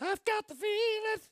I've got to feel it.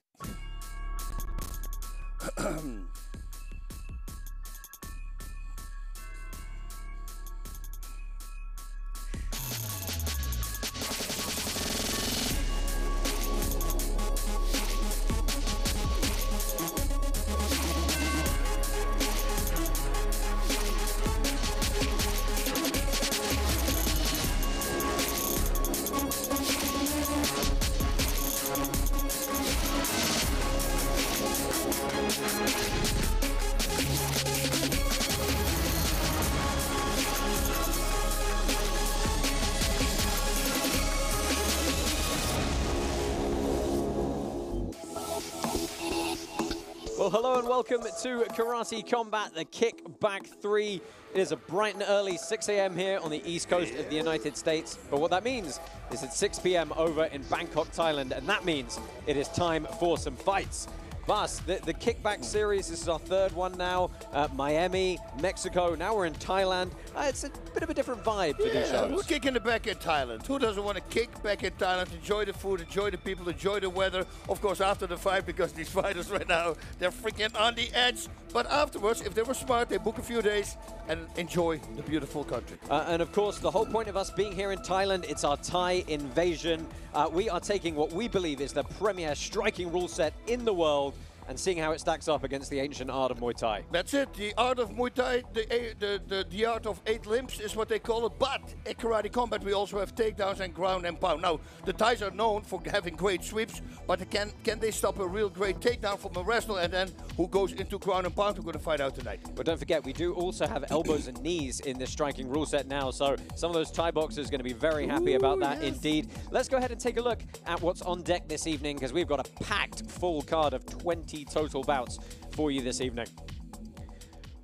Well, hello and welcome to Karate Combat, the Kickback 3. It is a bright and early 6 a.m. here on the east coast of the United States. But what that means is it's 6 p.m. over in Bangkok, Thailand, and that means it is time for some fights. Bas, the Kickback series, this is our third one now. Miami, Mexico, now we're in Thailand. It's a bit of a different vibe for these shows. We're kicking it back in Thailand. Who doesn't want to kick back in Thailand, enjoy the food, enjoy the people, enjoy the weather? Of course, after the fight, because these fighters right now, they're freaking on the edge. But afterwards, if they were smart, they book a few days and enjoy the beautiful country. And of course, the whole point of us being here in Thailand, it's our Thai invasion. We are taking what we believe is the premier striking rule set in the world and seeing how it stacks up against the ancient art of Muay Thai. That's it, the art of Muay Thai, the art of 8 limbs is what they call it, but in Karate Combat we also have takedowns and ground and pound. Now, the Thais are known for having great sweeps, but can they stop a real great takedown from a wrestler, and then who goes into ground and pound? We're going to find out tonight. But don't forget, we do also have elbows and knees in this striking rule set now, so some of those Thai boxers are going to be very happy about that indeed. Let's go ahead and take a look at what's on deck this evening, because we've got a packed full card of 20 total bouts for you this evening.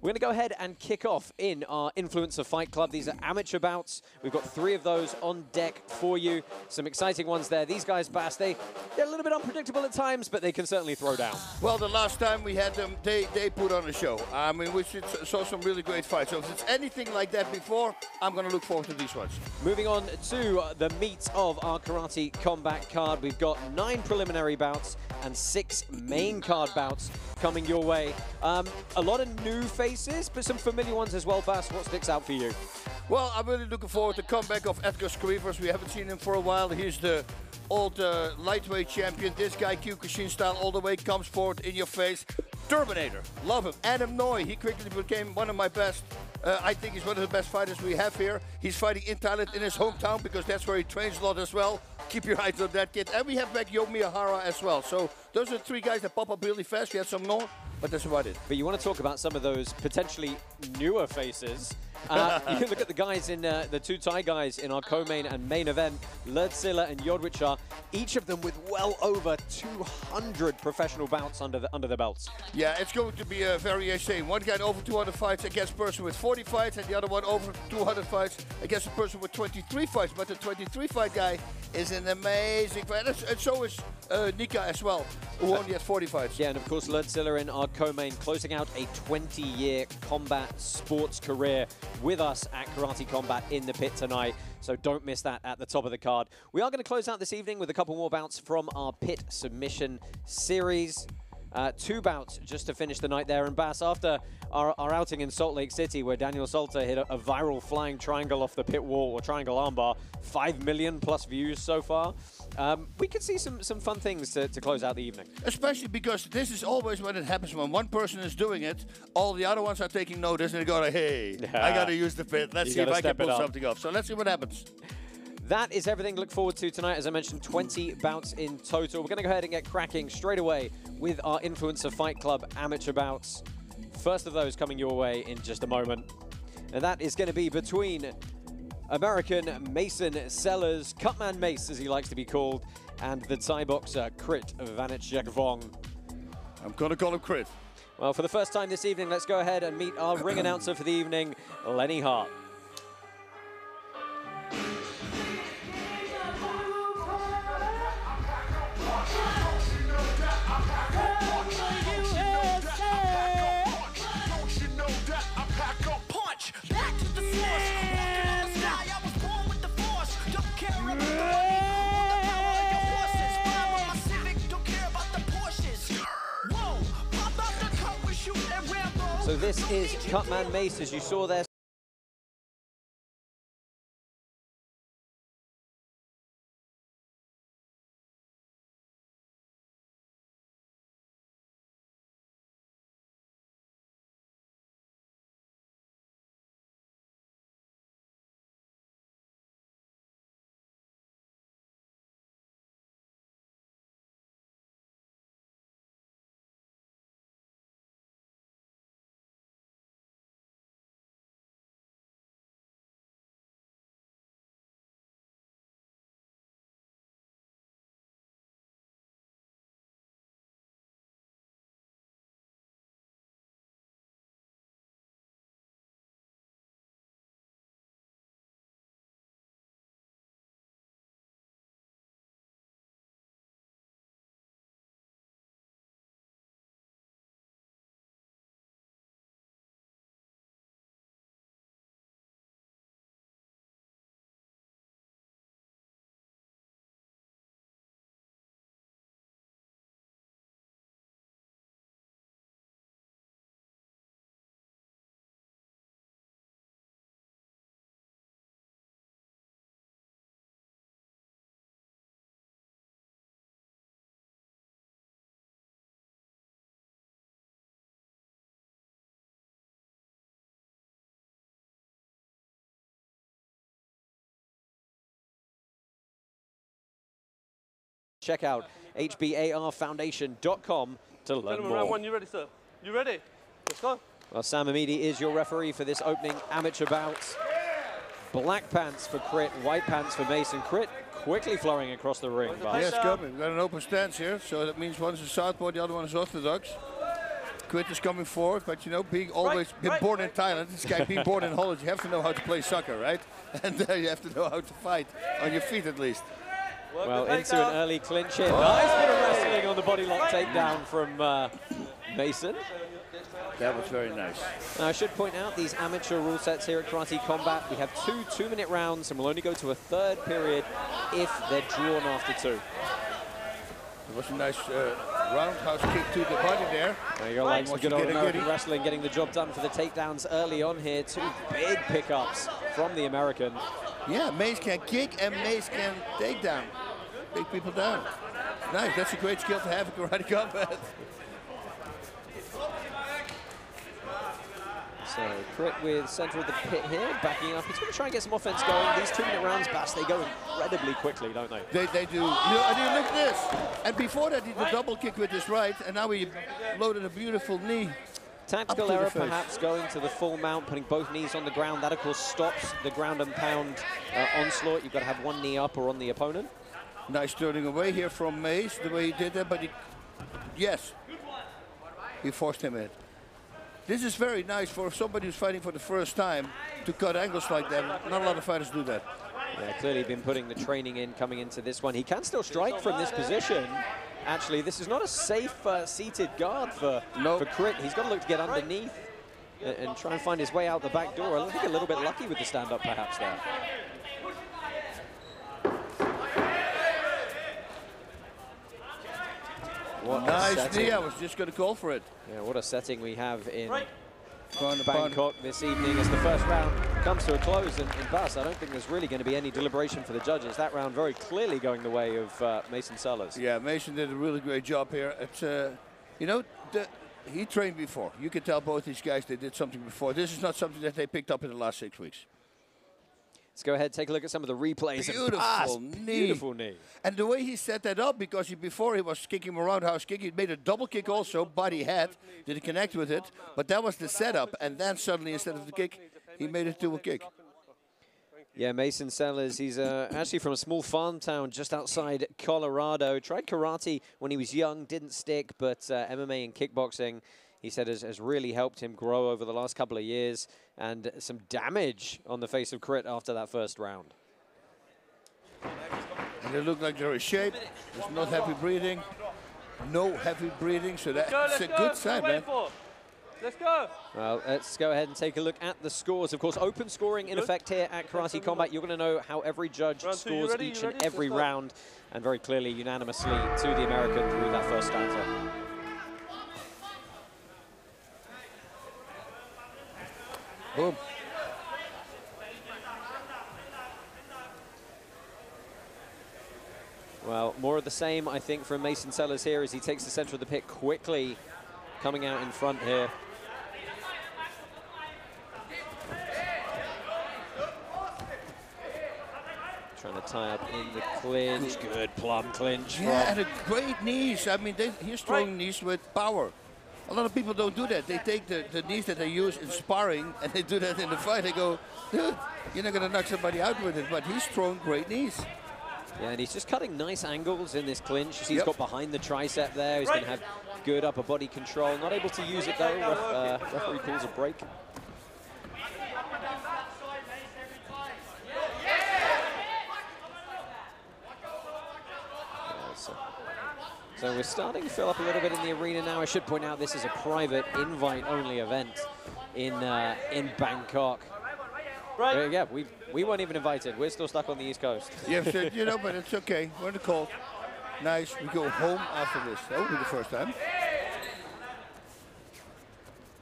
We're going to go ahead and kick off in our Influencer Fight Club. These are amateur bouts. We've got 3 of those on deck for you. Some exciting ones there. These guys, Bas, they're a little bit unpredictable at times, but they can certainly throw down. Well, the last time we had them, they put on a show. I mean, we saw some really great fights. So if it's anything like that before, I'm going to look forward to these ones. Moving on to the meat of our Karate Combat card, we've got 9 preliminary bouts and 6 main card bouts coming your way. A lot of new faces, but some familiar ones as well. Bas, what sticks out for you? Well, I'm really looking forward to the comeback of Edgars Skrivers. We haven't seen him for a while. He's the old lightweight champion. This guy, Kyokushin style, all the way comes forward in your face. Terminator, love him. Adam Noy, he quickly became one of my best. I think he's one of the best fighters we have here. He's fighting in Thailand, in his hometown, because that's where he trains a lot as well. Keep your eyes on that kid. And we have back Yo Miyahara as well. So those are 3 guys that pop up really fast. We have some more, but that's about it. But you want to talk about some of those potentially newer faces. You can look at the guys in the 2 Thai guys in our co-main and main event, Lerdsila and Yodwicha, each of them with well over 200 professional bouts under the belts. Yeah, it's going to be very insane. One guy over 200 fights against a person with 40 fights, and the other one over 200 fights against a person with 23 fights. But the 23 fight guy is an amazing fighter, and so is Nikkah as well, who only has 40 fights. Yeah, and of course Lerdsila in our co-main, closing out a 20-year combat sports career with us at Karate Combat in the pit tonight. So don't miss that at the top of the card. We are going to close out this evening with a couple more bouts from our pit submission series. 2 bouts just to finish the night there. And Bas, after our outing in Salt Lake City, where Daniel Salter hit a viral flying triangle off the pit wall, or triangle armbar, 5 million plus views so far, we could see some fun things to close out the evening. Especially because this is always when it happens. When one person is doing it, all the other ones are taking notice and they go, hey, I got to use the pit. Let's see if I can pull something off. So let's see what happens. That is everything to look forward to tonight. As I mentioned, 20 bouts in total. We're going to go ahead and get cracking straight away with our Influencer Fight Club amateur bouts. First of those coming your way in just a moment. And that is going to be between American Mason Sellers, Cutman Mace as he likes to be called, and the Thai boxer Krit Vanitjagvong. I'm going to call him Krit. Well, for the first time this evening, let's go ahead and meet our ring announcer for the evening, Lenny Hart. So this is Cutman Mace, as you saw there. Check out hbarfoundation.com to learn more. Round one, you ready, sir? You ready? Let's go. Well, Sam Amidi is your referee for this opening amateur bout. Black pants for Crit, white pants for Mason. Crit quickly flowing across the ring. Yes, coming. We've got an open stance here, so that means one is a southpaw, the other one is orthodox. Crit is coming forward, but you know, being always born in Thailand, this guy being born in Holland, you have to know how to play soccer, right? And you have to know how to fight, on your feet at least. Well, into an early clinch here. Nice bit of wrestling on the body lock takedown from Mason. That was very nice. Now, I should point out these amateur rule sets here at Karate Combat. We have 2 2-minute rounds, and we'll only go to a third period if they're drawn after 2. It was a nice roundhouse kick to the body there. There you go, like some good old American wrestling, getting the job done for the takedowns early on here. 2 big pickups from the American. Yeah, Mace can kick and Mace can take down. Take people down. Nice, that's a great skill to have in Karate Combat. So Crit with center of the pit here, backing up. He's going to try and get some offense going. These 2-minute rounds, Bass, they go incredibly quickly, don't they? They do. You know, and you look at this. And before that, he did a double kick with his right, and now he loaded a beautiful knee. Tactical error, perhaps going to the full mount, putting both knees on the ground. That, of course, stops the ground and pound onslaught. You've got to have one knee up or on the opponent. Nice turning away here from Mace, the way he did that, but yes, he forced him in. This is very nice for somebody who's fighting for the first time to cut angles like that. Not a lot of fighters do that. Yeah, clearly been putting the training in coming into this one. He can still strike from this position. Actually, this is not a safe seated guard for Crit. He's got to look to get underneath and try and find his way out the back door. I think a little bit lucky with the stand-up perhaps there. What nice knee, I was just going to call for it. Yeah, what a setting we have in Bangkok this evening as the first round comes to a close. And Bass, I don't think there's really going to be any deliberation for the judges. That round very clearly going the way of Mason Sellers. Yeah, Mason did a really great job here. It's, you know, he trained before. You can tell both these guys they did something before. This is not something that they picked up in the last 6 weeks. Let's go ahead and take a look at some of the replays. Beautiful knee. Beautiful knee. And the way he set that up, because before he was kicking him around house kick, he made a double kick also, body head, didn't connect with it, but that was the setup. And then suddenly, instead of the kick, he made it to a kick. Yeah, Mason Sellers, he's actually from a small farm town just outside Colorado. Tried karate when he was young, didn't stick, but MMA and kickboxing, he said, has really helped him grow over the last couple of years, and some damage on the face of Crit after that first round. And they look like they're in shape. There's no heavy breathing. No heavy breathing, so that's a good sign, man. Let's go. Well, let's go ahead and take a look at the scores. Of course, open scoring in effect here at Karate Combat. You're going to know how every judge scores each and every round, and very clearly, unanimously to the American through that first stanza. Boom. Well, more of the same, I think, from Mason Sellers here as he takes the center of the pit quickly, coming out in front here. Trying to tie up in the clinch. Good plum clinch. Yeah, and a great knees. I mean, he's throwing knees with power. A lot of people don't do that. They take the knees that they use in sparring and they do that in the fight. They go, dude, you're not going to knock somebody out with it. But he's throwing great knees. Yeah, and he's just cutting nice angles in this clinch. He's got behind the tricep there. He's going to have good upper body control. Not able to use it, though. Referee calls a break. So we're starting to fill up a little bit in the arena now. I should point out this is a private, invite-only event in Bangkok. Right. Yeah, we weren't even invited. We're still stuck on the East Coast. Yeah, so, you know, but it's okay. We're in the cold. Nice. We go home after this. That will be the first time.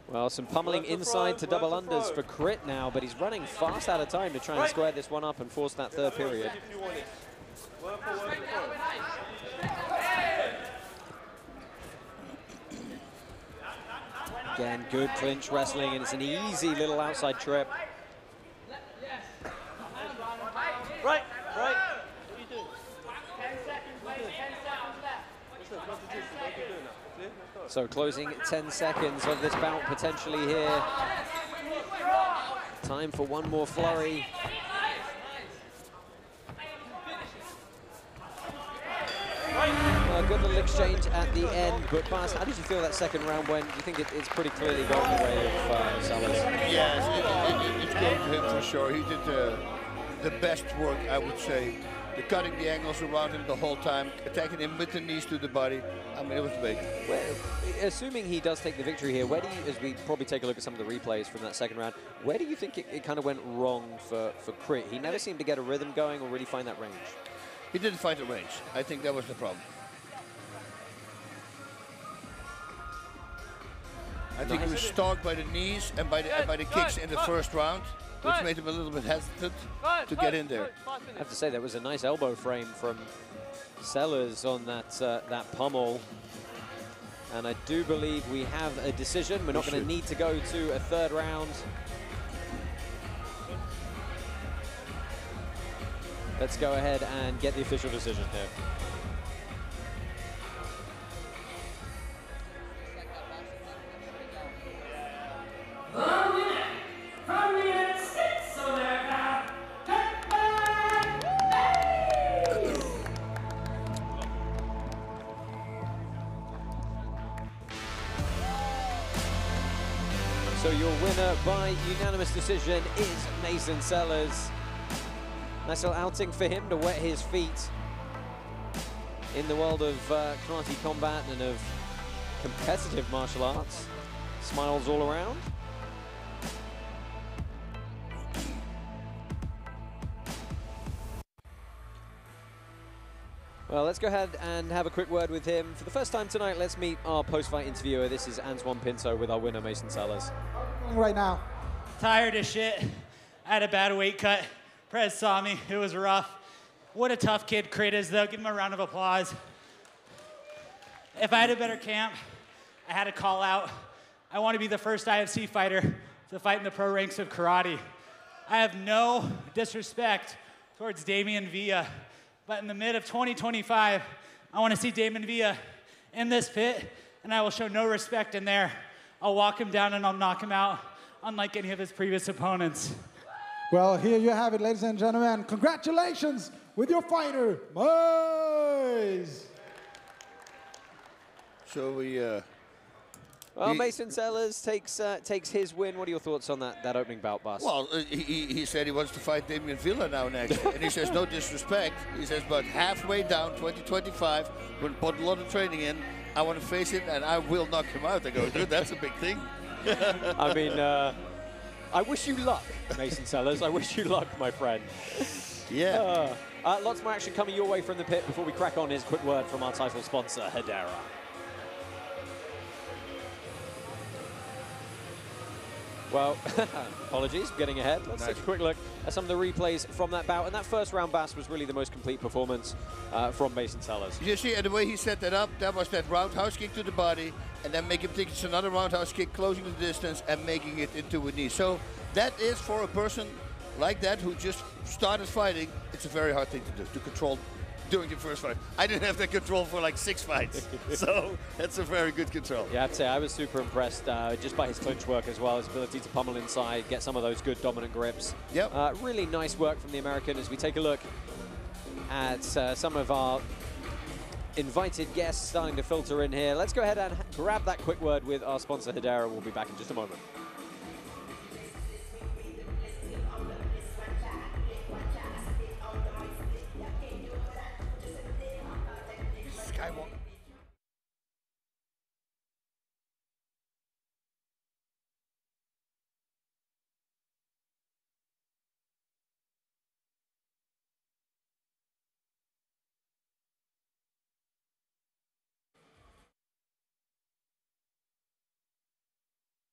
Well, some pummeling inside to double unders for Crit now, but he's running fast out of time to try and square this one up and force that third period. Again, good clinch wrestling, and it's an easy little outside trip. Right. What are you doing? 10 seconds left. 10 seconds left. So closing 10 seconds of this bout potentially here. Time for one more flurry. Good little exchange at the end, but Bas, how did you feel that second round went? Do you think it's pretty clearly going the way of Sellers? Yes, it's going to him for sure. He did the best work, I would say. The cutting the angles around him the whole time, attacking him with the knees to the body. I mean, it was big. Well, assuming he does take the victory here, where do you, as we probably take a look at some of the replays from that second round, where do you think it kind of went wrong for Crit? He never seemed to get a rhythm going or really find that range. He didn't find the range. I think that was the problem. I think he was stalked by the knees and by the kicks in the first round, which made him a little bit hesitant to get in there. I have to say, that was a nice elbow frame from Sellers on that pummel. And I do believe we have a decision. We're not going to need to go to a third round. Let's go ahead and get the official decision here. So your winner by unanimous decision is Mason Sellers. Nice little outing for him to wet his feet in the world of karate combat and of competitive martial arts. Smiles all around. Well, let's go ahead and have a quick word with him. For the first time tonight, let's meet our post-fight interviewer. This is Antoine Pinto with our winner, Mason Sellers. Right now. Tired as shit. I had a bad weight cut. Prez saw me. It was rough. What a tough kid Crit is, though. Give him a round of applause. If I had a better camp, I had to call out. I want to be the first IFC fighter to fight in the pro ranks of karate. I have no disrespect towards Damian Villa, but in the mid of 2025, I want to see Damian Villa in this pit, and I will show no respect in there. I'll walk him down and I'll knock him out, unlike any of his previous opponents. Well, here you have it, ladies and gentlemen. Congratulations with your fighter, Mace. So we... Well, Mason Sellers takes his win. What are your thoughts on that opening bout, Bas? Well, he said he wants to fight Damian Villa now next. And he says no disrespect. He says, but halfway down 2025, we'll put a lot of training in. I want to face him, and I will knock him out. I go, dude, that's a big thing. I mean, I wish you luck, Mason Sellers. I wish you luck, my friend. Yeah. Lots more action coming your way from the pit before we crack on. His quick word from our title sponsor, Hedera. Well, apologies for getting ahead. Let's take a quick look at some of the replays from that bout. And that first round Bass was really the most complete performance from Mason Sellers. You see, and the way he set that up, that was that roundhouse kick to the body, and then make him think it's another roundhouse kick, closing the distance and making it into a knee. So that is, for a person like that who just started fighting, it's a very hard thing to do, to control during the first fight. I didn't have that control for like 6 fights, so that's a very good control. Yeah, I'd say I was super impressed just by his clinch work as well, his ability to pummel inside, get some of those good dominant grips. Yep. Really nice work from the American. As we take a look at some of our invited guests starting to filter in here, let's go ahead and grab that quick word with our sponsor Hedera. We'll be back in just a moment.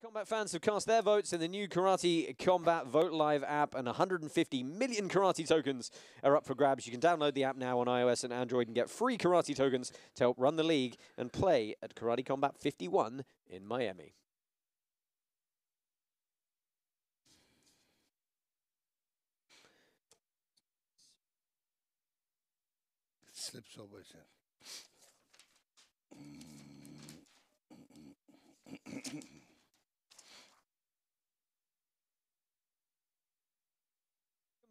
Combat fans have cast their votes in the new Karate Combat Vote Live app, and 150 million Karate tokens are up for grabs. You can download the app now on iOS and Android and get free Karate tokens to help run the league and play at Karate Combat 51 in Miami. It slips always in.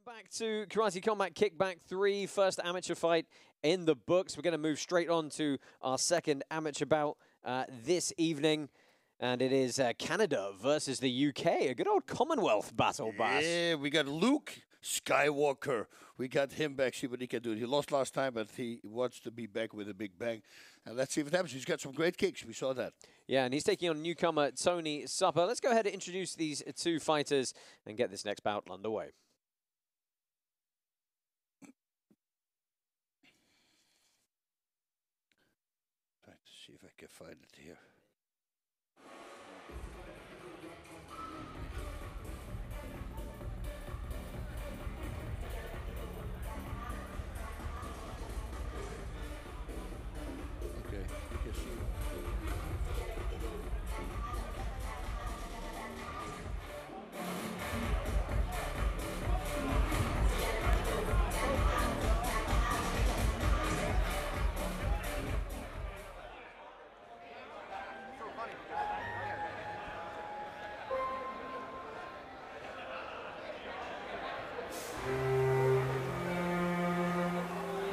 Back to Karate Combat Kickback 3, first amateur fight in the books. We're going to move straight on to our second amateur bout this evening. And it is Canada versus the UK, a good old Commonwealth battle, Bass. Yeah, we got Luke Skywalker. We got him back, see what he can do. He lost last time, but he wants to be back with a big bang. And let's see what happens. He's got some great kicks. We saw that. Yeah, and he's taking on newcomer Tony Supper. Let's go ahead and introduce these two fighters and get this next bout underway. Trying to see if I can find it here. Okay, you can see.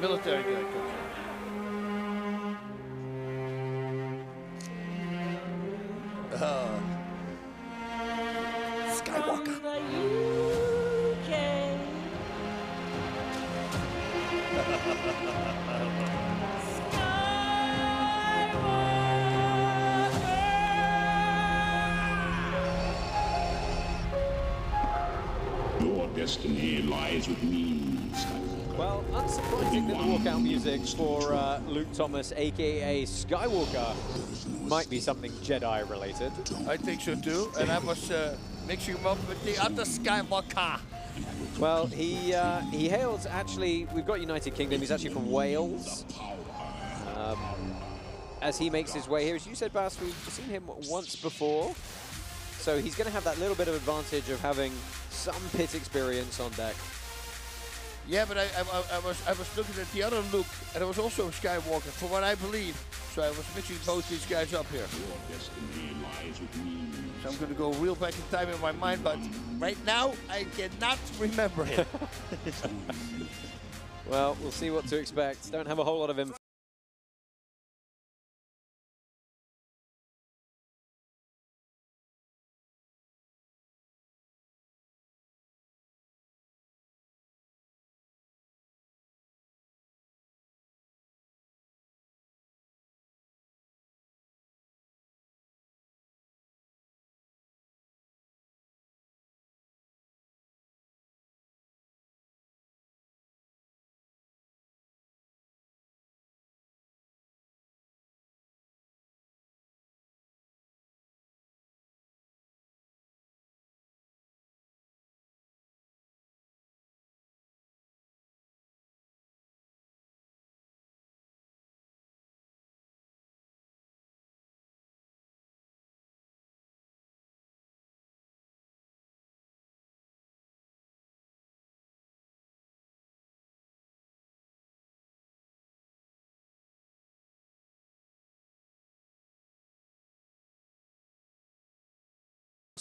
Military guy comes in. Skywalker. Your destiny lies with me, Skywalker. Well, unsurprising that the walkout music for Luke Thomas, a.k.a. Skywalker, might be something Jedi-related. I think so too, and I was mixing him up with the other Skywalker. Well, he hails, actually, we've got United Kingdom, he's actually from Wales. As he makes his way here, as you said, Bass, we've seen him once before. So he's going to have that little bit of advantage of having some pit experience on deck. Yeah, but I was looking at the other Luke, and it was also Skywalker, for what I believe. So I was mixing both these guys up here. Your destiny lies with me. So I'm going to go real back in time in my mind, but right now I cannot remember him. Well, we'll see what to expect. Don't have a whole lot of info.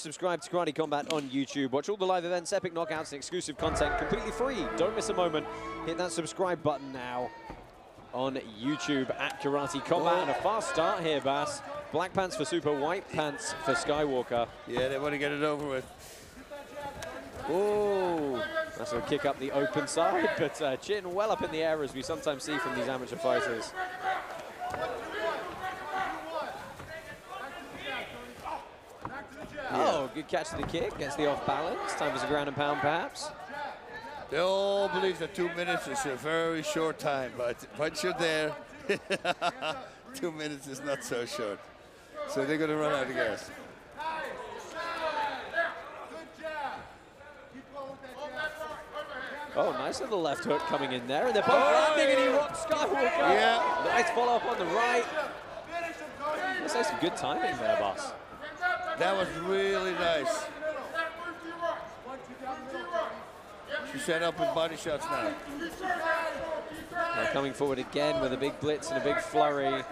Subscribe to Karate Combat on YouTube. Watch all the live events, epic knockouts, and exclusive content completely free. Don't miss a moment. Hit that subscribe button now on YouTube at Karate Combat. And a fast start here, Bass. Black pants for Super, white pants for Skywalker. Yeah, they want to get it over with. Oh, that's a kick up the open side, but chin well up in the air, as we sometimes see from these amateur fighters. Oh, good catch to the kick, gets the off balance. Time for some ground and pound, perhaps. They all believe that 2 minutes is a very short time, but once you're there, 2 minutes is not so short. So they're going to run out of gas. Oh, nice little left hook coming in there, and they're both landing, and he rocks Skywalker. Yeah. Nice follow-up on the right. Let's say some good timing there, boss. That was really nice. She set up with body shots now. They're coming forward again with a big blitz and a big flurry.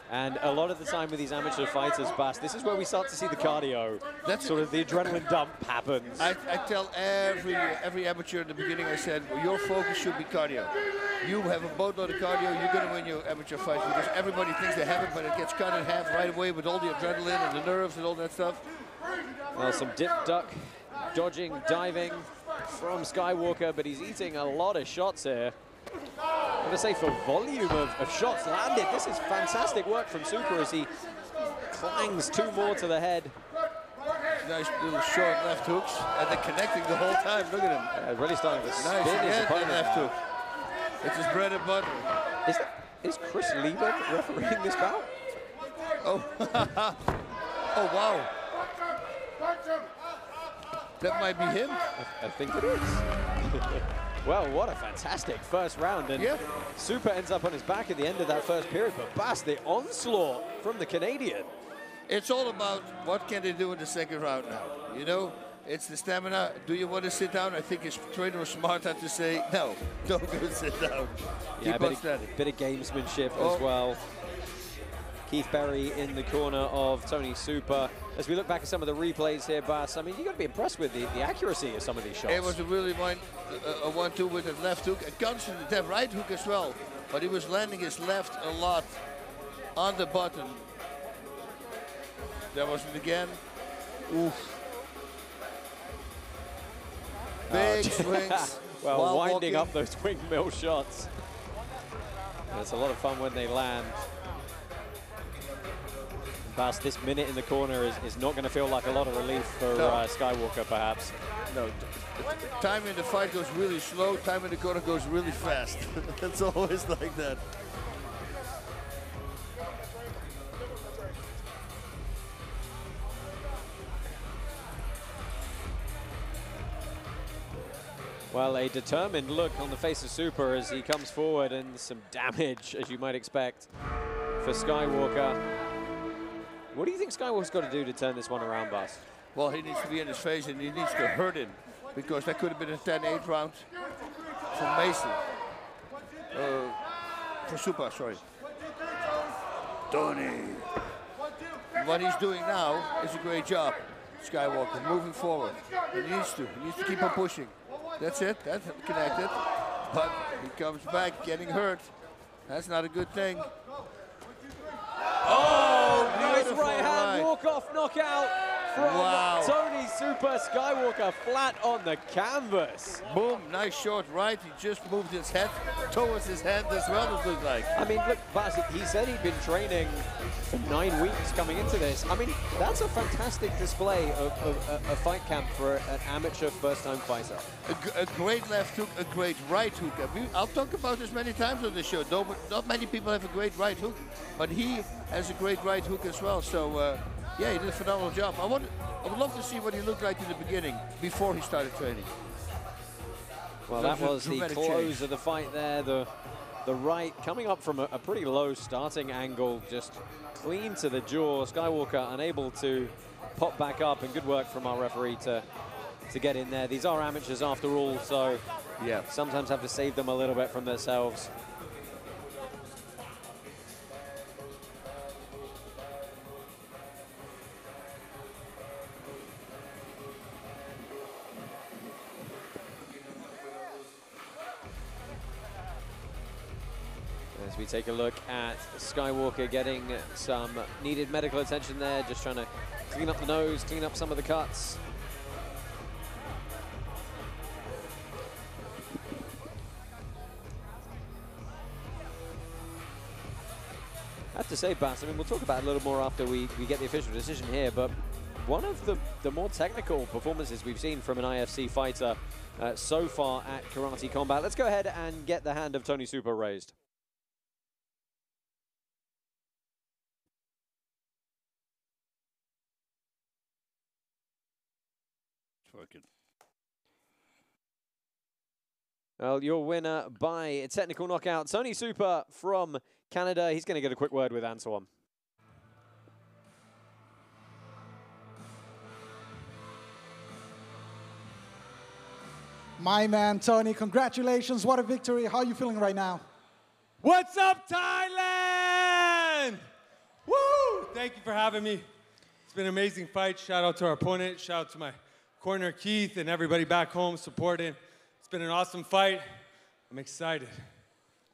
And a lot of the time with these amateur fighters, Bass, this is where we start to see the cardio. That's sort of the adrenaline dump happens. I tell every amateur in the beginning, I said, well, your focus should be cardio. You have a boatload of cardio, you're going to win your amateur fights, because everybody thinks they have it, but it gets cut in half right away with all the adrenaline and the nerves and all that stuff. Well, some dip, duck, dodging, diving from Skywalker, but he's eating a lot of shots here. I'm going to say for volume of shots landed, this is fantastic work from Super as he clangs 2 more to the head. Nice little short left hooks, and they're connecting the whole time. Look at him. Really starting to spin his opponent. Left hook. It's his bread and butter. Is Chris Lieber refereeing this bout? Oh, oh wow. That might be him. I think it is. Well, what a fantastic first round, and Super ends up on his back at the end of that first period, but Bass, the onslaught from the Canadian. It's all about what can they do in the second round now, you know? It's the stamina. Do you want to sit down? I think his trainer was smart enough to say, no, don't go sit down. Yeah, Keep on standing. Bit of gamesmanship as well. Keith Berry in the corner of Tony Super. As we look back at some of the replays here, Bass, I mean, you got to be impressed with the accuracy of some of these shots. It was a really a 1-2 with his left hook, and constant that right hook as well. But he was landing his left a lot on the button. That was it again. Oof. Big swings. Well, winding up those windmill shots. It's a lot of fun when they land. Bass, this minute in the corner is not going to feel like a lot of relief for Skywalker, perhaps. No, time in the fight goes really slow, time in the corner goes really fast. It's always like that. Well, a determined look on the face of Super as he comes forward, and some damage, as you might expect, for Skywalker. What do you think Skywalker's got to do to turn this one around, Bass? Well, he needs to be in his face and he needs to hurt him, because that could have been a 10-8 round for Mason. For Super, sorry. Tony. What he's doing now is a great job, Skywalker, moving forward. He needs to keep on pushing. That's it, that's connected. But he comes back getting hurt. That's not a good thing. Oh, nice right hand walk-off knockout from Tony Super. Skywalker flat on the canvas. Boom, nice short right. He just moved his head towards his hand as well, it looked like. I mean, look, Bas, he said he'd been training for 9 weeks coming into this. I mean, that's a fantastic display of a fight camp for an amateur first-time fighter. A great left hook, a great right hook. I'll talk about this many times on the show. Not many people have a great right hook, but he has a great right hook as well. So, yeah, he did a phenomenal job. I would love to see what he looked like in the beginning, before he started training. Well, that was the close of the fight there. The right coming up from a pretty low starting angle, just clean to the jaw. Skywalker unable to pop back up, and good work from our referee to get in there. These are amateurs after all, so yeah, sometimes have to save them a little bit from themselves. As we take a look at Skywalker getting some needed medical attention there, just trying to clean up the nose, clean up some of the cuts. I have to say, Bass, I mean, we'll talk about it a little more after we get the official decision here, but one of the more technical performances we've seen from an IFC fighter so far at Karate Combat. Let's go ahead and get the hand of Tony Super raised. Well, your winner by a technical knockout, Tony Super from Canada. He's going to get a quick word with Antoine. My man, Tony, congratulations. What a victory. How are you feeling right now? What's up, Thailand? Woo! Thank you for having me. It's been an amazing fight. Shout out to our opponent. Shout out to my corner, Keith, and everybody back home supporting. It's been an awesome fight. I'm excited.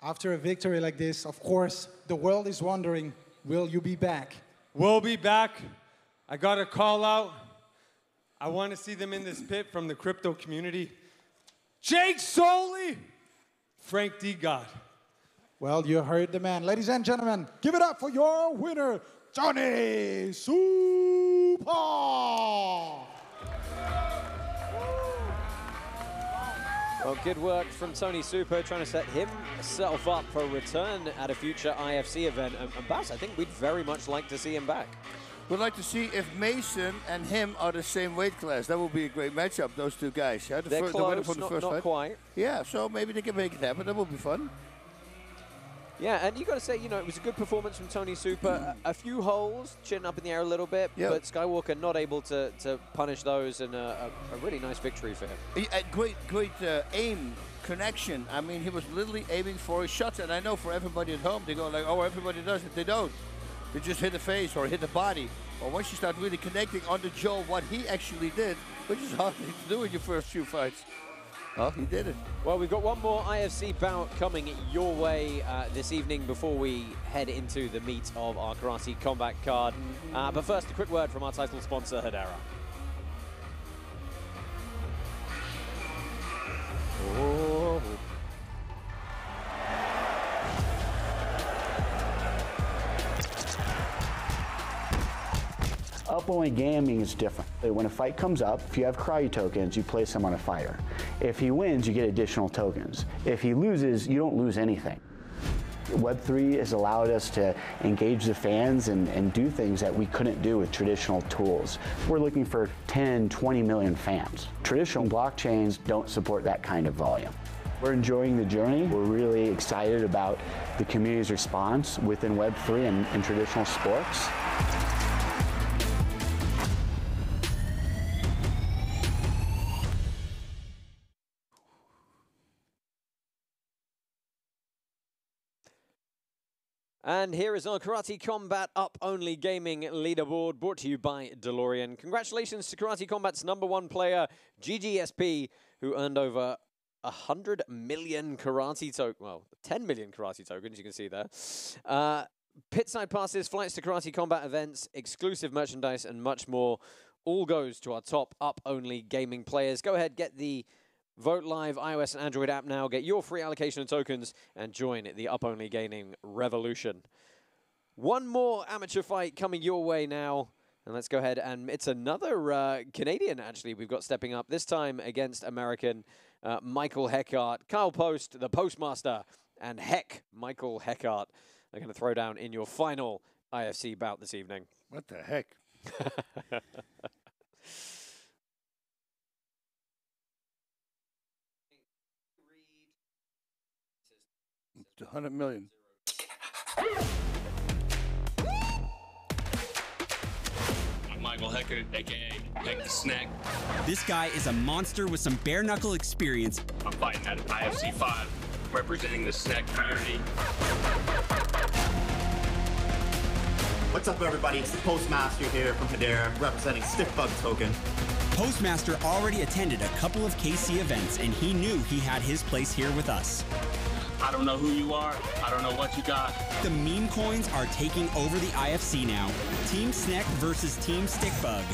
After a victory like this, of course, the world is wondering, will you be back? We'll be back. I got a call out. I want to see them in this pit from the crypto community. Jake Soley, Frank D. God. Well, you heard the man. Ladies and gentlemen, give it up for your winner, Tony Super! Well, good work from Tony Super, trying to set himself up for a return at a future IFC event. And Bass, I think we'd very much like to see him back. We'd like to see if Mason and him are the same weight class. That would be a great matchup, those two guys. Yeah, They're close, not quite. Yeah, so maybe they can make it happen. That would be fun. Yeah, and you got to say, you know, it was a good performance from Tony Super. A few holes, chin up in the air a little bit, but Skywalker not able to punish those, and a really nice victory for him. Great aim, connection. I mean, he was literally aiming for his shots, and I know for everybody at home, they go like, oh, everybody does it. They don't. They just hit the face or hit the body. Or once you start really connecting on the jaw, what he actually did, which is hard to do in your first few fights. Oh, he did it. Well, we've got one more IFC bout coming your way this evening before we head into the meat of our Karate Combat card. But first, a quick word from our title sponsor, Hedera. Oh. Up-only gaming is different. When a fight comes up, if you have karate tokens, you place them on a fighter. If he wins, you get additional tokens. If he loses, you don't lose anything. Web3 has allowed us to engage the fans and do things that we couldn't do with traditional tools. We're looking for 10, 20 million fans. Traditional blockchains don't support that kind of volume. We're enjoying the journey. We're really excited about the community's response within Web3 and traditional sports. And here is our Karate Combat Up-Only Gaming leaderboard, brought to you by DeLorean. Congratulations to Karate Combat's #1 player, GGSP, who earned over 100 million karate tokens, well, 10 million karate tokens, you can see there. Pitside passes, flights to Karate Combat events, exclusive merchandise, and much more. All goes to our top Up-Only Gaming players. Go ahead, get the Vote Live iOS and Android app now. Get your free allocation of tokens and join the Up-Only Gaming revolution. One more amateur fight coming your way now. And let's go ahead, and it's another Canadian, actually, we've got stepping up, this time against American Michael Heckart. Kyle Post, the Postmaster, and Heck Michael Heckart are going to throw down in your final IFC bout this evening. What the heck? It's 100 million. I'm Michael Heckert, a.k.a. Heck the Snack. This guy is a monster with some bare-knuckle experience. I'm fighting at IFC 5, representing the snack community. What's up, everybody? It's the Postmaster here from Hedera, representing Stiff Bug Token. Postmaster already attended a couple of KC events, and he knew he had his place here with us. I don't know who you are. I don't know what you got. The meme coins are taking over the IFC now. Team Snack versus Team Stickbug.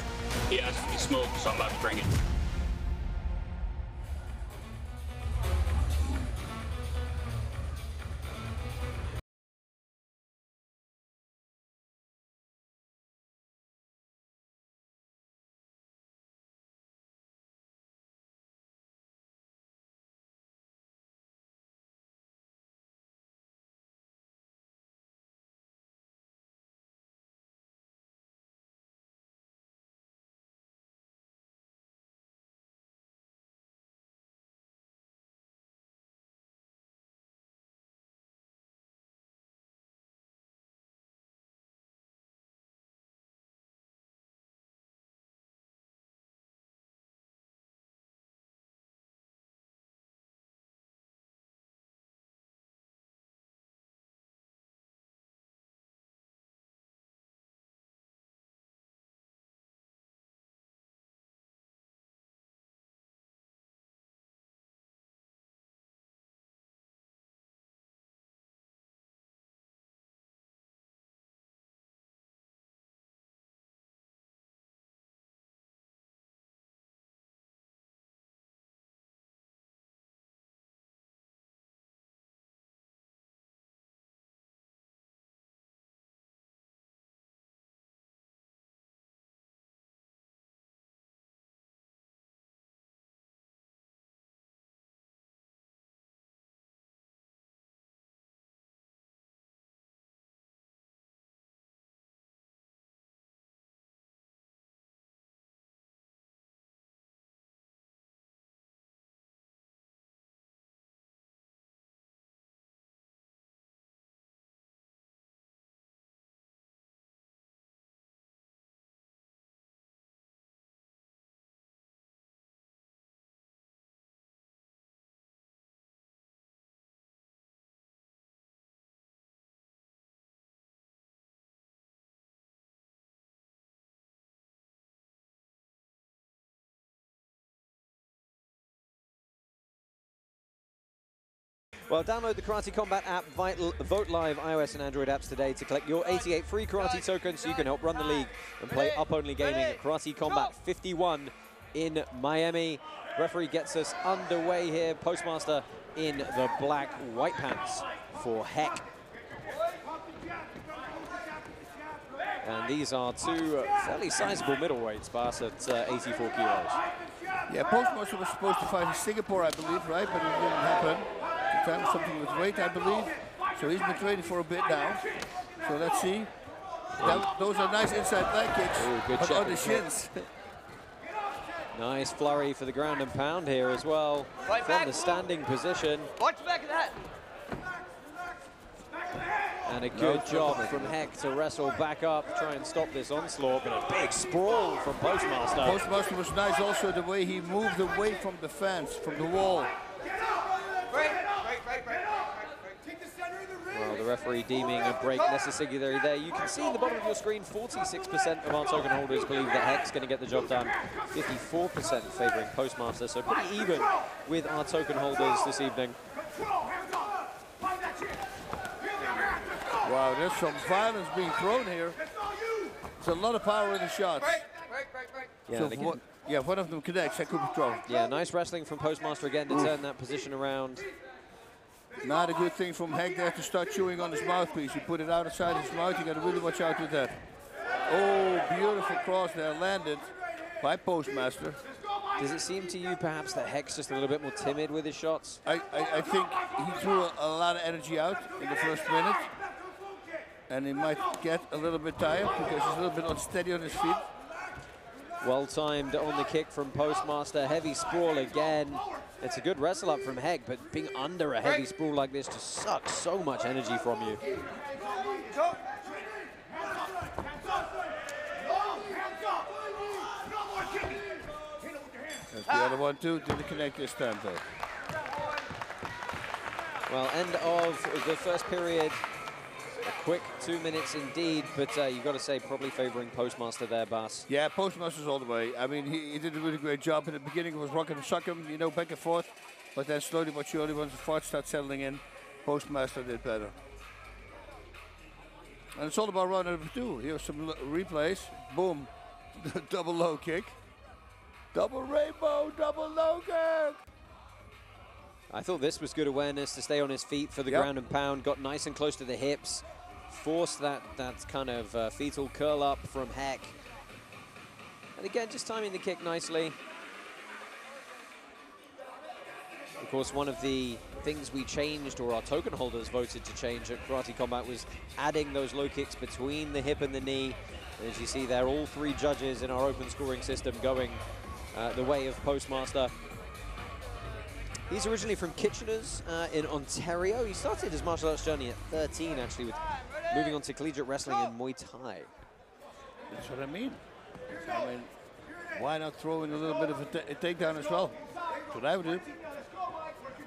He asked for the smoke, so I'm about to bring it. Well, download the Karate Combat app, vote live iOS and Android apps today to collect your 88 free karate tokens so you can help run the league and play up-only gaming at Karate Combat 51 in Miami. Referee gets us underway here. Postmaster in the black white pants for Heck. And these are two fairly sizable middleweights, Bas, at 84 kilos. Yeah, Postmaster was supposed to fight in Singapore, I believe, right? But it didn't happen. The time something with weight, I believe. So he's been training for a bit now. So let's see. Those are nice inside leg kicks. Ooh, good check on the shins. Nice flurry for the ground and pound here as well. From the standing position. Watch back of that. And a good job from Heck to wrestle back up, try and stop this onslaught, but a big sprawl from Postmaster. Postmaster was nice also the way he moved away from the fence, from the wall. Well, the referee deeming a break necessary there. You can see in the bottom of your screen, 46% of our token holders believe that Heck's going to get the job done. 54% favoring Postmaster, so pretty even with our token holders this evening. Wow, there's some violence being thrown here. There's a lot of power in the shots. Yeah, so one of them connects, that could be thrown. Yeah, nice wrestling from Postmaster again to turn that position around. Not a good thing from Heck there to start chewing on his mouthpiece. You put it outside his mouth, you got to really watch out with that. Oh, beautiful cross there, landed by Postmaster. Does it seem to you perhaps that Heck's just a little bit more timid with his shots? I think he threw a lot of energy out in the first minute. And he might get a little bit tired because he's a little bit unsteady on his feet. Well timed on the kick from Postmaster. Heavy sprawl again. It's a good wrestle up from Heck, but being under a heavy sprawl like this just sucks so much energy from you. There's the other one too. Didn't connect this time though. Well, end of the first period. A quick 2 minutes indeed, but you've got to say probably favoring Postmaster there, Bas. Yeah, Postmaster's all the way. I mean, he did a really great job. In the beginning, it was rock and sock him, you know, back and forth. But then slowly but surely, once the fight starts settling in, Postmaster did better. And it's all about round number 2. Here's some replays. Boom. Double low kick. Double rainbow, double low kick. I thought this was good awareness to stay on his feet for the ground and pound. Got nice and close to the hips. Forced that kind of fetal curl up from Heck. And again, just timing the kick nicely. Of course, one of the things we changed, or our token holders voted to change at Karate Combat, was adding those low kicks between the hip and the knee. And as you see there, all 3 judges in our open scoring system going the way of Postmaster. He's originally from Kitchener's in Ontario. He started his martial arts journey at 13, actually, with moving on to collegiate wrestling and Muay Thai. That's what I mean. Why not throw in a little bit of a takedown as well? That's what I would do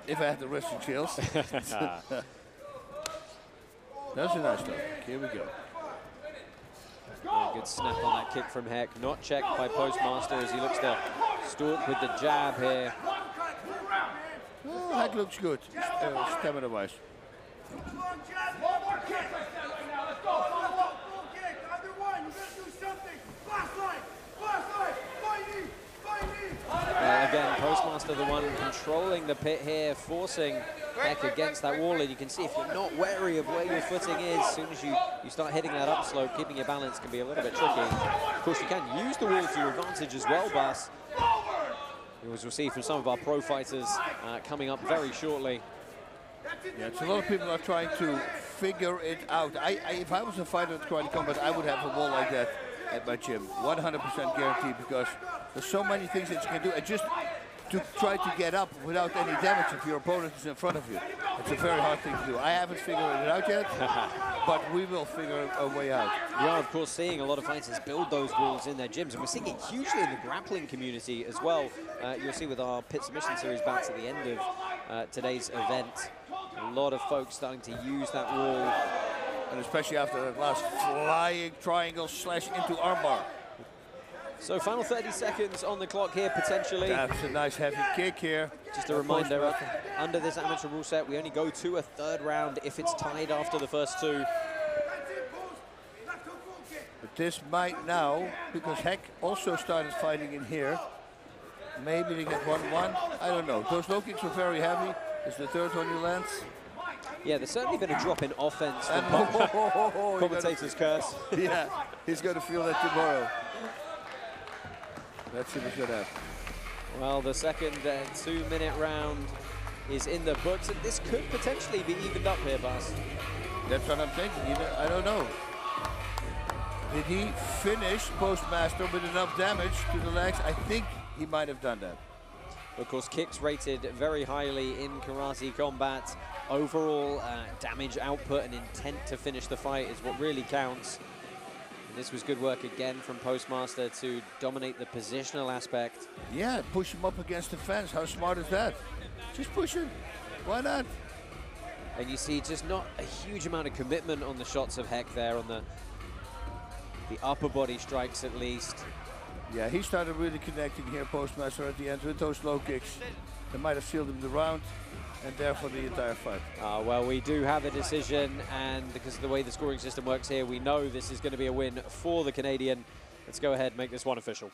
if I had the wrestling skills. That's a nice stuff. Here we go. Very good snap on that kick from Heck. Not checked by Postmaster as he looks to stalk with the jab here. Oh, Heck looks good, stamina-wise. Again, Postmaster the one controlling the pit here, forcing Heck against that wall, and you can see if you're not wary of where your footing is, as soon as you start hitting that upslope, keeping your balance can be a little bit tricky. Of course, you can use the wall to your advantage as well, Bas. It was received from some of our pro fighters coming up very shortly. Yeah, it's a lot of people are trying to figure it out. If I was a fighter at Karate Combat, I would have a wall like that at my gym, 100% guaranteed, because there's so many things that you can do, and just to try to get up without any damage if your opponent is in front of you. It's a very hard thing to do. I haven't figured it out yet, but we will figure a way out. We are, of course, seeing a lot of fighters build those walls in their gyms, and we're seeing it hugely in the grappling community as well. You'll see with our Pit Submission Series bouts at the end of today's event, a lot of folks starting to use that wall. And especially after the last flying triangle slash into armbar. So final 30 seconds on the clock here, potentially. That's a nice heavy kick here. Just a reminder, under this amateur rule set, we only go to a 3rd round if it's tied after the first 2. But this might now, because Heck also started fighting in here. Maybe they get 1-1. I don't know. Those low kicks were very heavy. It's the 3rd one he lands. Yeah, there's certainly been a drop in offense from commentators' curse. Yeah, he's going to feel that tomorrow. Let's see what's going to happen. Well, the second 2-minute round is in the books, and this could potentially be evened up here, Bas. That's what I'm thinking. I don't know. Did he finish Postmaster with enough damage to the legs? I think he might have done that. Of course, kicks rated very highly in Karate Combat. Overall damage output and intent to finish the fight is what really counts. And this was good work again from Postmaster to dominate the positional aspect. Yeah, push him up against the fence. How smart is that? Just push him. Why not? And you see just not a huge amount of commitment on the shots of Heck there, on the upper body strikes at least. Yeah, he started really connecting here, Postmaster, at the end with those low kicks. They might have sealed him the round, and therefore the entire fight. Well, we do have a decision, and because of the way the scoring system works here, we know this is going to be a win for the Canadian. Let's go ahead and make this one official.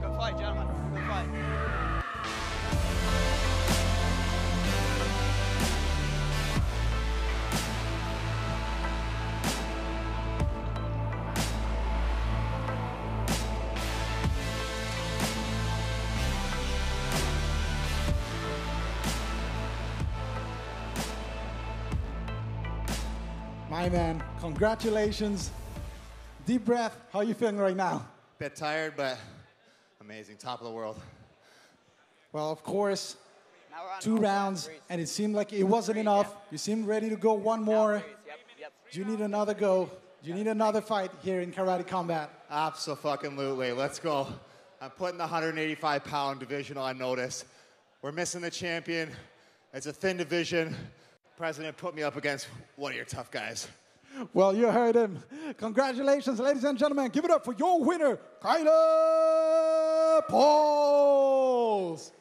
Good fight, gentlemen. Good fight. My man, congratulations. Deep breath. How are you feeling right now? Bit tired, but amazing. Top of the world. Well, of course, 2 rounds, and it seemed like it wasn't enough. You seemed ready to go one more. Do you need another go? Do you need another fight here in Karate Combat? Abso-fucking-lutely. Let's go. I'm putting the 185-pound division on notice. We're missing the champion. It's a thin division. President put me up against one of your tough guys. Well, you heard him. Congratulations, ladies and gentlemen. Give it up for your winner, Kyle Pols.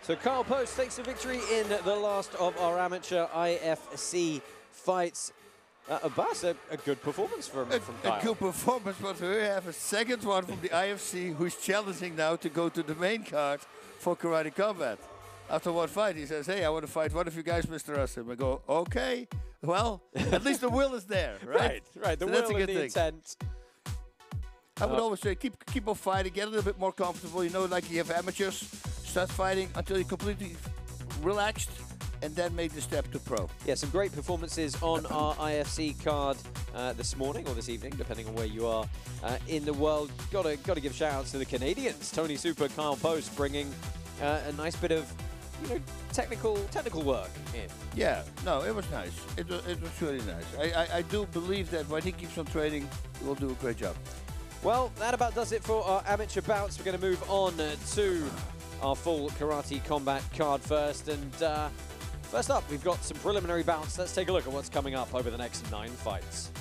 So Kyle Post takes the victory in the last of our amateur IFC fights. Abbas, a good performance from Kyle. A good performance, but we have a second one from the IFC who's challenging now to go to the main card for Karate Combat. After one fight, he says, hey, I want to fight one of you guys, Mr. Russell. I go, okay, well, at least the will is there, right? Right, the So will that's a and good the thing. intent. I would always say keep on fighting, get a little bit more comfortable. You know, like you have amateurs, start fighting until you're completely relaxed, and then make the step to pro. Yeah, some great performances on our IFC card this morning or this evening, depending on where you are in the world. Got to give shout-outs to the Canadians. Tony Super, Kyle Post, bringing a nice bit of technical work in. Yeah, no, it was nice. It was really nice. I do believe that when he keeps on training, he will do a great job. Well, that about does it for our amateur bouts. We're going to move on to our full Karate Combat card first. And first up, we've got some preliminary bouts. Let's take a look at what's coming up over the next 9 fights.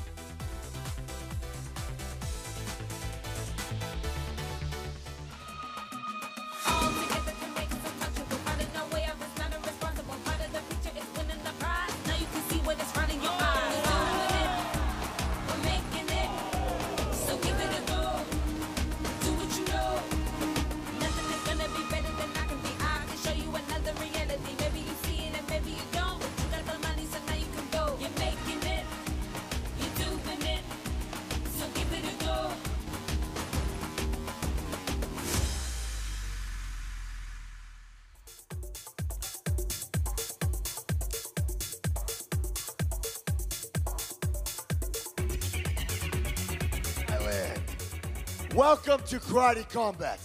Welcome to Karate Combat.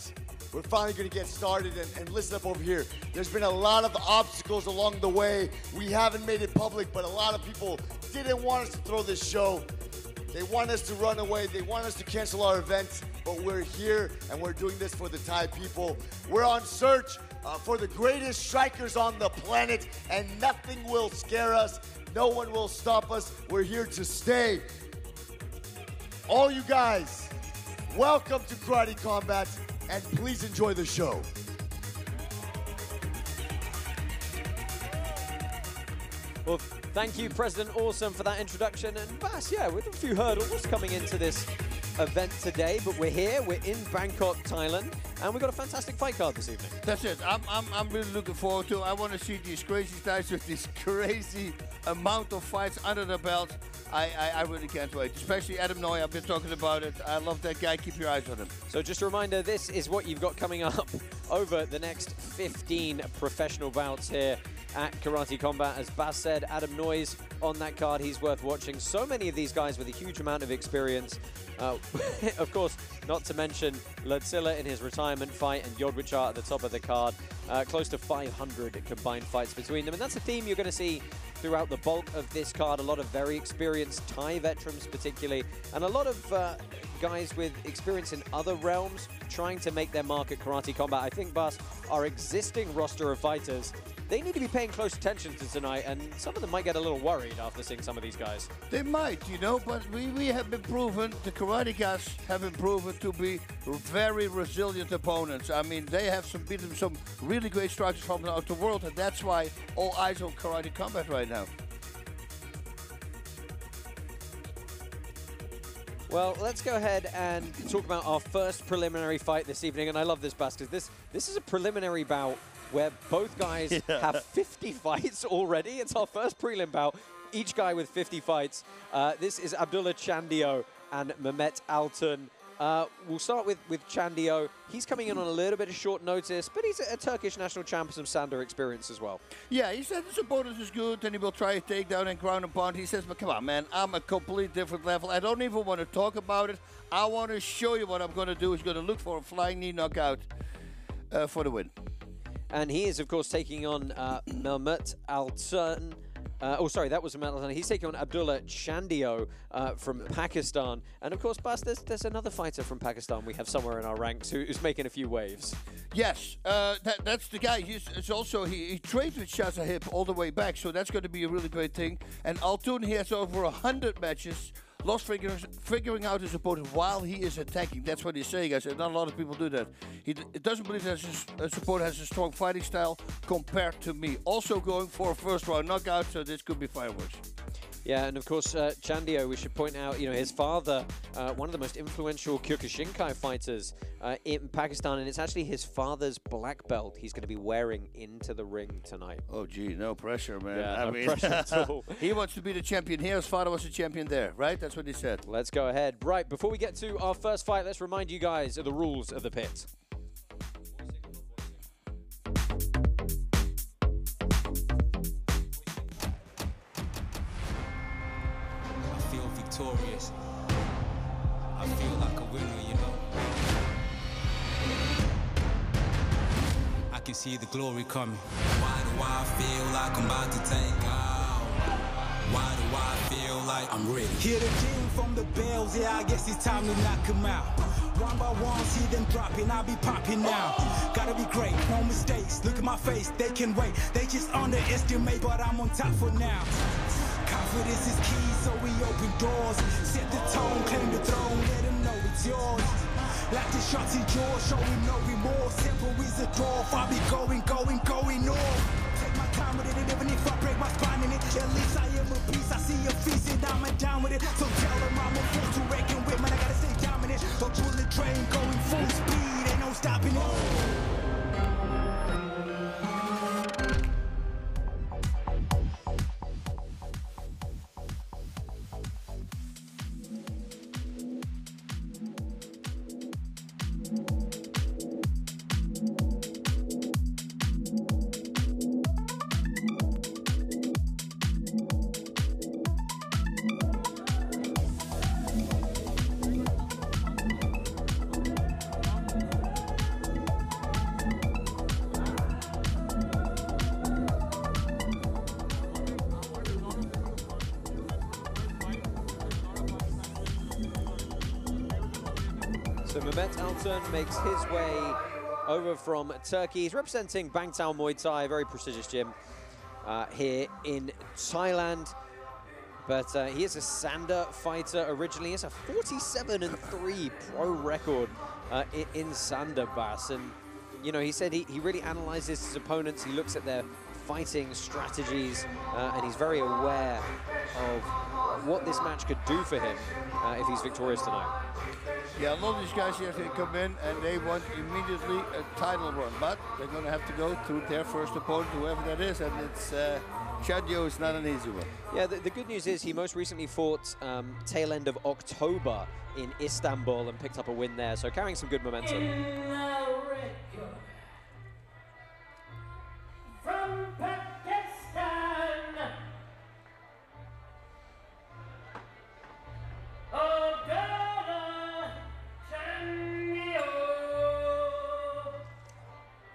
We're finally going to get started, and listen up over here. There's been a lot of obstacles along the way. We haven't made it public, but a lot of people didn't want us to throw this show. They want us to run away. They want us to cancel our events, but we're here, and we're doing this for the Thai people. We're on search for the greatest strikers on the planet, and nothing will scare us. No one will stop us. We're here to stay. All you guys, welcome to Karate Combat, and please enjoy the show. Well, thank you, President Awesome, for that introduction. And Bas, yeah, with a few hurdles coming into this event today, but we're here, we're in Bangkok, Thailand, and we've got a fantastic fight card this evening. That's it. I'm really looking forward to it. I want to see these crazy guys with this crazy amount of fights under the belt. I really can't wait, especially Adam Noy. I've been talking about it. I love that guy. Keep your eyes on him. So just a reminder, this is what you've got coming up over the next 15 professional bouts here at Karate Combat. As Bas said, Adam Noy's on that card. He's worth watching. So many of these guys with a huge amount of experience. Of course, not to mention Lerdsila in his retirement fight and Yodwicha at the top of the card. Close to 500 combined fights between them. And that's a theme you're going to see throughout the bulk of this card. A lot of very experienced Thai veterans particularly, and a lot of guys with experience in other realms trying to make their mark at Karate Combat. I think, Bas, our existing roster of fighters, they need to be paying close attention to tonight, and some of them might get a little worried after seeing some of these guys. They might, you know, but we have been proven, the Karate guys have been proven to be very resilient opponents. I mean, they have beaten some really great strikers from out the world, and that's why all eyes on Karate Combat right now. Well, let's go ahead and talk about our first preliminary fight this evening, and I love this, Bas, because this is a preliminary bout where both guys have 50 fights already. It's our first prelim bout, each guy with 50 fights. This is Abdullah Chandio and Mehmet Altan. We'll start with Chandio. He's coming in on a little bit of short notice, but he's a Turkish national champ, some Sandor experience as well. Yeah, he said his opponent is good, and he will try a takedown and ground and pound. He says, but come on, man, I'm a complete different level. I don't even want to talk about it. I want to show you what I'm going to do. He's going to look for a flying knee knockout for the win. And he is, of course, taking on Mehmet Altan. Oh, sorry, that was Mehmet Altan. He's taking on Abdullah Chandio. from Pakistan. And of course, Bas, there's another fighter from Pakistan we have somewhere in our ranks who's making a few waves. Yes, that's the guy. He trained with Satiev all the way back, so that's going to be a really great thing. And Altun, he has over 100 matches. Lost figuring out his opponent while he is attacking. That's what he's saying. I said not a lot of people do that. He doesn't believe that his opponent has a strong fighting style compared to me. Also going for a first round knockout, so this could be fireworks. Yeah, and of course, Chandio, we should point out, his father, one of the most influential Kyokushinkai fighters in Pakistan, and it's actually his father's black belt he's going to be wearing into the ring tonight. Oh, gee, no pressure, man. Yeah, no pressure at all. He wants to be the champion here. His father was the champion there, right? That's what he said. Let's go ahead. Right, before we get to our first fight, let's remind you guys of the rules of the pit. Victorious. I feel like a winner, you know. I can see the glory coming. Why do I feel like I'm about to take off? Why do I feel like I'm ready? Hear the king from the bells, yeah, I guess it's time to knock him out. One by one, see them dropping, I'll be popping now. Gotta be great, no mistakes. Look at my face, they can wait. They just underestimate, but I'm on top for now. Confidence is key, so we open doors. Set the tone, claim the throne, let them know it's yours. Like the shots in yours, showing no remorse. Simple is a draw, I be going on. Take my time with it, and even if I break my spine in it, at least I am a beast. I see a feast and I'm down with it. So tell them I'm a force to reckon with, man, I gotta stay dominant. A bullet train going full speed, ain't no stopping it. So Mehmet Altun makes his way over from Turkey. He's representing Bangtao Muay Thai, a very prestigious gym here in Thailand. But he is a Sanda fighter originally. He has a 47-3 pro record in Sanda, Bas. And, he said he really analyzes his opponents. He looks at their fighting strategies, and he's very aware of what this match could do for him if he's victorious tonight. Yeah, a lot of these guys here, they come in and they want immediately a title run, but they're going to have to go through their first opponent, whoever that is, and it's Chandio is not an easy one. Yeah, the good news is he most recently fought tail end of October in Istanbul and picked up a win there, so carrying some good momentum. From Pakistan,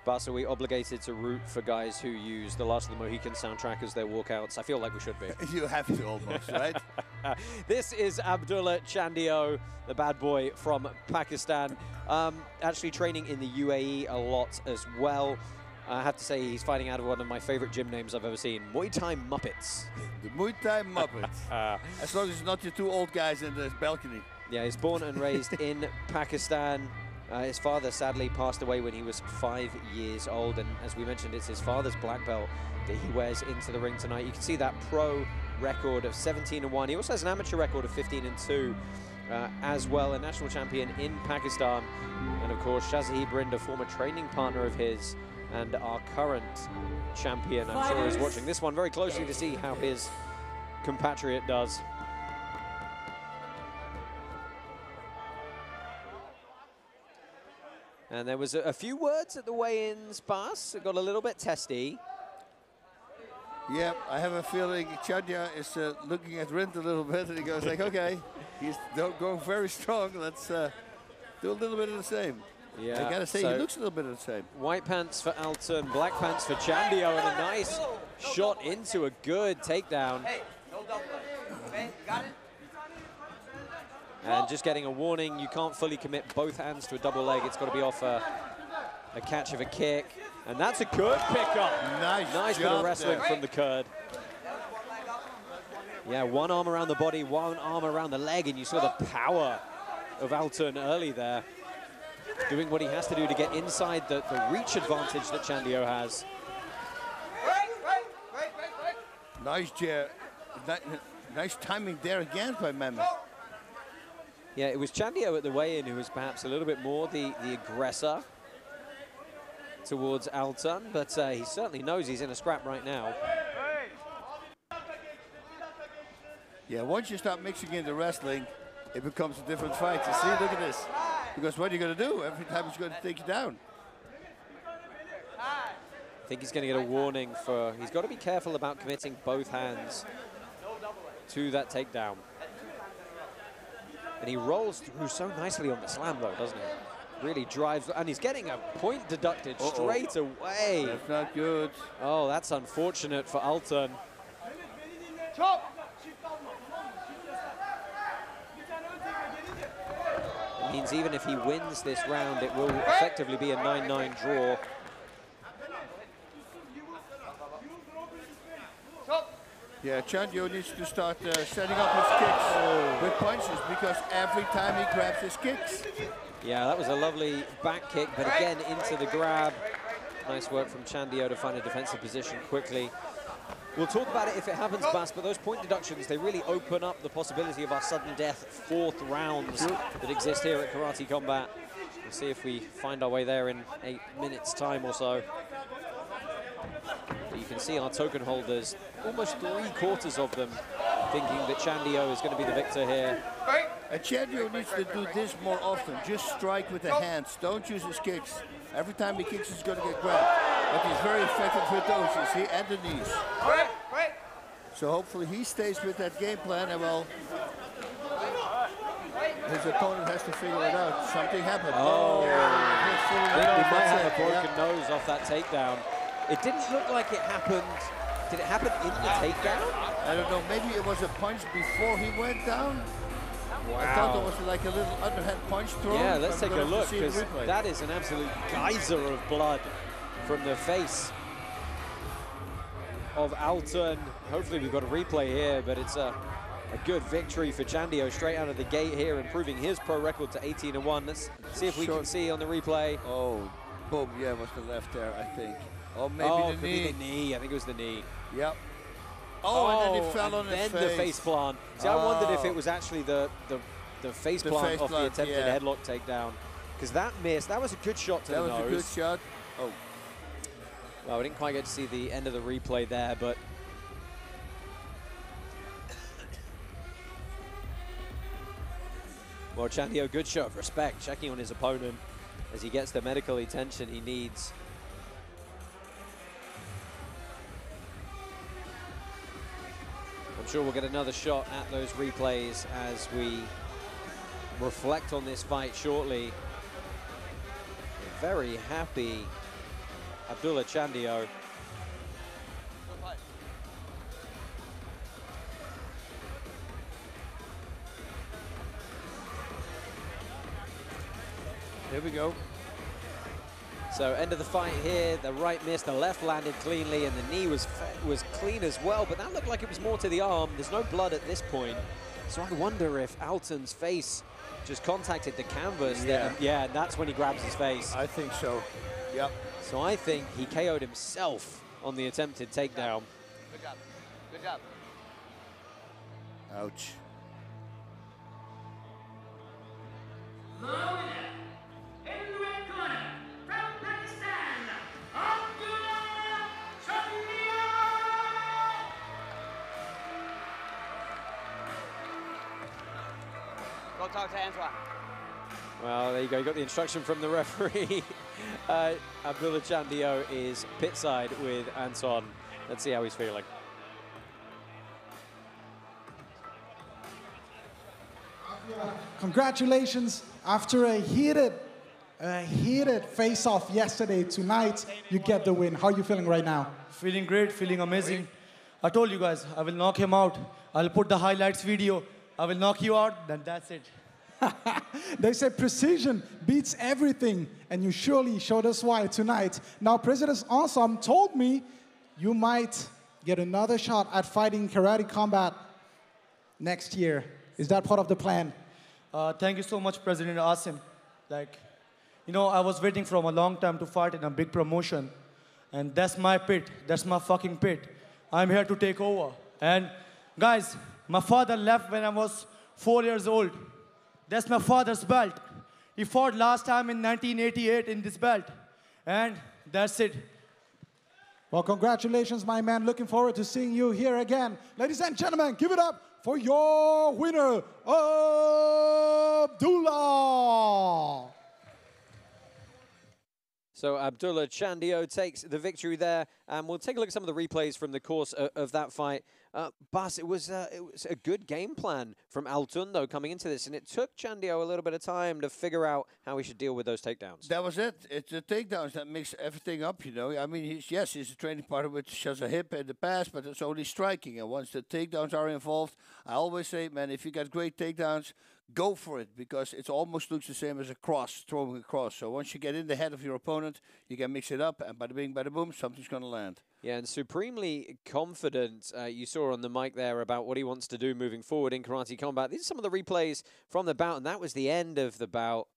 Bas, are we obligated to root for guys who use the Last of the Mohicans soundtrack as their walkouts? I feel like we should be. You have to almost, right? This is Abdullah Chandio, the bad boy from Pakistan. Actually training in the UAE a lot as well. I have to say he's fighting out of one of my favorite gym names I've ever seen, Muay Thai Muppets. The Muay Thai Muppets. As long as it's not your two old guys in the balcony. Yeah, he's born and raised in Pakistan. His father sadly passed away when he was 5 years old, and as we mentioned, it's his father's black belt that he wears into the ring tonight. You can see that pro record of 17-1. He also has an amateur record of 15-2 as well, a national champion in Pakistan. And of course, Shazahib Rind, a former training partner of his and our current champion, I'm sure is watching this one very closely to see how his compatriot does. And there was a few words at the weigh-ins, Bas. It got a little bit testy. Yeah, I have a feeling Chandia is looking at Rind a little bit, and he goes like, okay, he's going very strong. Let's do a little bit of the same. Yeah, I gotta say, so he looks a little bit of the same. White pants for Altun, black pants for Chandio, and a nice shot into a good takedown. Hey, no double. Okay, got it? And just getting a warning, you can't fully commit both hands to a double leg. It's got to be off a catch of a kick. And that's a good pickup. Nice bit of wrestling from the Kurd. Yeah, one arm around the body, one arm around the leg, and you saw the power of Altun early there, doing what he has to do to get inside the reach advantage that Chandio has. Nice timing there again by Mehmet. Yeah, it was Chandio at the weigh-in who was perhaps a little bit more the aggressor towards Altun, but he certainly knows he's in a scrap right now. Yeah, once you start mixing in the wrestling, it becomes a different fight. You see, look at this. Because what are you going to do? Every time he's going to take you down. I think he's going to get a warning for... He's got to be careful about committing both hands to that takedown. And he rolls through so nicely on the slam, though, doesn't he? Really drives... And he's getting a point deducted straight away. That's not good. Oh, that's unfortunate for Altun. It means even if he wins this round, it will effectively be a 9-9 draw. Yeah, Chandio needs to start setting up his kicks with punches, because every time he grabs his kicks. Yeah, that was a lovely back kick, but again into the grab. Nice work from Chandio to find a defensive position quickly. We'll talk about it if it happens, Bas, but those point deductions, they really open up the possibility of our sudden death fourth rounds that exist here at Karate Combat. We'll see if we find our way there in 8 minutes' time or so. But you can see our token holders, almost 3/4 of them, thinking that Chandio is going to be the victor here. And Chandio needs to do this more often. Just strike with the hands. Don't use his kicks. Every time he kicks, he's going to get grabbed. But he's very effective with those, you see, and the knees. So hopefully he stays with that game plan, and well, his opponent has to figure it out. Something happened. Oh, he might have a broken nose off that takedown. It didn't look like it happened. Did it happen in the takedown? I don't know. Maybe it was a punch before he went down. Wow. I thought there was like a little underhand punch thrown. Yeah, let's take a look, because that is an absolute geyser of blood from the face of Altun. Hopefully we've got a replay here, but it's a good victory for Chandio straight out of the gate here, improving his pro record to 18-1. Let's see if we can see on the replay. Oh, boom, yeah, it was the left there, I think. Oh, maybe it the could knee. be the knee. I think it was the knee. Yep. Oh, and then he fell on his face. And then the face plant. See, I wondered if it was actually the face plant off the attempted headlock takedown. Because that missed. That was a good shot to the nose. That was a good shot. Oh. Well, we didn't quite get to see the end of the replay there, but... Well, Chandio, good show of respect, checking on his opponent as he gets the medical attention he needs. I'm sure we'll get another shot at those replays as we reflect on this fight shortly. A very happy Abdullah Chandio. Here we go. So end of the fight here, the right missed, the left landed cleanly, and the knee was clean as well, but that looked like it was more to the arm. There's no blood at this point. So I wonder if Altun's face just contacted the canvas. Yeah, and that's when he grabs his face. I think so, yep. So I think he KO'd himself on the attempted takedown. Good job, good job. Ouch. Go talk to Antoine. Well, there you go. You got the instruction from the referee. Abdullah Chandio is pitside with Anton. Let's see how he's feeling. Congratulations. After a heated face-off yesterday, tonight you get the win. How are you feeling right now? Feeling great, feeling amazing. I told you guys, I will knock him out. I'll put the highlights video. I will knock you out, then that's it. They say precision beats everything, and you surely showed us why tonight. Now, President Awesome told me you might get another shot at fighting karate combat next year. Is that part of the plan? Thank you so much, President Awesome. Like, you know, I was waiting for a long time to fight in a big promotion, and that's my pit. That's my fucking pit. I'm here to take over. And guys, my father left when I was 4 years old. That's my father's belt. He fought last time in 1988 in this belt. And that's it. Well, congratulations, my man. Looking forward to seeing you here again. Ladies and gentlemen, give it up for your winner, Abdullah. So Abdullah Chandio takes the victory there, and we'll take a look at some of the replays from the course of that fight. Bas, it was a good game plan from Altundo coming into this, and it took Chandio a little bit of time to figure out how he should deal with those takedowns. That was it. It's the takedowns that mix everything up, you know. I mean, he's a training partner with Shazahib in the past, but it's only striking. And once the takedowns are involved, I always say, man, if you got great takedowns, go for it, because it almost looks the same as a cross, throwing a cross. So once you get in the head of your opponent, you can mix it up, and bada bing, bada boom, something's going to land. Yeah, and supremely confident. You saw on the mic there about what he wants to do moving forward in karate combat. These are some of the replays from the bout, and that was the end of the bout.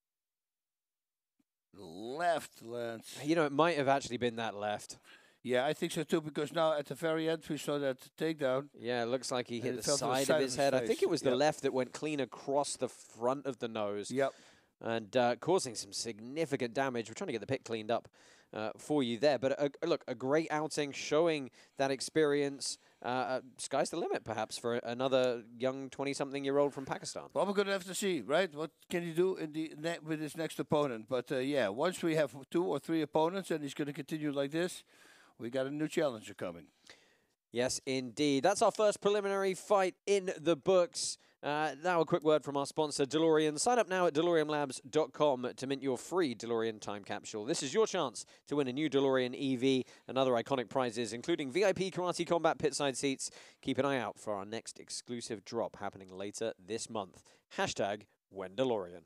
Left, Lance. You know, it might have actually been that left. Yeah, I think so too, because now at the very end we saw that takedown. Yeah, it looks like he hit the side of his head. I think it was the left that went clean across the front of the nose. Yep. And causing some significant damage. We're trying to get the pit cleaned up for you there. But look, a great outing showing that experience. Sky's the limit, perhaps, for another young 20-something-year-old from Pakistan. Well, we're going to have to see, right? What can he do in with his next opponent? But, yeah, once we have 2 or 3 opponents and he's going to continue like this, we got a new challenger coming. Yes, indeed. That's our first preliminary fight in the books. Now a quick word from our sponsor, DeLorean. Sign up now at DeLoreanLabs.com to mint your free DeLorean time capsule. This is your chance to win a new DeLorean EV and other iconic prizes, including VIP Karate Combat pitside seats. Keep an eye out for our next exclusive drop happening later this month. Hashtag WhenDeLorean.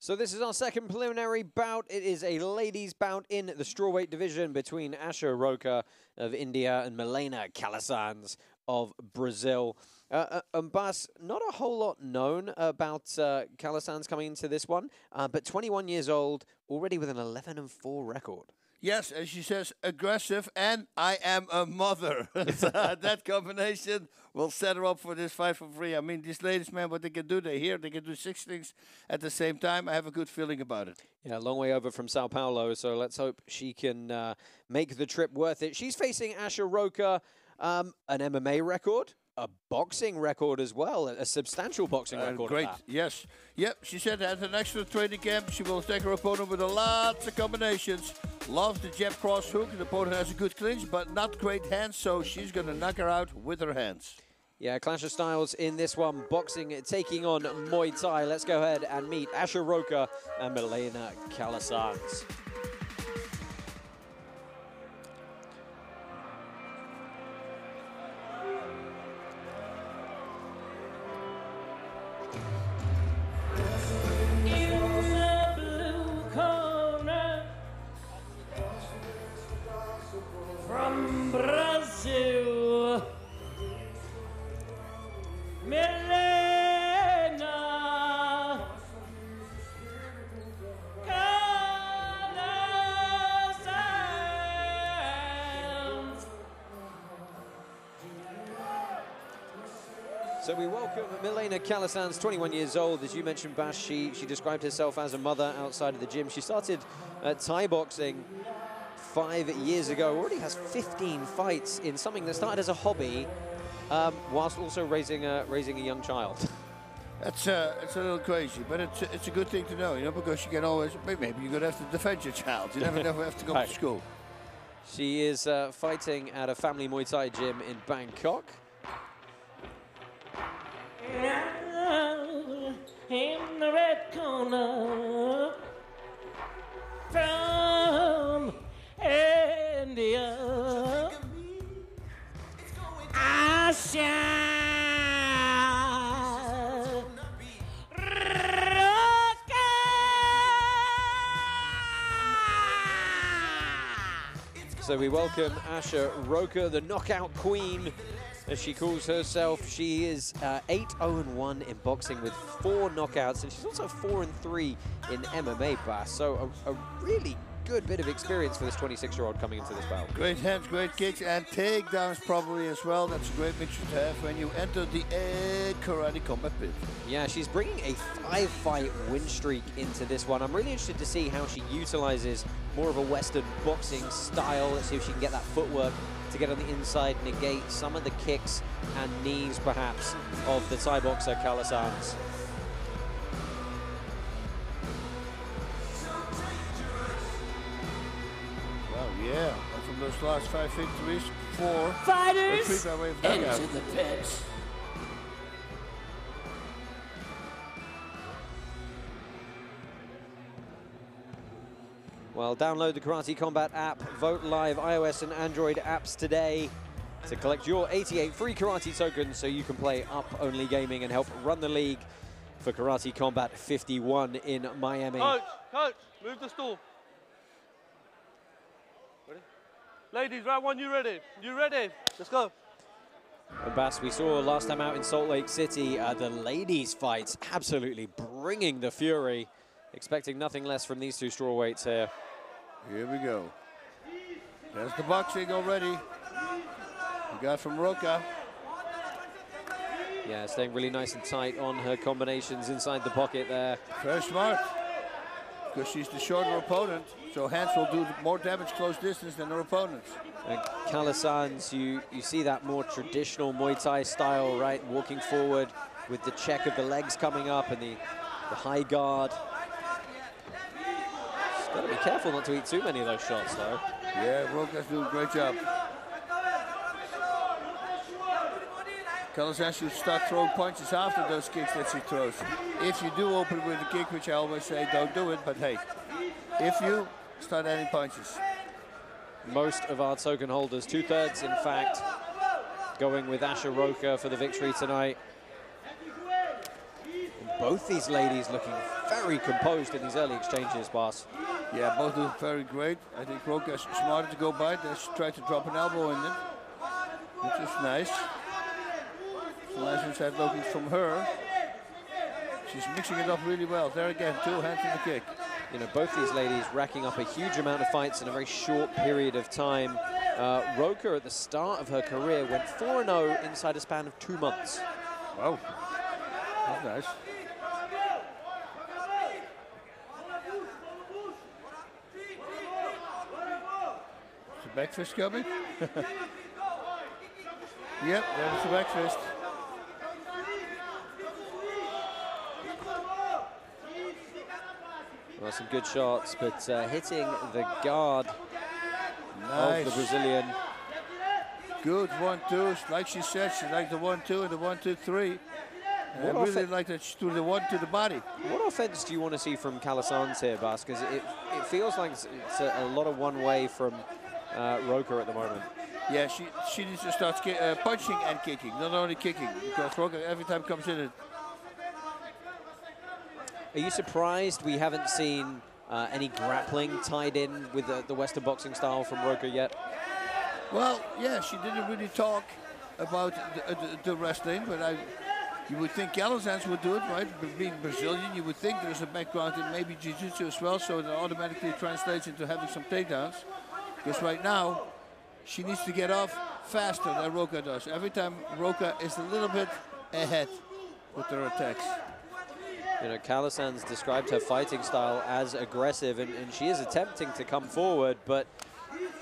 So this is our second preliminary bout. It is a ladies' bout in the strawweight division between Asha Roca of India and Milena Calasanz of Brazil. Bas, not a whole lot known about Calasanz coming into this one, but 21 years old, already with an 11-4 record. Yes, as she says, aggressive, and I am a mother. That combination will set her up for this fight for free. I mean, these ladies, man, what they can do, they can do 6 things at the same time. I have a good feeling about it. Yeah, a long way over from Sao Paulo, so let's hope she can make the trip worth it. She's facing Asha Roca, an MMA record, a boxing record as well, a substantial boxing record. Great, yes. Yep, she said at an extra training camp, she will take her opponent with a lot of combinations. Loves the jab cross hook. The opponent has a good clinch, but not great hands, so she's going to knock her out with her hands. Yeah, clash of styles in this one. Boxing taking on Muay Thai. Let's go ahead and meet Asha Roca and Milena Calasanz. From Brazil, Milena Calasanz. So we welcome Milena Calasanz, 21 years old. As you mentioned, Bash, she described herself as a mother outside of the gym. She started Thai boxing 5 years ago. Already has 15 fights in something that started as a hobby, whilst also raising a young child. It's a little crazy, but it's a good thing to know, you know, because you can always, maybe you're going to have to defend your child. You never have to go to school. She is fighting at a family Muay Thai gym in Bangkok. In the red corner from India, I shine. So we welcome Asha Roka, the knockout queen, as she calls herself. She is 8-0-1 in boxing with 4 knockouts, and she's also 4-3 in MMA, Bas. So a really good bit of experience for this 26-year-old coming into this battle. Great hands, great kicks, and takedowns probably as well. That's a great mixture to have when you enter the Karate Combat pit. Yeah, she's bringing a 5-fight win streak into this one. I'm really interested to see how she utilizes more of a Western boxing style. Let's see if she can get that footwork to get on the inside, negate some of the kicks and knees, perhaps, of the Thai boxer Kalasans. Yeah, and from those last 5 victories, 4 fighters by way of knockout. into the pit. Well, download the Karate Combat app, vote live iOS and Android apps today to collect your 88 free karate tokens so you can play up-only gaming and help run the league for Karate Combat 51 in Miami. Coach, move the stool. Ready? Ladies, round 1, you ready? You ready? Let's go. And Bas, we saw last time out in Salt Lake City, the ladies' fights absolutely bringing the fury. Expecting nothing less from these 2 strawweights here. Here we go. There's the boxing already. We got from Roka. Yeah, staying really nice and tight on her combinations inside the pocket there. Very smart. Because she's the shorter opponent, so hands will do more damage close distance than her opponents. And Kalasans, you see that more traditional Muay Thai style, right? Walking forward with the check of the legs coming up and the high guard. Got to be careful not to eat too many of those shots, though. Yeah, Roka's doing a great job. Kalasans should start throwing punches after those kicks that she throws. If you do open with a kick, which I always say, don't do it, but hey, if you start adding punches. Most of our token holders, 2/3 in fact, going with Asha Roka for the victory tonight. And both these ladies looking very composed in these early exchanges, Bas. Yeah, both look very great. I think Roka's smarter to go by it. She tried to drop an elbow in it, which is nice. Some nice inside looking from her. She's mixing it up really well. There again, 2 hands in the kick. You know, both these ladies racking up a huge amount of fights in a very short period of time. Roka, at the start of her career, went 4-0 inside a span of 2 months. Wow, that's nice. Is the back fist coming? Yep, there's the back fist. Well, some good shots, but hitting the guard of the Brazilian. Good 1-2, like she said, she liked the 1-2 and the 1-2-3. I really like that she threw the 1 to the body. What offense do you want to see from Kalasans here, Bas? Because it feels like it's a lot of one way from Roka at the moment. Yeah, she needs to start punching and kicking, not only kicking, because Roka every time comes in it. Are you surprised we haven't seen any grappling tied in with the Western boxing style from Roka yet? Well, yeah, she didn't really talk about the wrestling, but you would think Kalasans would do it, right? But being Brazilian, you would think there's a background in maybe jiu-jitsu as well, so it automatically translates into having some takedowns. Because right now, she needs to get off faster than Roka does. Every time Roka is a little bit ahead with her attacks. You know, Kalasans described her fighting style as aggressive, and she is attempting to come forward, but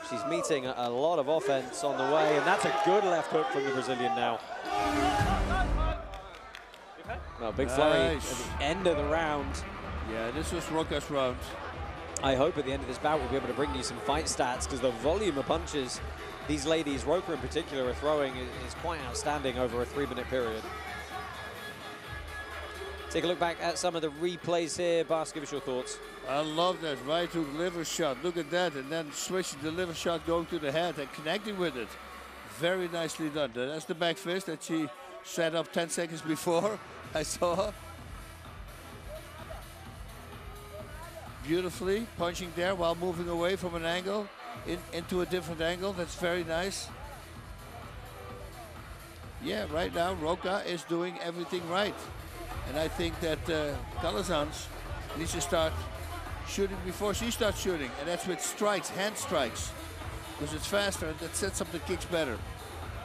She's meeting a lot of offense on the way, and that's a good left hook from the Brazilian now. Well, big flurry at the end of the round. Yeah, this was Roka's round. I hope at the end of this bout we'll be able to bring you some fight stats, because the volume of punches these ladies, Roka in particular, are throwing is quite outstanding over a 3-minute period. Take a look back at some of the replays here. Bas, give us your thoughts. I love that right hook liver shot. Look at that, and then switching the liver shot, going to the head and connecting with it. Very nicely done. That's the back fist that she set up 10 seconds before. I saw. Beautifully punching there while moving away from an angle into a different angle. That's very nice. Yeah, right now Roka is doing everything right. And I think that Kalazans needs to start shooting before she starts shooting. And that's with strikes, hand strikes. Because it's faster and that sets up the kicks better.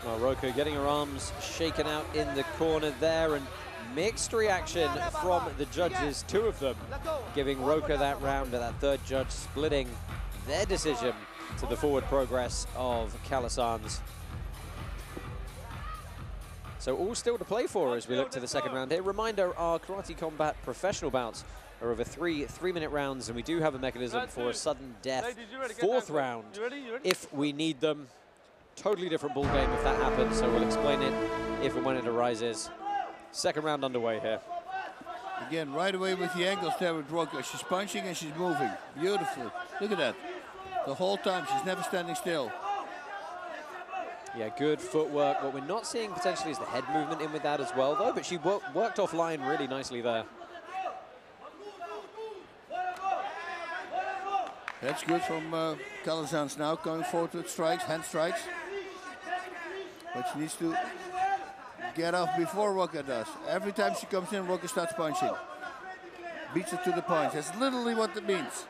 Well, Roka getting her arms shaken out in the corner there, and mixed reaction from the judges, 2 of them giving Roka that round, but that third judge splitting their decision to the forward progress of Kalazans. So all still to play for as we look to the second round here. Reminder, our Karate Combat professional bouts are over 3-minute rounds, and we do have a mechanism for a sudden death 4th round if we need them. Totally different ball game if that happens, so we'll explain it if and when it arises. Second round underway here. Again, right away with the angles there with Roka. She's punching and she's moving beautifully. Look at that. The whole time, she's never standing still. Yeah, good footwork. What we're not seeing potentially is the head movement in with that as well, though, but she worked offline really nicely there. That's good from Kalazans now, going forward with strikes, hand strikes. But she needs to get off before Roka does. Every time she comes in, Roka starts punching. Beats her to the punch. That's literally what it means.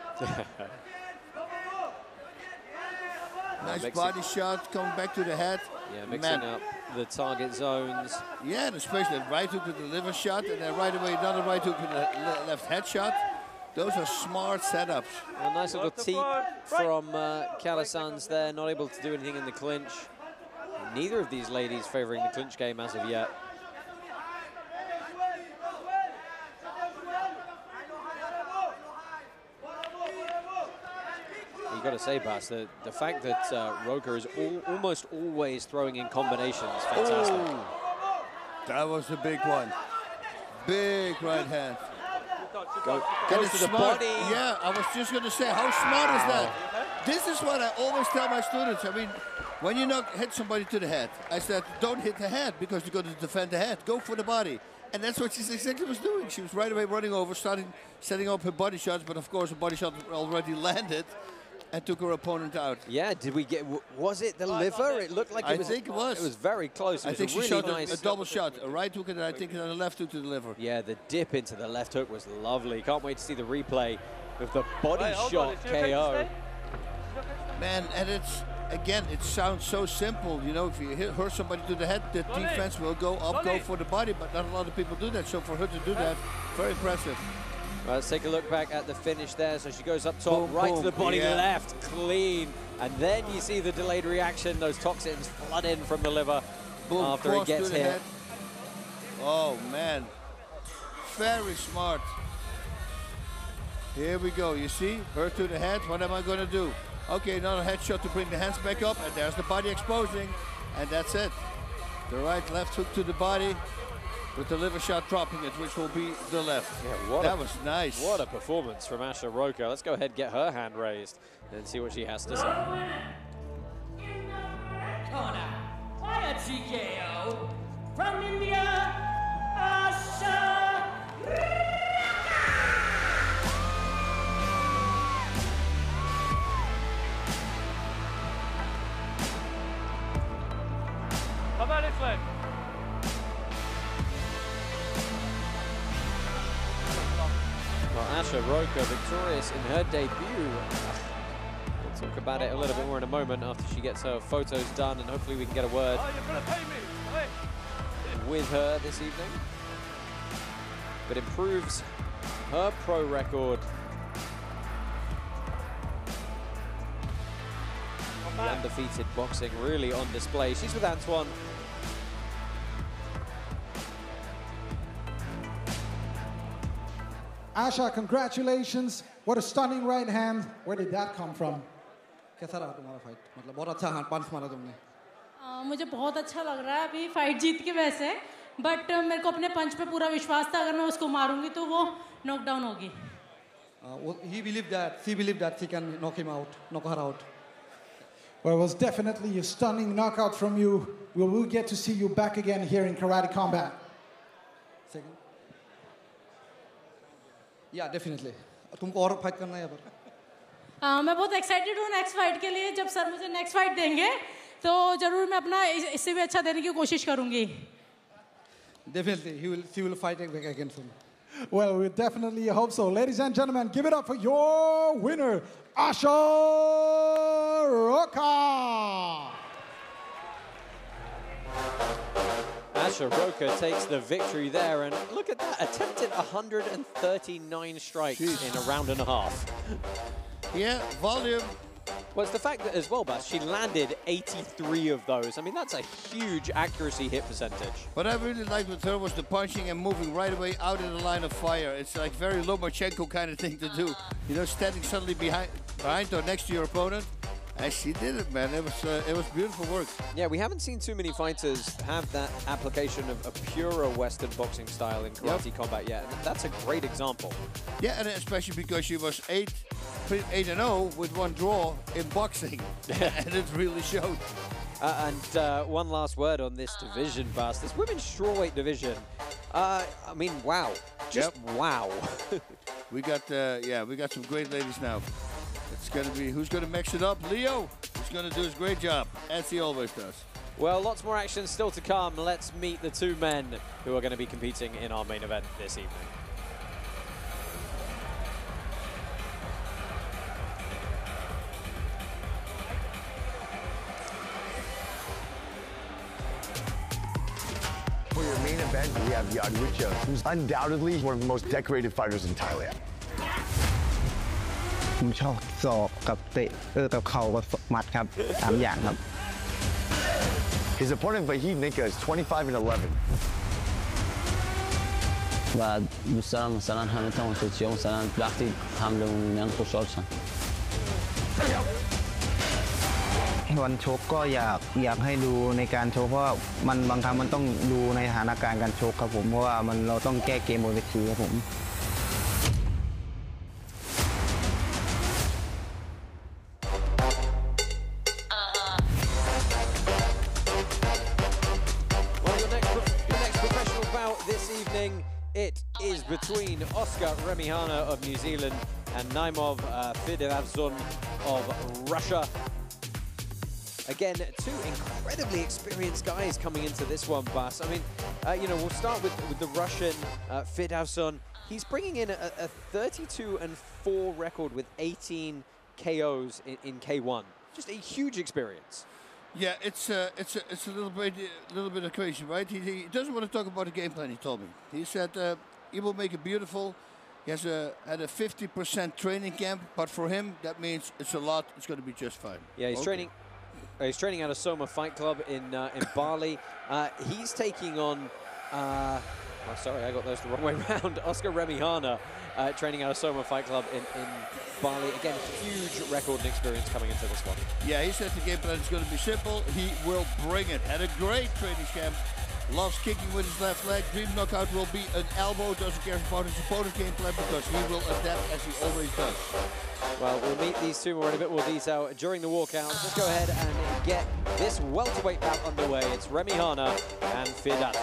Nice body shot, coming back to the head. Yeah, mixing up the target zones. Yeah, and especially that right hook with the liver shot, and then right away another right hook with the left head shot. Those are smart setups. A nice little teep from Kalazans there, not able to do anything in the clinch. Neither of these ladies favoring the clinch game as of yet. You got to say, Bas, the fact that Roka is almost always throwing in combinations, fantastic. Ooh, that was a big one. Big right hand. Goes to the body. Yeah, I was just going to say, how smart is that? This is what I always tell my students. I mean, when you hit somebody to the head, I said, don't hit the head because you're going to defend the head. Go for the body. And that's what she exactly was doing. She was right away running over, setting up her body shots, but of course her body shot already landed and took her opponent out. Yeah, did we get, was it the liver? It looked like it was. I think it was. It was very close. I think she really shot nice a double shot, a right hook and I think a left hook to the liver. Yeah, the dip into the left hook was lovely. Can't wait to see the replay of the body shot KO. Man, and it's, again, it sounds so simple. You know, if you hurt somebody to the head, the defense will go up, go for the body, but not a lot of people do that. So for her to do that, very impressive. Well, let's take a look back at the finish there. So she goes up top, boom, right boom. to the body, Yeah. left, clean. And then you see the delayed reaction. Those toxins flood in from the liver Boom, after it cross gets to the hit. head. Oh, man. Very smart. Here we go. You see? Her to the head. What am I going to do? Okay, another headshot to bring the hands back up. And there's the body exposing. And that's it. The right, left hook to the body. With the liver shot dropping it, which will be the left. Yeah, that was nice. What a performance from Asha Roka. Let's go ahead and get her hand raised and see what she has to say. Corner by a TKO from India, Asha. Come on this way. Well, Asha Roka victorious in her debut. We'll talk about it a little bit more in a moment after she gets her photos done, and hopefully we can get a word with her this evening. But improves her pro record. The undefeated boxing really on display. She's with Antoine. Asha, congratulations. What a stunning right hand. Where did that come from? मुझे बहुत अच्छा लग रहा है अभी fight जीत के वैसे, but मेरे को अपने पंच पे पूरा विश्वास था, अगर मैं उसको मारूंगी तो वो नॉकडाउन होगी. She believed that she can knock her out. Well, it was definitely a stunning knockout from you. We will get to see you back again here in Karate Combat. Second. Yeah, definitely. तुमको और fight करना है पर? मैं बहुत excited हूँ next fight के लिए. जब सर मुझे नेक्स्ट फाइट देंगे तो जरूर मैं अपना इससे भी अच्छा देने की कोशिश करूँगी. Definitely, she will fight again soon. Well, we definitely hope so. Ladies and gentlemen, give it up for your winner, Asha Roka. Asha Roka takes the victory there, and look at that, attempted 139 strikes in a round and a half. Yeah, volume. Well, it's the fact that as well, Bas, she landed 83 of those. I mean, that's a huge accuracy hit percentage. What I really liked with her was the punching and moving right away out in the line of fire. It's like very Lomachenko kind of thing to do. You know, standing suddenly behind or next to your opponent. And she did it, man. It was beautiful work. Yeah, we haven't seen too many fighters have that application of a purer Western boxing style in karate combat yet. And that's a great example. Yeah, and especially because she was 8-0 with one draw in boxing. And it really showed. And one last word on this division, Bas. This women's strawweight division. I mean, wow. Just wow. we got some great ladies now. It's going to be, who's going to mix it up? Leo, who's going to do his great job, as he always does. Well, lots more action still to come. Let's meet the two men who are going to be competing in our main event this evening. For your main event, we have Yodwicha, who's undoubtedly one of the most decorated fighters in Thailand. ผมชอบศอกกับเตะกับเข่ากับหมัดครับ3อย่างครับ His opponent Vahid Nikkah is 25 and 11. و دوست دارم مثلا همه تماشاگرها مثلا وقتی حمله می‌بینن خوشحال شن. วันชกก็อยากให้ดูในการชกเพราะมันบางครั้งมันต้องดูในสถานการณ์การชกครับผมเพราะว่าเราต้องแก้เกมบนเวทีครับผม It is between Oscar Remihana of New Zealand and Naimov Fideravzon of Russia. Again, two incredibly experienced guys coming into this one, Bas. I mean, you know, we'll start with the Russian Fideravzon. He's bringing in a 32-4 record with 18 KOs in K1. Just a huge experience. Yeah, it's a little bit of crazy, right? He doesn't want to talk about the game plan. He told me. He said he will make it beautiful. He has had a 50% training camp, but for him that means it's a lot. It's going to be just fine. Yeah, he's training. He's training at a Soma Fight Club in Bali. He's taking on. Oh, sorry, I got those the wrong way round. Oscar Remihana training at a Soma Fight Club in Bali. Again, huge record and experience coming into this one. Yeah, he said the game plan is going to be simple. He will bring it. Had a great training camp. Loves kicking with his left leg. Dream knockout will be an elbow. Doesn't care about his opponent's game plan because he will adapt as he always does. Well, we'll meet these two more in a bit more detail during the walkouts. Let's go ahead and get this welterweight bout underway. It's Remihana and Fidat.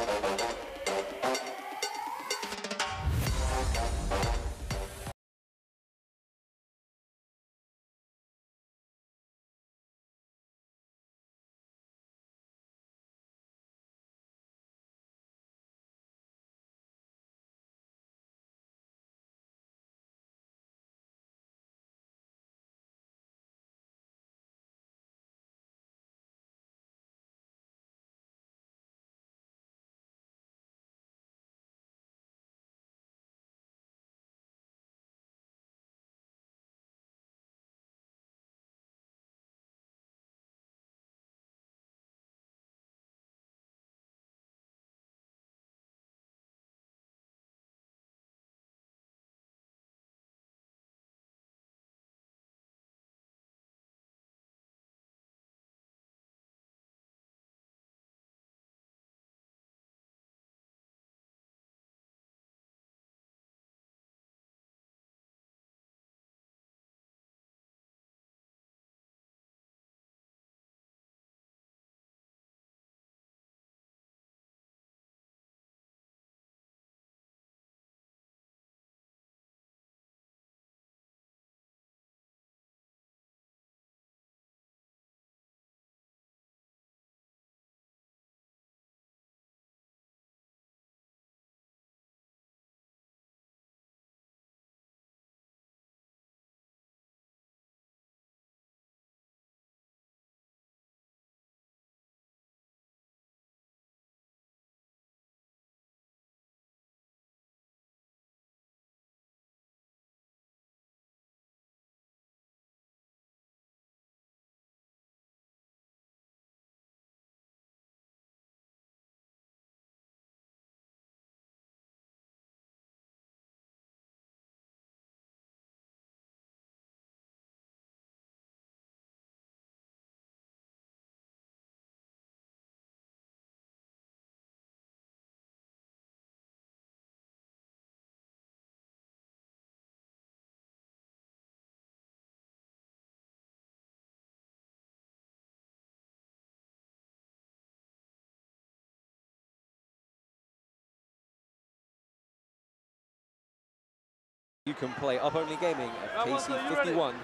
You can play Up Only Gaming at KC51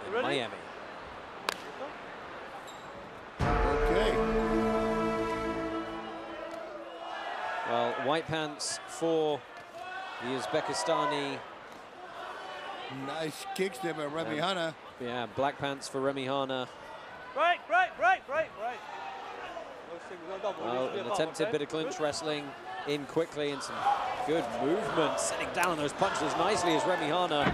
in Miami. Okay. Well, white pants for the Uzbekistani. Nice kicks there by Remy Hana. Yeah, black pants for Remy Hana. Right. Well, an attempted bit of clinch wrestling in quickly and some good movement, setting down those punches nicely as Remy Hana.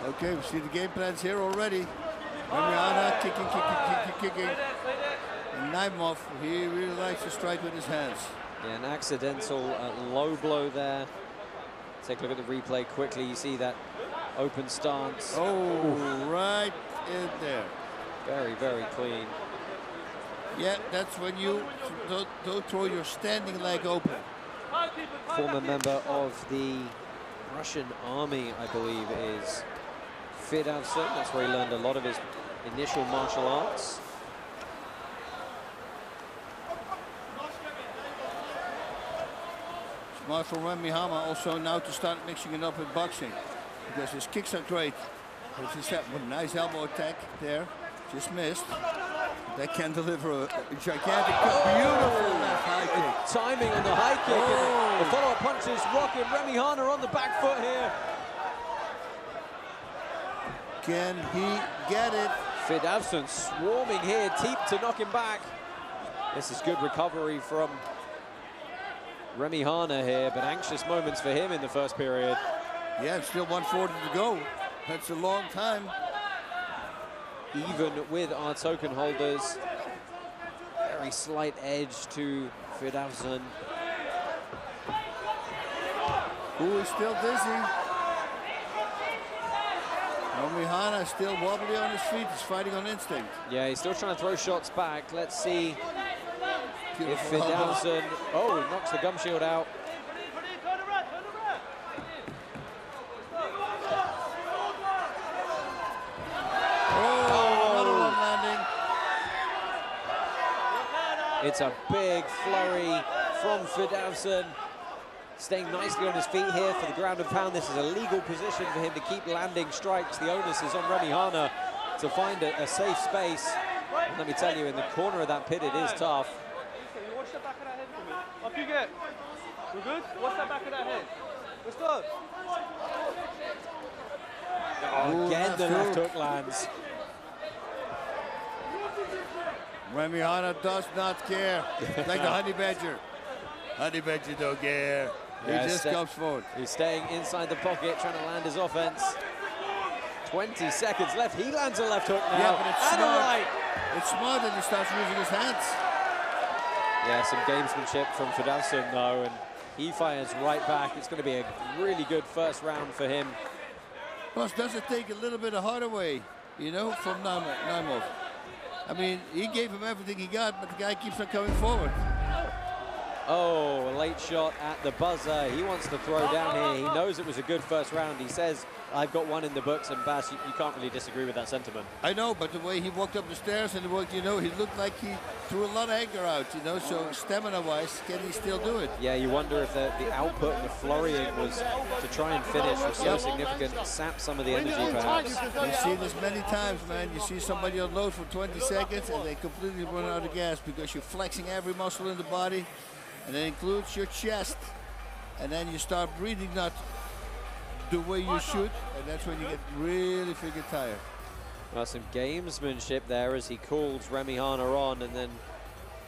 Okay, we see the game plans here already. Remy Hana kicking. And Naimov, he really likes to strike with his hands. Yeah, an accidental low blow there. Take a look at the replay quickly. You see that open stance. Oh, right in there. Very, very clean. Yeah, that's when you don't throw your standing leg open. Former member of the Russian army, I believe, is Fidavson. That's where he learned a lot of his initial martial arts. Smart for Remy Hana also now to start mixing it up with boxing, because his kicks are great. It's a nice elbow attack there, just missed. That can deliver a gigantic, beautiful left high kick. Timing on the high kick. And the follow-up punches rocking Remy Hana on the back foot here. Can he get it? Fidavson swarming here, deep to knock him back. This is good recovery from Remy Hana here, but anxious moments for him in the first period. Yeah, it's still 140 to go. That's a long time. Even with our token holders, very slight edge to Fidavson. Who is still dizzy. Remy Hana is still wobbly on his feet. He's fighting on instinct. Yeah, he's still trying to throw shots back. Let's see if Beautiful Fidavson, knocks the gum shield out. It's a big flurry from Fidavson. Staying nicely on his feet here for the ground and pound. This is a legal position for him to keep landing strikes. The onus is on Remy Hana to find a safe space. And let me tell you, in the corner of that pit, it is tough. Watch the back of that head for me. Up you get. You good? Watch the back of that head. Let's go. Oh, again, the left hook lands. Remy Hana does not care. Like the honey badger. Honey badger don't care. Yeah, he just comes forward. He's staying inside the pocket, trying to land his offense. 20 seconds left. He lands a left hook now. Yeah, but it's and smart. a right. It's smart that he starts using his hands. Yeah, some gamesmanship from Fidavson though, and he fires right back. It's going to be a really good first round for him. Plus, does it take a little bit of heart away, you know, from Naimov? I mean, he gave him everything he got, but the guy keeps on coming forward. Oh, a late shot at the buzzer. He wants to throw down here. He knows it was a good first round. He says, I've got one in the books, and Bas, you can't really disagree with that sentiment. I know, but the way he walked up the stairs and he looked like he threw a lot of anger out, you know, so stamina-wise, can he still do it? Yeah, you wonder if the output and the flurrying was to try and finish was so significant, sap some of the energy perhaps. You've seen this many times, man. You see somebody unload for 20 seconds and they completely run out of gas because you're flexing every muscle in the body, and that includes your chest, and then you start breathing not the way you should, and that's when you get really freaking tired. Well, some gamesmanship there as he calls Remy Hana on, and then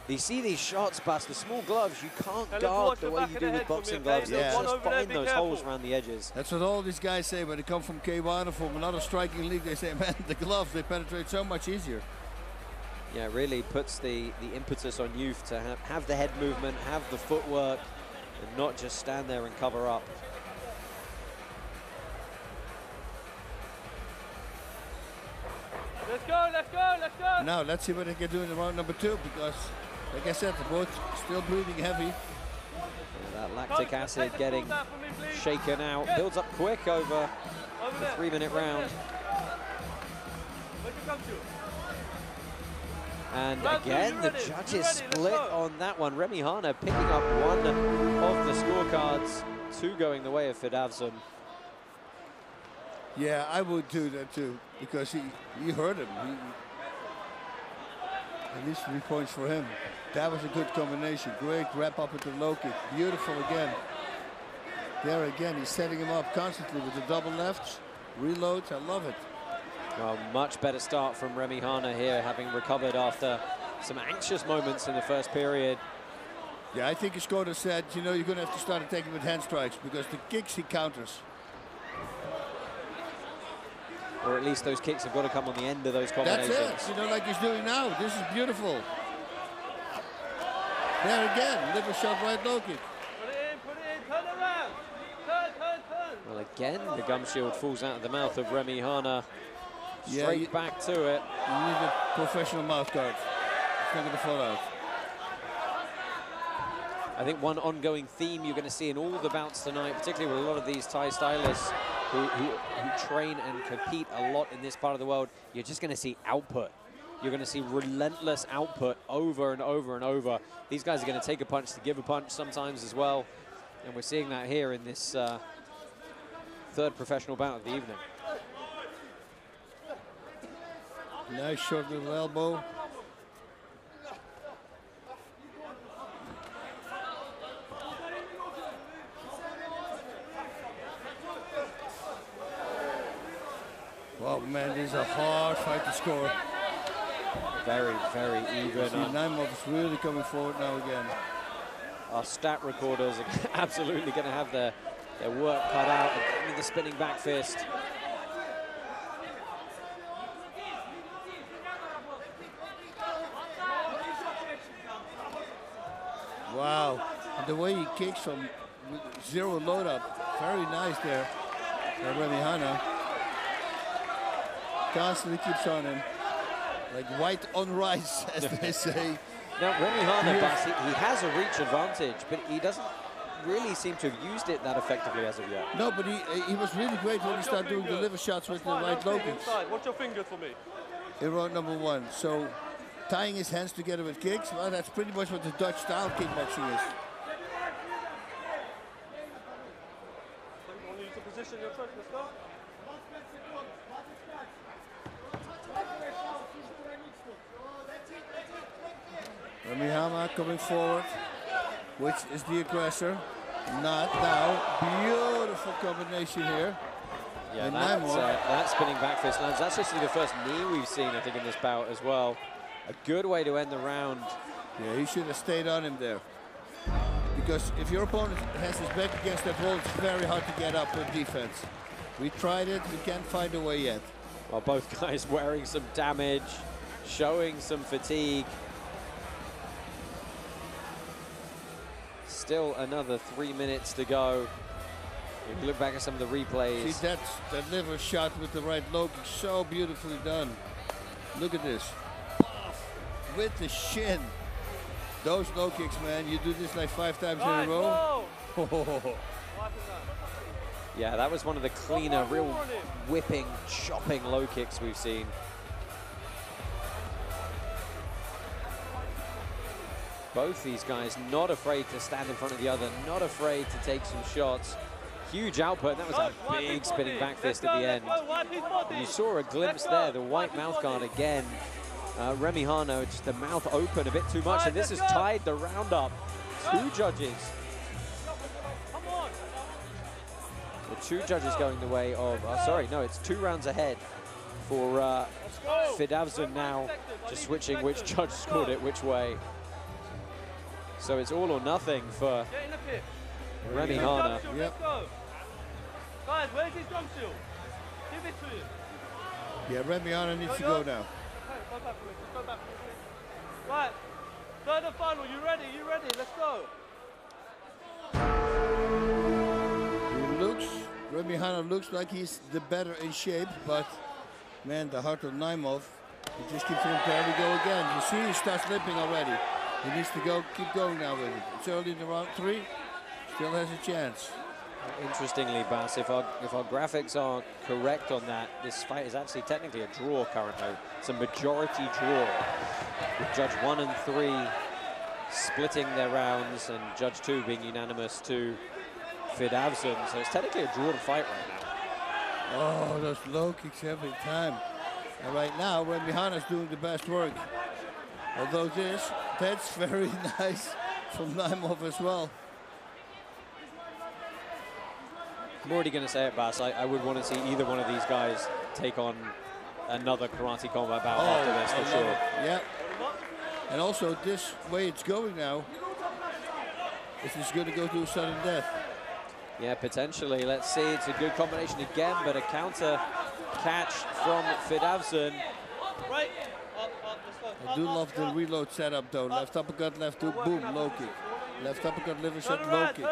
you see these shots past the small gloves. You can't guard the way you do with boxing gloves. They just find those holes around the edges. That's what all these guys say when they come from K1 or from another striking league. They say, man, the gloves, they penetrate so much easier. Yeah, it really puts the impetus on youth to have the head movement, have the footwork, and not just stand there and cover up. Let's go, let's go, let's go. Now, let's see what they can do in round number 2, because, like I said, they're both still breathing heavy. Yeah, that lactic acid getting shaken out. Builds up quick over the 3-minute round. And again, the judges split on that one. Remy Hana picking up one of the scorecards, 2 going the way of Fidavzun. Yeah, I would do that too, because he hurt him. At least 3 points for him. That was a good combination. Great wrap up at the low kick. Beautiful again. There again, he's setting him up constantly with the double lefts, reloads. I love it. Well, much better start from Remy Hana here, having recovered after some anxious moments in the first period. Yeah, I think Skoda said, you know, you're going to have to start attacking with hand strikes, because the kicks he counters. Or at least those kicks have got to come on the end of those combinations. That's it, you know, like he's doing now. This is beautiful. There again, liver shot, right low kick. Put it in, turn around. Turn. Well, again, the gum shield falls out of the mouth of Remy Hana. Straight back to it. You need a professional mouth guard. It's not going to fall out. I think one ongoing theme you're going to see in all the bouts tonight, particularly with a lot of these Thai stylists who train and compete a lot in this part of the world, you're just going to see output. You're going to see relentless output over and over and over. These guys are going to take a punch to give a punch sometimes as well. And we're seeing that here in this third professional bout of the evening. Nice short little elbow. Wow, man, this is a hard fight to score. Very, very even. Naimov is really coming forward now again. Our stat recorders are absolutely going to have their work cut out with the spinning back fist. Wow, and the way he kicks from zero load up, very nice there. Remy Hana constantly keeps on him, like white on rice, as they say. Now, Remy Hana, Bas, he has a reach advantage, but he doesn't really seem to have used it that effectively as of yet. No, but he was really great when he started doing the liver shots with the right low kicks. Watch your fingers for me. In round number 1. So, tying his hands together with kicks, well, that's pretty much what the Dutch style kickboxing is. Use the position you're trying. Let's go. Remy Hana coming forward, which is the aggressor. Not now. Beautiful combination here. Yeah, that spinning back fist lands. That's just the first knee we've seen, I think, in this bout as well. A good way to end the round. Yeah, he should have stayed on him there. Because if your opponent has his back against that wall, it's very hard to get up with defense. We tried it, we can't find a way yet. Well, both guys wearing some damage, showing some fatigue. Still another 3 minutes to go. If you look back at some of the replays. See, that liver shot with the right low kick, so beautifully done. Look at this. With the shin. Those low kicks, man, you do this like 5 times in a row. Yeah, that was one of the cleaner, real whipping, chopping low kicks we've seen. Both these guys not afraid to stand in front of the other, not afraid to take some shots. Huge output, and that was a big spinning back fist at the end. And you saw a glimpse there, the white mouth guard again. Remy Hana, just the mouth open a bit too much, and this has tied the round up. 2 judges. The 2 judges going the way of, sorry, no, it's 2 rounds ahead for Fidavzun now, just switching which judge scored it which way. So it's all or nothing for Remy Hana. Yep. Guys, where's his drum shield? Give it to him. Yeah, Remy Hana needs to go now. Go back for me. Go back for me. Right. Third and final. You ready? You ready? Let's go. Remy Hana looks like he's the better in shape, but man, the heart of Naimov, he just keeps on. There we go again. You see, he starts limping already. He needs to go, keep going now with it. It's early in the round 3, still has a chance. Interestingly, Bas, if our graphics are correct on that, this fight is actually technically a draw currently. It's a majority draw, with Judge 1 and 3 splitting their rounds and Judge 2 being unanimous to Fidavzun. So it's technically a drawn fight right now. Oh, those low kicks every time. And right now, Remihana's doing the best work. Although that's very nice from Naimov as well. I'm already going to say it, Bas. I would want to see either one of these guys take on another karate combat bout after this, for sure. Yeah. And also, this way it's going now, this is going to go to a sudden death. Yeah, potentially. Let's see. It's a good combination again, but a counter catch from Fidavzun. Right. I do love the reload setup, though. Left uppercut, left hook, boom, low kick. Left uppercut, liver shot, low kick.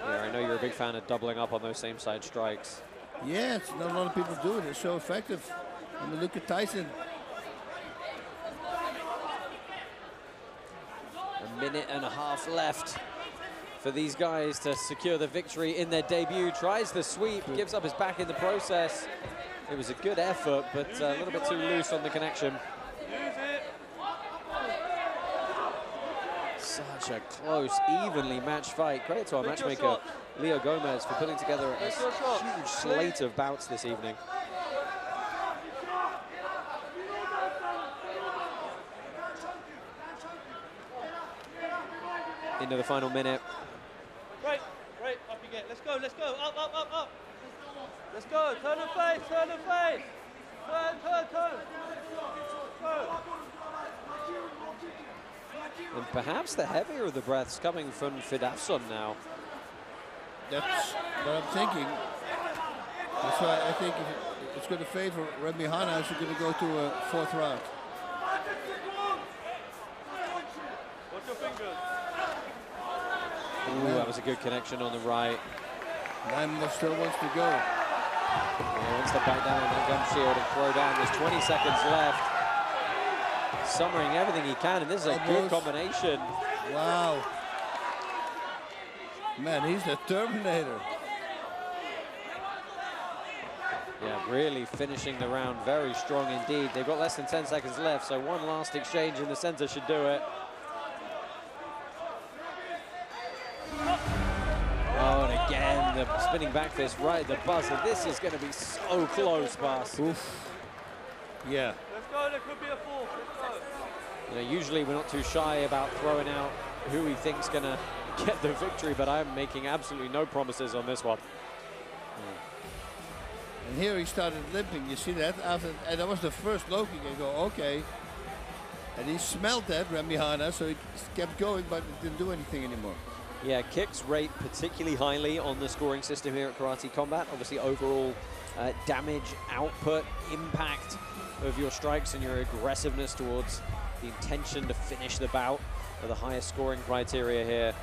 Yeah, I know you're a big fan of doubling up on those same side strikes. Yeah, it's not a lot of people do it. It's so effective. I mean, look at Tyson. A minute and a half left for these guys to secure the victory in their debut. Tries the sweep, gives up his back in the process. It was a good effort, but a little bit too loose on the connection. Such a close, evenly matched fight. Credit to our matchmaker, Leo Gomez, for putting together a huge slate of bouts this evening. Into the final minute. Right, up you get. Let's go, up. Let's go, turn the face. Turn. And perhaps the heavier of the breaths coming from Fidavzun now. That's what I'm thinking. That's why I think it's going to favor Remihana as we're going to go to a fourth round. Watch your fingers. Ooh, that was a good connection on the right. Naimov still wants to go. He wants to back down on that gum shield and throw down. There's 20 seconds left. Summering everything he can, and this is a good combination. Wow. Man, he's the Terminator. Yeah, really finishing the round very strong indeed. They've got less than 10 seconds left, so one last exchange in the center should do it. Oh, and again, the spinning back fist right at the buzzer. This is going to be so close, Bas. Oof. Yeah. Let's go, there could be a fourth. Let's go. You know, usually we're not too shy about throwing out who we think's going to get the victory, but I'm making absolutely no promises on this one. And here he started limping. You see that? And that was the first low kick. I go, okay. And he smelled that, Remihana, so he kept going, but it didn't do anything anymore. Yeah, kicks rate particularly highly on the scoring system here at Karate Combat. Obviously, overall damage, output, impact of your strikes and your aggressiveness towards the intention to finish the bout are the highest scoring criteria here.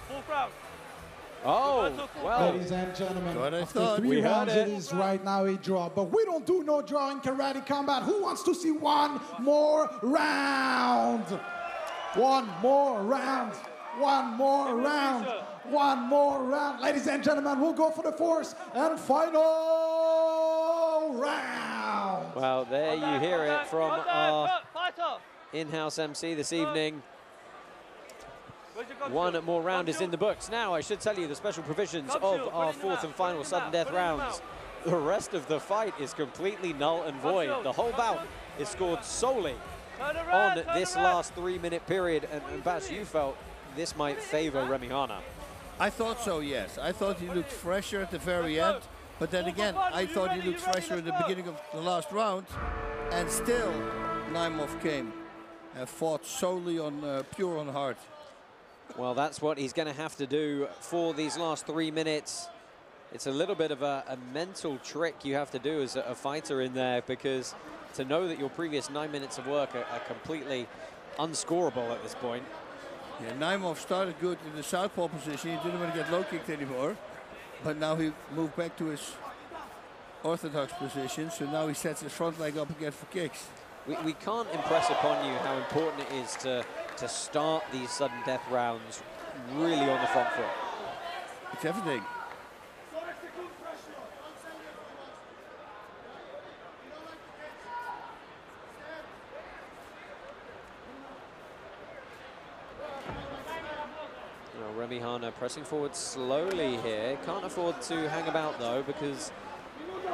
Fourth round. Oh, well. Ladies and gentlemen, what I after thought. 3 We rounds, heard it is right now a draw. But we don't do no draw in Karate Combat. Who wants to see one more round? One more round. One more round. One more round. Ladies and gentlemen, we'll go for the fourth and final round. Well, there you hear it from our in-house MC this evening. One more round is in the books. Now, I should tell you the special provisions of our fourth and final sudden death rounds. The rest of the fight is completely null and void. The whole bout is scored solely on this last 3-minute period. And Bas, you felt this might favor Remihana. I thought so, yes. I thought he looked fresher at the very end. But then again, I thought he looked fresher at the beginning of the last round. And still, Naimov came and fought solely on pure on heart. Well, that's what he's going to have to do for these last 3 minutes. It's a little bit of a mental trick you have to do as a fighter in there, because to know that your previous 9 minutes of work are completely unscorable at this point. Yeah, Naimov started good in the southpaw position. He didn't want to get low kicked anymore. But now he moved back to his orthodox position. So now he sets his front leg up again for kicks. We can't impress upon you how important it is to to start these sudden death rounds really on the front foot. It's everything. Remy Hana pressing forward slowly here. Can't afford to hang about though, because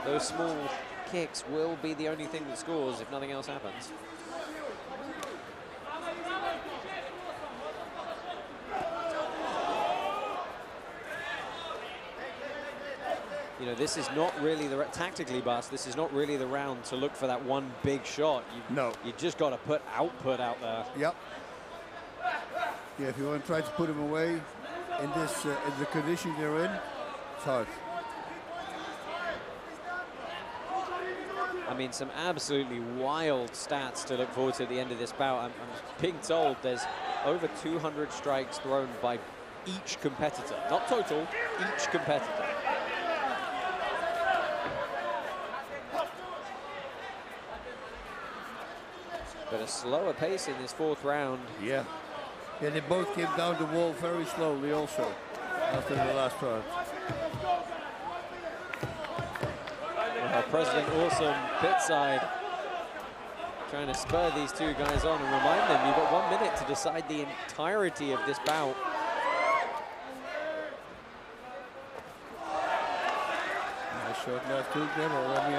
those small kicks will be the only thing that scores if nothing else happens. You know, this is not really the tactically, Bas. This is not really the round to look for that one big shot. You just got to put output out there. Yep. Yeah, if you want to try to put him away in this in the condition they're in, it's hard. I mean, some absolutely wild stats to look forward to at the end of this bout. I'm being told there's over 200 strikes thrown by each competitor. Not total, each competitor. But a slower pace in this fourth round. Yeah. Yeah, they both came down the wall very slowly also after the last round. Well, President Awesome pit side trying to spur these two guys on and remind them you've got 1 minute to decide the entirety of this bout. Nice short left hook there by Remy.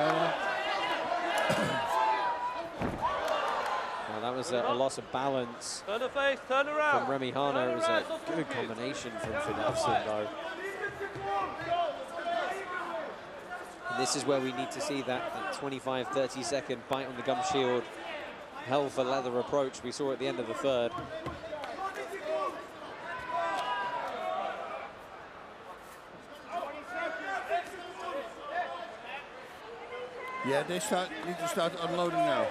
That was a loss of balance turn the face, turn around. from Remy Hana. It was a good combination from Fidavson, though. And this is where we need to see that 25, 30-second bite on the gum shield, hell for leather approach we saw at the end of the third. Yeah, they need to start unloading now.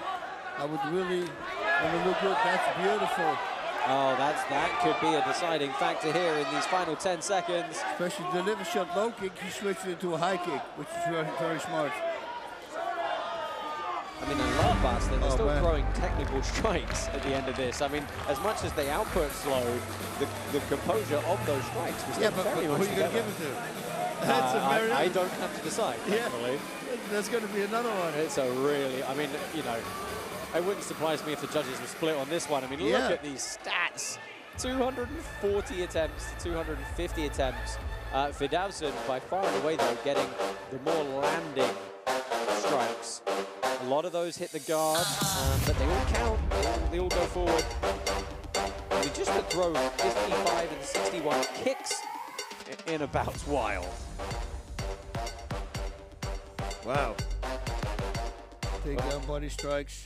I would really want to look good. That's beautiful. Oh, that could be a deciding factor here in these final 10 seconds. Especially the liver shot low kick, he switched it to a high kick, which is very, very smart. I mean, I love Bas. They're still throwing technical strikes at the end of this. I mean, as much as the output slowed, the composure of those strikes was still very much who are you going to give it to? That's a very I don't have to decide, actually. There's going to be another one. It's a really, I mean, you know, it wouldn't surprise me if the judges were split on this one. I mean, look at these stats. 240 attempts to 250 attempts. Fidavson, by far and away, though, getting the more landing strikes. A lot of those hit the guard, but they all count. They all go forward. I mean, just to throw 55 and 61 kicks in a bout's wild. Wow. Take down body strikes.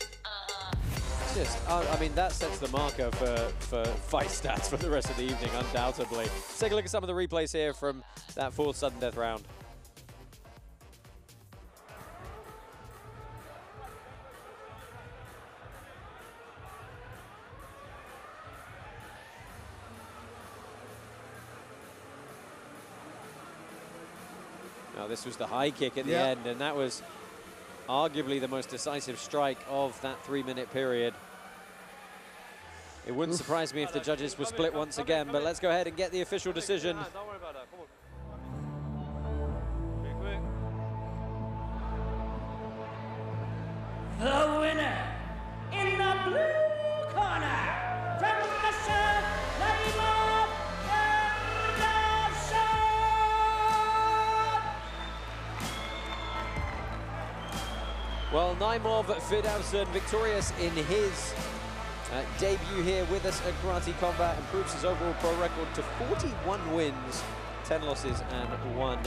Just, I mean, that sets the marker for fight stats for the rest of the evening, undoubtedly. Let's take a look at some of the replays here from that fourth sudden death round. Now, this was the high kick at the end, and that was arguably the most decisive strike of that 3-minute period. It wouldn't surprise me if the judges were split once again, but let's go ahead and get the official decision. Don't worry about that. Come on. The winner in the blue corner from Russia, Chaleamlap, Well, Naimov Fidavson victorious in his debut here with us at Karate Combat, improves his overall pro record to 41 wins, 10 losses and 1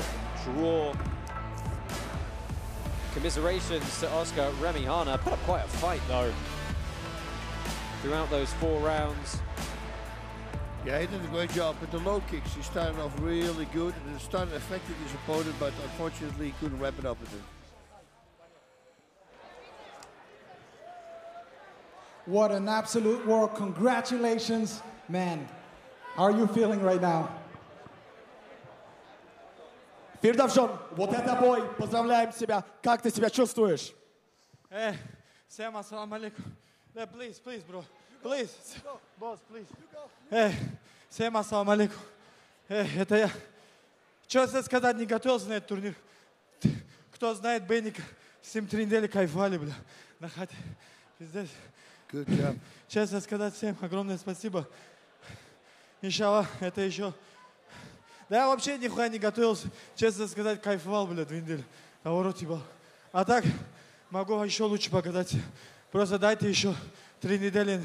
draw. Commiserations to Oscar Remy Hana. Put up quite a fight though throughout those 4 rounds. Yeah, he did a great job with the low kicks. He started off really good and it started affecting his opponent, but unfortunately he couldn't wrap it up with it. What an absolute war. Congratulations, man. How are you feeling right now? Фирдавшон, вот это бой. Поздравляем тебя. Как ты себя чувствуешь? Сэм, ассаламу алейкум. Please, bro. Please. Boss, please. Всем ассаламу алейкум. Это я. Что сказать, не готовился на этот турнир. Кто знает Бенника, с ним 3 недели кайфовали, бля. На хате. Пиздец. Good job. Честно сказать, всем огромное спасибо. Иншаллах, это еще... Да я вообще нихуя не готовился. Честно сказать, кайфовал, бля, 2 недели. А урод ебал. А так, могу еще лучше показать. Просто дайте еще 3 недели,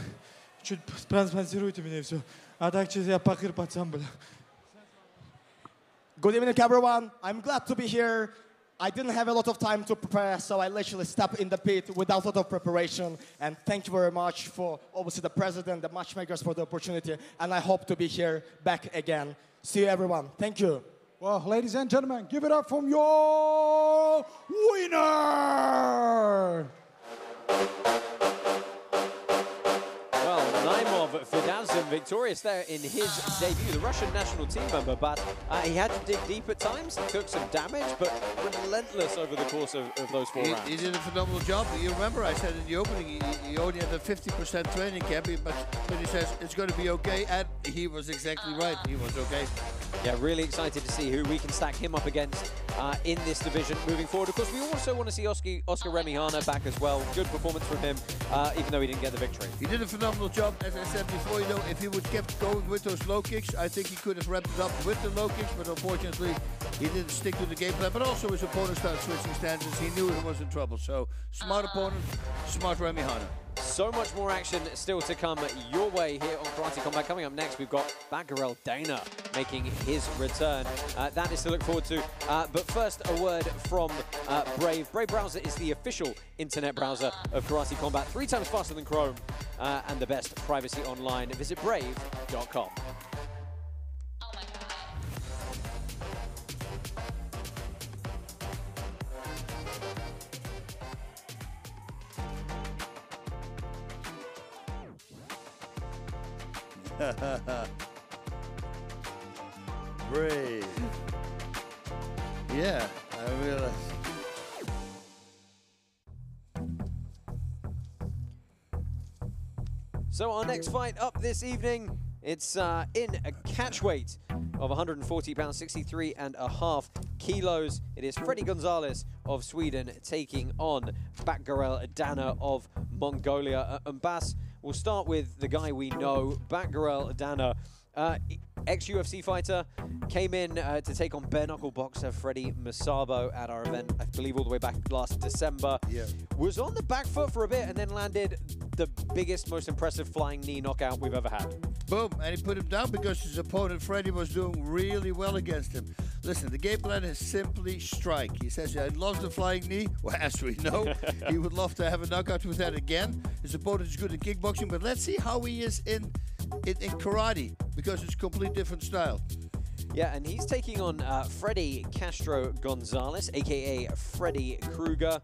чуть спонсируйте меня и все. А так, честно, я пахир пацан, бля. Good evening, everyone. I'm glad to be here. I didn't have a lot of time to prepare, so I literally stepped in the pit without a lot of preparation. And thank you very much for, obviously, the president, the matchmakers for the opportunity. And I hope to be here back again. See you, everyone. Thank you. Well, ladies and gentlemen, give it up from your winner! Well, Naimov Fidazin victorious there in his debut, the Russian national team member, but he had to dig deep at times, he took some damage, but relentless over the course of those 4 rounds. He did a phenomenal job. You remember I said in the opening, he only had a 50% training camp, but he says it's going to be okay, and he was exactly right, he was okay. Yeah, really excited to see who we can stack him up against in this division moving forward. Of course, we also want to see Oscar Remihana back as well. Good performance from him, even though he didn't get the victory. He did a phenomenal job, as I said before. You know, if he would kept going with those low kicks, I think he could have wrapped it up with the low kicks, but unfortunately, he didn't stick to the game plan. But also, his opponent started switching stances. He knew he was in trouble. So, smart opponent, smart Remihana. So much more action still to come your way here on Karate Combat. Coming up next, we've got Batgirl Dana making his return. That is to look forward to. But first, a word from Brave. Brave Browser is the official internet browser of Karate Combat, 3 times faster than Chrome and the best privacy online. Visit brave.com. Brave. Yeah, I realize. So our next fight up this evening, it's in a catch weight of 140 pounds, 63.5 kilos. It is Freddy Gonzalez of Sweden taking on Batgirl Dana of Mongolia. And Bas, we'll start with the guy we know, Batgirl Dana. Ex-UFC fighter, came in to take on bare-knuckle boxer Freddy Masabo at our event, I believe all the way back last December. Yeah. Was on the back foot for a bit and then landed the biggest, most impressive flying knee knockout we've ever had. Boom, and he put him down because his opponent Freddy was doing really well against him. Listen, the game plan is simply strike. He says, I love the flying knee. Well, as we know, he would love to have a knockout with that again. His opponent is good in kickboxing, but let's see how he is in karate, because it's a completely different style. Yeah, and he's taking on Freddy Castro Gonzalez, a.k.a. Freddy Kruger.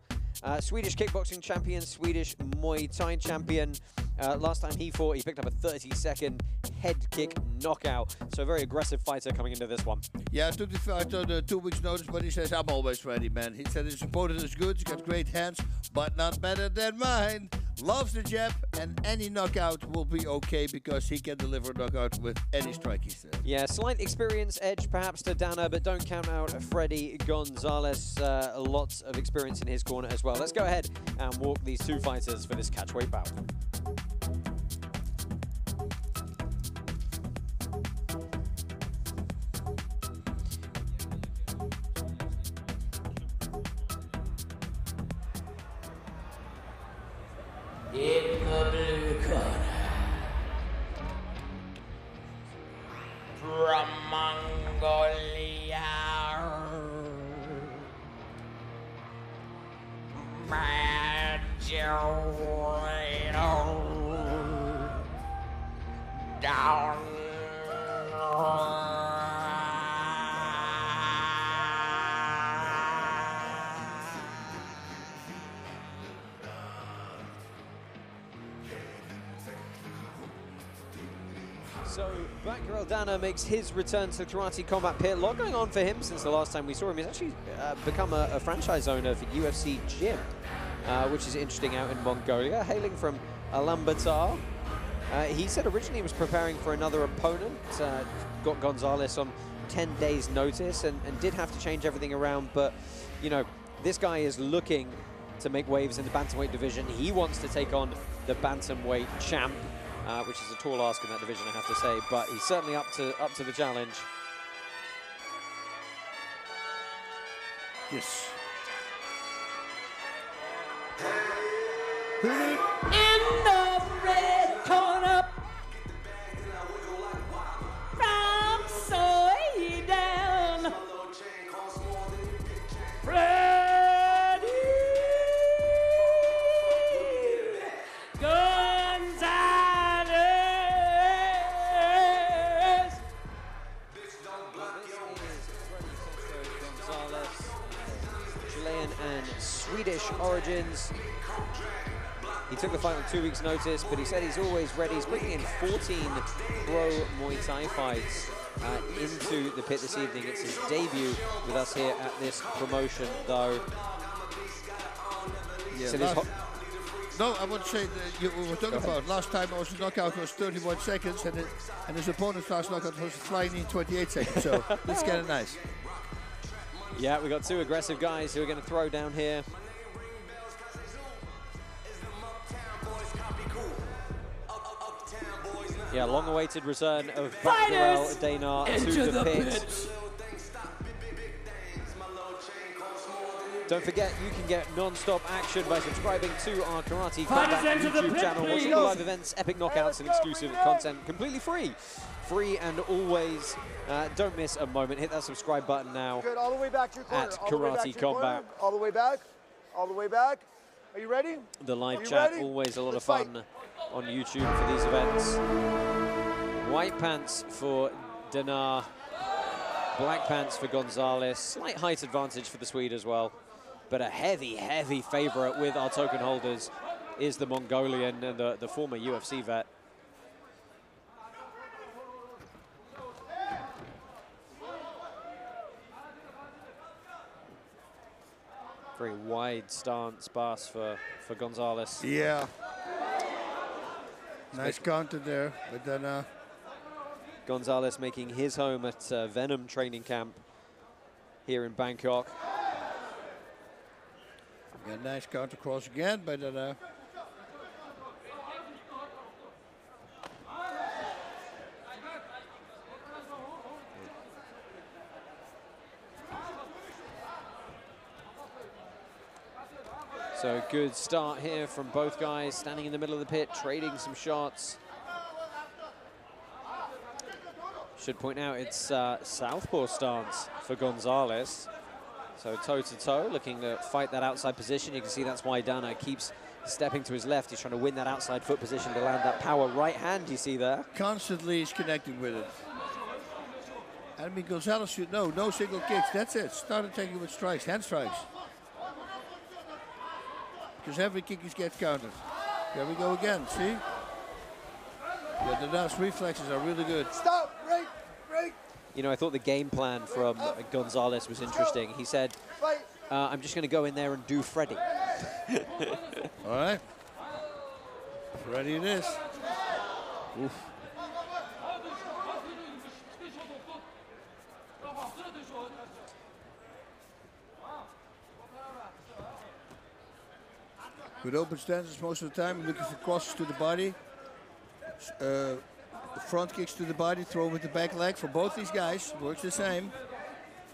Swedish kickboxing champion, Swedish Muay Thai champion. Last time he fought, he picked up a 30-second head kick knockout. So a very aggressive fighter coming into this one. Yeah, I took the fight on 2 weeks' notice, but he says, I'm always ready, man. He said his opponent is good, he's got great hands, but not better than mine. Loves the jab, and any knockout will be okay because he can deliver a knockout with any strike he says. Yeah, slight experience edge perhaps to Dana, but don't count out Freddy Gonzalez. Lots of experience in his corner as well. Let's go ahead and walk these 2 fighters for this catchweight bout. In the blue corner, from Mongolia, down. So Batgirl Dana makes his return to Karate Combat Pit. A lot going on for him since the last time we saw him. He's actually become a franchise owner for UFC Gym, which is interesting out in Mongolia. Hailing from Ulaanbaatar, He said originally he was preparing for another opponent, got Gonzalez on 10 days notice and did have to change everything around, but you know, this guy is looking to make waves in the bantamweight division. He wants to take on the bantamweight champ, which is a tall ask in that division, I have to say, but he's certainly up to the challenge. Yes. In the red corner, from Sweden, Freddie Gonzalez. Chilean and Swedish origins. He took the fight on 2 weeks' notice, but he said he's always ready. He's bringing in 14 pro Muay Thai fights into the pit this evening. It's his debut with us here at this promotion, though. Yeah, So no, I want to say that we were talking about last time his knockout was 31 seconds, and his opponent's last knockout was flying in 28 seconds. So that's kind of nice. Yeah, we got two aggressive guys who are going to throw down here. Yeah, long-awaited return of Bakirel Danar to the pit. Don't forget, you can get non-stop action by subscribing to our Karate Combat YouTube channel, watching the live events, epic knockouts, and exclusive content completely free. Free and always. Don't miss a moment. Hit that subscribe button now. Good, all the way back to your corner. At Karate Combat. All the way back. All the way back. Are you ready? The live chat, ready? always a lot Let's of fun on YouTube for these events. White pants for Danar, black pants for Gonzalez. Slight height advantage for the Swede as well. But a heavy, heavy favorite with our token holders is the Mongolian and the former UFC vet. Very wide stance pass for Gonzalez. Yeah. Nice counter there, but then Gonzalez making his home at Venom training camp here in Bangkok. Yeah, nice counter cross again, but then So good start here from both guys, standing in the middle of the pit, trading some shots. Should point out it's southpaw stance for Gonzalez. So toe-to-toe, looking to fight that outside position. You can see that's why Dana keeps stepping to his left. He's trying to win that outside foot position to land that power right hand you see there. constantly he's connecting with it. I mean, Gonzalez should know, no single kicks, that's it. Start attacking with strikes, hand strikes. Because every kick he gets countered. There we go again, see? Yeah, Danar's reflexes are really good. Stop, break, break. You know, I thought the game plan from Gonzalez was interesting. He said, I'm just going to go in there and do Freddy. All right. Freddy it is. Oof. With open stances most of the time, looking for crosses to the body. Front kicks to the body, throw with the back leg for both these guys. Works the same.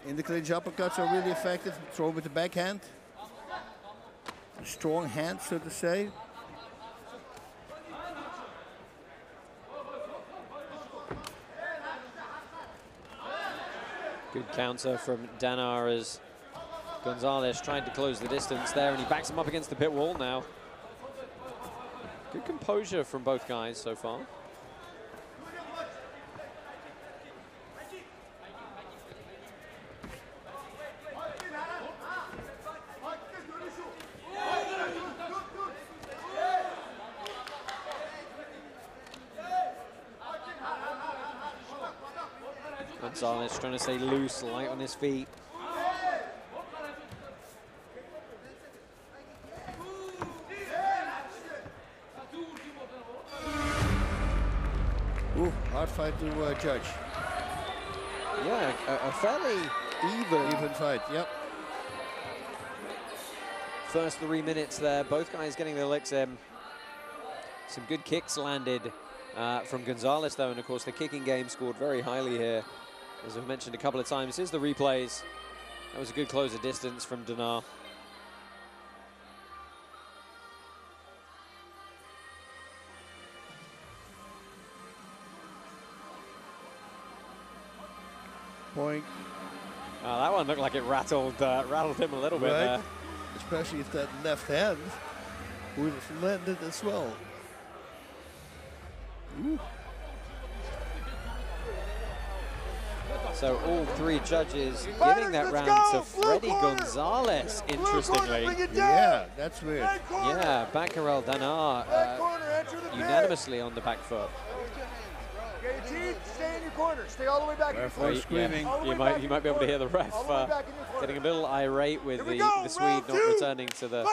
In the clinch, uppercuts are really effective. Throw with the backhand. Strong hand, so to say. Good counter from Danar as Gonzalez trying to close the distance there, and he backs him up against the pit wall now. Good composure from both guys so far. Gonzalez trying to stay loose, light on his feet. fight to judge. Yeah, a fairly even fight. Yep. First 3 minutes there, both guys getting their licks in. Some good kicks landed from Gonzalez, though, and of course the kicking game scored very highly here. As I've mentioned a couple of times, here's the replays. That was a good closer distance from Dinar. Boink. Oh, that one looked like it rattled him a little bit there. Especially if that left hand would have landed as well. Ooh. So all three judges giving that round to Freddy Gonzalez, interestingly. Yeah, that's weird. Yeah, Baccarel Danar unanimously on the back foot. Get your teeth, stay in your corner, stay all the way back in your corner. Screaming. You might be able to hear the ref getting a little irate with the Swede not returning to the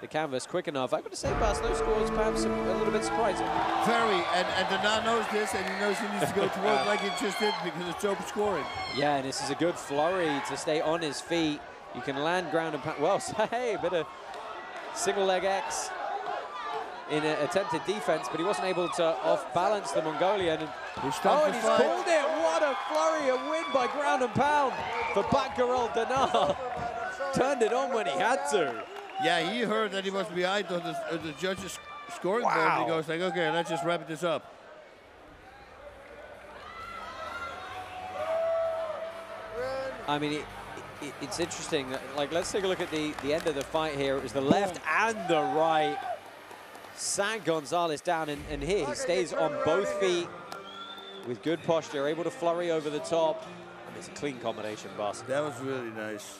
canvas quick enough. I've got to say, Bas, those scores perhaps a little bit surprising. Very, and Danar knows this, and he knows he needs to go to work like he just did because it's open scoring. Yeah, and this is a good flurry to stay on his feet. You can land ground and pound. Well, hey, a bit of single leg X in an attempted defense, but he wasn't able to off-balance the Mongolian. And he's called it. What a flurry, a win by ground and pound for Baccarel Danar. Turned it on when he had to. Yeah, he heard that he was behind on the judges' scoring board, and he goes like, okay, let's just wrap this up. I mean, it's interesting. Like, let's take a look at the end of the fight here. It was the left and the right. Sank Gonzalez down, and here he stays on both feet with good posture, able to flurry over the top. And it's a clean combination, Bas. That was really nice.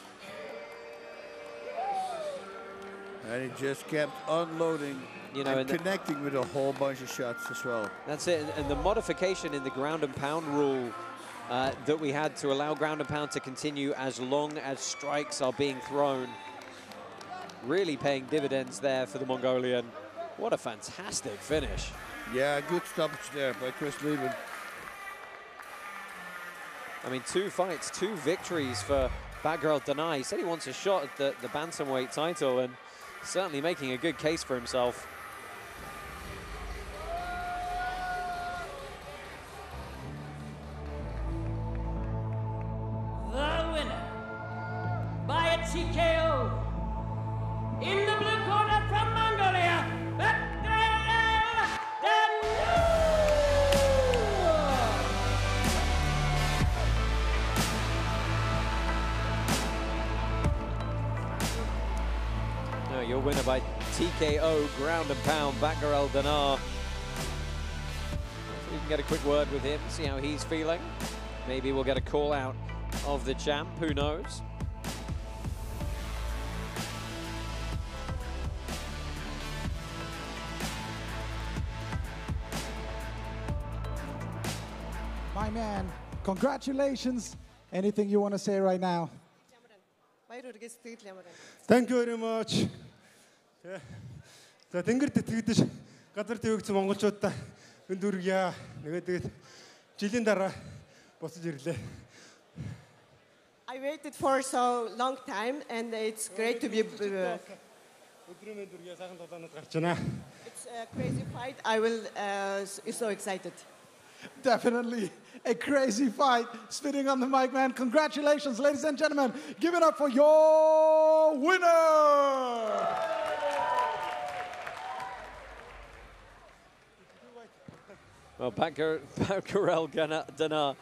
And he just kept unloading, and connecting with a whole bunch of shots as well. That's it, and the modification in the ground and pound rule that we had to allow ground and pound to continue as long as strikes are being thrown, really paying dividends there for the Mongolian. What a fantastic finish. Yeah, good stoppage there by Chris Lieben. I mean, 2 fights, 2 victories for Baccarel Danar. He said he wants a shot at the bantamweight title, and certainly making a good case for himself. The winner by a TKO in the blue corner from Mongolia, Baccarel Danar. No, your winner by TKO, ground and pound, Baccarel Danar. We can get a quick word with him, see how he's feeling. Maybe we'll get a call out of the champ, who knows? My man, congratulations. Anything you want to say right now? Thank you very much. За тэнгэр тэтгэдэж газар дэвэгцэн монголчуудаа өндөргийа. Тэгээд жилийн дараа босож ирлээ. I waited for so long time, and it's great to be. It's a crazy fight. I will. So excited. Definitely a crazy fight. Spitting on the mic, man. Congratulations, ladies and gentlemen. Give it up for your winner. Well, Baccarel Danar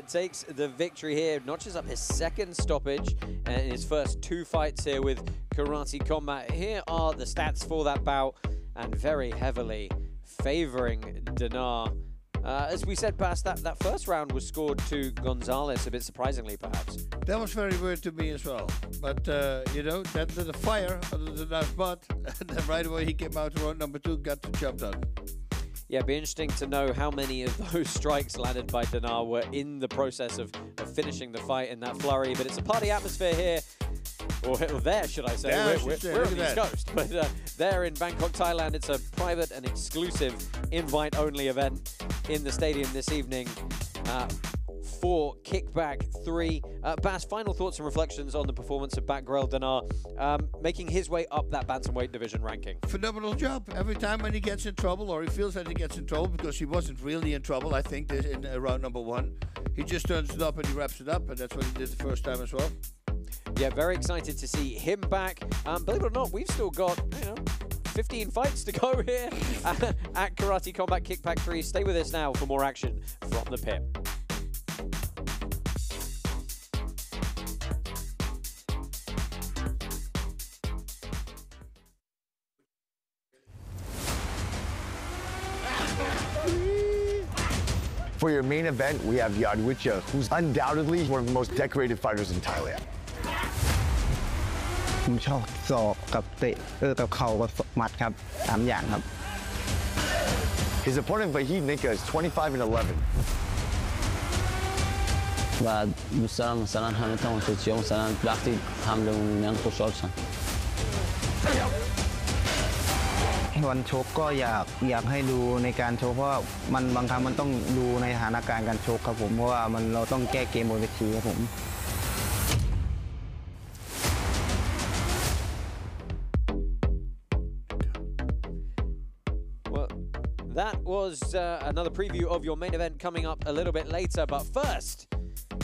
takes the victory here, notches up his second stoppage in his first 2 fights here with Karate Combat. Here are the stats for that bout, and very heavily favoring Danar. As we said, Bas, that first round was scored to Gonzalez, a bit surprisingly, perhaps. That was very weird to me as well. But, that lit a fire under Danar's butt, and then right away he came out to round number 2, got the job done. Yeah, it'd be interesting to know how many of those strikes landed by Danar were in the process of finishing the fight in that flurry. But it's a party atmosphere here, or there, should I say. Yeah, we're on the East Coast, but there in Bangkok, Thailand, it's a private and exclusive invite-only event. in the stadium this evening for Kickback 3. Bas, final thoughts and reflections on the performance of Batgrel Danar, making his way up that bantamweight division ranking. Phenomenal job. Every time when he gets in trouble, or he feels that he gets in trouble, because he wasn't really in trouble, I think, in round number 1, he just turns it up and he wraps it up, and that's what he did the first time as well. Yeah, very excited to see him back. Believe it or not, we've still got, 15 fights to go here at Karate Combat Kickback 3. Stay with us now for more action from the pit. For your main event, we have Yodwicha, who's undoubtedly one of the most decorated fighters in Thailand. ผมชอบศอกกับเตะกับเข่ากับหมัดครับ3 อย่างครับ His opponent Vahid Nikkah is 25 and 11. و دوست دارم مثلا همه تماشاگرها مثلا وقتی حملمون میبینن خوشحال شن วันชกก็อยากให้ดูในการชกเพราะว่ามันบางครั้งมันต้องดูในสถานการณ์การชกครับผมเพราะว่าเราต้องแก้เกมบนเวทีครับผม That was another preview of your main event coming up a little bit later, but first,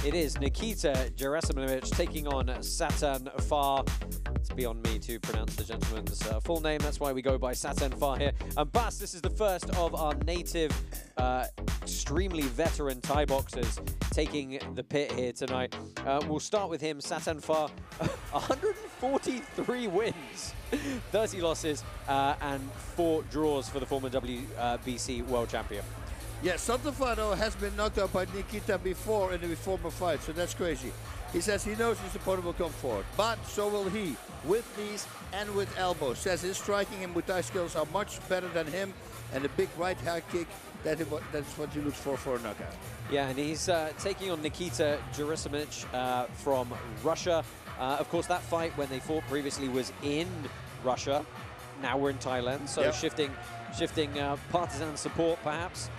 it is Nikita Jeerawat taking on Satan Far. It's beyond me to pronounce the gentleman's full name, that's why we go by Satan Far here. And Bas, this is the first of our native, extremely veteran Thai boxers taking the pit here tonight. We'll start with him, Satan Far, 143 wins, 30 losses, and 4 draws for the former WBC world champion. Yes, Santidongsakun has been knocked out by Nikita before in the former fight, so that's crazy. He says he knows his opponent will come forward, but so will he, with knees and with elbows. Says his striking and Muay Thai skills are much better than him, and a big right high kick, that's what he looks for a knockout. Yeah, and he's taking on Nikita Jeerawat from Russia. Of course, that fight when they fought previously was in Russia. Now we're in Thailand, so yep. shifting partisan support perhaps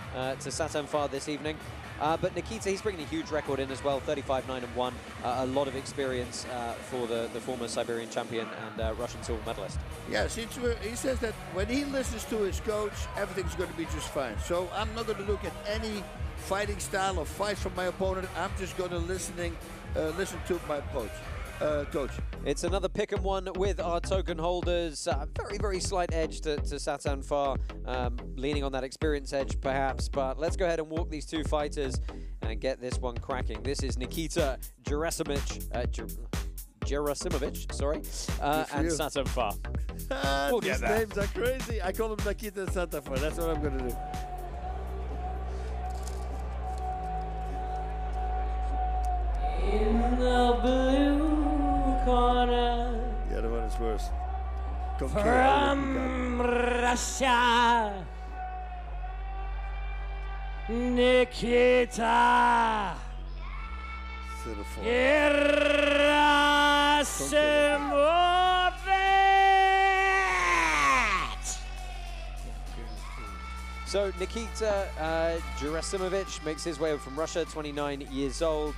to Satan Far this evening. But Nikita, he's bringing a huge record in as well, 35-9-1. A lot of experience for the former Siberian champion and Russian silver medalist. Yes, he says that when he listens to his coach, everything's going to be just fine. So I'm not going to look at any fighting style or fight from my opponent. I'm just going to listen to my coach. It's another pick and one with our token holders. Very, very slight edge to Satan Far, leaning on that experience edge perhaps. But let's go ahead and walk these two fighters and get this one cracking. This is Nikita Jeerawat, sorry, and Satan Far. We'll get These that. names are crazy. I call him Nikita and Satan Far. That's what I'm going to do. In the blue corner. The other one is worse. From Russia, Nikita Jeerawat. So Nikita Jeerawat makes his way over from Russia, 29 years old.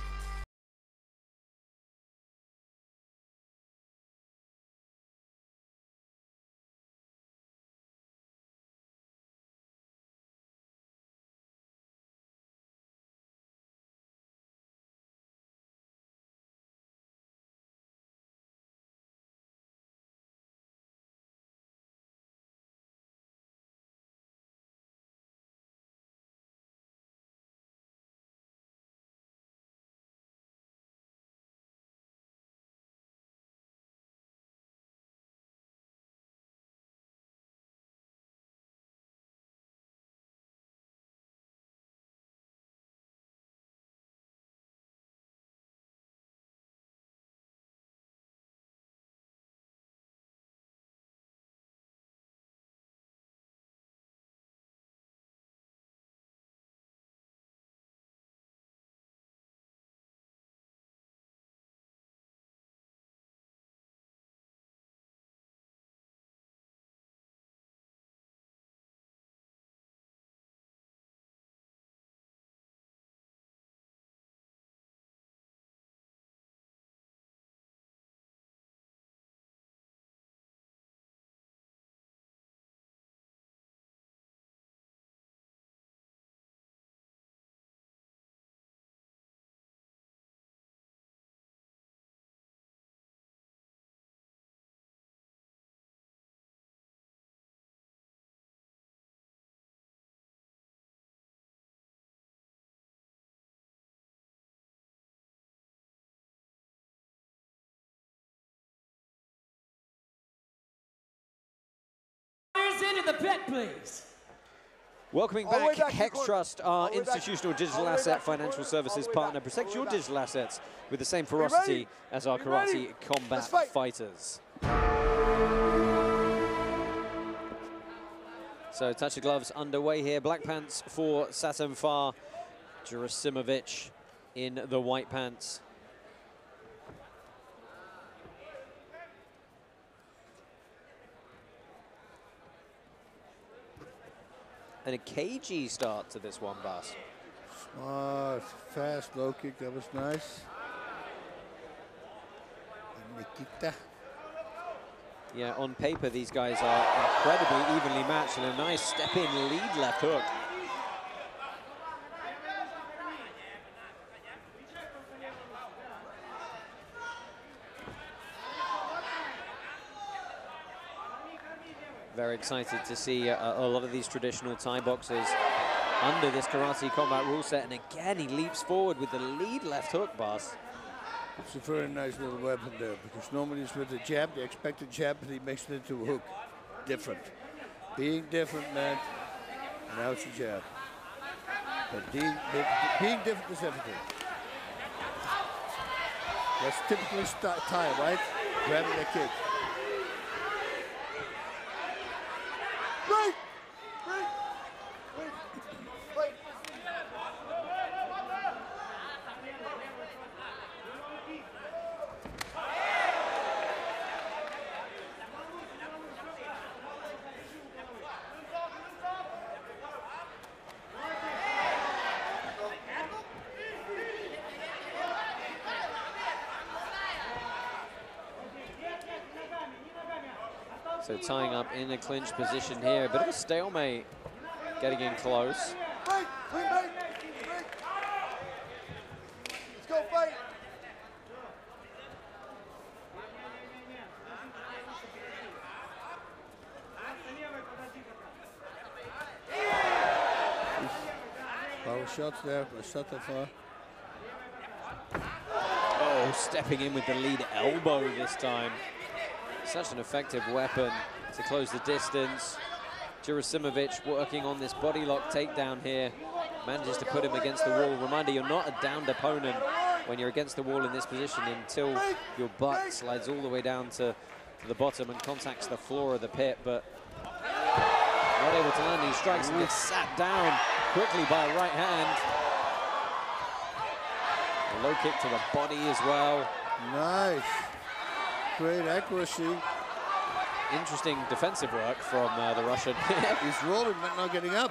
boys into the pit, please. Welcoming back Hex Trust, our institutional digital asset financial services partner. Protect your digital assets with the same ferocity as our karate combat fighters. So touch of gloves underway here. Black pants for Satemfar. Jeerawat in the white pants. And a cagey start to this one, Bas. Smart, fast, low kick, that was nice. And Nikkah. Yeah, on paper, these guys are incredibly evenly matched, and a nice step-in lead left hook. Very excited to see a lot of these traditional Thai boxers under this karate combat rule set. And again, he leaps forward with the lead left hook, Bas. It's a very nice little weapon there, because normally it's with the jab, the expected jab, but he makes it into a hook. Different. Being different, man. And now it's a jab. But being different is everything. That's typically Thai, right? Grabbing a kick. Break! So tying up in a clinch position here. A bit of a stalemate getting in close. Break! Clean break! Break! Let's go fight! Power shots there by Satiev. Oh, stepping in with the lead elbow this time. Such an effective weapon to close the distance. Jeerawat working on this body lock takedown here. Manages to put him against the wall. Reminder, you're not a downed opponent when you're against the wall in this position until your butt slides all the way down to the bottom and contacts the floor of the pit, but not able to land these strikes and gets sat down quickly by a right hand. A low kick to the body as well. Nice. Great accuracy. Interesting defensive work from the Russian. He's rolling but not getting up.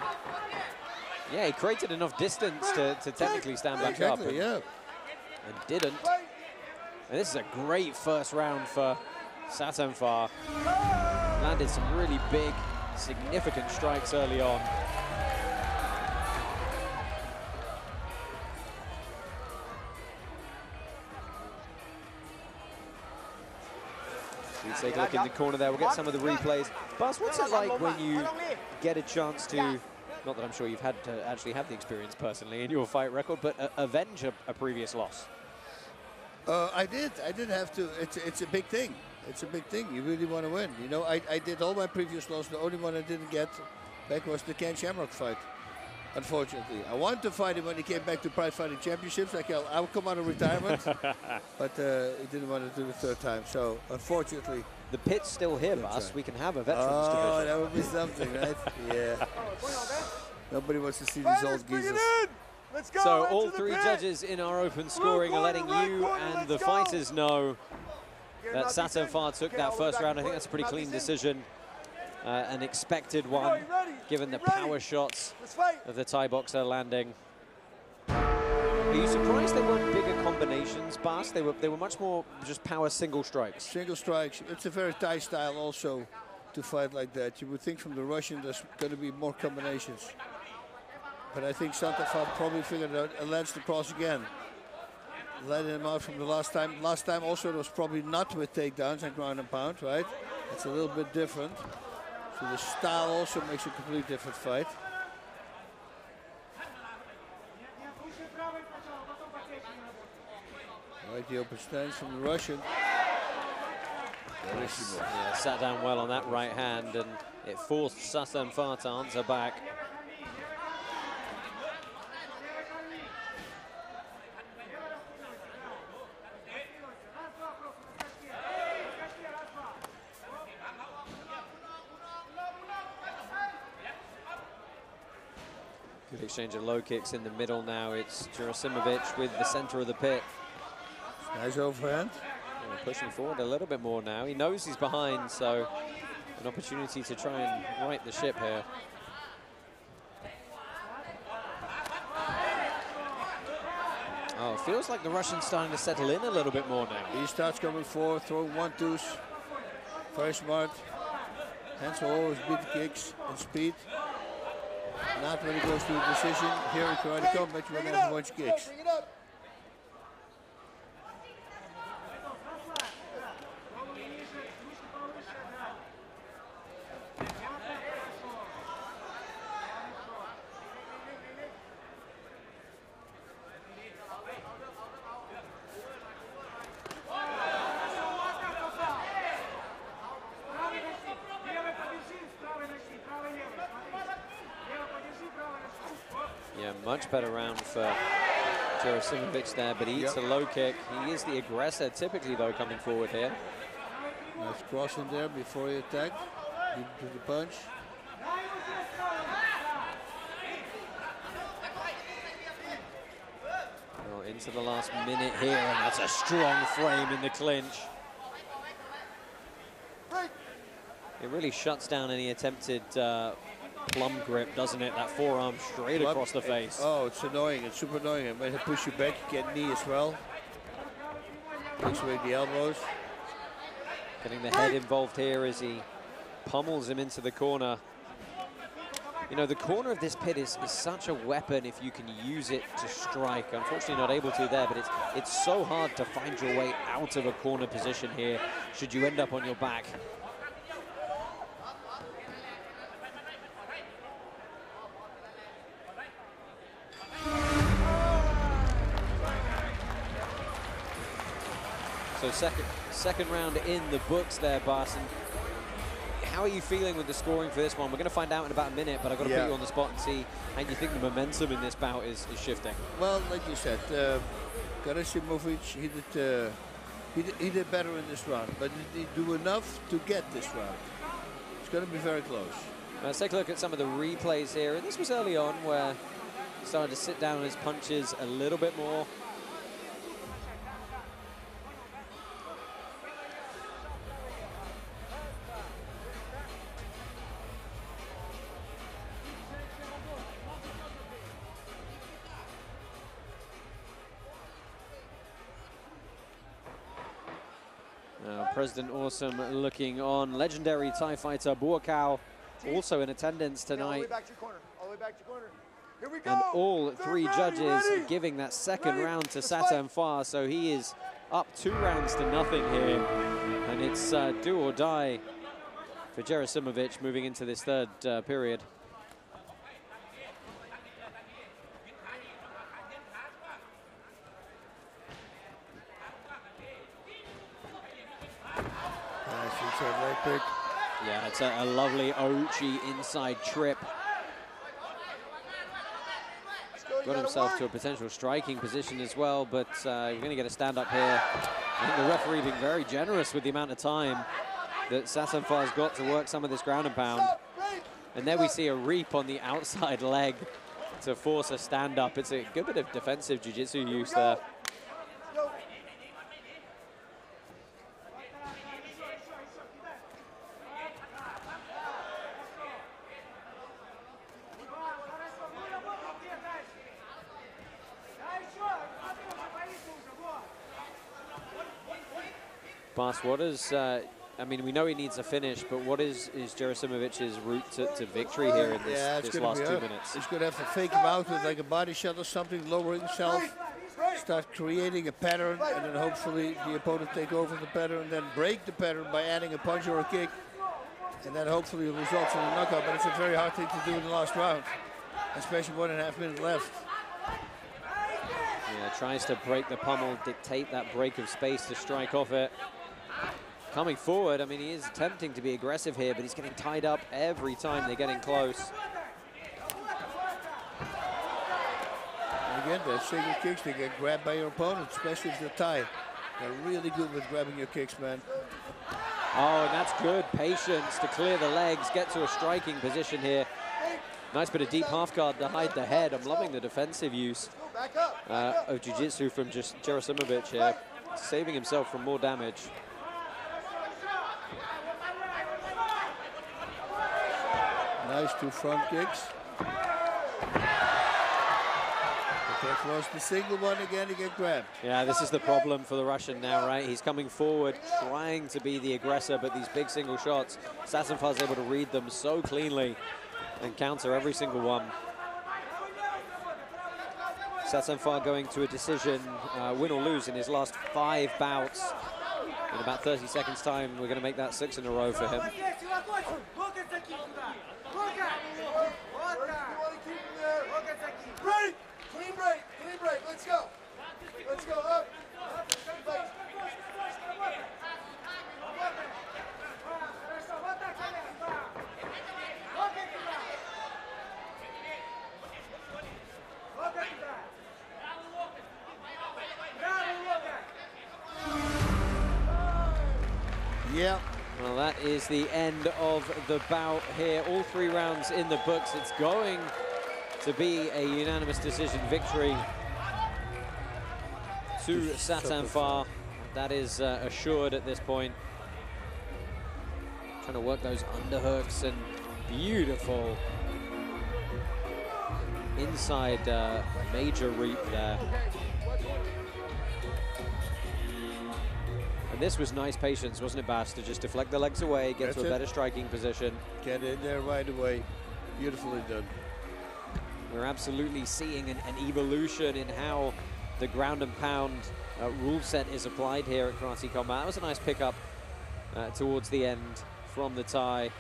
Yeah, he created enough distance to technically stand back up. And, yeah. And didn't. And this is a great first round for Satemfar. Landed some really big, significant strikes early on. Take a look in the corner there. We'll get some of the replays. Bas, what's it like when you get a chance to, not that I'm sure you've had to actually have the experience personally in your fight record, but avenge a previous loss? I did have to. It's a big thing. It's a big thing. You really want to win. You know, I did all my previous losses. The only one I didn't get back was the Ken Shamrock fight. Unfortunately, I wanted to fight him when he came back to Pride Fighting Championships. Like I would come out of retirement, but he didn't want to do the third time. So unfortunately, the pit's still here, Bas. We can have a veterans division. Oh, that would be something, right? Yeah. Nobody wants to see these old geezers. Let's go. So all three judges in our open scoring are letting you and the fighters know that Satemfar took that first round. I think that's a pretty clean decision. An expected one, given the power shots of the Thai boxer landing. Are you surprised they weren't bigger combinations, Bas? They were much more just power single strikes. Single strikes. It's a very Thai style also to fight like that. You would think from the Russian there's going to be more combinations. But I think Satemfar probably figured it out and lands the cross again. Letting him out from the last time. Last time also it was probably not with takedowns and ground and pound, right? It's a little bit different. So the style also makes a completely different fight. Right, the open stance from the Russian. Yeah, sat down well on that right hand, and It forced Sitsongpeenong to answer back. Good exchange of low kicks in the middle now. It's Jeerawat with the center of the pit. Nice overhand. Yeah, pushing forward a little bit more now. He knows he's behind, so an opportunity to try and right the ship here. Oh, it feels like the Russian's starting to settle in a little bit more now. He starts coming forward, throwing 1-2s. Very smart. Hands will always beat the kicks and speed. Not when he goes to a decision. Here in Karate Combat, you will have a bunch of kicks. Much better round for Jeerawat there, but he eats a low kick. He is the aggressor typically, though, coming forward here. Nice cross in there before he attacked. He did the punch. Well, into the last minute here, and that's a strong frame in the clinch. It really shuts down any attempted plum grip, doesn't it? That forearm straight across the face. Oh, it's annoying. It's super annoying. And when he push you back, you get knee as well. Takes away the elbows. Getting the head involved here as he pummels him into the corner. You know, the corner of this pit is such a weapon if you can use it to strike. Unfortunately not able to there, but it's so hard to find your way out of a corner position here should you end up on your back. So second round in the books there, Bas. And how are you feeling with the scoring for this one? We're going to find out in about a minute, but I've got to put you on the spot and see how you think the momentum in this bout is shifting. Well, like you said, Kazimba, he did better in this round, but did he do enough to get this round? It's going to be very close. Let's take a look at some of the replays here. And this was early on where he started to sit down his punches a little bit more. President Awesome looking on. Legendary Thai fighter Boonyok also in attendance tonight. All the way back to your corner. All the way back to your corner. Here we go. And all three round, judges giving that second round to Sitsongpeenong. So he is up 2 rounds to nothing here. And it's do or die for Jeerawat moving into this third period. Yeah, it's a lovely Ochi inside trip. Got himself to a potential striking position as well, but we're going to get a stand-up here. I think the referee being very generous with the amount of time that Sitsongpeenong's got to work some of this ground and pound. And there we see a reap on the outside leg to force a stand-up. It's a good bit of defensive jiu-jitsu use there. Bas, what is, I mean, we know he needs a finish, but what is Jeerawat's route to victory here in this last 2 minutes? He's going to have to fake him out with like a body shot or something, lower himself, start creating a pattern, and then hopefully the opponent take over the pattern, and then break the pattern by adding a punch or a kick, and then hopefully it results in a knockout. But it's a very hard thing to do in the last round, especially 1.5 minutes left. Yeah, tries to break the pummel, dictate that break of space to strike off it. coming forward. I mean, he is attempting to be aggressive here, but he's getting tied up every time they're getting close. And again, the single kicks, they get grabbed by your opponent, especially if they're tied. They're really good with grabbing your kicks, man. Oh, and that's good patience to clear the legs, get to a striking position here. Nice bit of deep half guard to hide the head. I'm loving the defensive use of jiu-jitsu from just Jeerawat here, saving himself from more damage. Nice 2 front kicks. That was the single one again to get grabbed. Yeah, this is the problem for the Russian now, right? He's coming forward, trying to be the aggressor, but these big single shots, Satsanfar's able to read them so cleanly and counter every single one. Satsanfar going to a decision, win or lose in his last 5 bouts. In about 30 seconds time, we're going to make that 6 in a row for him. Break! Clean break, let's go. Let's go, up. Yeah. Well, that is the end of the bout here. All 3 rounds in the books. It's going to be a unanimous decision victory to Satsanfar. That is assured at this point. Trying to work those underhooks and beautiful inside major reap there. And this was nice patience, wasn't it, Bas, to just deflect the legs away, get to a better striking position. Get in there right away. Beautifully done. We're absolutely seeing an evolution in how the ground and pound rule set is applied here at Karate Combat. That was a nice pickup towards the end from the Thai.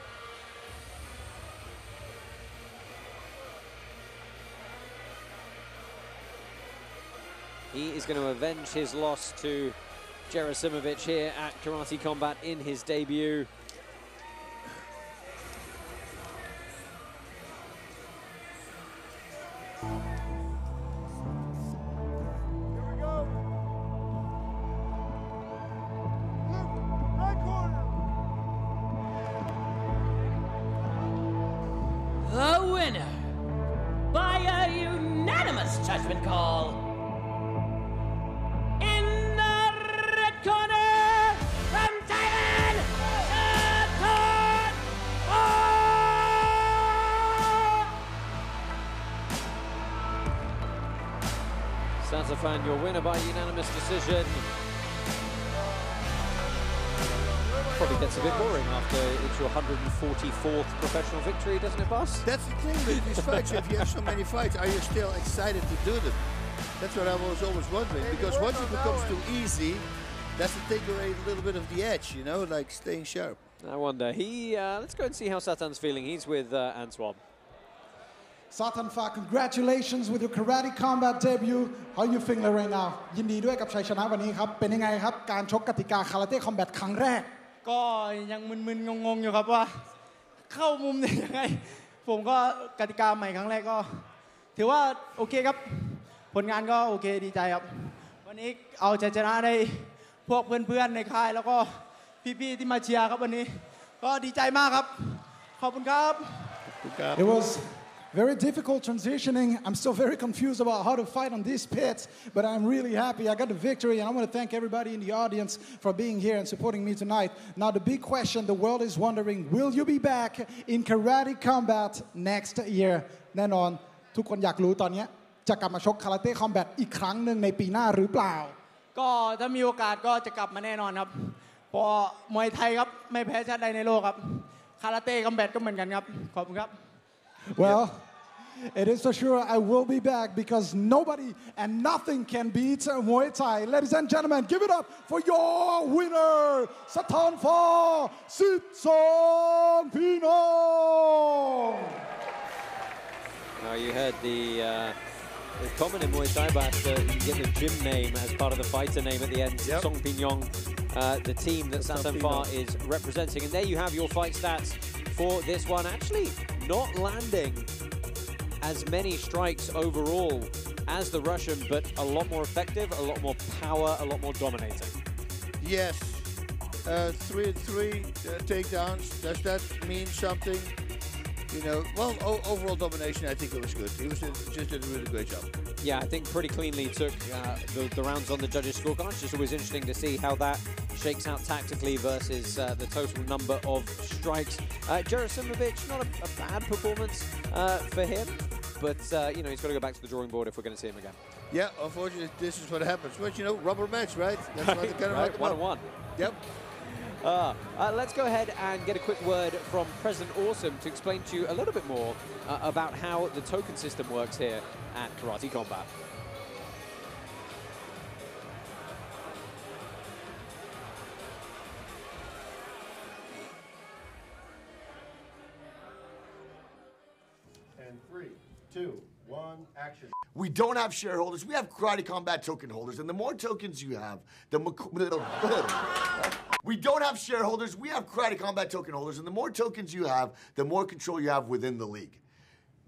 He is going to avenge his loss to Jeerawat here at Karate Combat in his debut. The winner, by a unanimous judgment call, in the red corner, from Thailand, Satsanfar, your winner by unanimous decision. Probably gets a bit boring after it's your 144th professional victory, doesn't it, Bas? That's the thing with these fights. If you have so many fights, are you still excited to do them? That's what I was always wondering. Because once it becomes too easy, does it take away a little bit of the edge, you know, like staying sharp? I wonder. Let's go and see how Satan's feeling. He's with Antoine. Satsanfar, congratulations with your Karate Combat debut. How are you feeling right now? ยินดีด้วยกับชัยชนะวันนี้ครับ เป็นยังไงครับการชกกติกา Karate Combat ครั้งแรก ก็ยังมึนๆงงๆอยู่ครับว่าเข้ามุมได้ยังไงผมก็กติกาใหม่ครั้งแรกก็ถือว่าโอเคครับผลงานก็โอเคดีใจครับวันนี้เอาชัยชนะได้พวกเพื่อนๆในค่ายแล้วก็พี่ๆที่มาเชียร์ครับวันนี้ก็ดีใจมากครับขอบคุณครับ It was very difficult transitioning. I'm still very confused about how to fight on these pits, but I'm really happy I got the victory, and I want to thank everybody in the audience for being here and supporting me tonight. Now, the big question the world is wondering, will you be back in Karate Combat next year? แน่นอนทุกคนอยากรู้ตอนนี้จะกลับมาชก Karate Combat อีกครั้งหนึ่งในปีหน้าหรือเปล่า ก็ถ้ามีโอกาสก็จะกลับมาแน่นอนครับเพราะมวยไทยครับไม่แพ้ชาติใดในโลกครับคาราเต้คอมแบทก็เหมือนกันครับขอบคุณครับ Well, it is for sure I will be back because nobody and nothing can beat Muay Thai. Ladies and gentlemen, give it up for your winner, Satsanfar Sitsongpeenong. Now you heard it's common in Muay Thai, but you get the gym name as part of the fighter name at the end. Sitsongpeenong the team that Sasanfar is representing. And there you have your fight stats for this one. Actually, not landing as many strikes overall as the Russian, but a lot more effective, a lot more power, a lot more dominating. Yes. 3 and 3 takedowns. Does that mean something? You know, well, overall domination, I think it was good. He just did a really great job. Yeah, I think pretty cleanly took the rounds on the judges' scorecards. Just always interesting to see how that shakes out tactically versus the total number of strikes. Jeerawat, not a bad performance for him, but you know, he's got to go back to the drawing board if we're going to see him again. Yeah, unfortunately, this is what happens. But you know, rubber match, right? That's what they kind of right, 1-1. Yep. Let's go ahead and get a quick word from President Awesome to explain to you a little bit more about how the token system works here at Karate Combat. And 3, 2, 1, action. We don't have shareholders, we have Karate Combat token holders, and the more tokens you have, the more... We don't have shareholders, we have Karate Combat token holders, and the more tokens you have, the more control you have within the league.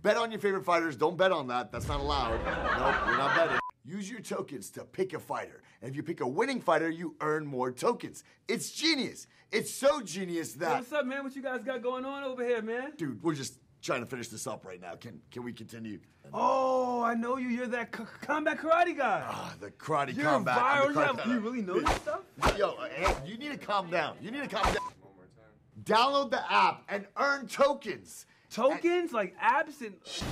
Bet on your favorite fighters, don't bet on that, that's not allowed. Nope, you're not betting. Use your tokens to pick a fighter, and if you pick a winning fighter, you earn more tokens. It's genius. It's so genius that... What's up, man? What you guys got going on over here, man? Dude, we're just trying to finish this up right now. Can we continue? Oh, I know you. You're that combat karate guy. Ah, the karate You're combat. viral. You really know this stuff? Yo, hey, you need to calm down. You need to calm down. Download the app and earn tokens. Tokens? Like apps and... Yeah,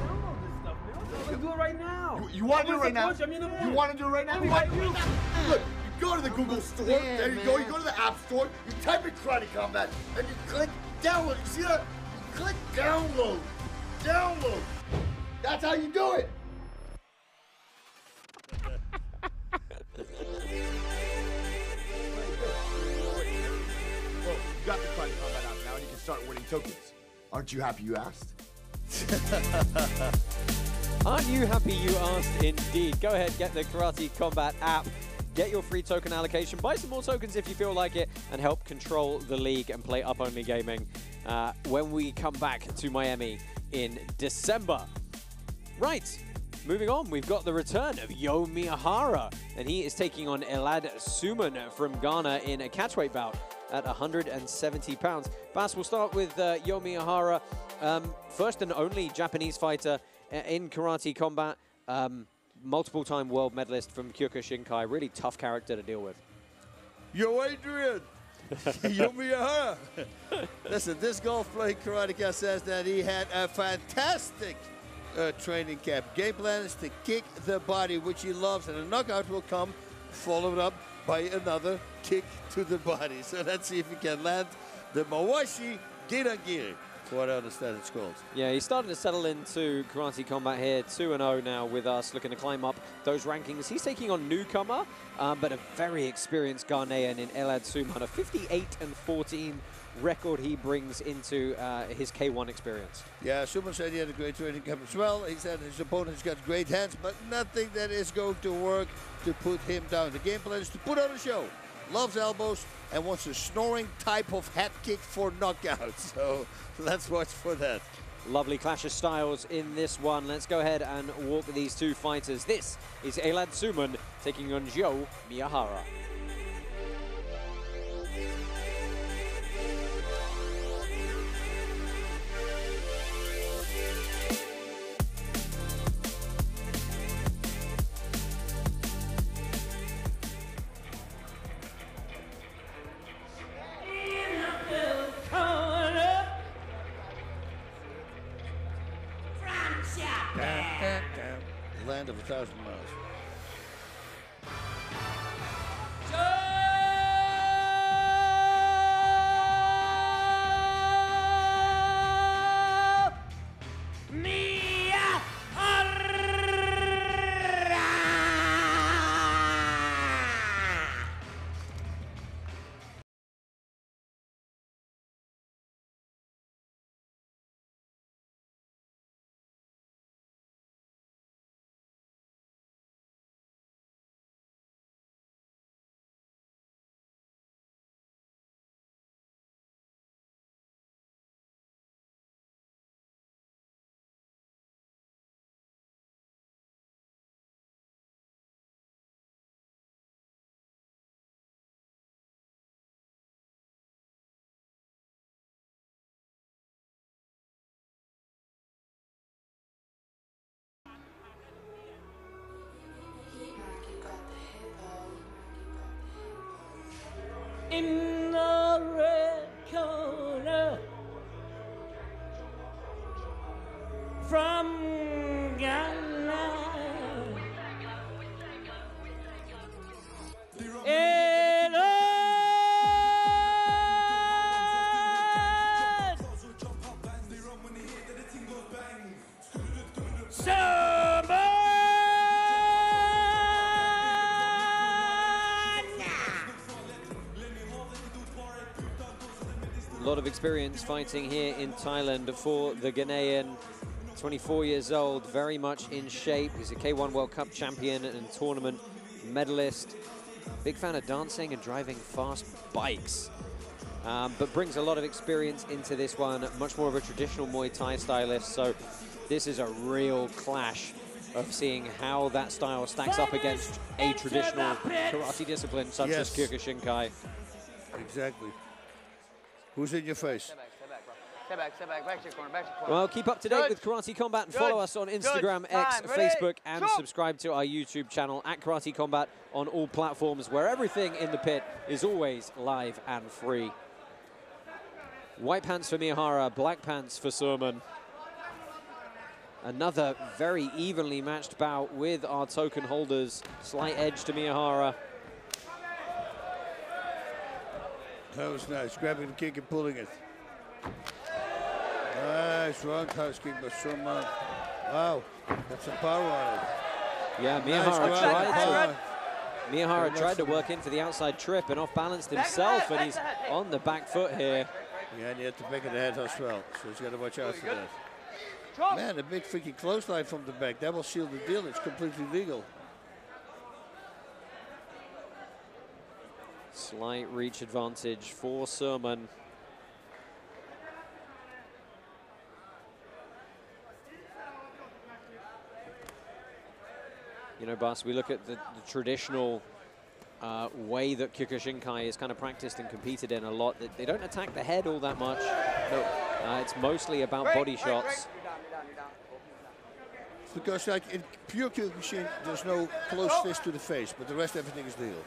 download this stuff, man. Let's do it right now. You want to do it right now? You want to do it right now? Look, you go to the Google store. There you go. You go to the App Store. You type in Karate Combat, and you click download. You see that? You click download. Download. That's how you do it. Well, you got the Karate Combat app now, and you can start winning tokens. Aren't you happy you asked? Aren't you happy you asked? Indeed. Go ahead, get the Karate Combat app, get your free token allocation, buy some more tokens if you feel like it, and help control the league and play up-only gaming when we come back to Miami in December. Right, moving on, we've got the return of Yo Miyahara, and he is taking on Elad Suman from Ghana in a catchweight bout at 170 pounds. Bas, we'll start with Yo Miyahara, first and only Japanese fighter in Karate Combat, multiple-time world medalist from Kyokushinkai, really tough character to deal with. Yo, Adrian! Yo Miyahara! Listen, this golf-playing karateka says that he had a fantastic training camp. Game plan is to kick the body, which he loves, and a knockout will come, followed up by another kick to the body. So let's see if he can land the Mawashi Girangiri, for what I understand it's called. Yeah, he's starting to settle into Karate Combat here, 2-0 now with us, looking to climb up those rankings. He's taking on newcomer, but a very experienced Ghanaian in Elad Suman, a 58-14 record he brings into his K1 experience. Yeah, Suman said he had a great training camp as well. He said his opponent's got great hands, but nothing that is going to work to put him down. The game plan is to put on a show. Loves elbows and wants a snoring type of head kick for knockout. So let's watch for that. Lovely clash of styles in this one. Let's go ahead and walk these two fighters. This is Elad Suman taking on Yo Miyahara. Land of 1,000 miles. In the red corner, from Ghana, A lot of experience fighting here in Thailand for the Ghanaian. 24 years old, very much in shape. He's a K1 World Cup champion and tournament medalist. Big fan of dancing and driving fast bikes. But brings a lot of experience into this one. Much more of a traditional Muay Thai stylist. So this is a real clash of seeing how that style stacks up against a traditional karate discipline such as Kyokushinkai. Exactly. Who's in your face? Step back, back to your corner, back to your corner. Well, keep up to date with Karate Combat and follow us on Instagram, X, Facebook, and subscribe to our YouTube channel at Karate Combat on all platforms, where everything in the pit is always live and free. White pants for Miyahara, black pants for Surman. Another very evenly matched bout with our token holders. Slight edge to Miyahara. That was nice, grabbing the kick and pulling it. Nice roundhouse kick by Surman. Wow, that's some power on it. Yeah, Miyahara tried to work into the outside trip and off-balanced himself, and he's on the back foot here. Yeah, and he had the back of the head as well, so he's got to watch out for that. Man, a big freaking clothesline from the back. That will seal the deal. It's completely legal. Slight reach advantage for Surman. You know, Bas, we look at the traditional way that Kyokushinkai is kind of practiced and competed in a lot. They don't attack the head all that much. No, it's mostly about body shots. Because like in pure Kyokushin, there's no close fist to the face, but the rest everything is legal.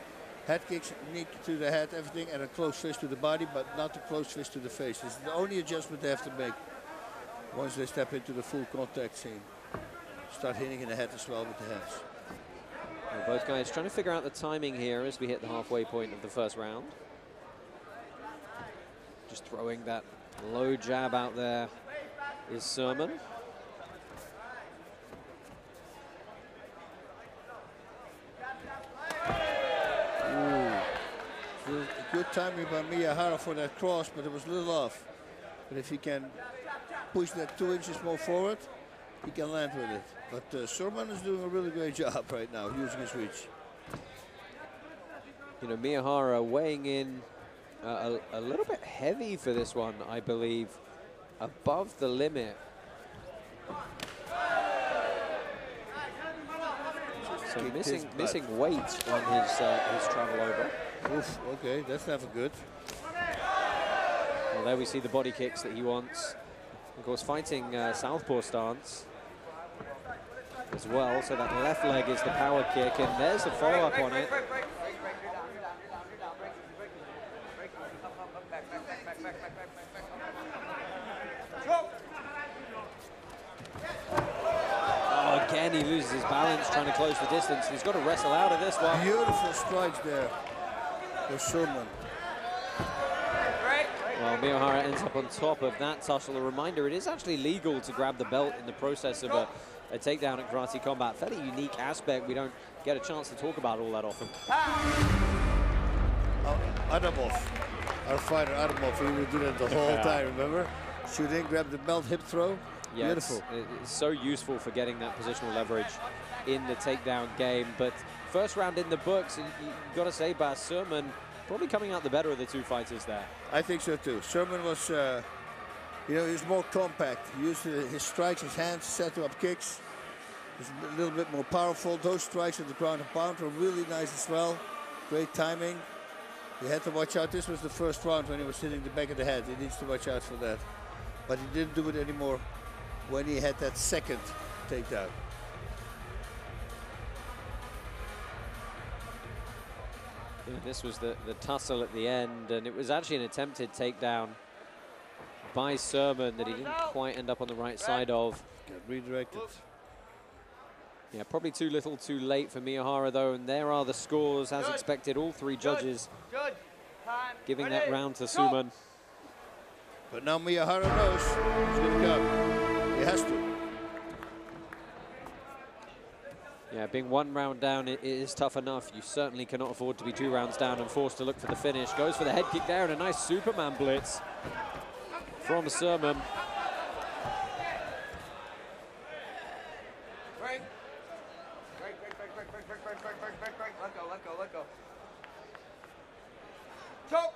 Head kicks, knee to the head, everything, and a close fist to the body, but not a close fist to the face. This is the only adjustment they have to make once they step into the full contact scene. Start hitting in the head as well with the hands. Well, both guys trying to figure out the timing here as we hit the halfway point of the first round. Just throwing that low jab out there is Surman. Good timing by Miyahara for that cross, but it was a little off. But if he can push that 2 inches more forward, he can land with it. But Surman is doing a really great job right now, using his reach. You know, Miyahara weighing in a little bit heavy for this one, I believe, above the limit. So missing weight on his travel over. Oof, okay, that's never good. Well, there we see the body kicks that he wants. Of course, fighting southpaw stance as well. So that left leg is the power kick, and there's the follow-up on it. Oh, again, he loses his balance trying to close the distance. He's got to wrestle out of this one. Beautiful strikes there for Surman. Well, Miyahara ends up on top of that tussle. A reminder, it is actually legal to grab the belt in the process of a takedown at Karate Combat. Fairly unique aspect we don't get a chance to talk about all that often. Adamov, our fighter Adamov, he would do that the whole time, remember? Shoot in, grab the belt, hip throw. Yeah, beautiful. It's so useful for getting that positional leverage in the takedown game. But first round in the books, and you got to say, Bas, Surman probably coming out the better of the two fighters there. I think so too. Surman was, you know, he was more compact. He used his strikes, his hands, set up kicks. He's a little bit more powerful. Those strikes at the ground and pound were really nice as well. Great timing. He had to watch out. This was the first round when he was hitting the back of the head. He needs to watch out for that. But he didn't do it anymore when he had that second takedown. Yeah, this was the tussle at the end, and it was actually an attempted takedown by Sermon that he didn't quite end up on the right side of. Got redirected. Yeah, probably too little too late for Miyahara, though, and there are the scores, as expected. All three judges giving that round to Suman. But now Miyahara knows he's going to come. He has to. Yeah, being 1 round down, it is tough enough. You certainly cannot afford to be 2 rounds down and forced to look for the finish. Goes for the head kick there, and a nice Superman blitz from Sermon. Let go. Choke.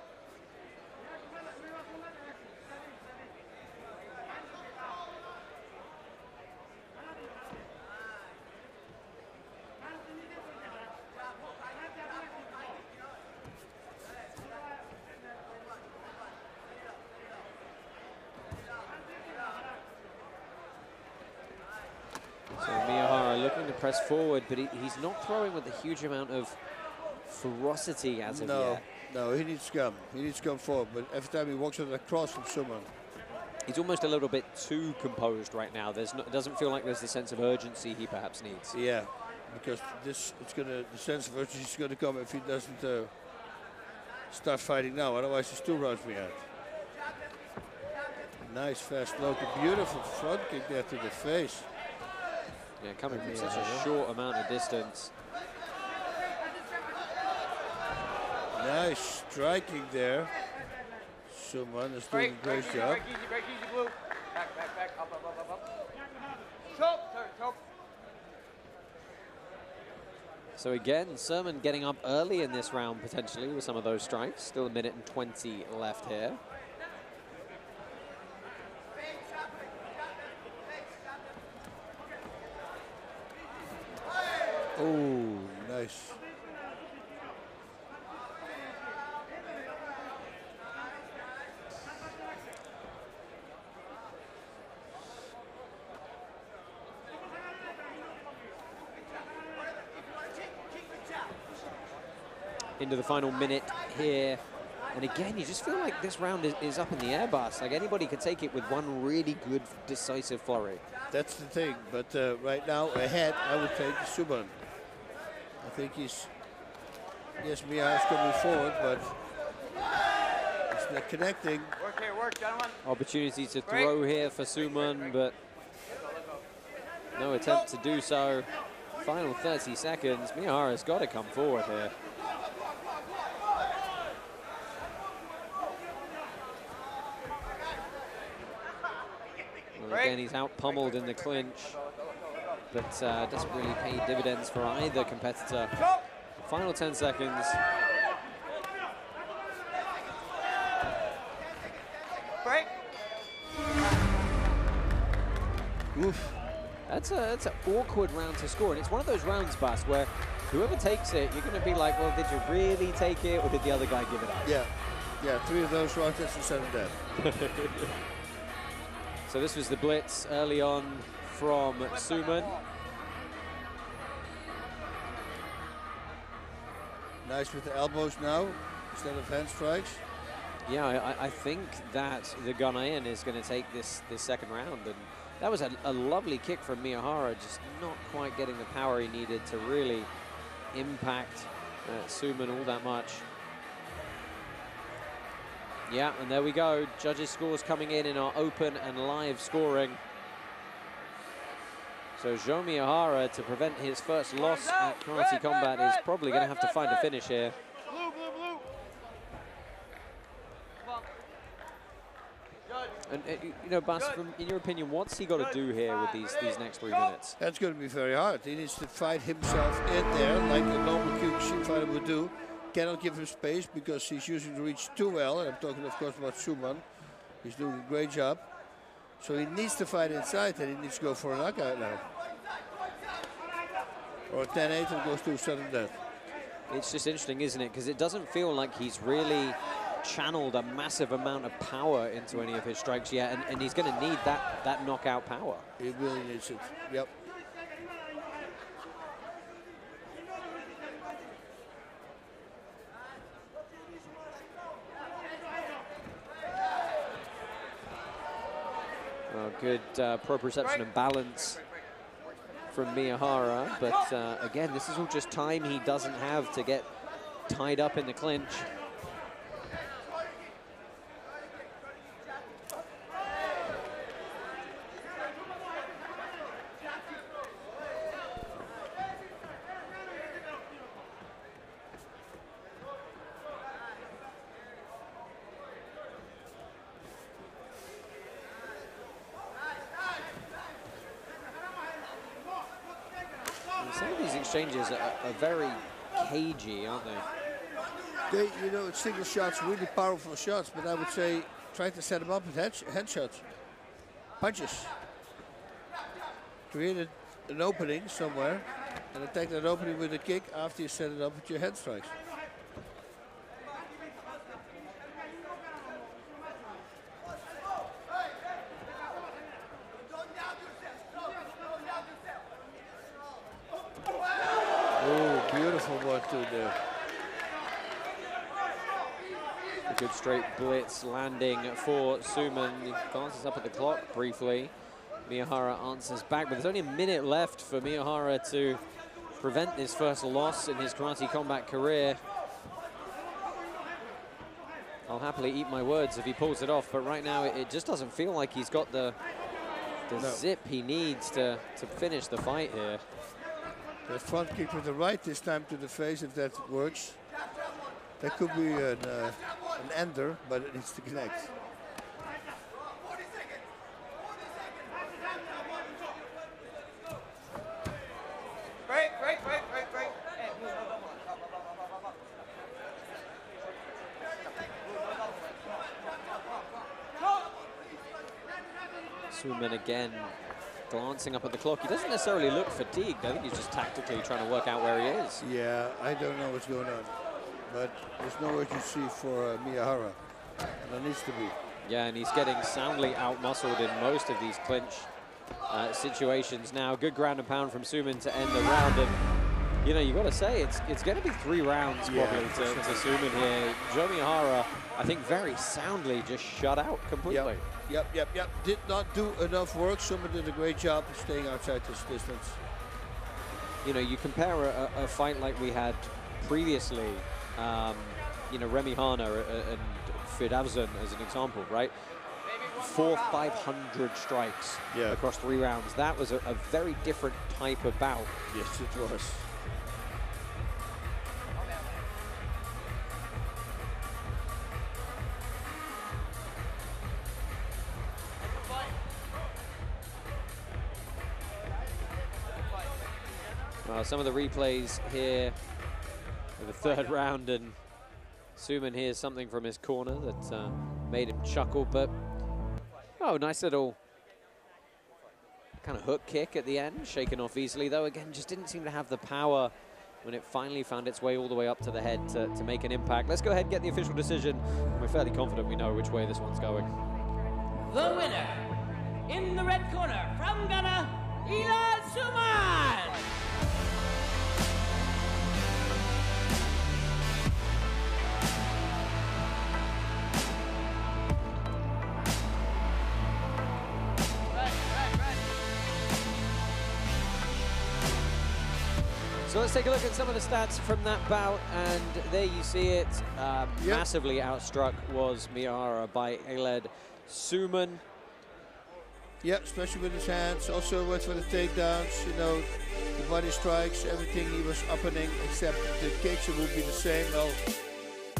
So Miyahara looking to press forward, but he's not throwing with a huge amount of ferocity as of yet. No, he needs to come. He needs to come forward, but every time he walks across from someone. He's almost a little bit too composed right now. It doesn't feel like there's the sense of urgency he perhaps needs. Yeah, because the sense of urgency is going to come if he doesn't start fighting now. Otherwise, he's 2 rounds behind. Nice fast low, beautiful front kick there to the face. Yeah, coming from such a short amount of distance. Nice striking there. Suman is doing a great job. Break easy, blue. Back, up. Choke. So again, Sermon getting up early in this round potentially with some of those strikes. Still 1 minute and 20 left here. Oh, nice. Into the final minute here. And again, you just feel like this round is up in the air, Bas. Like anybody could take it with one really good, decisive flurry. That's the thing. But right now, ahead, I would take Suman. I think yes, Miyahara's coming forward, but it's not connecting. Work, gentlemen. Opportunity to throw here for Suman, but no attempt to do so. Final 30 seconds. Miyahara's got to come forward here. Well, again, he's out pummeled in the clinch, but doesn't really pay dividends for either competitor. Final 10 seconds. Break. Oof. That's an awkward round to score, and it's one of those rounds, Bas, where whoever takes it, you're going to be like, well, did you really take it, or did the other guy give it up? Yeah, 3 of those rounds, that's the 7 dead. So this was the blitz early on from Suman. Nice with the elbows now, instead of hand strikes. Yeah, I think that the Ghanaian is going to take this second round, and that was a lovely kick from Miyahara, just not quite getting the power he needed to really impact Suman all that much. Yeah, and there we go. Judges' scores coming in our open and live scoring. So Jo Miyahara, to prevent his first loss at Karate Combat, is probably going to have to find a finish here. Blue. And you know, Bas, in your opinion, what's he got to do here with these next 3 minutes? That's going to be very hard. He needs to fight himself in there, like a normal Kyokushin fighter would do. Cannot give him space because he's using the reach too well. And I'm talking, of course, about Suman. He's doing a great job. So he needs to fight inside, and he needs to go for a knockout now. Or a 10-8 and goes to sudden death. It's just interesting, isn't it? Because it doesn't feel like he's really channeled a massive amount of power into any of his strikes yet, and he's going to need that knockout power. He really needs it. Yep. Good proprioception and balance from Miyahara, but again, this is all just time he doesn't have to get tied up in the clinch. Some of these exchanges are very cagey, aren't they? You know, single shots, really powerful shots, but I would say try to set them up with headshots, punches. Create an opening somewhere and attack that opening with a kick after you set it up with your head strikes. Oh, beautiful 1-2 there. A good straight blitz landing for Suman. He glances up at the clock briefly. Miyahara answers back, but there's only a minute left for Miyahara to prevent this first loss in his karate combat career. I'll happily eat my words if he pulls it off, but right now it just doesn't feel like he's got the zip he needs to finish the fight here. The front kick with the right this time to the face, if that works. That could be an ender, but it needs to connect. Break. Suman again glancing up at the clock. He doesn't necessarily look fatigued. I think he's just tactically trying to work out where he is. Yeah, I don't know what's going on. But there's no urgency for Miyahara. And there needs to be. Yeah, and he's getting soundly out-muscled in most of these clinch situations now. Good ground and pound from Suman to end the round. And, you know, you've got to say, it's going to be 3 rounds probably to Suman here. Joe Miyahara, I think, very soundly just shut out completely. Yep. Did not do enough work. Suman did a great job of staying outside this distance. You know, you compare a fight like we had previously, you know, Remy Hana and Fidavzan as an example, right? 400-500 strikes across 3 rounds. That was a very different type of bout. Yes, it was. Some of the replays here of the 3rd round, and Suman hears something from his corner that made him chuckle, but nice little kind of hook kick at the end, shaken off easily, though again just didn't seem to have the power when it finally found its way all the way up to the head to make an impact. Let's go ahead and get the official decision. We're fairly confident we know which way this one's going. The winner, in the red corner, from Ghana, Ilan Suman! So let's take a look at some of the stats from that bout, and there you see it. Massively outstruck was Miyahara by Ilan Suman. Yep, especially with his hands. Also went for the takedowns, you know, the body strikes, everything he was upping, except the kicks, it would be the same. Well,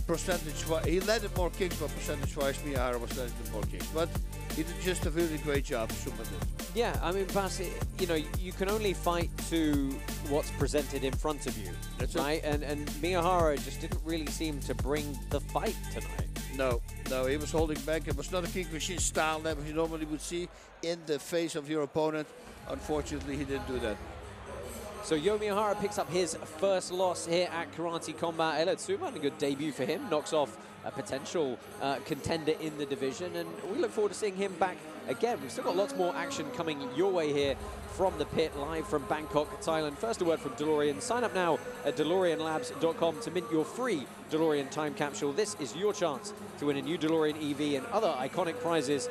percentage-wise, he landed more kicks, but percentage-wise, Miyahara was landing more kicks. But he did just a really great job, Suman did. Yeah, I mean, Bas, you know, you can only fight to what's presented in front of you, right? And Miyahara just didn't really seem to bring the fight tonight. No, he was holding back. It was not a kick machine style that you normally would see in the face of your opponent. Unfortunately, he didn't do that. So Yo Miyahara picks up his first loss here at Karate Combat. Lerdsila, a good debut for him, knocks off a potential contender in the division, and we look forward to seeing him back again. We've still got lots more action coming your way here from the pit, live from Bangkok, Thailand. First, a word from DeLorean. Sign up now at DeLoreanLabs.com to mint your free DeLorean time capsule. This is your chance to win a new DeLorean EV and other iconic prizes,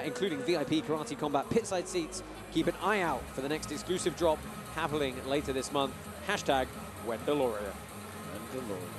including VIP Karate Combat pitside seats. Keep an eye out for the next exclusive drop happening later this month. Hashtag when DeLorean. When DeLorean.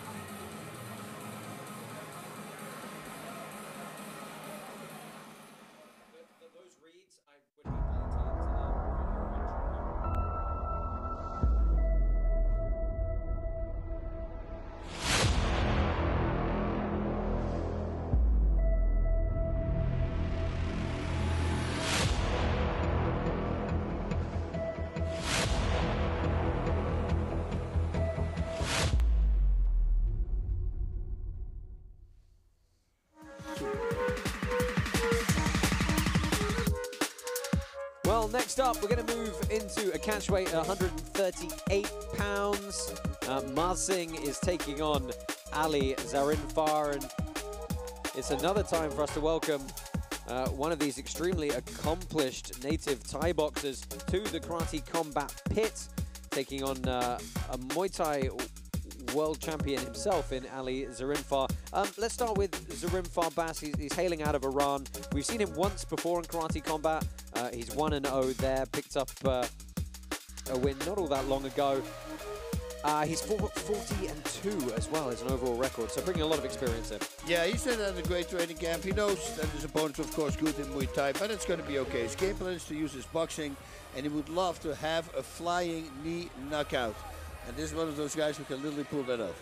Well, next up, we're going to move into a catch weight at 138 pounds. Maz Singh is taking on Ali Zarinfar, and it's another time for us to welcome one of these extremely accomplished native Thai boxers to the Karate Combat pit, taking on a Muay Thai world champion himself in Ali Zarinfar. Let's start with Zarinfar Bass. He's hailing out of Iran. We've seen him once before in Karate Combat. He's 1-0 there, picked up a win not all that long ago. He's 40-2 as well as an overall record, so bringing a lot of experience in. Yeah, he said at a great training camp. He knows that his opponent's, of course, good in Muay Thai, but it's going to be okay. His game plan is to use his boxing, and he would love to have a flying knee knockout. And this is one of those guys who can literally pull that off.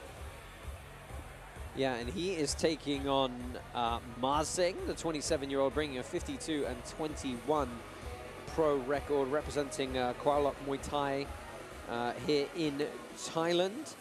Yeah, and he is taking on Maz Singh, the 27-year-old, bringing a 52-21 pro record, representing Kuala Muay Thai here in Thailand.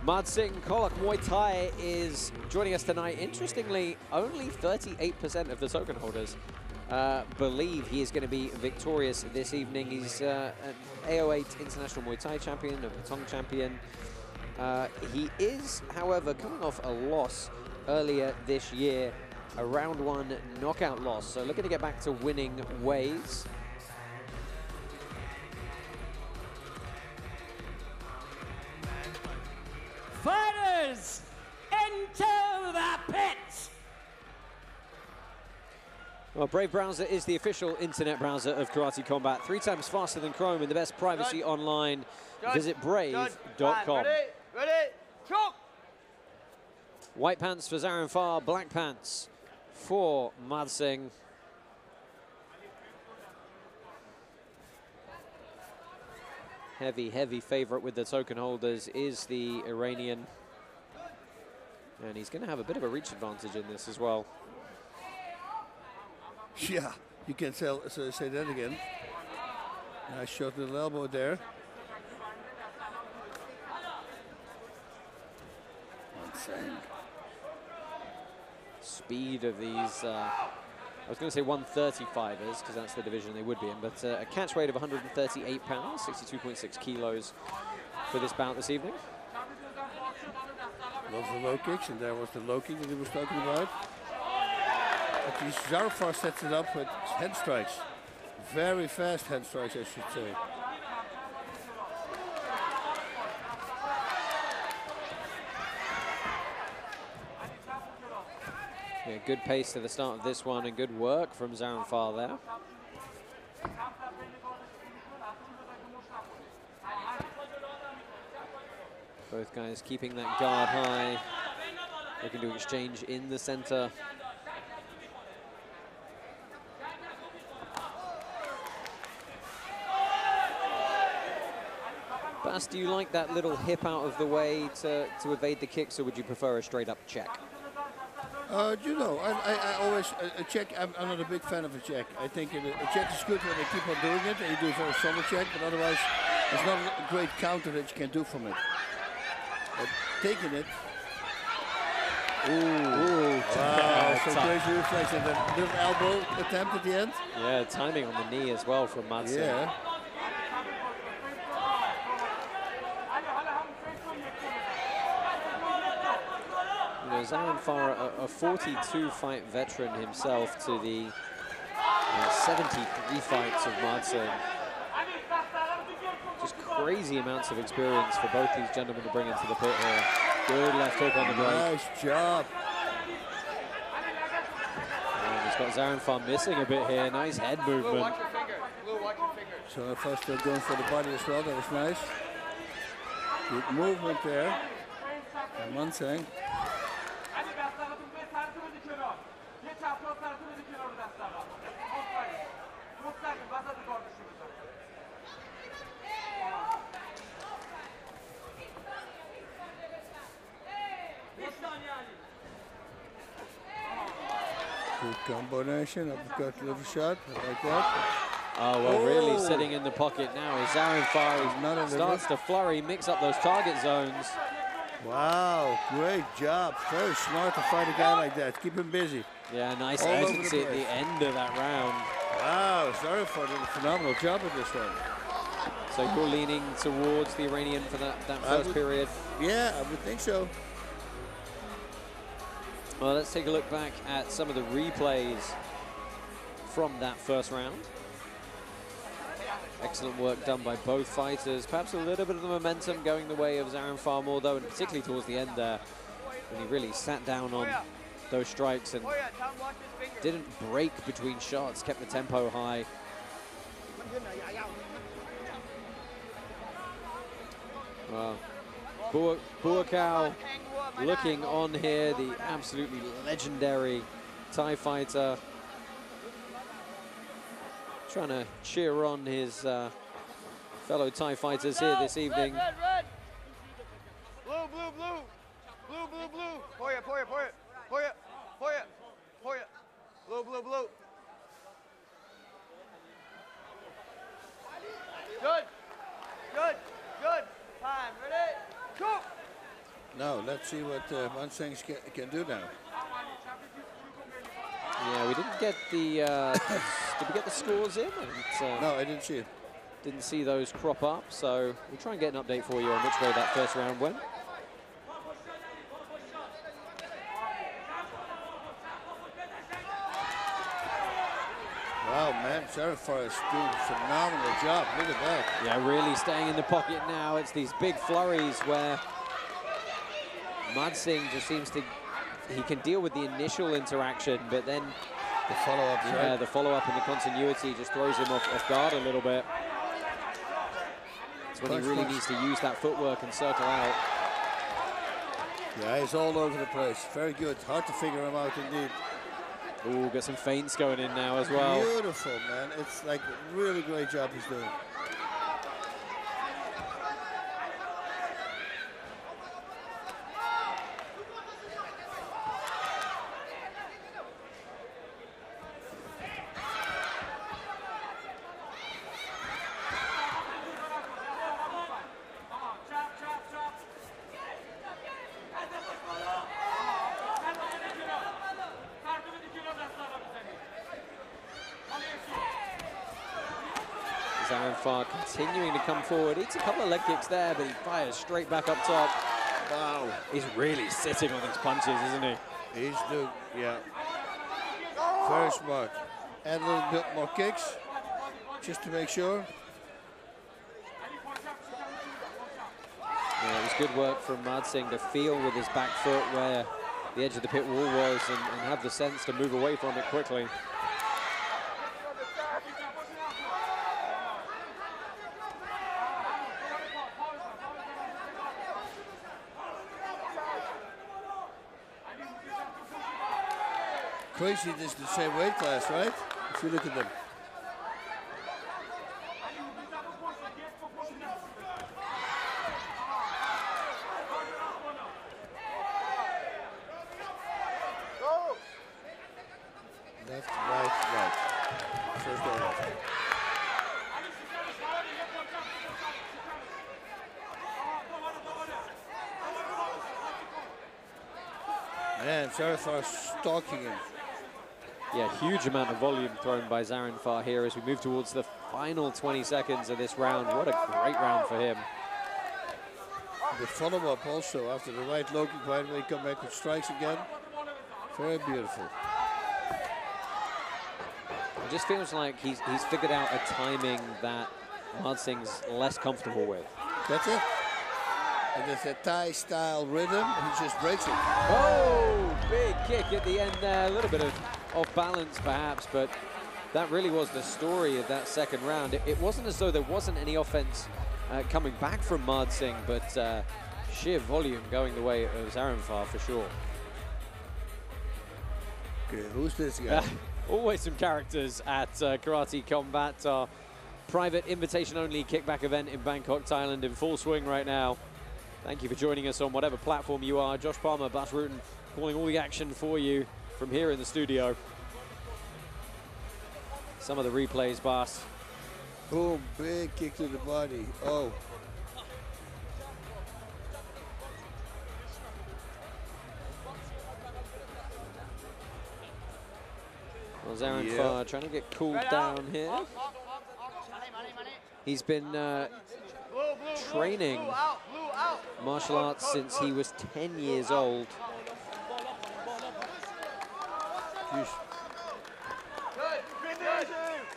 Maz Singh, Kolak Muay Thai is joining us tonight. Interestingly, only 38% of the token holders believe he is going to be victorious this evening. He's an AO8 International Muay Thai champion, a Patong champion. He is, however, coming off a loss earlier this year, a round 1 knockout loss. So looking to get back to winning ways. fighters, enter the pit. Well, Brave Browser is the official internet browser of Karate Combat. 3 times faster than Chrome and the best privacy online. Visit brave.com. Ready, choke! White pants for Zaran Far, black pants for Madsingh. Heavy, heavy favorite with the token holders is the Iranian. And he's going to have a bit of a reach advantage in this as well. Yeah, you can tell, so say that again. Nice short little elbow there. Speed of these, I was going to say 135ers, because that's the division they would be in, but a catch weight of 138 pounds, 62.6 kilos for this bout this evening. Loves the low kicks, and there was the low kick that he was talking about. But Zarfar sets it up with hand strikes. Very fast hand strikes, I should say. Yeah, good pace to the start of this one and good work from Zaran Far there. Both guys keeping that guard high. Looking to exchange in the center. Bas, do you like that little hip out of the way to evade the kicks, or would you prefer a straight up check? You know, I always, a check, I'm not a big fan of a check. I think a check is good when they keep on doing it and you do a very solid check, but otherwise there's not a great counter that you can do from it. But taking it. Ooh. Wow, so crazy reflex and that little elbow attempt at the end. Yeah, timing on the knee as well from Madsingh. Yeah. You know, Zaran Far, a 42-fight veteran himself to the 73 fights of Madsingh. Just crazy amounts of experience for both these gentlemen to bring into the pit here. Good left hook on the break. Nice job. And he's got Zaran Far missing a bit here. Nice head movement. Blue, watch your finger. Blue, watch your finger. So first still going for the body as well. That was nice. Good movement there. And Madsingh. Good combination, uppercut, little shot, like that. Oh, well, really sitting in the pocket now is Zaran Far. Starts to flurry, mix up those target zones. Wow, great job. Very smart to fight a guy like that. Keep him busy. Yeah, nice agency at the end of that round. Wow, Zaran Far did a phenomenal job at this one. So you're leaning towards the Iranian for that first period? Yeah, I would think so. Well, let's take a look back at some of the replays from that first round. Excellent work done by both fighters. Perhaps a little bit of the momentum going the way of Zaran Far more, though, and particularly towards the end there, when he really sat down on those strikes and didn't break between shots, kept the tempo high. Well, Boonyok looking on here, the absolutely legendary Thai fighter. Trying to cheer on his fellow Thai fighters here this evening. Red, red. Blue, blue, blue. Blue, blue, blue. Poya, poya, poya. Poya, poya, poya. Blue, blue, blue. Good. Good. Good. Time. Ready? Go. Now, let's see what Madsingh can do now. Yeah, we didn't get the, did we get the scores in? No, I didn't see it. Didn't see those crop up, so we'll try and get an update for you on which way that first round went. Wow, man, Zaran Far is doing a phenomenal job. Look at that. Yeah, really staying in the pocket now. It's these big flurries where Madsingh just seems to, he can deal with the initial interaction, but then the follow-up, yeah, the follow-up and the continuity just throws him off guard a little bit. That's when he really needs to use that footwork and circle out. Yeah, he's all over the place. Very good. Hard to figure him out indeed. Ooh, got some feints going in now as well. Beautiful, man. It's like a really great job he's doing. Continuing to come forward. Eats a couple of leg kicks there, but he fires straight back up top. Wow. He's really sitting on these punches, isn't he? He's doing, yeah. Very smart. Add a little bit more kicks, just to make sure. Yeah, it was good work from Madsingh to feel with his back foot where the edge of the pit wall was and have the sense to move away from it quickly. Crazy, this is the same weight class, right? If you look at them. Left, right, right. First go left. Man, Zaranfar stalking him. Yeah, huge amount of volume thrown by Zaranfar here as we move towards the final 20 seconds of this round. What a great round for him. The follow-up also after the right low kick, right away come back with strikes again. Very beautiful. It just feels like he's figured out a timing that Madsingh's less comfortable with. That's it. And it's a Thai-style rhythm, he just breaks it. Oh, big kick at the end there. A little bit of off balance perhaps, but that really was the story of that second round. It wasn't as though there wasn't any offense coming back from Madsingh, but sheer volume going the way of Zaranfar for sure. Okay, who's this guy? Always some characters at Karate Combat, our private invitation-only kickback event in Bangkok, Thailand, in full swing right now. Thank you for joining us on whatever platform you are. Josh Palmer, Bas Rutten, calling all the action for you from here in the studio. Some of the replays, Bas. Boom, big kick to the body. Oh. Well, Zaranfar trying to get cooled down here. He's been training martial arts since he was 10 years old. Good,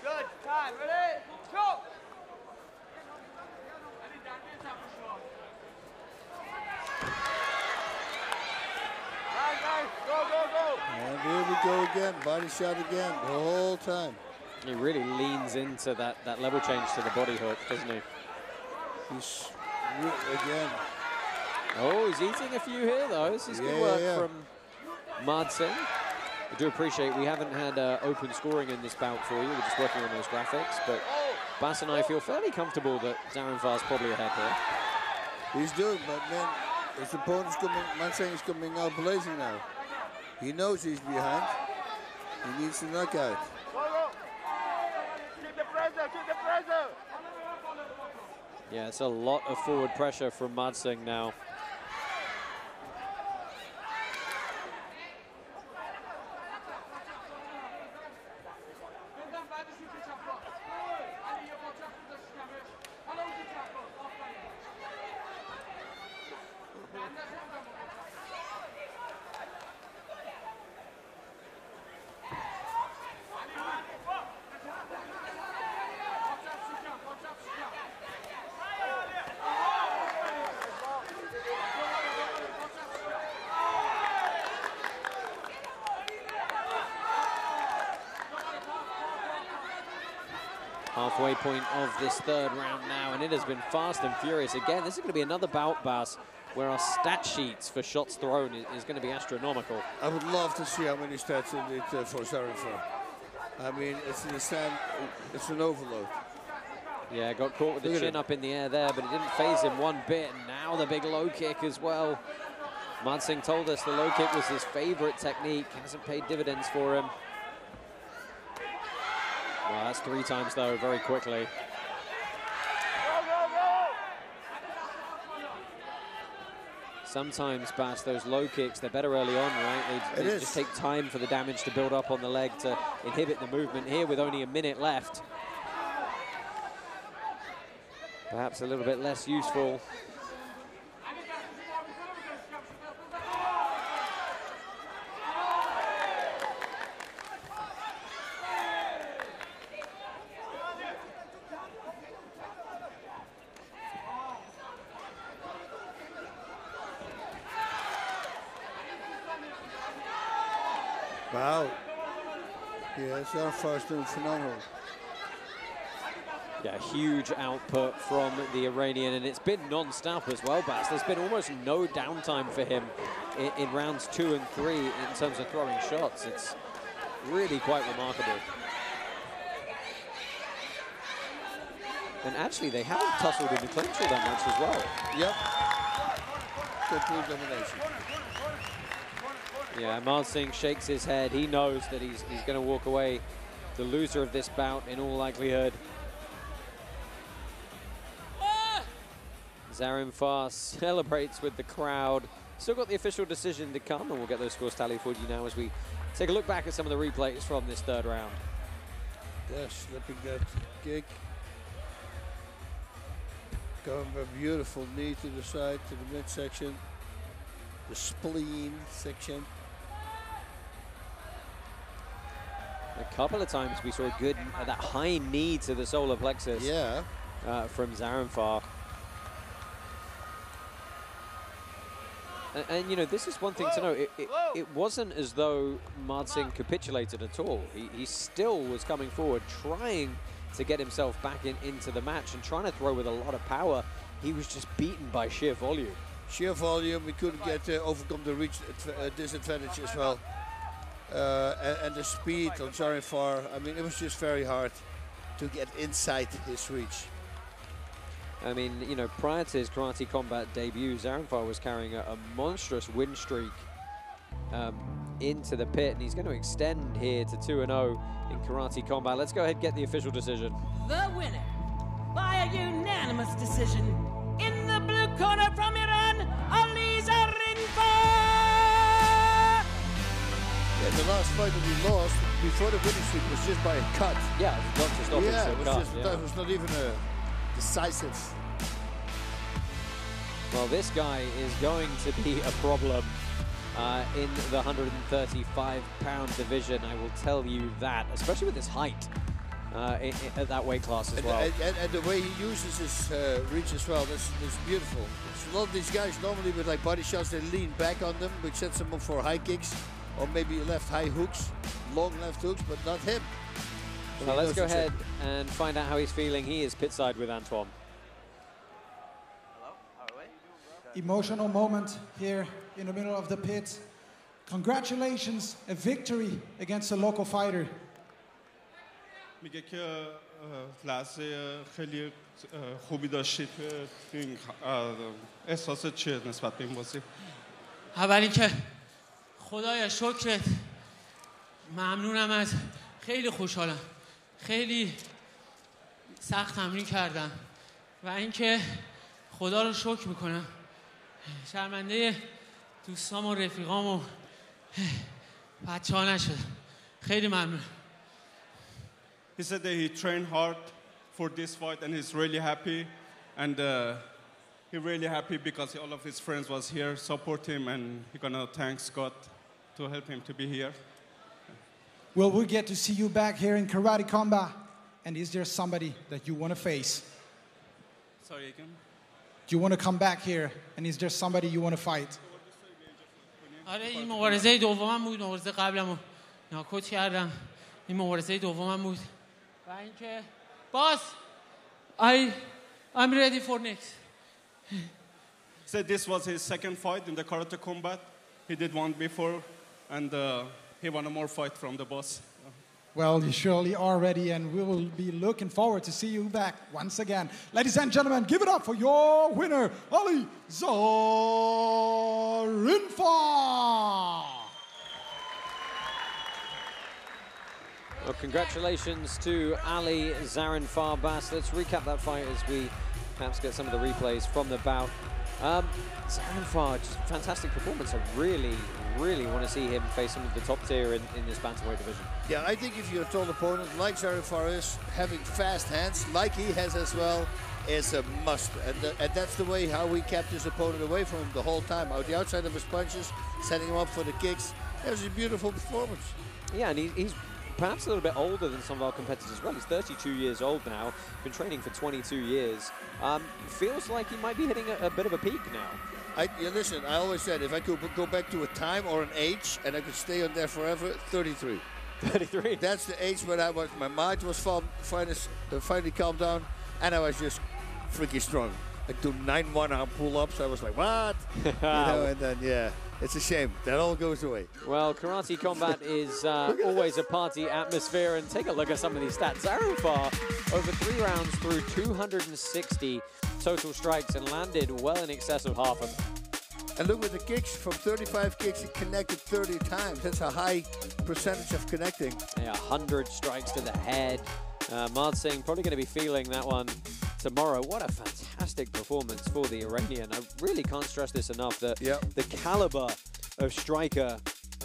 good, time, ready, go! Go, go, go! And here we go again, body shot again, the whole time. He really leans into that level change to the body hook, doesn't he? He's again. Oh, he's eating a few here though. This is good work from Madsingh. I do appreciate we haven't had open scoring in this bout for you. We're just working on those graphics, but Bas and I feel fairly comfortable that Zaranfar's probably ahead here. He's doing, but man, his opponent's coming, Madsingh is coming out blazing now. He knows he's behind. He needs to knock out. Go, go! Keep the pressure, keep the pressure! Yeah, it's a lot of forward pressure from Madsingh now. Halfway point of this third round now, and it has been fast and furious. Again, this is going to be another bout, Bas, where our stat sheets for shots thrown is going to be astronomical. I would love to see how many stats in it for Zarifar. I mean, it's an overload. Yeah, got caught with the chin up in the air there, but it didn't phase him one bit. And now the big low kick as well. Mansingh told us the low kick was his favorite technique. Hasn't paid dividends for him. Well, that's 3 times, though, very quickly. Sometimes, Bas, those low kicks, they're better early on, right? They just take time for the damage to build up on the leg to inhibit the movement. Here, with only a minute left, perhaps a little bit less useful. Wow. Yeah, Zarifar's doing phenomenal. Yeah, huge output from the Iranian, and it's been non-stop as well, Bas. There's been almost no downtime for him in rounds 2 and 3 in terms of throwing shots. It's really quite remarkable. And actually, they haven't tussled in the clinch all that much as well. Yep. Complete domination. Yeah, Mansingh shakes his head. He knows that he's going to walk away the loser of this bout in all likelihood. Zarifar celebrates with the crowd. Still got the official decision to come, and we'll get those scores tallied for you now as we take a look back at some of the replays from this third round. Yeah, slipping that kick. Going a beautiful knee to the side, to the midsection. The spleen section. A couple of times we saw a good, that high knee to the solar plexus. Yeah. From Zarifar. And, you know, this is one thing to know. It wasn't as though Mansingh capitulated at all. He still was coming forward, trying to get himself back into the match and trying to throw with a lot of power. He was just beaten by sheer volume. Sheer volume, we couldn't get overcome the reach disadvantage as well. And the speed on Zarifar, I mean, it was just very hard to get inside his reach. I mean, you know, prior to his Karate Combat debut, Zarifar was carrying a monstrous win streak into the pit, and he's going to extend here to 2-0 in Karate Combat. Let's go ahead and get the official decision. The winner, by a unanimous decision, in the blue corner from Iran, Ali Zarifar! Yeah, the last fight that we lost before the winning streak was just by a cut. Yeah, that was not even a decisive. Well, this guy is going to be a problem in the 135-pound division, I will tell you that, especially with his height at that weight class as well. And the way he uses his reach as well, that's beautiful. So a lot of these guys normally with like body shots, they lean back on them, which sets them up for high kicks, or maybe left high hooks, long left hooks, but not him. So well, let's go ahead and find out how he's feeling. He is pitside with Antoine. Emotional moment here in the middle of the pit. Congratulations, a victory against a local fighter. میگه که لحظه خیلی خوبی داشتید این احساسات چیه نسبت به این بازی؟ اولی که خدایا شکرت، ممنونم از، خیلی خوشحالم، خیلی سخت تمرین کردم و اینکه خدا رو شکر میکنم، شرمنده دوستام و رفیقام و بچه ها نشد. خیلی ممنون. He said that he trained hard for this fight and he's really happy, and he's really happy because all of his friends was here support him, and he's gonna thank Scott to help him to be here. Well, we get to see you back here in Karate Combat, and is there somebody that you want to face? Sorry again? Do you want to come back here, and is there somebody you want to fight? آره این مبارزه دومم بود، مبارزه قبلمو ناکوت کردم، این مبارزه دومم بود و اینکه Boss, I'm ready for next. So this was his second fight in the karate combat. He did one before, and he won a more fight from the boss. Well, you surely are ready, and we will be looking forward to see you back once again. Ladies and gentlemen, give it up for your winner, Ali Zarinfar! Well, congratulations to Ali Zarinfar Bas. Let's recap that fight as we perhaps get some of the replays from the bout. Zarinfar, just fantastic performance. I really want to see him face some of the top tier in this bantamweight division. Yeah, I think if you're a tall opponent like Zarinfar is, having fast hands like he has as well is a must. And that's the way how we kept his opponent away from him the whole time. Out the outside of his punches, setting him up for the kicks. It was a beautiful performance. Yeah, and he's perhaps a little bit older than some of our competitors as well. He's 32 years old now, been training for 22 years. Feels like he might be hitting a bit of a peak now. Listen, I always said if I could go back to a time or an age and I could stay on there forever, 33. 33? That's the age when my mind was finally calmed down and I was just freaky strong. I do 9 1-arm pull-ups. I was like, what? And then, yeah. It's a shame. That all goes away. Well, karate combat is always a party atmosphere, and take a look at some of these stats. Zarinfar, over 3 rounds, threw 260 total strikes and landed well in excess of half of them. And look, with the kicks, from 35 kicks, he connected 30 times. That's a high percentage of connecting. Yeah, 100 strikes to the head. Mard Singh probably going to be feeling that one tomorrow. What a fantastic performance for the Iranian. I really can't stress this enough, that the caliber of striker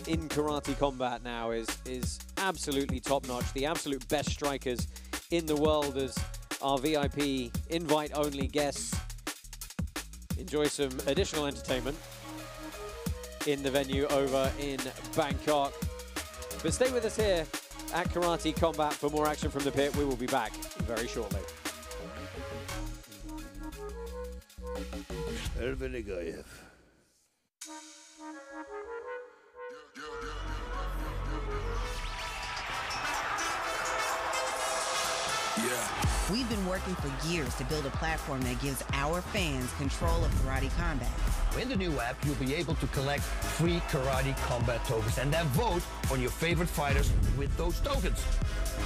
in karate combat now is absolutely top-notch. The absolute best strikers in the world, as our VIP invite-only guests enjoy some additional entertainment in the venue over in Bangkok. But stay with us here at Karate Combat for more action from the pit. We will be back very shortly. Erbenagayev. We've been working for years to build a platform that gives our fans control of karate combat. In the new app, you'll be able to collect free Karate Combat tokens and then vote on your favorite fighters with those tokens.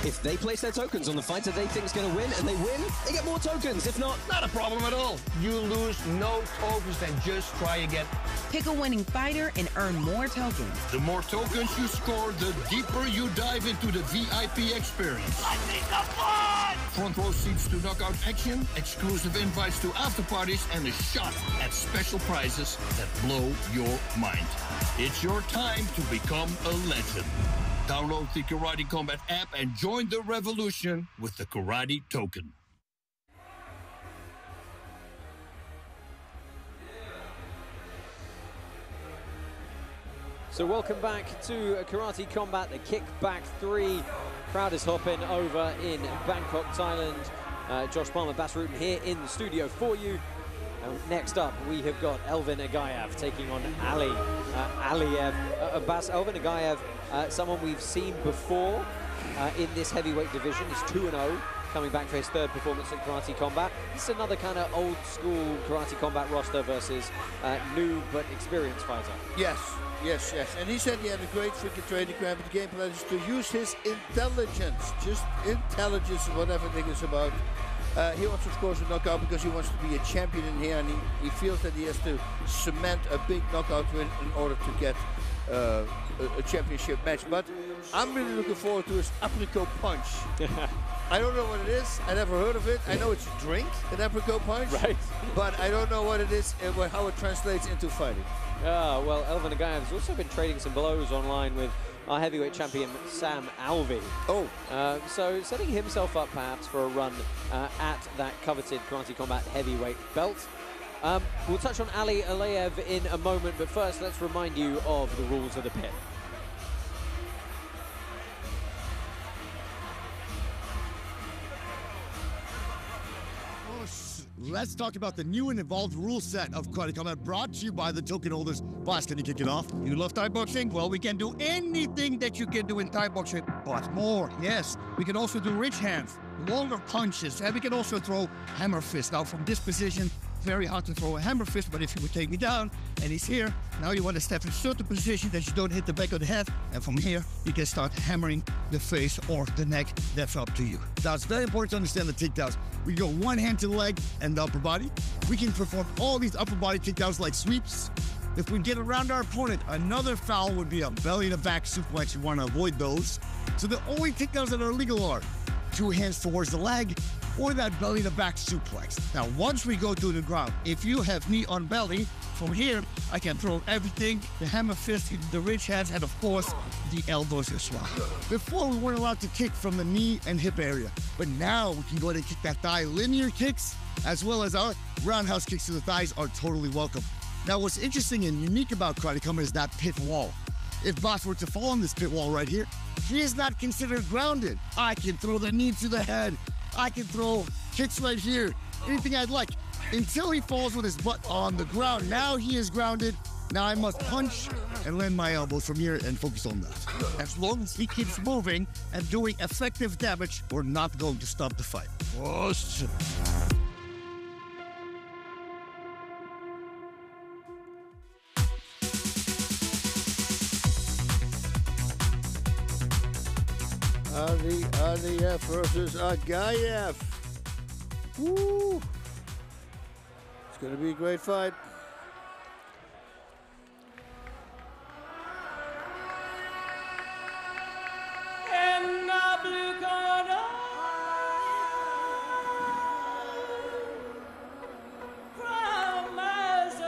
If they place their tokens on the fighter they think is going to win and they win, they get more tokens. If not, not a problem at all. You lose no tokens, then just try again. Pick a winning fighter and earn more tokens. The more tokens you score, the deeper you dive into the VIP experience. I need the fun! Front row seats to knockout action, exclusive invites to after parties, and a shot at special prizes that blow your mind. It's your time to become a legend. Download the Karate Combat app and join the revolution with the Karate Token. So welcome back to Karate Combat, the Kickback 3. Crowd is hopping over in Bangkok, Thailand. Josh Palmer, Bas Rutten here in the studio for you. Next up, we have got Elvin Agayev taking on Ali Aliyev. Elvin Agayev, someone we've seen before in this heavyweight division. He's 2-0, coming back for his 3rd performance at Karate Combat. This is another kind of old school Karate Combat roster versus new but experienced fighter. Yes. And he said he had a great freaking training camp. The game plan is to use his intelligence, just intelligence of what everything is about. He wants, of course, a knockout because he wants to be a champion in here, and he feels that he has to cement a big knockout win in order to get a championship match. But I'm really looking forward to his apricot punch. I don't know what it is. I never heard of it. I know it's a drink, an apricot punch. Right. But I don't know what it is and how it translates into fighting. Well, Elvin Agayev has also been trading some blows online with our heavyweight champion, Sam Alvey. So setting himself up perhaps for a run at that coveted Karate Combat heavyweight belt. We'll touch on Ali Aliyev in a moment, but first let's remind you of the rules of the pit. Let's talk about the new and evolved rule set of Karate Combat, brought to you by the token holders. Boss, can you kick it off? You love Thai boxing? Well, we can do anything that you can do in Thai boxing, but more. Yes, we can also do rich hands, longer punches, and we can also throw hammer fist. Now from this position, very hard to throw a hammer fist, but if you would take me down and he's here, now you want to step in a certain position that you don't hit the back of the head, and from here you can start hammering the face or the neck. That's up to you. Now it's very important to understand the takedowns. We go one hand to the leg and the upper body. We can perform all these upper body takedowns like sweeps. If we get around our opponent, another foul would be a belly to back suplex. You want to avoid those. So the only takedowns that are legal are 2 hands towards the leg, or that belly to back suplex. Now, once we go to the ground, if you have knee on belly, from here, I can throw everything, the hammer fist, the ridge hands, and of course, the elbows as well. Before, we weren't allowed to kick from the knee and hip area, but now we can go ahead and kick that thigh. Linear kicks, as well as our roundhouse kicks to the thighs are totally welcome. Now, what's interesting and unique about Karate Combat is that pit wall. If Boss were to fall on this pit wall right here, he is not considered grounded. I can throw the knee to the head. I can throw kicks right here, anything I'd like, until he falls with his butt on the ground. Now he is grounded. Now I must punch and land my elbows from here and focus on that. As long as he keeps moving and doing effective damage, we're not going to stop the fight. Oh, shit. Aliev versus Agayev. Woo! It's going to be a great fight. In the blue corner, from Azerbaijan,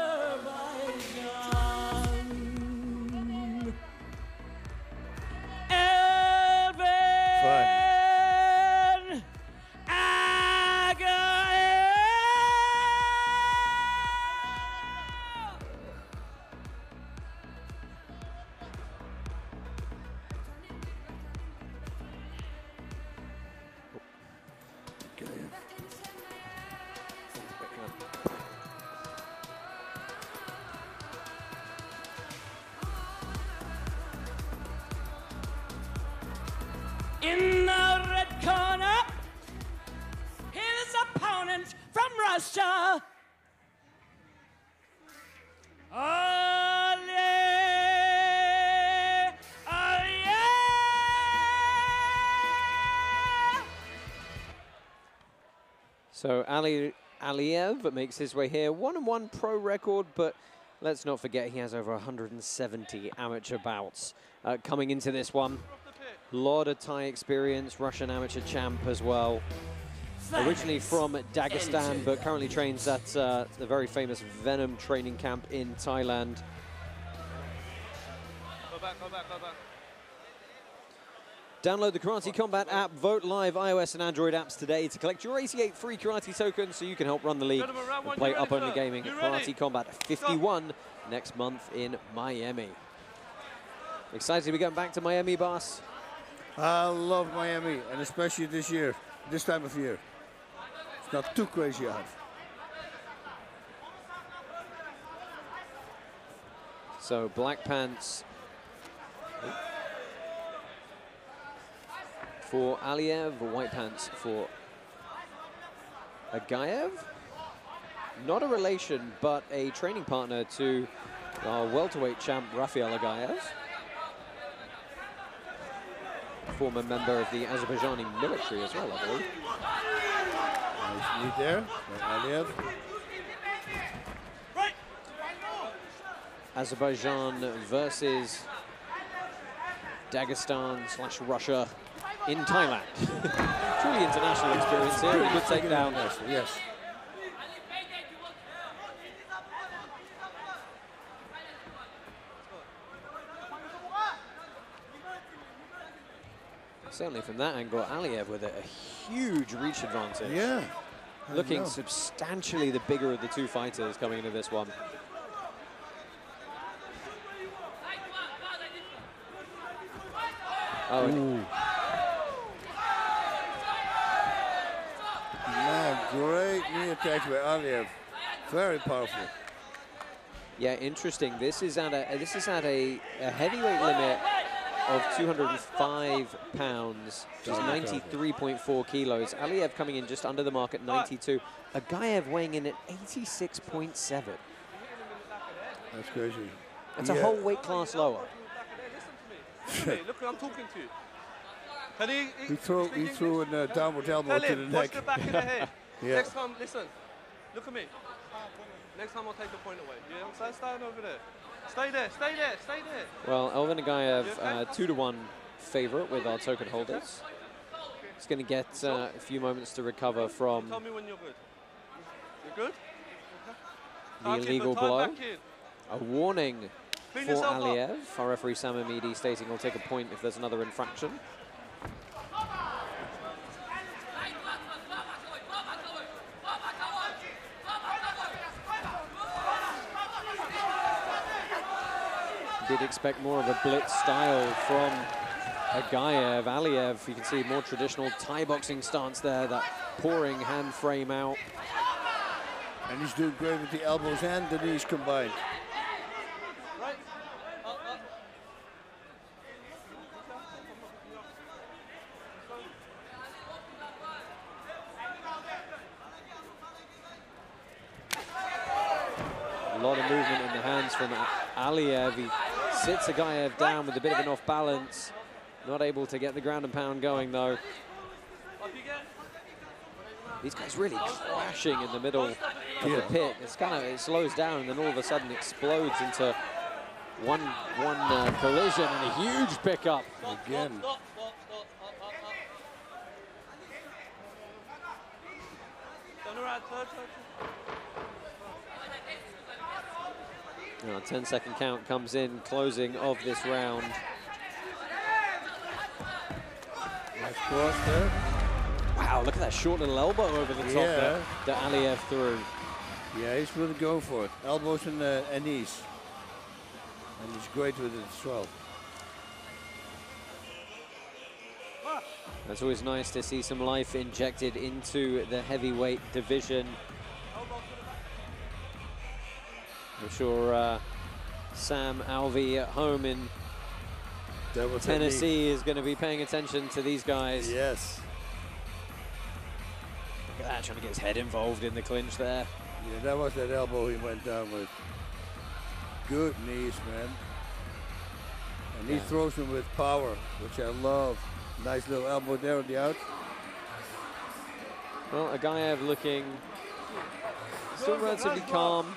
in the red corner, his opponent from Russia, So Aliev makes his way here. 1-1 pro record, but let's not forget he has over 170 amateur bouts coming into this one. Lot of Thai experience, Russian amateur champ as well. Originally from Dagestan, but currently trains at the very famous Venom training camp in Thailand. Go back, go back, go back. Download the Karate Combat app, vote live iOS and Android apps today to collect your 88 free karate tokens so you can help run the league and play up-only gaming at Karate Combat 51 next month in Miami. Excited to be going back to Miami, boss? I love Miami, and especially this year, this time of year. It's not too crazy out. So black pants for Aliev, white pants for Agayev. Not a relation, but a training partner to our welterweight champ, Rafael Agayev. Former member of the Azerbaijani military as well, I believe. Nice lead there by Aliev. Azerbaijan versus Dagestan/Russia in Thailand. Truly international experience here. A good takedown. Yes. Certainly from that angle, Aliev with a huge reach advantage. Yeah. Looking substantially the bigger of the two fighters coming into this one. Oh, man, great knee attack by Aliev. Very powerful. Yeah, interesting. This is at a heavyweight limit of 205 pounds, which is 93.4 kilos. Aliev coming in just under the mark at 92. Agaev weighing in at 86.7. That's crazy. That's a whole weight class lower. Look, I'm talking to you. Can he threw a downward elbow to the neck. Watch the back of the head. Yeah. Next time, listen. Look at me. Next time I'll take a point away. You know what I'm saying? Stand over there. Stay there, stay there, stay there. Well, Elvin Agaev, 2-1 favorite with our token holders. He's going to get a few moments to recover from Tell me when you're good. You're good? the illegal blow. A warning for Aliev. Our referee Sam Amidi stating he'll take a point if there's another infraction. Did expect more of a blitz style from Agaev. Aliev, you can see more traditional Thai boxing stance there, that pouring hand frame out. And he's doing great with the elbows and the knees combined. Right. A lot of movement in the hands from Aliev. He sits Agaev down with a bit of an off balance. Not able to get the ground and pound going though. These guys really crashing in the middle of the pit. It's it slows down and then all of a sudden explodes into one collision and a huge pickup. Again. Now, a 10-second count comes in, closing of this round. Nice cross there. Wow, look at that short little elbow over the top there that Aliev threw. Yeah, he's really going for it. Elbows and knees. And he's great with it as well. It's always nice to see some life injected into the heavyweight division. I'm sure Sam Alvey at home in Tennessee is going to be paying attention to these guys. Yes. Look at that, trying to get his head involved in the clinch there. Yeah, that was that elbow he went down with. Good knees, man. And he throws them with power, which I love. Nice little elbow there on the out. Well, Agaev looking still relatively calm.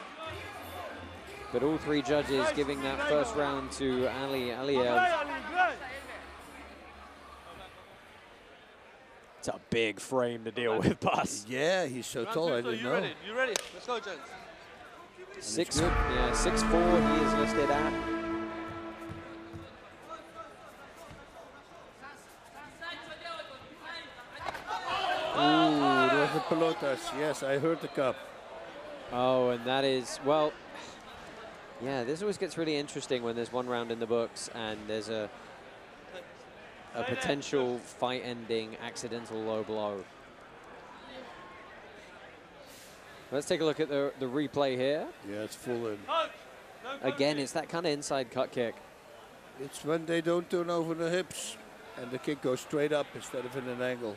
But all three judges giving that first round to Aliev. It's a big frame to deal with, Bus. Yeah, he's so tall, I didn't know. You ready? Let's go, gents. 6'4" he is listed at. Ooh, it was the pelotas. Yes, I heard the cup. Oh, and that is, well, yeah, this always gets really interesting when there's one round in the books and there's a potential fight-ending accidental low blow. Let's take a look at the replay here. Yeah, it's full in. Again, it's that kind of inside cut kick. It's when they don't turn over the hips and the kick goes straight up instead of in an angle.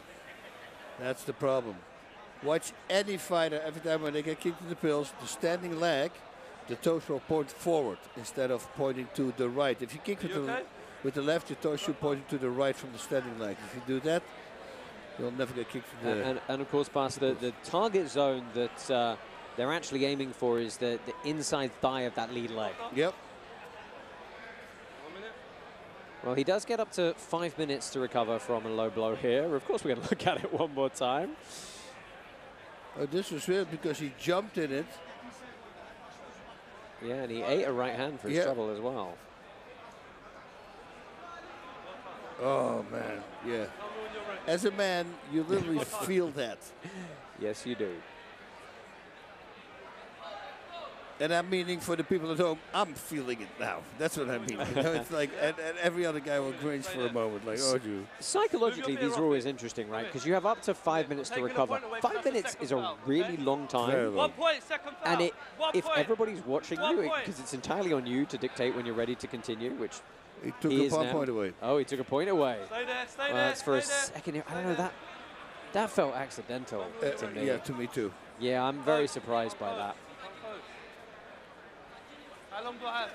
That's the problem. Watch any fighter, every time when they get kicked in the pills, the standing leg, the toes will point forward instead of pointing to the right. If you kick with the left, your toes should point to the right from the standing leg. If you do that, you'll never get kicked in the... And of course, past the target zone that they're actually aiming for is the inside thigh of that lead leg. Yep. Well, he does get up to 5 minutes to recover from a low blow here. Of course, we're going to look at it one more time. Oh, this was weird because he jumped in it. Yeah, and he ate a right hand for his trouble as well. Oh, man, yeah. As a man, you literally feel that. Yes, you do. And I'm meaning for the people at home, I'm feeling it now. That's what I mean. You know, it's like, and every other guy will cringe for a moment, like, oh, you. Psychologically, these are always interesting, right? Because you have up to 5 minutes to recover. 5 minutes is a really long time. Very long. And if everybody's watching you, because it's entirely on you to dictate when you're ready to continue, which He took a point away. Oh, he took a point away. Stay there, stay Well, there. that's for a stay second. I don't know, that felt accidental to me. Yeah, to me too. Yeah, I'm very surprised by that. How long do I have?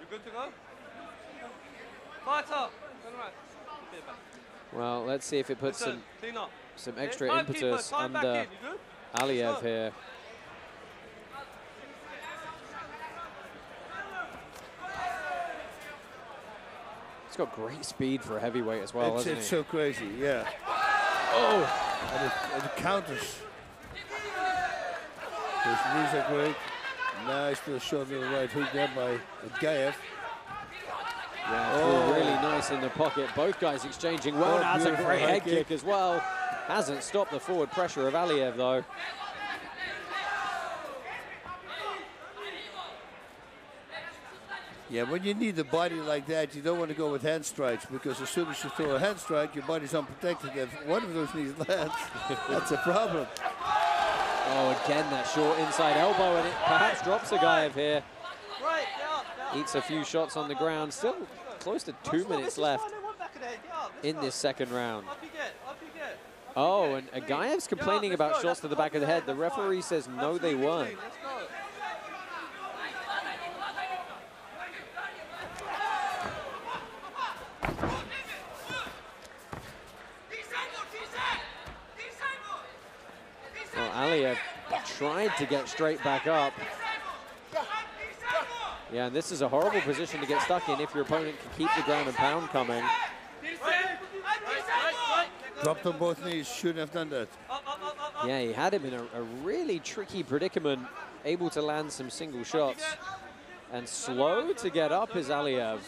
You good to go? Fighter! Turn around. Keep it back. Well, let's see if it puts Listen, clean up. some Yeah, extra timekeeper, impetus time back under in, you good? Aliyev Let's go. here. He's got great speed for a heavyweight as well, hasn't he? It's so crazy, yeah. Oh! And it counters. His knees are great. Nice little shot to the right hook there by Gaev. Yeah, really nice in the pocket. Both guys exchanging well. That's a great head kick as well. Hasn't stopped the forward pressure of Aliyev, though. Yeah, when you need a body like that, you don't want to go with hand strikes, because as soon as you throw a hand strike, your body's unprotected. If one of those knees lands, that's a problem. Oh, again, that short inside elbow, and it perhaps drops a Gaev here. Eats a few shots on the ground. Still close to 2 minutes left in this second round. Oh, and Gaev's complaining about shots to the back of the head. The referee says no, they weren't. Well, Aliyev tried to get straight back up. Yeah, and this is a horrible position to get stuck in if your opponent can keep the ground and pound coming. Dropped on both knees, shouldn't have done that. Yeah, he had him in a really tricky predicament, able to land some single shots. And slow to get up is Aliyev.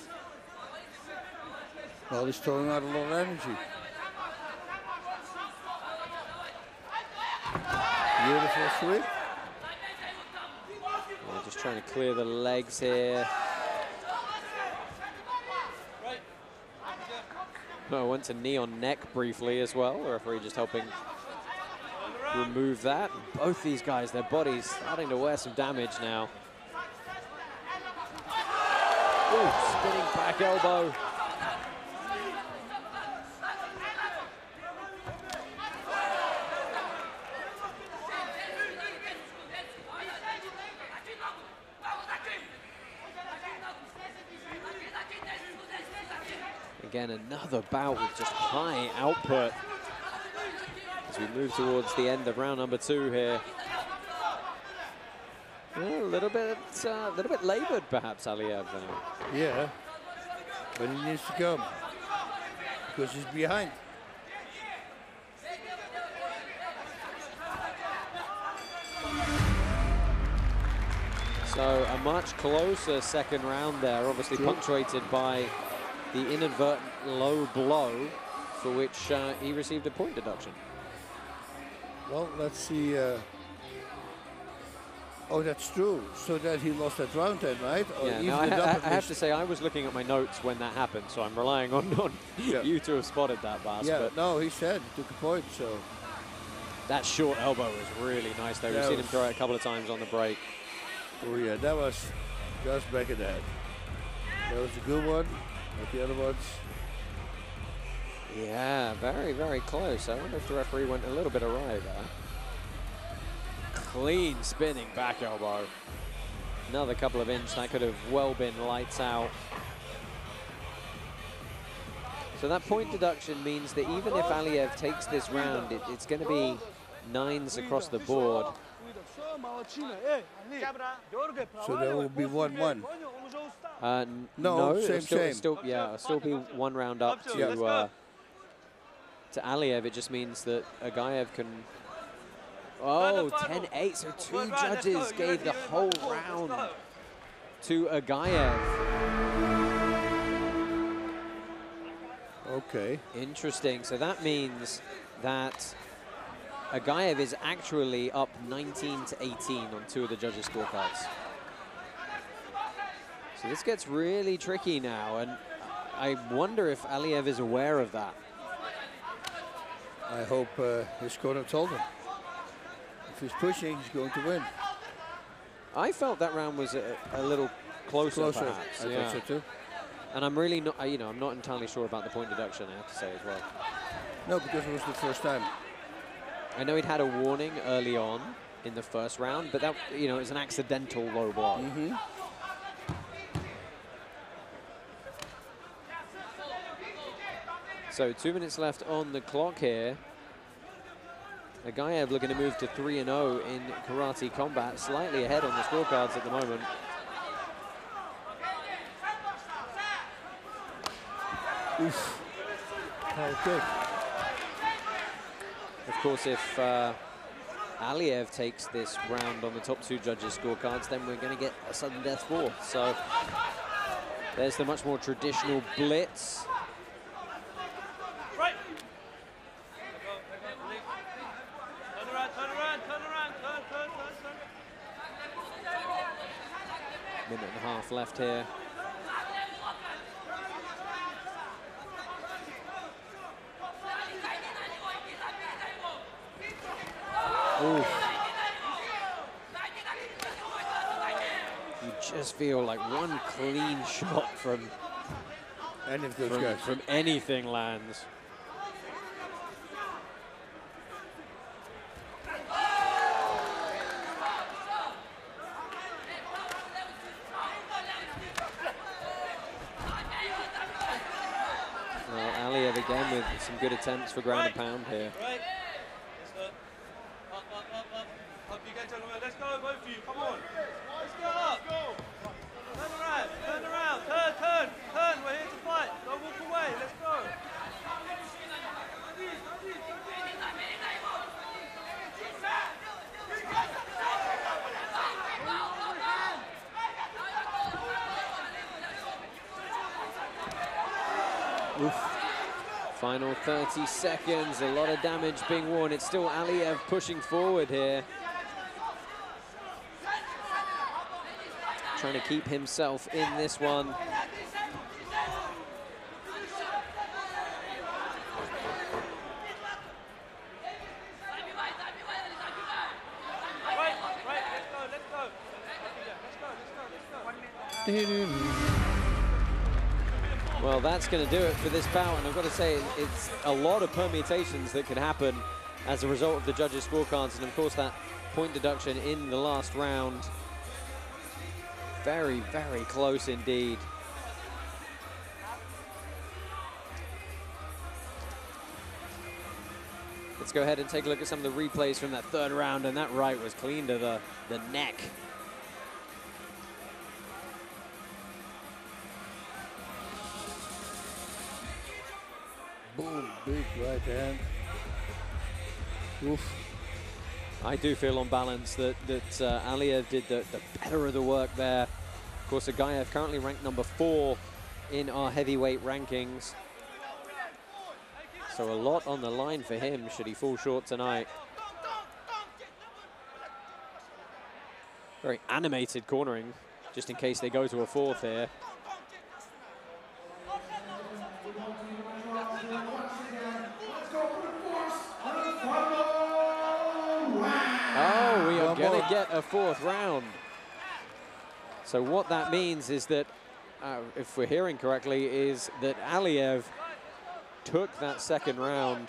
Well, he's throwing out a lot of energy. Beautiful sweep. Yeah, just trying to clear the legs here. Oh, went to knee on neck briefly as well. The referee just helping remove that. Both these guys, their bodies starting to wear some damage now. Ooh, spinning back elbow. Again, another bout with just high output as we move towards the end of round number 2 here. Yeah, a little bit laboured, perhaps, Aliyev. Yeah, but he needs to come because he's behind. So a much closer second round there, obviously punctuated by the inadvertent low blow for which he received a point deduction. Well, let's see. Oh, that's true. So that he lost that round then, right? Or Yeah, now I have to say, I was looking at my notes when that happened, so I'm relying on you to have spotted that, Bas. Yeah, but no, he said he took a point, so. That short elbow was really nice, though. We've seen him throw it a couple of times on the break. Oh, yeah, that was just back in the head. That was a good one, like the other ones. Yeah, very, very close. I wonder if the referee went a little bit awry there. Clean spinning back elbow. Another couple of inches, that could have well been lights out. So that point deduction means that even if Aliyev takes this round, it's going to be 9s across the board. So there will be 1-1. No, same. It'll still be 1 round up to Aliyev. It just means that Gaev can. Oh, 10-8. So 2 judges gave the whole round to Gaev. Okay. Interesting. So that means that Gaev is actually up 19-18 on 2 of the judges' scorecards. So this gets really tricky now, and I wonder if Aliyev is aware of that. I hope his corner told him. If he's pushing, he's going to win. I felt that round was a little closer perhaps. I thought so too. And I'm really not, I'm not entirely sure about the point deduction, I have to say as well. No, because it was the first time. I know he'd had a warning early on in the first round, but that, it was an accidental low block. So 2 minutes left on the clock here. Agayev looking to move to 3-0 in Karate Combat, slightly ahead on the scorecards at the moment. Oof. Okay. Of course, if Aliev takes this round on the top 2 judges' scorecards, then we're going to get a sudden death 4. So there's the much more traditional blitz. Right. Turn around, turn around, turn around, turn. Minute and a half left here. Ooh. You just feel like one clean shot from any of those guys. From anything lands. Well, Aliev again with some good attempts for ground and pound here. Right. Up you get, gentlemen. Let's go, both of you. Come on. Let's go up. Turn around. Turn. We're here to fight. Don't walk away. Let's go. Oof. Final 30 seconds, a lot of damage being worn. It's still Aliev pushing forward here. Trying to keep himself in this one. Well, that's going to do it for this bout, and I've got to say, it's a lot of permutations that could happen as a result of the judges' scorecards, and of course that point deduction in the last round. Very, very close indeed. Let's go ahead and take a look at some of the replays from that third round, and that right was clean to the neck. Boom, big right hand. Oof. I do feel on balance that Aliev did the better of the work there. Of course, Agayev currently ranked number 4 in our heavyweight rankings. So a lot on the line for him should he fall short tonight. Very animated cornering, just in case they go to a 4th here. Oh, we are going to get a 4th round. So what that means is that, if we're hearing correctly, is that Aliev took that second round,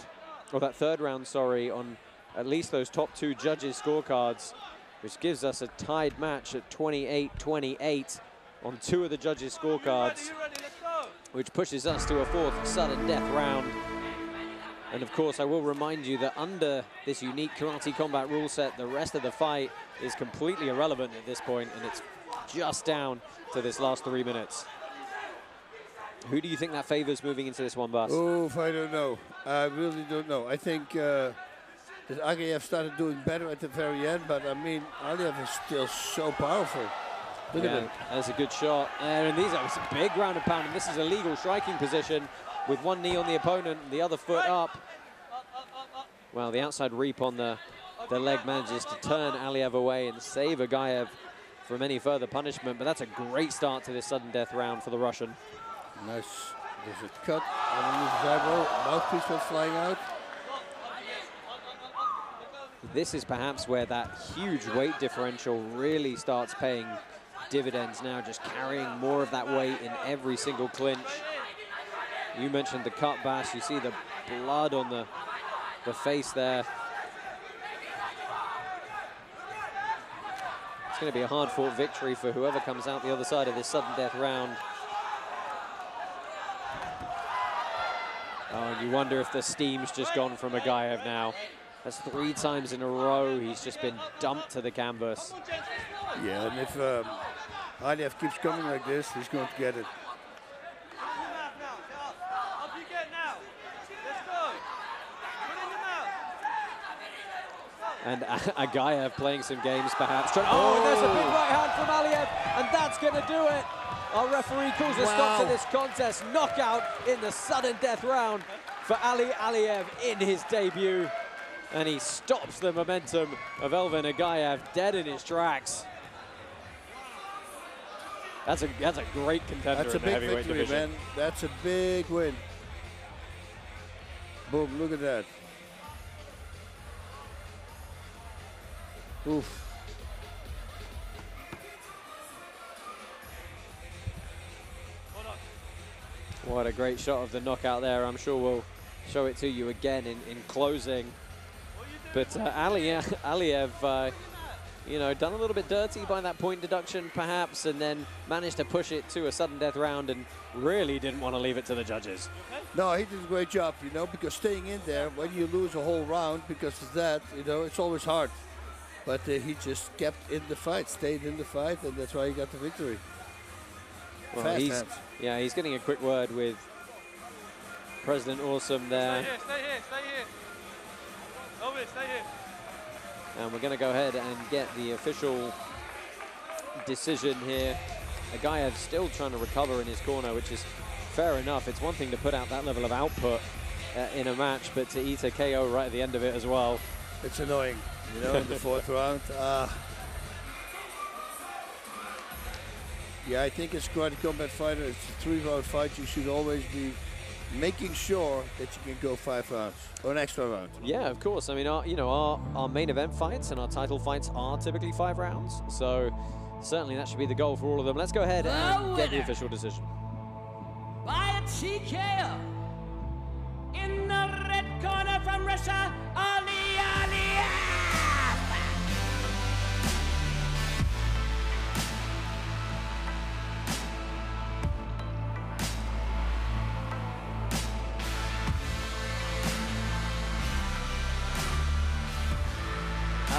or that third round, sorry, on at least those top 2 judges' scorecards, which gives us a tied match at 28-28 on 2 of the judges' scorecards, which pushes us to a 4th sudden death round. And of course, I will remind you that under this unique Karate Combat rule set, the rest of the fight is completely irrelevant at this point, and it's just down to this last 3 minutes. Who do you think that favors moving into this one, Bas? Oh, I don't know. I really don't know. I think that Agayev started doing better at the very end, but I mean, Aliev is still so powerful. Look at him. That's a good shot. And these are some big ground and pound, and this is a legal striking position with one knee on the opponent, the other foot up. Well, the outside reap on the leg manages to turn Aliev away and save Agayev from any further punishment, but that's a great start to this sudden death round for the Russian. Nice. There's a cut underneath his eyebrow. Mouthpiece went flying out. This is perhaps where that huge weight differential really starts paying dividends now, just carrying more of that weight in every single clinch. You mentioned the cut bash. You see the blood on the face there. It's going to be a hard-fought victory for whoever comes out the other side of this sudden death round. Oh, and you wonder if the steam's just gone from Agaev now. That's 3 times in a row he's just been dumped to the canvas. Yeah, and if Aliev keeps coming like this, he's going to get it. And Agaev playing some games, perhaps. Oh, and there's a big right hand from Aliev, and that's going to do it. Our referee calls a stop to this contest. Knockout in the sudden death round for Ali Aliev in his debut. And he stops the momentum of Elvin Agaev dead in his tracks. That's a great contender. That's a big victory, man. That's a big win. Boom, look at that. Oof. What a great shot of the knockout there. I'm sure we'll show it to you again in closing. But Aliev, you know, done a little bit dirty by that point deduction, perhaps, and then managed to push it to a sudden death round and really didn't want to leave it to the judges. No, he did a great job, you know, because staying in there, when you lose a whole round because of that, you know, it's always hard. But he just kept in the fight, stayed in the fight, and that's why he got the victory. Well, Fast he's, hands. yeah, he's getting a quick word with President Awesome there. Stay here. Over, stay here. And we're going to go ahead and get the official decision here. Agaev still trying to recover in his corner, which is fair enough. It's one thing to put out that level of output in a match, but to eat a KO right at the end of it as well. It's annoying, you know, in the 4th round. Yeah, I think as a karate combat fighter, it's a 3-round fight. You should always be making sure that you can go 5 rounds or an extra round. Yeah, of course. I mean, our main event fights and our title fights are typically 5 rounds. So certainly that should be the goal for all of them. Let's go ahead and get the official decision. By a TKO, in the red corner from Russia, Ali Aliev.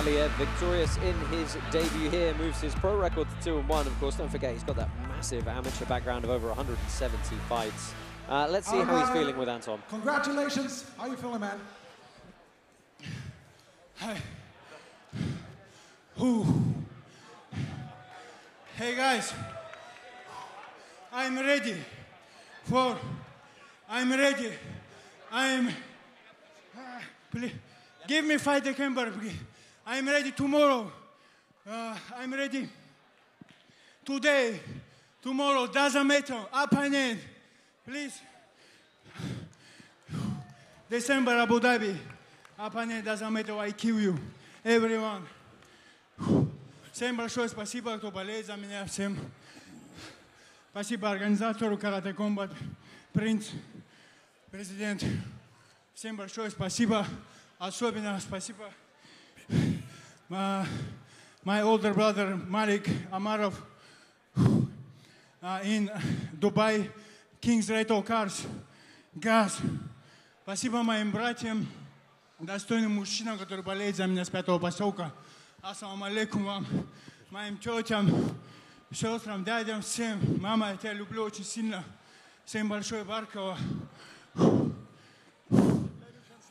Aliev victorious in his debut here, moves his pro record to 2-1. Of course, don't forget he's got that massive amateur background of over 170 fights. Let's see how he's feeling with Anton. Congratulations. How you feeling, man? Hi. Ooh. Hey guys, I'm ready. Please, give me fight the camera, please. I'm ready tomorrow. I'm ready today, tomorrow, doesn't matter. Up and in, please. December, Abu Dhabi. Up and in, doesn't matter. I kill you, everyone. Всем большое спасибо, кто болеет за меня. Всем спасибо организатору Карате Комбат, принц, президент. Всем большое спасибо. Особенно спасибо my older brother Malik Amarov in Dubai, King's Rental Cars, Gas. Спасибо моим братьям, достойным мужчинам, которые болеют за меня с 5-го поселка. Ассаламу алейкум вам, моим тетям, сестрам, дядям, всем. Мама, я тебя люблю очень сильно. Всем большое Баркова.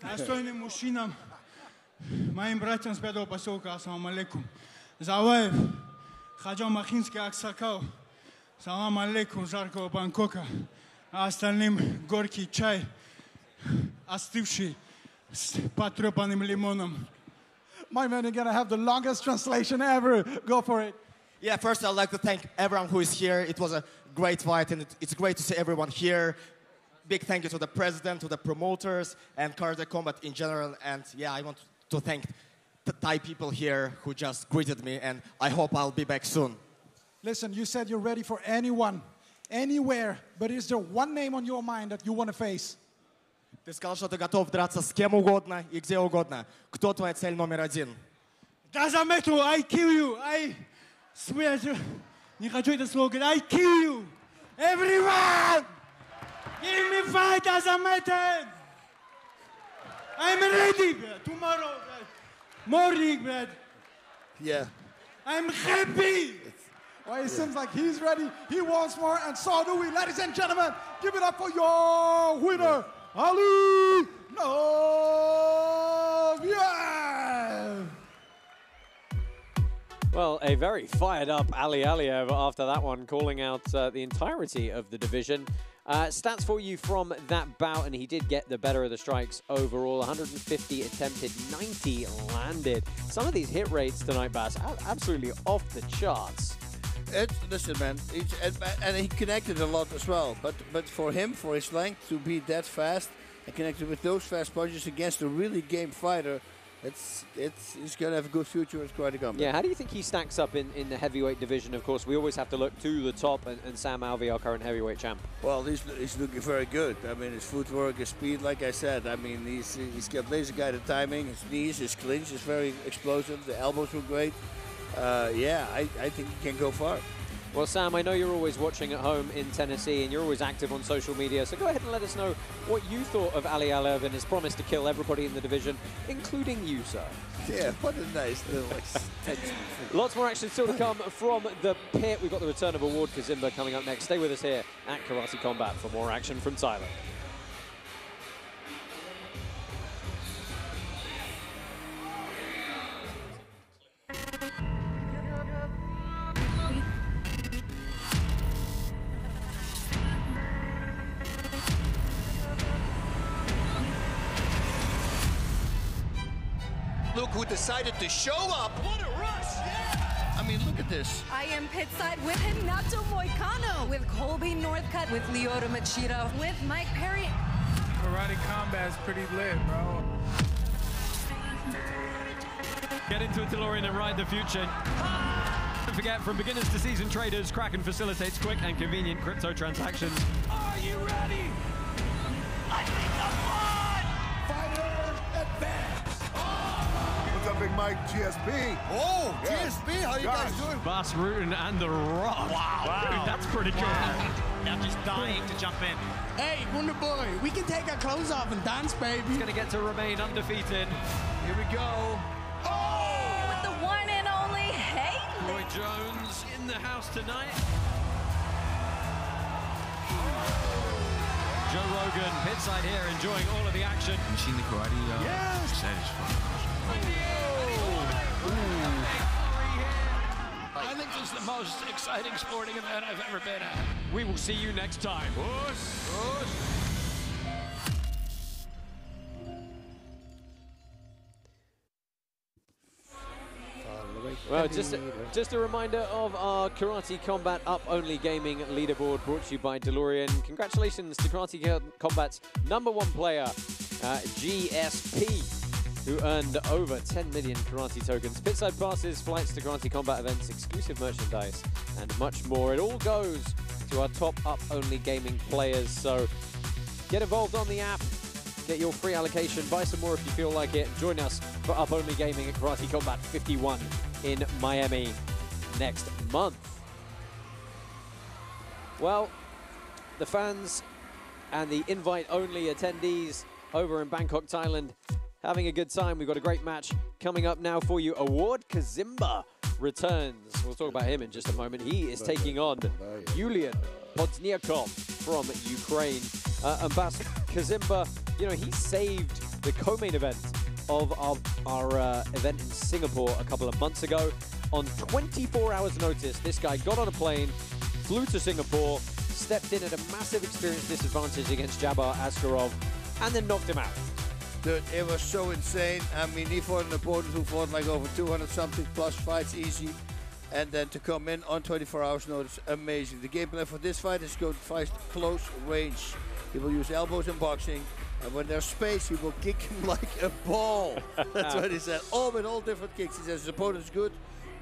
Достойным мужчинам, моим братьям с 5-го поселка, ассаламу алейкум. Заваев, Хаджа Махинский, Аксакал, салам алейкум, жаркого Бангкока. А остальным горький чай, остывший, с потрепанным лимоном. My man, you're gonna have the longest translation ever. Go for it. Yeah, first I'd like to thank everyone who is here. It was a great fight, and it's great to see everyone here. Big thank you to the president, to the promoters, and Karate Combat in general. And yeah, I want to thank the Thai people here who just greeted me, and I hope I'll be back soon. Listen, you said you're ready for anyone, anywhere, but is there one name on your mind that you want to face? Ты сказал, что ты готов драться с кем угодно и где угодно. Кто твоя цель номер один? Doesn't matter, I kill you. I swear to... Не хочу это слово говорить. I kill you. Everyone! Give me fight, doesn't matter. I'm ready, bro. Tomorrow, bro. Morning, bro. Yeah. I'm happy. Well, it seems like he's ready. He wants more, and so do we. Ladies and gentlemen, give it up for your winner, Ali Noviev. Well, a very fired up Ali Aliev after that one, calling out the entirety of the division. Stats for you from that bout, and he did get the better of the strikes overall. 150 attempted, 90 landed. Some of these hit rates tonight, Bass, are absolutely off the charts. Listen, man, and he connected a lot as well. But for him, for his length, to be that fast and connected with those fast punches against a really game fighter, he's going to have a good future at Karate Combat. Yeah, how do you think he stacks up in the heavyweight division? Of course, we always have to look to the top, and Sam Alvey, our current heavyweight champ. Well, he's looking very good. I mean, his footwork, his speed, like I said. I mean, he's got laser-guided timing. His knees, his clinch is very explosive. The elbows were great. Yeah, I think he can go far. Well, Sam, I know you're always watching at home in Tennessee, and you're always active on social media, so go ahead and let us know what you thought of Ali Aliev and his promise to kill everybody in the division, including you, sir. Yeah, what a nice little extension. Lots more action still to come from the pit. We've got the return of Award Kazimba coming up next. Stay with us here at Karate Combat for more action from Thailand. Look who decided to show up. What a rush, yeah! I mean, look at this. I am pitside with Hinato Moicano, with Colby Northcutt, with Leota Machida, with Mike Perry. Karate Combat's pretty lit, bro. Get into it, DeLorean, and ride the future. Don't forget, from beginners to seasoned traders, Kraken facilitates quick and convenient crypto transactions. Are you ready? I think the fun! Fighter advance! What's up, Big Mike? GSP. Oh, yeah. GSP, how you guys doing? Bas Rutten and The Rock. Wow. Dude, that's pretty cool. I'm just dying to jump in. Hey, Wonder Boy, we can take our clothes off and dance, baby. He's going to get to remain undefeated. Here we go. Oh, with the one and only Haley. Roy Jones in the house tonight. Joe Rogan, pitside here, enjoying all of the action. Have you seen the karate? Yes! That is fun. I think this is the most exciting sporting event I've ever been at. We will see you next time. Well, just a reminder of our Karate Combat Up-Only Gaming leaderboard brought to you by DeLorean. Congratulations to Karate Combat's #1 player, GSP, who earned over 10 million karate tokens, pitside passes, flights to Karate Combat events, exclusive merchandise, and much more. It all goes to our top Up-Only Gaming players, so get involved on the app. Get your free allocation, buy some more if you feel like it. Join us for Up-Only Gaming at Karate Combat 51 in Miami next month. Well, the fans and the invite-only attendees over in Bangkok, Thailand, having a good time. We've got a great match coming up now for you. Award Kazimba returns. We'll talk about him in just a moment. He is taking on Yulian Pozdniakov from Ukraine. And Bas, Kazimba, you know, he saved the co-main event of our event in Singapore a couple of months ago. On 24 hours notice, this guy got on a plane, flew to Singapore, stepped in at a massive experience disadvantage against Jabbar Askarov, and then knocked him out. Dude, it was so insane. I mean, he fought an opponent who fought like over 200-something plus fights easy. And then to come in on 24 hours notice, amazing. The game plan for this fight is go to fight close range. He will use elbows in boxing. And when there's space, he will kick him like a ball. That's what he said. All with all different kicks. He says his opponent is good.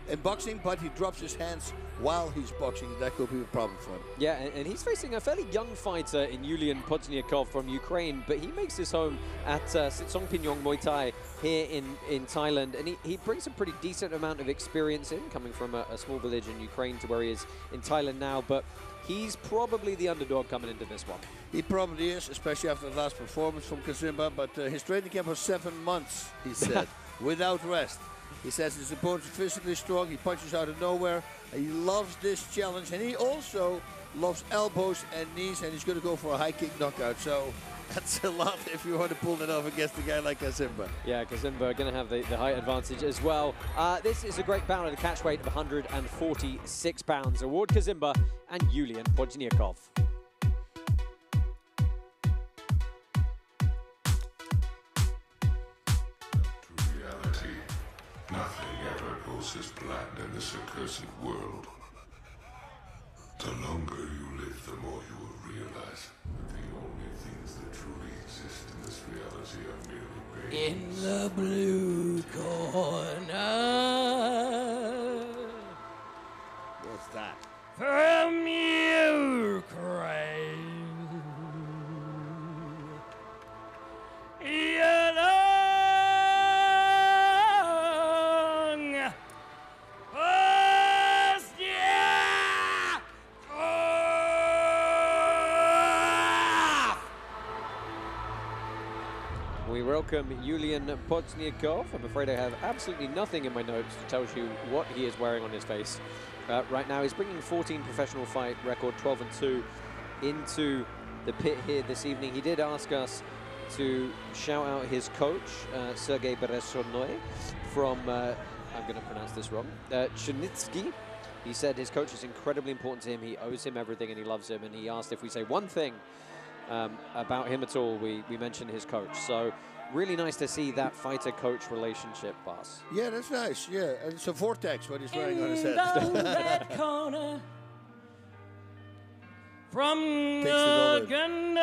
in boxing, but he drops his hands while he's boxing. That could be a problem for him. Yeah, and he's facing a fairly young fighter in Yulian Pozdniakov from Ukraine, but he makes his home at Sitsongpeenong Muay Thai here in Thailand, and he brings a pretty decent amount of experience in, coming from a small village in Ukraine to where he is in Thailand now, but he's probably the underdog coming into this one. He probably is, especially after the last performance from Kazimba, but his training camp was 7 months, he said, without rest. He says his opponent is physically strong, he punches out of nowhere, and he loves this challenge, and he also loves elbows and knees, and he's going to go for a high kick knockout, so that's a lot if you want to pull it off against a guy like Kazimba. Yeah, Kazimba going to have the height advantage as well. This is a great bout at a catch weight of 146 pounds. Award Kazimba and Yulian Pozdniakov. Nothing ever goes as planned in this accursed world. The longer you live, the more you will realize that the only things that truly exist in this reality are merely pains. In the blue corner. What's that? From Ukraine. We welcome Yulian Pozdniakov. I'm afraid I have absolutely nothing in my notes to tell you what he is wearing on his face. Right now, he's bringing 14 professional fight record, 12-2, into the pit here this evening. He did ask us to shout out his coach, Sergei Berezhnoy, from, I'm going to pronounce this wrong, Chernitsky. He said his coach is incredibly important to him. He owes him everything and he loves him. And he asked if we say one thing about him at all, we mention his coach. So really nice to see that fighter-coach relationship, boss. Yeah, that's nice. Yeah, and it's a vortex what he's wearing on his In head. the red corner. From Uganda.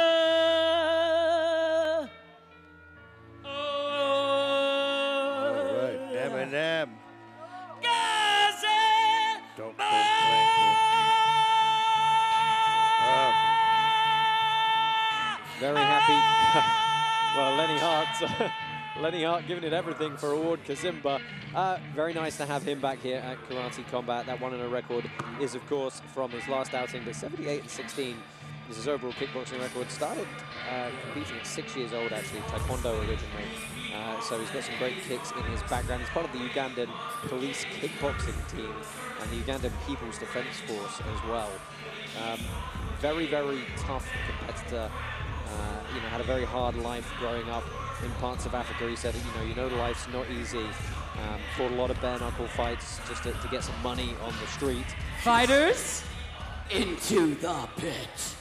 All right, Eminem. Don't Very happy. Well, Lenny Hart giving it everything for Award Kazimba. Very nice to have him back here at Karate Combat. That 1-0 record is, of course, from his last outing, but 78-16 is his overall kickboxing record. Started competing at 6 years old, actually, Taekwondo originally. So he's got some great kicks in his background. He's part of the Ugandan police kickboxing team and the Ugandan People's Defense Force as well. Very, very tough competitor. You know, had a very hard life growing up in parts of Africa. He said, you know, life's not easy. Fought a lot of bare knuckle fights just to get some money on the street. Fighters, into the pit.